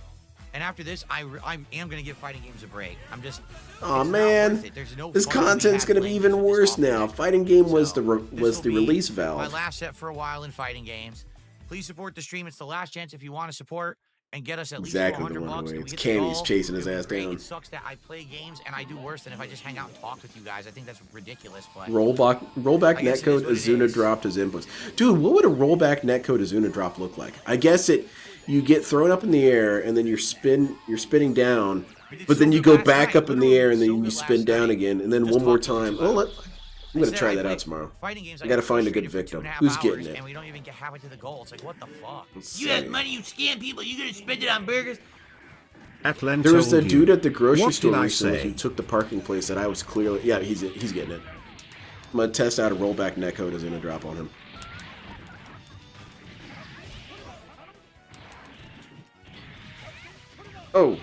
And after this, I am going to give fighting games a break. I'm just. Aw, it's not man. worth it. There's no This fun to be content's had gonna be playing even this worse off now. deck. Fighting game was So, the this will be release My valve. last set for a while in fighting games. Please support the stream. It's the last chance if you want to support and get us at Exactly least the $400 one bucks. way. and we It's get the Candy's goal. chasing his It would ass be great. down. It sucks that I play games and I do worse than if I just hang out and talk with you guys. I think that's ridiculous. But Rollback I guess it is netcode what it Azuna is. dropped as inputs. Dude, what would a rollback netcode Azuna drop look like? I guess you get thrown up in the air and then you're spinning down, but then you go back up in the air and then you spin down again and then one more time. Well, I'm gonna try that out tomorrow. Fighting games, I gotta find a good frustrated for victim. 2.5 Who's hours, getting it? And we don't even get halfway to the goal. It's like, what the fuck? You have money, you scam people. You gonna spend it on burgers? Atlan There was a told you. dude at the grocery What store did I recently say? who took the parking place that I was clearly. Yeah, he's getting it. I'm gonna test out a rollback netcode is gonna drop on him. Oh.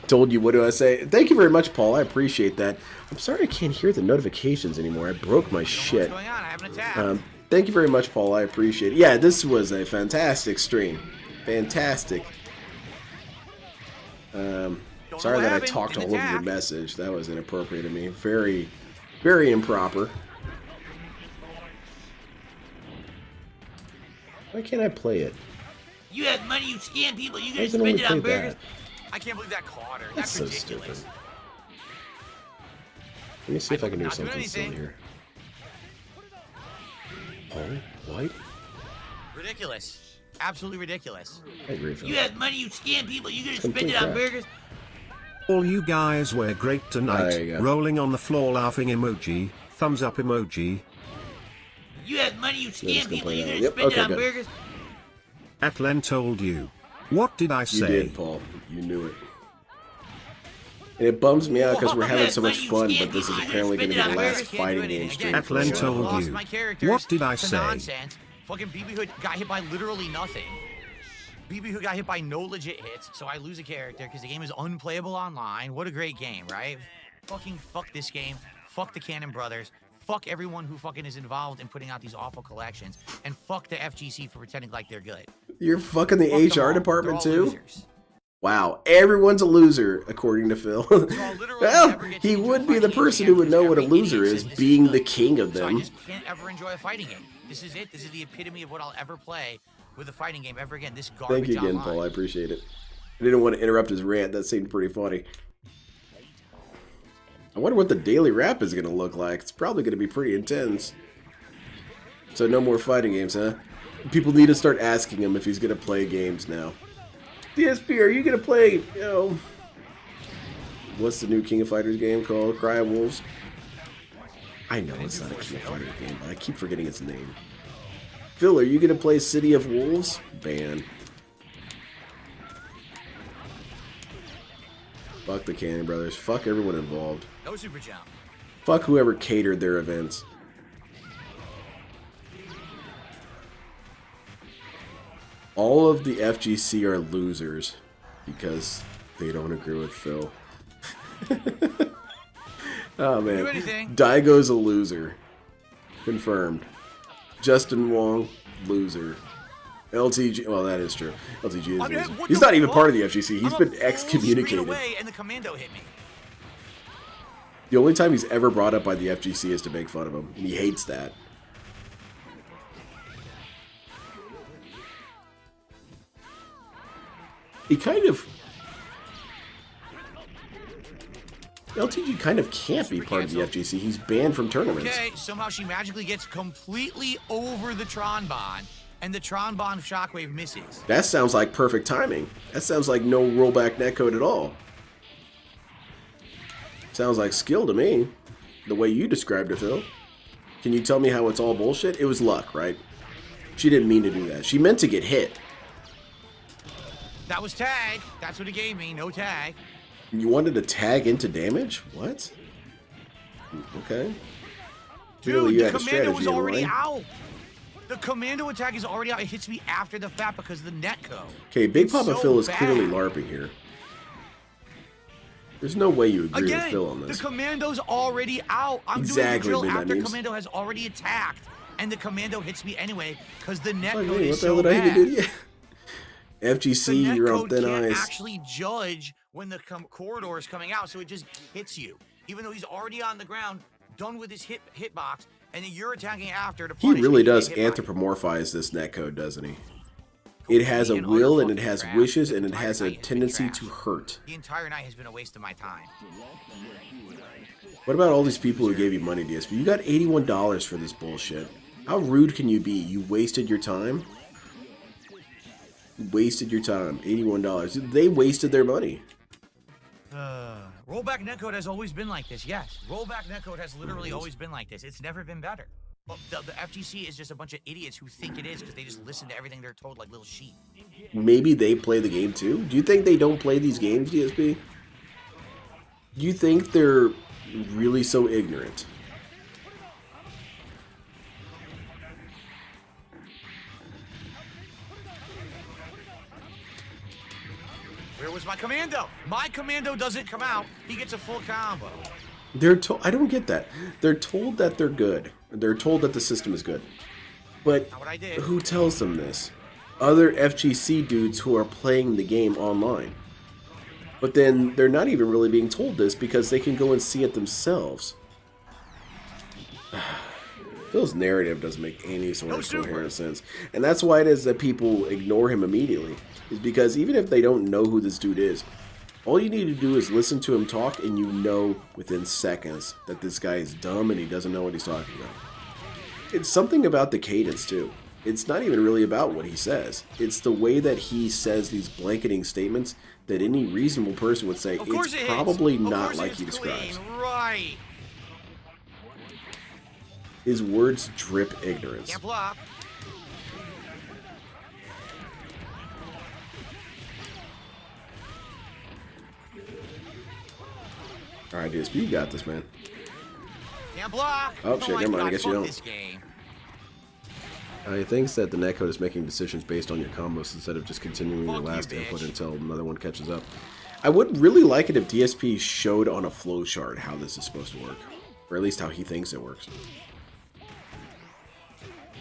Told you, what do I say? Thank you very much, Paul. I appreciate that. I'm sorry I can't hear the notifications anymore. I broke my shit. What's going on? I have an attack. Thank you very much, Paul. I appreciate it. Yeah, this was a fantastic stream. Fantastic. Sorry that I talked all over your message. That was inappropriate of me. Very, very improper. Why can't I play it? You have money, you scam people. You Why gonna does it only spend it on play burgers? that? I can't believe that caught her. That's That's so ridiculous. stupid. Let me see if I can do not doing something silly anything. here. Paul White? Ridiculous. Absolutely ridiculous. I agree with You that. have money, you scam people. You gonna Complete spend it on crap. burgers? All you guys were great There you tonight. go. Rolling on the floor laughing emoji. Thumbs up emoji. You have money, you it's scam gonna people. play You that. gonna Yep, spend okay, it on good. burgers? Atlan told you. What did I You say? did, Paul. You knew it. And it bums me out because we're having so much fun, but this is apparently going to be the last fighting game stream. Atlan for a while. told Lost you. my characters What did I to say? Nonsense. Fucking BB Hood got hit by literally nothing. BB Hood got hit by no legit hits, so I lose a character because the game is unplayable online. What a great game, right? Fucking fuck this game. Fuck the Cannon Brothers. Fuck everyone who fucking is involved in putting out these awful collections. And fuck the FGC for pretending like they're good. You're fucking the Fuck them HR all. department They're all too? losers. Wow, everyone's a loser, according to Phil. So I'll literally Well, never get to he enjoy would be the fighting games person again who would know because what a every loser idiot is, says this being good. the king of So I them. just can't ever enjoy a fighting game. This is it. This is the epitome of what I'll ever play with a fighting game ever again. This garbage Thank you again, online. Paul. I appreciate it. I didn't want to interrupt his rant. That seemed pretty funny. I wonder what the daily wrap is going to look like. It's probably going to be pretty intense. So no more fighting games, huh? People need to start asking him if he's going to play games now. DSP, are you going to play, you know... What's the new King of Fighters game called? Cry of Wolves? I know it's not a King of Fighters game, but I keep forgetting its name. Phil, are you going to play City of Wolves? Ban. Fuck the Cannon Brothers. Fuck everyone involved. No super jump. Fuck whoever catered their events. All of the FGC are losers because they don't agree with Phil. Oh man. Do anything. Daigo's a loser. Confirmed. Justin Wong, loser. LTG, well that is true. LTG is a I mean, loser. what He's the not even fuck? part of the FGC. He's I'm been a full excommunicated. street away and the commando hit me. The only time he's ever brought up by the FGC is to make fun of him. And he hates that. He kind of... LTG kind of can't be part of the FGC. He's banned from tournaments. Okay, somehow she magically gets completely over the Tron Bond, and the Tron Bond shockwave misses. That sounds like perfect timing. That sounds like no rollback netcode at all. Sounds like skill to me. The way you described it, Phil. Can you tell me how it's all bullshit? It was luck, right? She didn't mean to do that. She meant to get hit. That was tag. That's what it gave me. No tag. You wanted to tag into damage? What? Okay. Dude, Clearly you the had a commando was strategy in already mind. out. The commando attack is already out. It hits me after the fact because of the netcode. Okay, Big It's Papa so Phil is bad. clearly LARPing here. There's no way you agree Again, with Phil on this. the commando's already out. I'm Exactly, doing the drill man, that after means- commando has already attacked. And the commando hits me anyway because the Like, netcode wait, is what the hell so did I bad. even do to you? The FGC, you're on netcode thin can't ice. actually judge when the corridor is coming out, so it just hits you. Even though he's already on the ground, done with his hitbox, and then you're attacking after to He punish really and you does get hit by it. anthropomorphize this netcode, doesn't he? It has a Complete and will utter and it fucking has crap. wishes The and it entire has a night been tendency trash. to hurt. The entire night has been a waste of my time. What about all these people who gave you money, DSP? You got $81 for this bullshit. How rude can you be? You wasted your time? You wasted your time. $81. They wasted their money. Rollback netcode has always been like this, yes. Rollback netcode has literally always been like this. It's never been better. Well, the FGC is just a bunch of idiots who think it is because they just listen to everything they're told like little sheep. Maybe they play the game too? Do you think they don't play these games, DSP? Do you think they're really so ignorant? Where was my commando? My commando doesn't come out. He gets a full combo. They're told. I don't get that. They're told that they're good. They're told that the system is good. But Not what I did. who tells them this? Other FGC dudes who are playing the game online. But then they're not even really being told this because they can go and see it themselves. Phil's narrative doesn't make any sort of coherent sense. And that's why it is that people ignore him immediately. Is because even if they don't know who this dude is, all you need to do is listen to him talk and you know within seconds that this guy is dumb and he doesn't know what he's talking about. It's something about the cadence too. It's not even really about what he says. It's the way that he says these blanketing statements that any reasonable person would say, Of course it's it probably hits. Of not course like it's he describes. clean. Right. His words drip ignorance. Can't block. Alright, DSP, you got this, man. Can't block. Oh, shit, never mind, I guess you fuck don't. This game. He thinks that the netcode is making decisions based on your combos instead of just continuing your Fuck you, last bitch. input until another one catches up. I would really like it if DSP showed on a flowchart how this is supposed to work. Or at least how he thinks it works.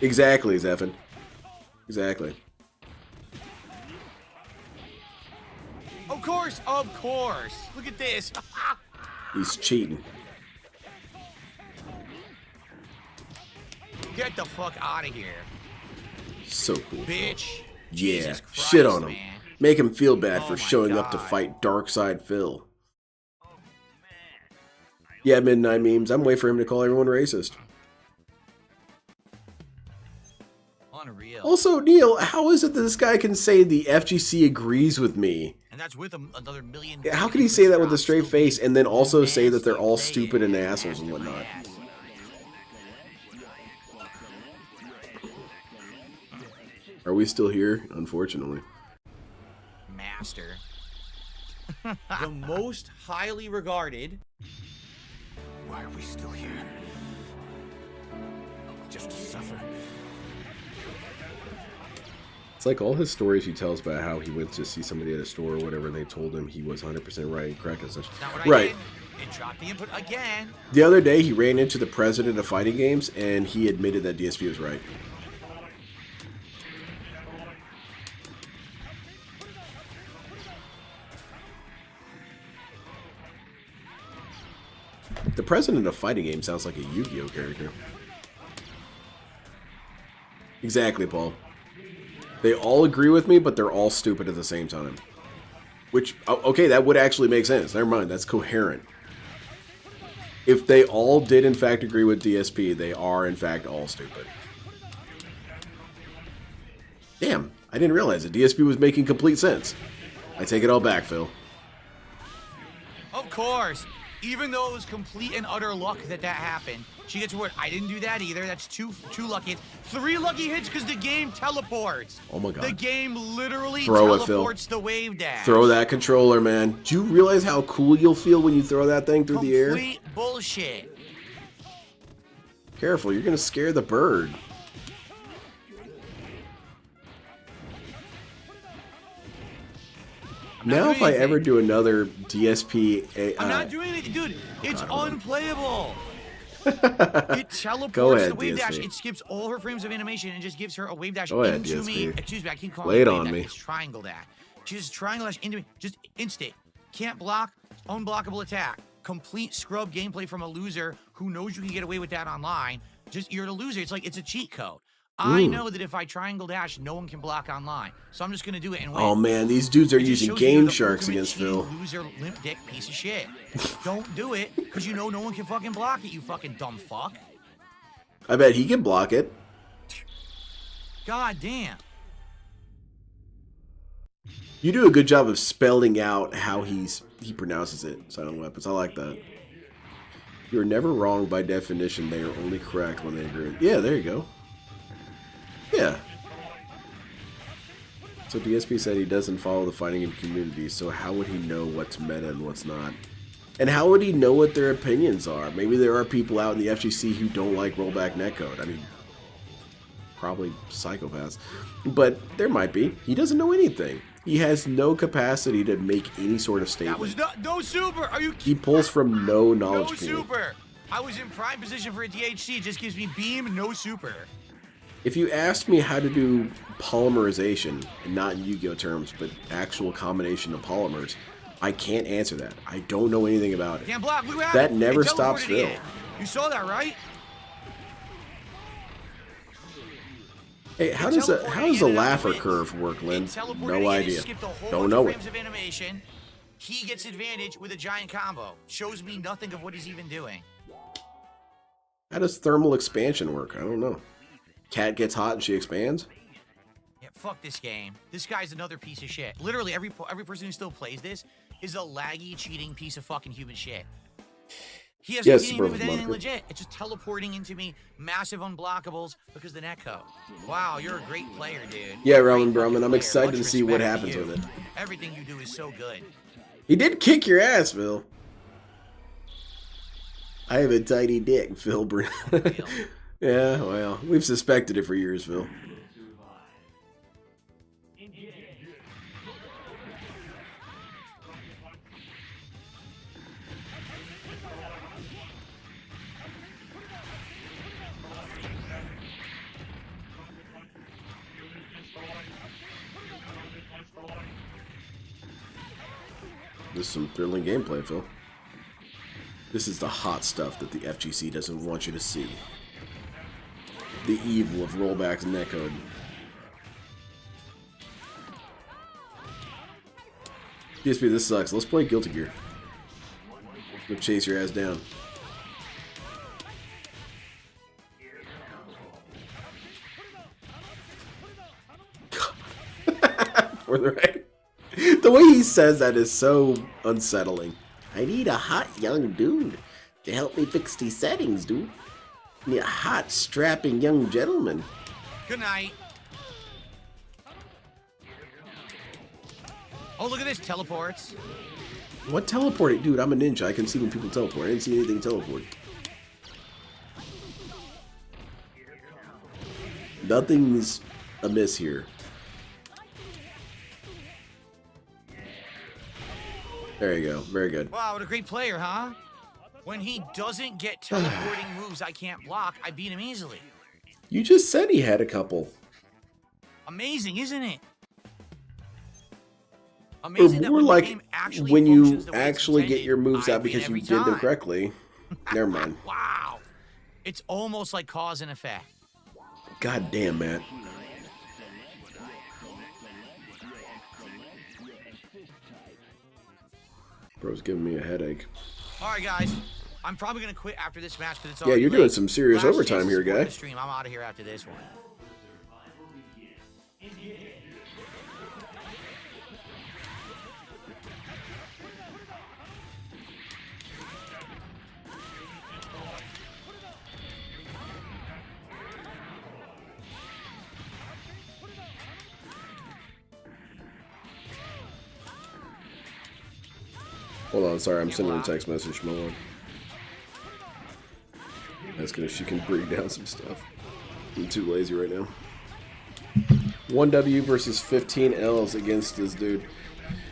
Exactly, Zephin. Exactly. Of course, of course. Look at this. He's cheating. Get the fuck out of here, So cool. bitch. Yeah, Jesus Christ, shit on him. man. Make him feel bad Oh for my showing up to God. fight Darkside Phil. Yeah, Midnight Memes. I'm waiting for him to call everyone racist. Unreal. Also, Neil, how is it that this guy can say the FGC agrees with me? And that's with another million. How can he say that with a straight face and then also say that they're all stupid and assholes and whatnot? Are we still here? Unfortunately. Master. The most highly regarded. Why are we still here? Just to suffer. It's like all his stories he tells about how he went to see somebody at a store or whatever and they told him he was 100% right and correct and such. Not what I Right. did. It dropped the input again. The other day he ran into the president of fighting games and he admitted that DSP was right. The president of fighting games sounds like a Yu-Gi-Oh character. Exactly, Paul. They all agree with me, but they're all stupid at the same time. Which, okay, that would actually make sense. Never mind, that's coherent. If they all did in fact agree with DSP, they are in fact all stupid. Damn, I didn't realize that DSP was making complete sense. I take it all back, Phil. Of course. Even though it was complete and utter luck that happened, she gets word. I didn't do that either. That's two lucky hits. 3 lucky hits because the game teleports. Oh my god. The game literally Throw it, Phil. teleports the wave dash. Throw that controller, man. Do you realize how cool you'll feel when you throw that thing through the air? Complete bullshit. Careful, you're gonna scare the bird. Now if I ever do another DSP... I'm not doing it, dude. It's unplayable. It teleports Go ahead, the wave dash. DSP. It skips all her frames of animation and just gives her a wave dash Go ahead, into me. DSP. Excuse me, I keep calling Lay it it wave on dash. me. It's triangle dash. She just triangle dash into me. Just instant. Can't block. Unblockable attack. Complete scrub gameplay from a loser who knows you can get away with that online. Just, you're the loser. It's like, it's a cheat code. I know that if I triangle dash, no one can block online. So I'm just going to do it and win. Oh man, these dudes are It just using shows you game the sharks ultimate against cheating Phil. Loser, limp dick piece of shit. Don't do it, because you know no one can fucking block it, you fucking dumb fuck. I bet he can block it. God damn. You do a good job of spelling out how he pronounces it. Silent weapons. I like that. You're never wrong by definition. They are only correct when they agree. Yeah, there you go. Yeah. So DSP said he doesn't follow the fighting game community, so how would he know what's meta and what's not? And how would he know what their opinions are? Maybe there are people out in the FGC who don't like rollback netcode. I mean, probably psychopaths. But there might be. He doesn't know anything. He has no capacity to make any sort of statement. That was no super. Are you He pulls from no knowledge No pool. super. I was in prime position for a DHC. It just gives me beam, no super. If you asked me how to do polymerization, and not in Yu-Gi-Oh terms, but actual combination of polymers, I can't answer that. I don't know anything about it. Can't block. Look at That it. never It stops teleported Phil. in. You saw that, right? Hey, how does a laugher curve work, Lynn? No idea. Don't know it. Frames of animation. He gets advantage with a giant combo. Shows me nothing of what he's even doing. How does thermal expansion work? I don't know. Cat gets hot and she expands? Yeah, fuck this game. This guy's another piece of shit. Literally, every person who still plays this is a laggy, cheating piece of fucking human shit. He hasn't Yes, beaten me with Superman anything Moniker. legit. It's just teleporting into me, massive unblockables because the netcode. Wow, you're a great player, dude. Yeah, Great Roman fucking Brumman, I'm player. excited Much to see what respect to happens you. with it. Everything you do is so good. He did kick your ass, Phil. I have a tiny dick, Phil Brown. Yeah, well, we've suspected it for years, Phil. This is some thrilling gameplay, Phil. This is the hot stuff that the FGC doesn't want you to see. The evil of rollbacks and netcode. DSP, this sucks. Let's play Guilty Gear. Go chase your ass down. For the right. The way he says that is so unsettling. I need a hot young dude to help me fix these settings, dude. I need a hot, strapping young gentleman. Good night. Oh, look at this. Teleports. What teleporting? Dude, I'm a ninja. I can see when people teleport. I didn't see anything teleport. Nothing's amiss here. There you go. Very good. Wow, what a great player, huh? When he doesn't get teleporting moves I can't block, I beat him easily. You just said he had a couple. Amazing, isn't it? Or Amazing that more when the like game actually when you functions the way it's actually get intended, your moves I out win because you every did them time. correctly. Never mind. Wow. It's almost like cause and effect. God damn, Matt. Bro's giving me a headache. All right, guys. I'm probably going to quit after this match because it's Yeah, already you're doing late. some serious Last overtime chance to here, support guy. the stream. I'm out of here after this one. Hold on, sorry, I'm sending a text message. Hold on. Asking if she can bring down some stuff. I'm too lazy right now. 1W versus 15 Ls against this dude.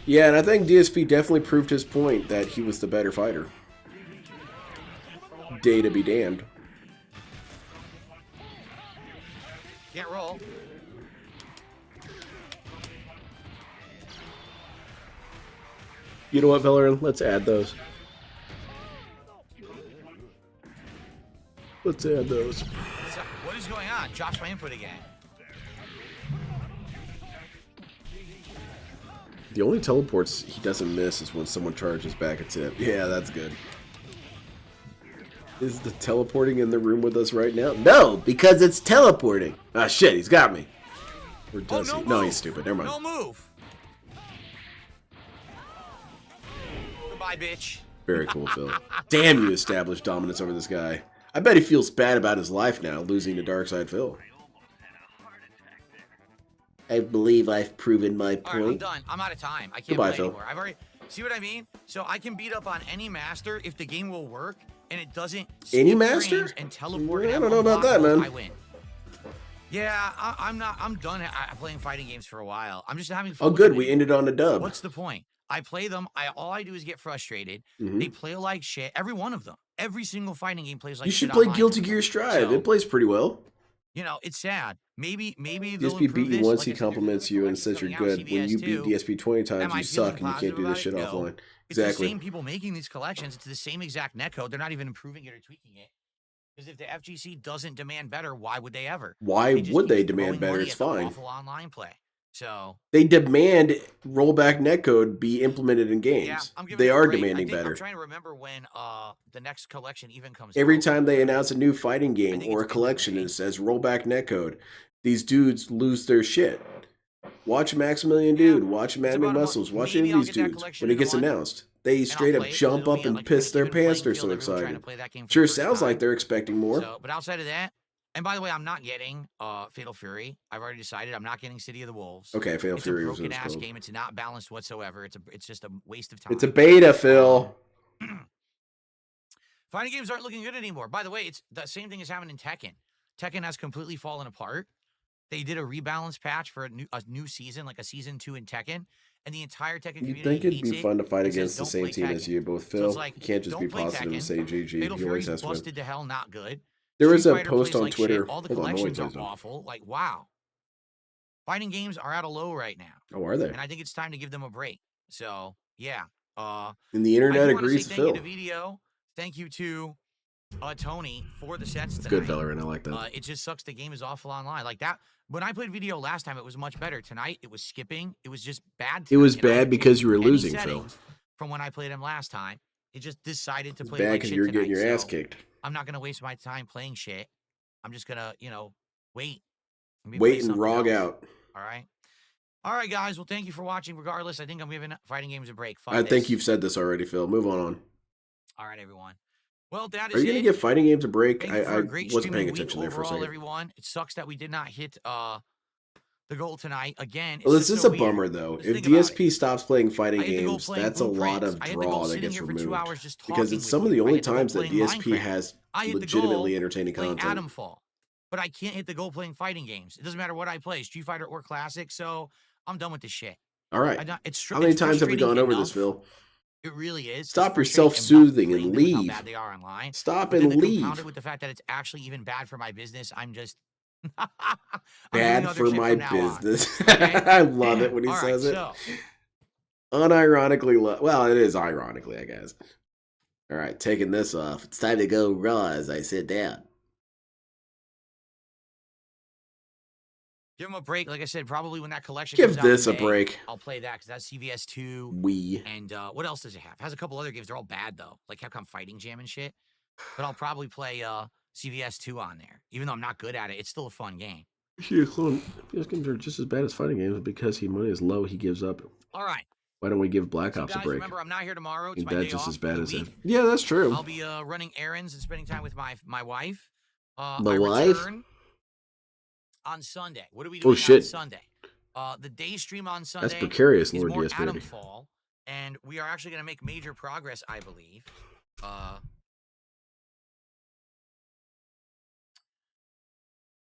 Yeah, and I think DSP definitely proved his point that he was the better fighter. Day to be damned. Can't roll. You know what, Valorant? Let's add those. Let's add those. So, what is going on? Josh my input again. The only teleports he doesn't miss is when someone charges back a tip. Yeah, that's good. Is the teleporting in the room with us right now? No, because it's teleporting. Ah, shit, he's got me. Or does he? No, he's stupid. Never mind. No move. Goodbye, bitch. Very cool, Phil. Damn, you established dominance over this guy. I bet he feels bad about his life now, losing to Darkside Phil. I believe I've proven my point. All right, I'm done. I'm out of time. I can't Goodbye, play Phil. anymore. I've already... See what I mean? So I can beat up on any master if the game will work and it doesn't... Any master? And teleport I don't know about that, man. I win. Yeah, I'm done playing fighting games for a while. I'm just having fun. Oh, good. We ended on a dub. What's the point? I play them. All I do is get frustrated. They play like shit. Every one of them. Every single fighting game plays like shit. You should play Guilty Gear Strive. It plays pretty well. You know, it's sad. Maybe DSP beat you once, he compliments you and says you're good. When you beat DSP 20 times, you suck and you can't do this shit offline. It's the same people making these collections. It's the same exact netcode. They're not even improving it or tweaking it. Because if the FGC doesn't demand better, why would they ever? Why would they demand better? It's fine. Awful online play. So they demand rollback netcode be implemented in games. Yeah, they are demanding better. I'm trying to remember when the next collection even comes Every out. time they announce a new fighting game or a collection and it says rollback netcode, these dudes lose their shit. Watch Maximilian Dude, watch Madman Muscles, watch any of these dudes when it gets announced. They straight up jump up and piss their pants. They're so excited. Sure sounds like they're expecting more. So, but outside of that, and by the way, I'm not getting Fatal Fury. I've already decided I'm not getting City of the Wolves. Okay, Fatal Fury was a broken ass game. It's not balanced whatsoever. It's just a waste of time. It's a beta, Phil. Fighting games aren't looking good anymore. By the way, it's the same thing is happening in Tekken. Tekken has completely fallen apart. They did a rebalance patch for a new season, like a season 2 in Tekken, and the entire Tekken community You'd think it'd be fun to fight against the same team Tekken. as you, both Phil. So like, you can't just be positive and say GG. Fatal He always Fury's has to win. busted to hell, not good. There was Street a Fighter post plays on like Twitter. Shit. All the Hold on, collections noise are on. awful. Like, wow. Fighting games are at a low right now. Oh, are they? And I think it's time to give them a break. So, yeah. And the internet agrees with Phil. Thank you to Video. Thank you to Tony for the sets tonight. Good, Valorant. I like that. It just sucks the game is awful online. Like that. When I played Video last time, it was much better. Tonight, it was skipping. It was just bad. It was bad because you were losing, Phil. From when I played him last time, it just decided to play bad like because shit you were tonight, getting your ass kicked. I'm not gonna waste my time playing shit. I'm just gonna, wait. Wait and rog out. All right. All right, guys. Well, thank you for watching. Regardless, I think I'm giving fighting games a break. I think you've said this already, Phil. Move on. All right, everyone. Well, that is Are you going to give fighting games a break? I wasn't paying attention there for a second. Everyone. It sucks that we did not hit the goal tonight. Again, well, this is a bummer, though. If DSP stops playing fighting games, that's a lot of draw that gets removed. Because it's some of the only times that DSP has legitimately entertaining content. Adamfall. But I can't hit the goal playing fighting games. It doesn't matter what I play, Street Fighter or Classic, so I'm done with this shit. All right. How many times have we gone over this, Phil? It really is. Stop your self-soothing and leave. How bad they are online. Stop and leave. Compounded with the fact that it's actually even bad for my business, I'm just bad for my business. Okay? I love it when he says it. Unironically, well, it is ironically, I guess. All right, taking this off. It's time to go raw as I sit down. Give him a break. Like I said, probably when that collection Give comes out this today, a break. I'll play that because that's CVS 2. And what else does it have? It has a couple other games. They're all bad, though. Like Capcom Fighting Jam and shit. But I'll probably play CVS 2 on there. Even though I'm not good at it, it's still a fun game. Yeah, Clone. These games are just as bad as fighting games because money is low, he gives up. All right. Why don't we give Black Ops guys, a break? Remember, I'm not here tomorrow. It's Ain't my that day just off as bad for as the that? week. Yeah, that's true. I'll be running errands and spending time with my wife. My wife? On Sunday. What are we doing on Sunday? The day stream on Sunday. That's precarious, is Lord more DSP. Adamfall, and we are actually going to make major progress, I believe. Let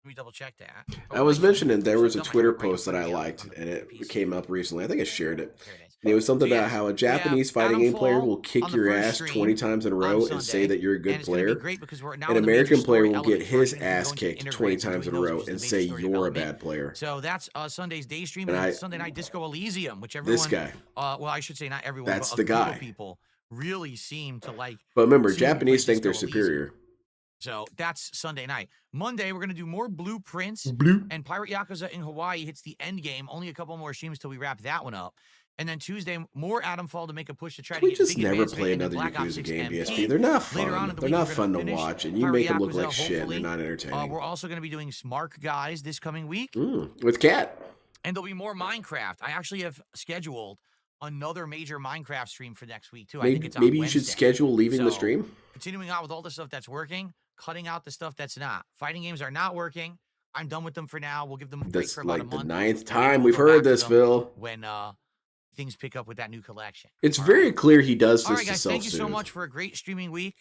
me double check that. I was mentioning there was a Twitter post that I liked, and it came up recently. I think I shared it. It was something So, about yes, how a we Japanese have fighting Adam game player Fall will kick on the your first ass stream 20 times in a on row and say Sunday, that you're a good and it's gonna be player. great because we're now An in the major American player story will get elements. We're his actually gonna be ass going through kicked 20 integrates and times in doing a those, row which is and the say major story you're a development. bad player. So that's Sunday's day stream, And and then I, Sunday night Disco Elysium, which this everyone, guy, well, I should say not everyone, that's but the a group guy. of people really seem to like But remember, seeing me play Japanese think Disco they're Elysium. superior. So that's Sunday night. Monday, we're going to do more Blueprints. Blue. And Pirate Yakuza in Hawaii hits the end game. Only a couple more streams till we wrap that one up. And then Tuesday, more Adam Fall to make a push to try Can we to get just big never advancement play into another Black Ops Yakuza 6 game, MP. DSP? They're not Later on fun. in the They're week, not we're fun to gonna finish watch, and you Pirate make them look Yakuza, like shit, and hopefully. they're not entertaining. We're also going to be doing Smart Guys this coming week. With Cat. And there'll be more Minecraft. I actually have scheduled another major Minecraft stream for next week, too. I think it's on Maybe you Wednesday. should schedule leaving the So, stream. continuing on with all the stuff that's working, cutting out the stuff that's not. Fighting games are not working. I'm done with them for now. We'll give them a break That's for about a like the month. 9th and maybe time we'll we've go back heard to this, them Phil. when things pick up with that new collection. It's All very right? clear he does All this right, to guys. Thank you so self-soothe. much for a great streaming week.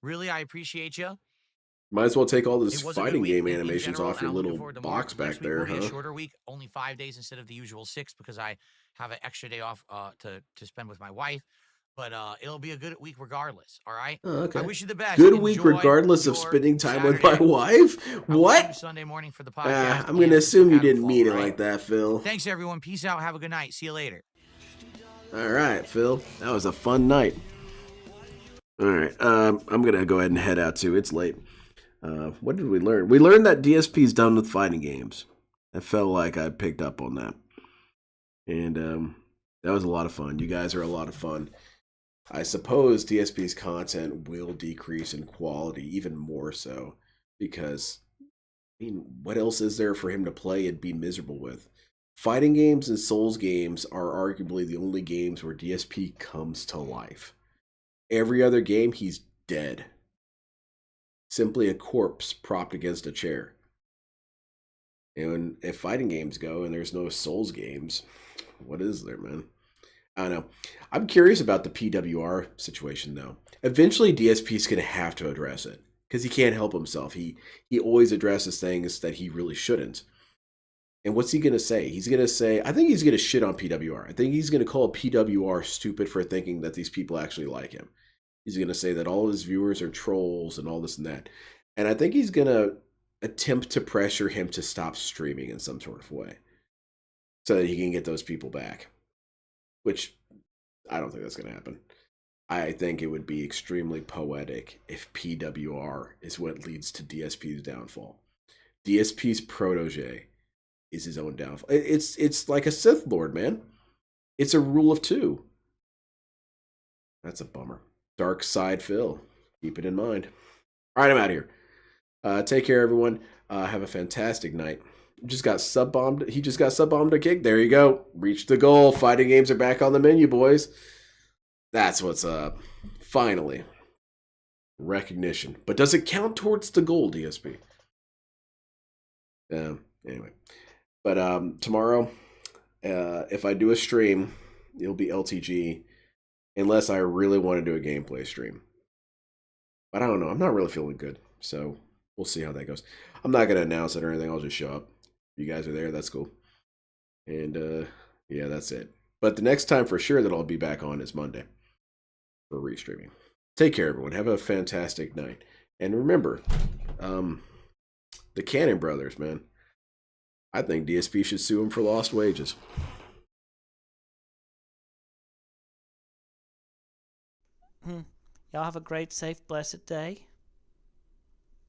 Really, I appreciate you. Might as well take all this It was a good fighting week game in animations general, off and your I'm looking little forward to box Next back week there, will be a huh? shorter week, only 5 days instead of the usual 6 because I have an extra day off to spend with my wife. But it'll be a good week regardless. All right. Oh, okay. I wish you the best. Good week Enjoy regardless of your spending time with my Saturday. wife? I will see you What? Sunday morning for the podcast. I'm going to and assume you Adam didn't Fall, mean it right? like that, Phil. Thanks, everyone. Peace out. Have a good night. See you later. All right, Phil. That was a fun night. All right. I'm going to go ahead and head out, too. It's late. What did we learn? We learned that DSP's done with fighting games. I felt like I picked up on that. And that was a lot of fun. You guys are a lot of fun. I suppose DSP's content will decrease in quality even more so because, I mean, what else is there for him to play and be miserable with? Fighting games and Souls games are arguably the only games where DSP comes to life. Every other game, he's dead. Simply a corpse propped against a chair. And if fighting games go and there's no Souls games, what is there, man? I don't know. I'm curious about the PWR situation, though. Eventually, DSP is going to have to address it because he can't help himself. He always addresses things that he really shouldn't. And what's he going to say? He's going to say, I think he's going to shit on PWR. I think he's going to call PWR stupid for thinking that these people actually like him. He's going to say that all his viewers are trolls and all this and that. And I think he's going to attempt to pressure him to stop streaming in some sort of way so that he can get those people back. Which I don't think that's going to happen. I think it would be extremely poetic if PWR is what leads to DSP's downfall. DSP's protege is his own downfall. It's like a Sith Lord, man. It's a rule of 2. That's a bummer. Dark side Phil. Keep it in mind. All right, I'm out of here. Take care, everyone. Have a fantastic night. Just got sub-bombed. He just got sub-bombed a kick. There you go. Reached the goal. Fighting games are back on the menu, boys. That's what's up. Finally. Recognition. But does it count towards the goal, DSP? Anyway. But tomorrow, if I do a stream, it'll be LTG. Unless I really want to do a gameplay stream. But I don't know. I'm not really feeling good. So we'll see how that goes. I'm not going to announce it or anything. I'll just show up. If you guys are there, that's cool. And yeah, that's it. But the next time for sure that I'll be back on is Monday for restreaming. Take care, everyone. Have a fantastic night. And remember, the Cannon Brothers, man. I think DSP should sue him for lost wages. Y'all have a great, safe, blessed day.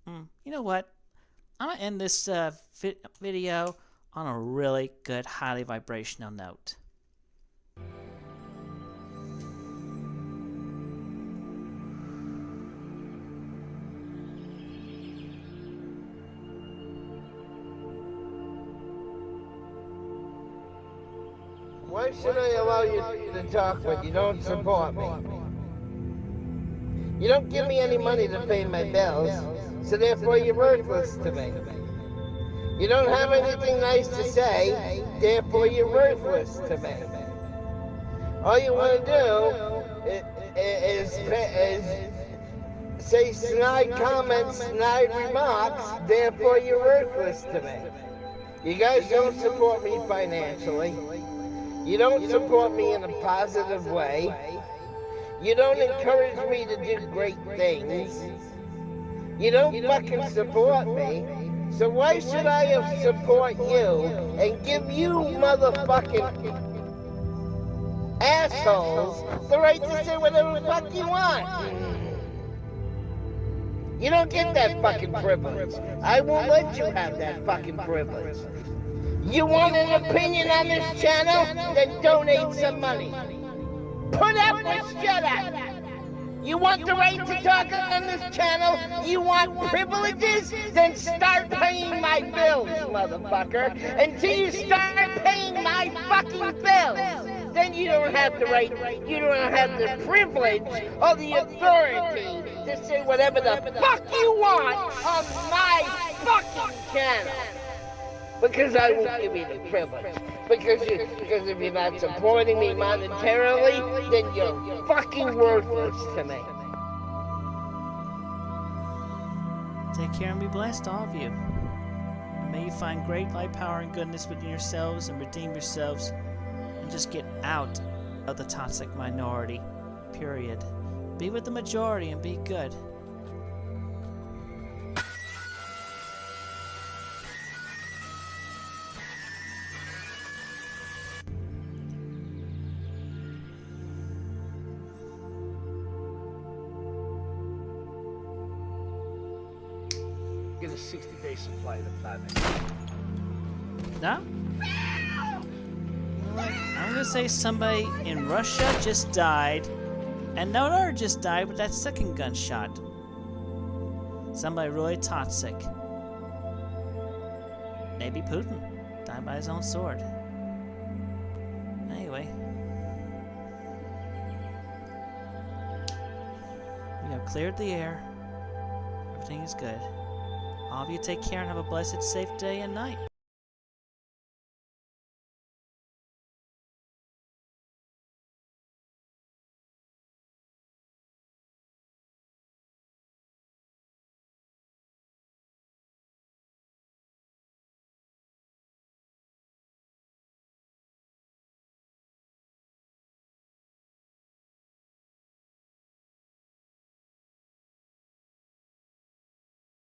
You know what? I'm going to end this video on a really good, highly vibrational note. Why should I allow you to talk when you don't support me? You don't give me any money to pay my bills, so therefore you're worthless to me. You don't have anything nice to say, therefore you're worthless to me. All you want to do is say snide comments, snide remarks, therefore you're worthless to me. You guys don't support me financially. You don't support me in a positive way. You don't encourage me to do great things. You don't fucking support me. So why should I support you and give you motherfucking assholes the right to say whatever the fuck you want? You don't get that fucking privilege. I won't let you have that fucking privilege. You want an opinion on this channel? Then donate some money. Put up or shut up. You want the right to talk on this channel? You want privileges? Then start paying my bills, motherfucker. Until you start paying my fucking bills, then you don't have the right, you don't have the privilege or the authority to say whatever the fuck you want on my fucking channel. Because I won't give you the privilege. Because if you're not supporting me monetarily, then you're fucking worthless to me. Take care and be blessed, all of you. And may you find great light, power, and goodness within yourselves and redeem yourselves and just get out of the toxic minority. Period. Be with the majority and be good. Get a 60-day supply of the platinum. No? You know what? I'm gonna say somebody in Russia just died, and no one just died with that second gunshot. Somebody really toxic. Maybe Putin died by his own sword. Anyway, we have cleared the air. Everything is good. All of you take care and have a blessed, safe day and night.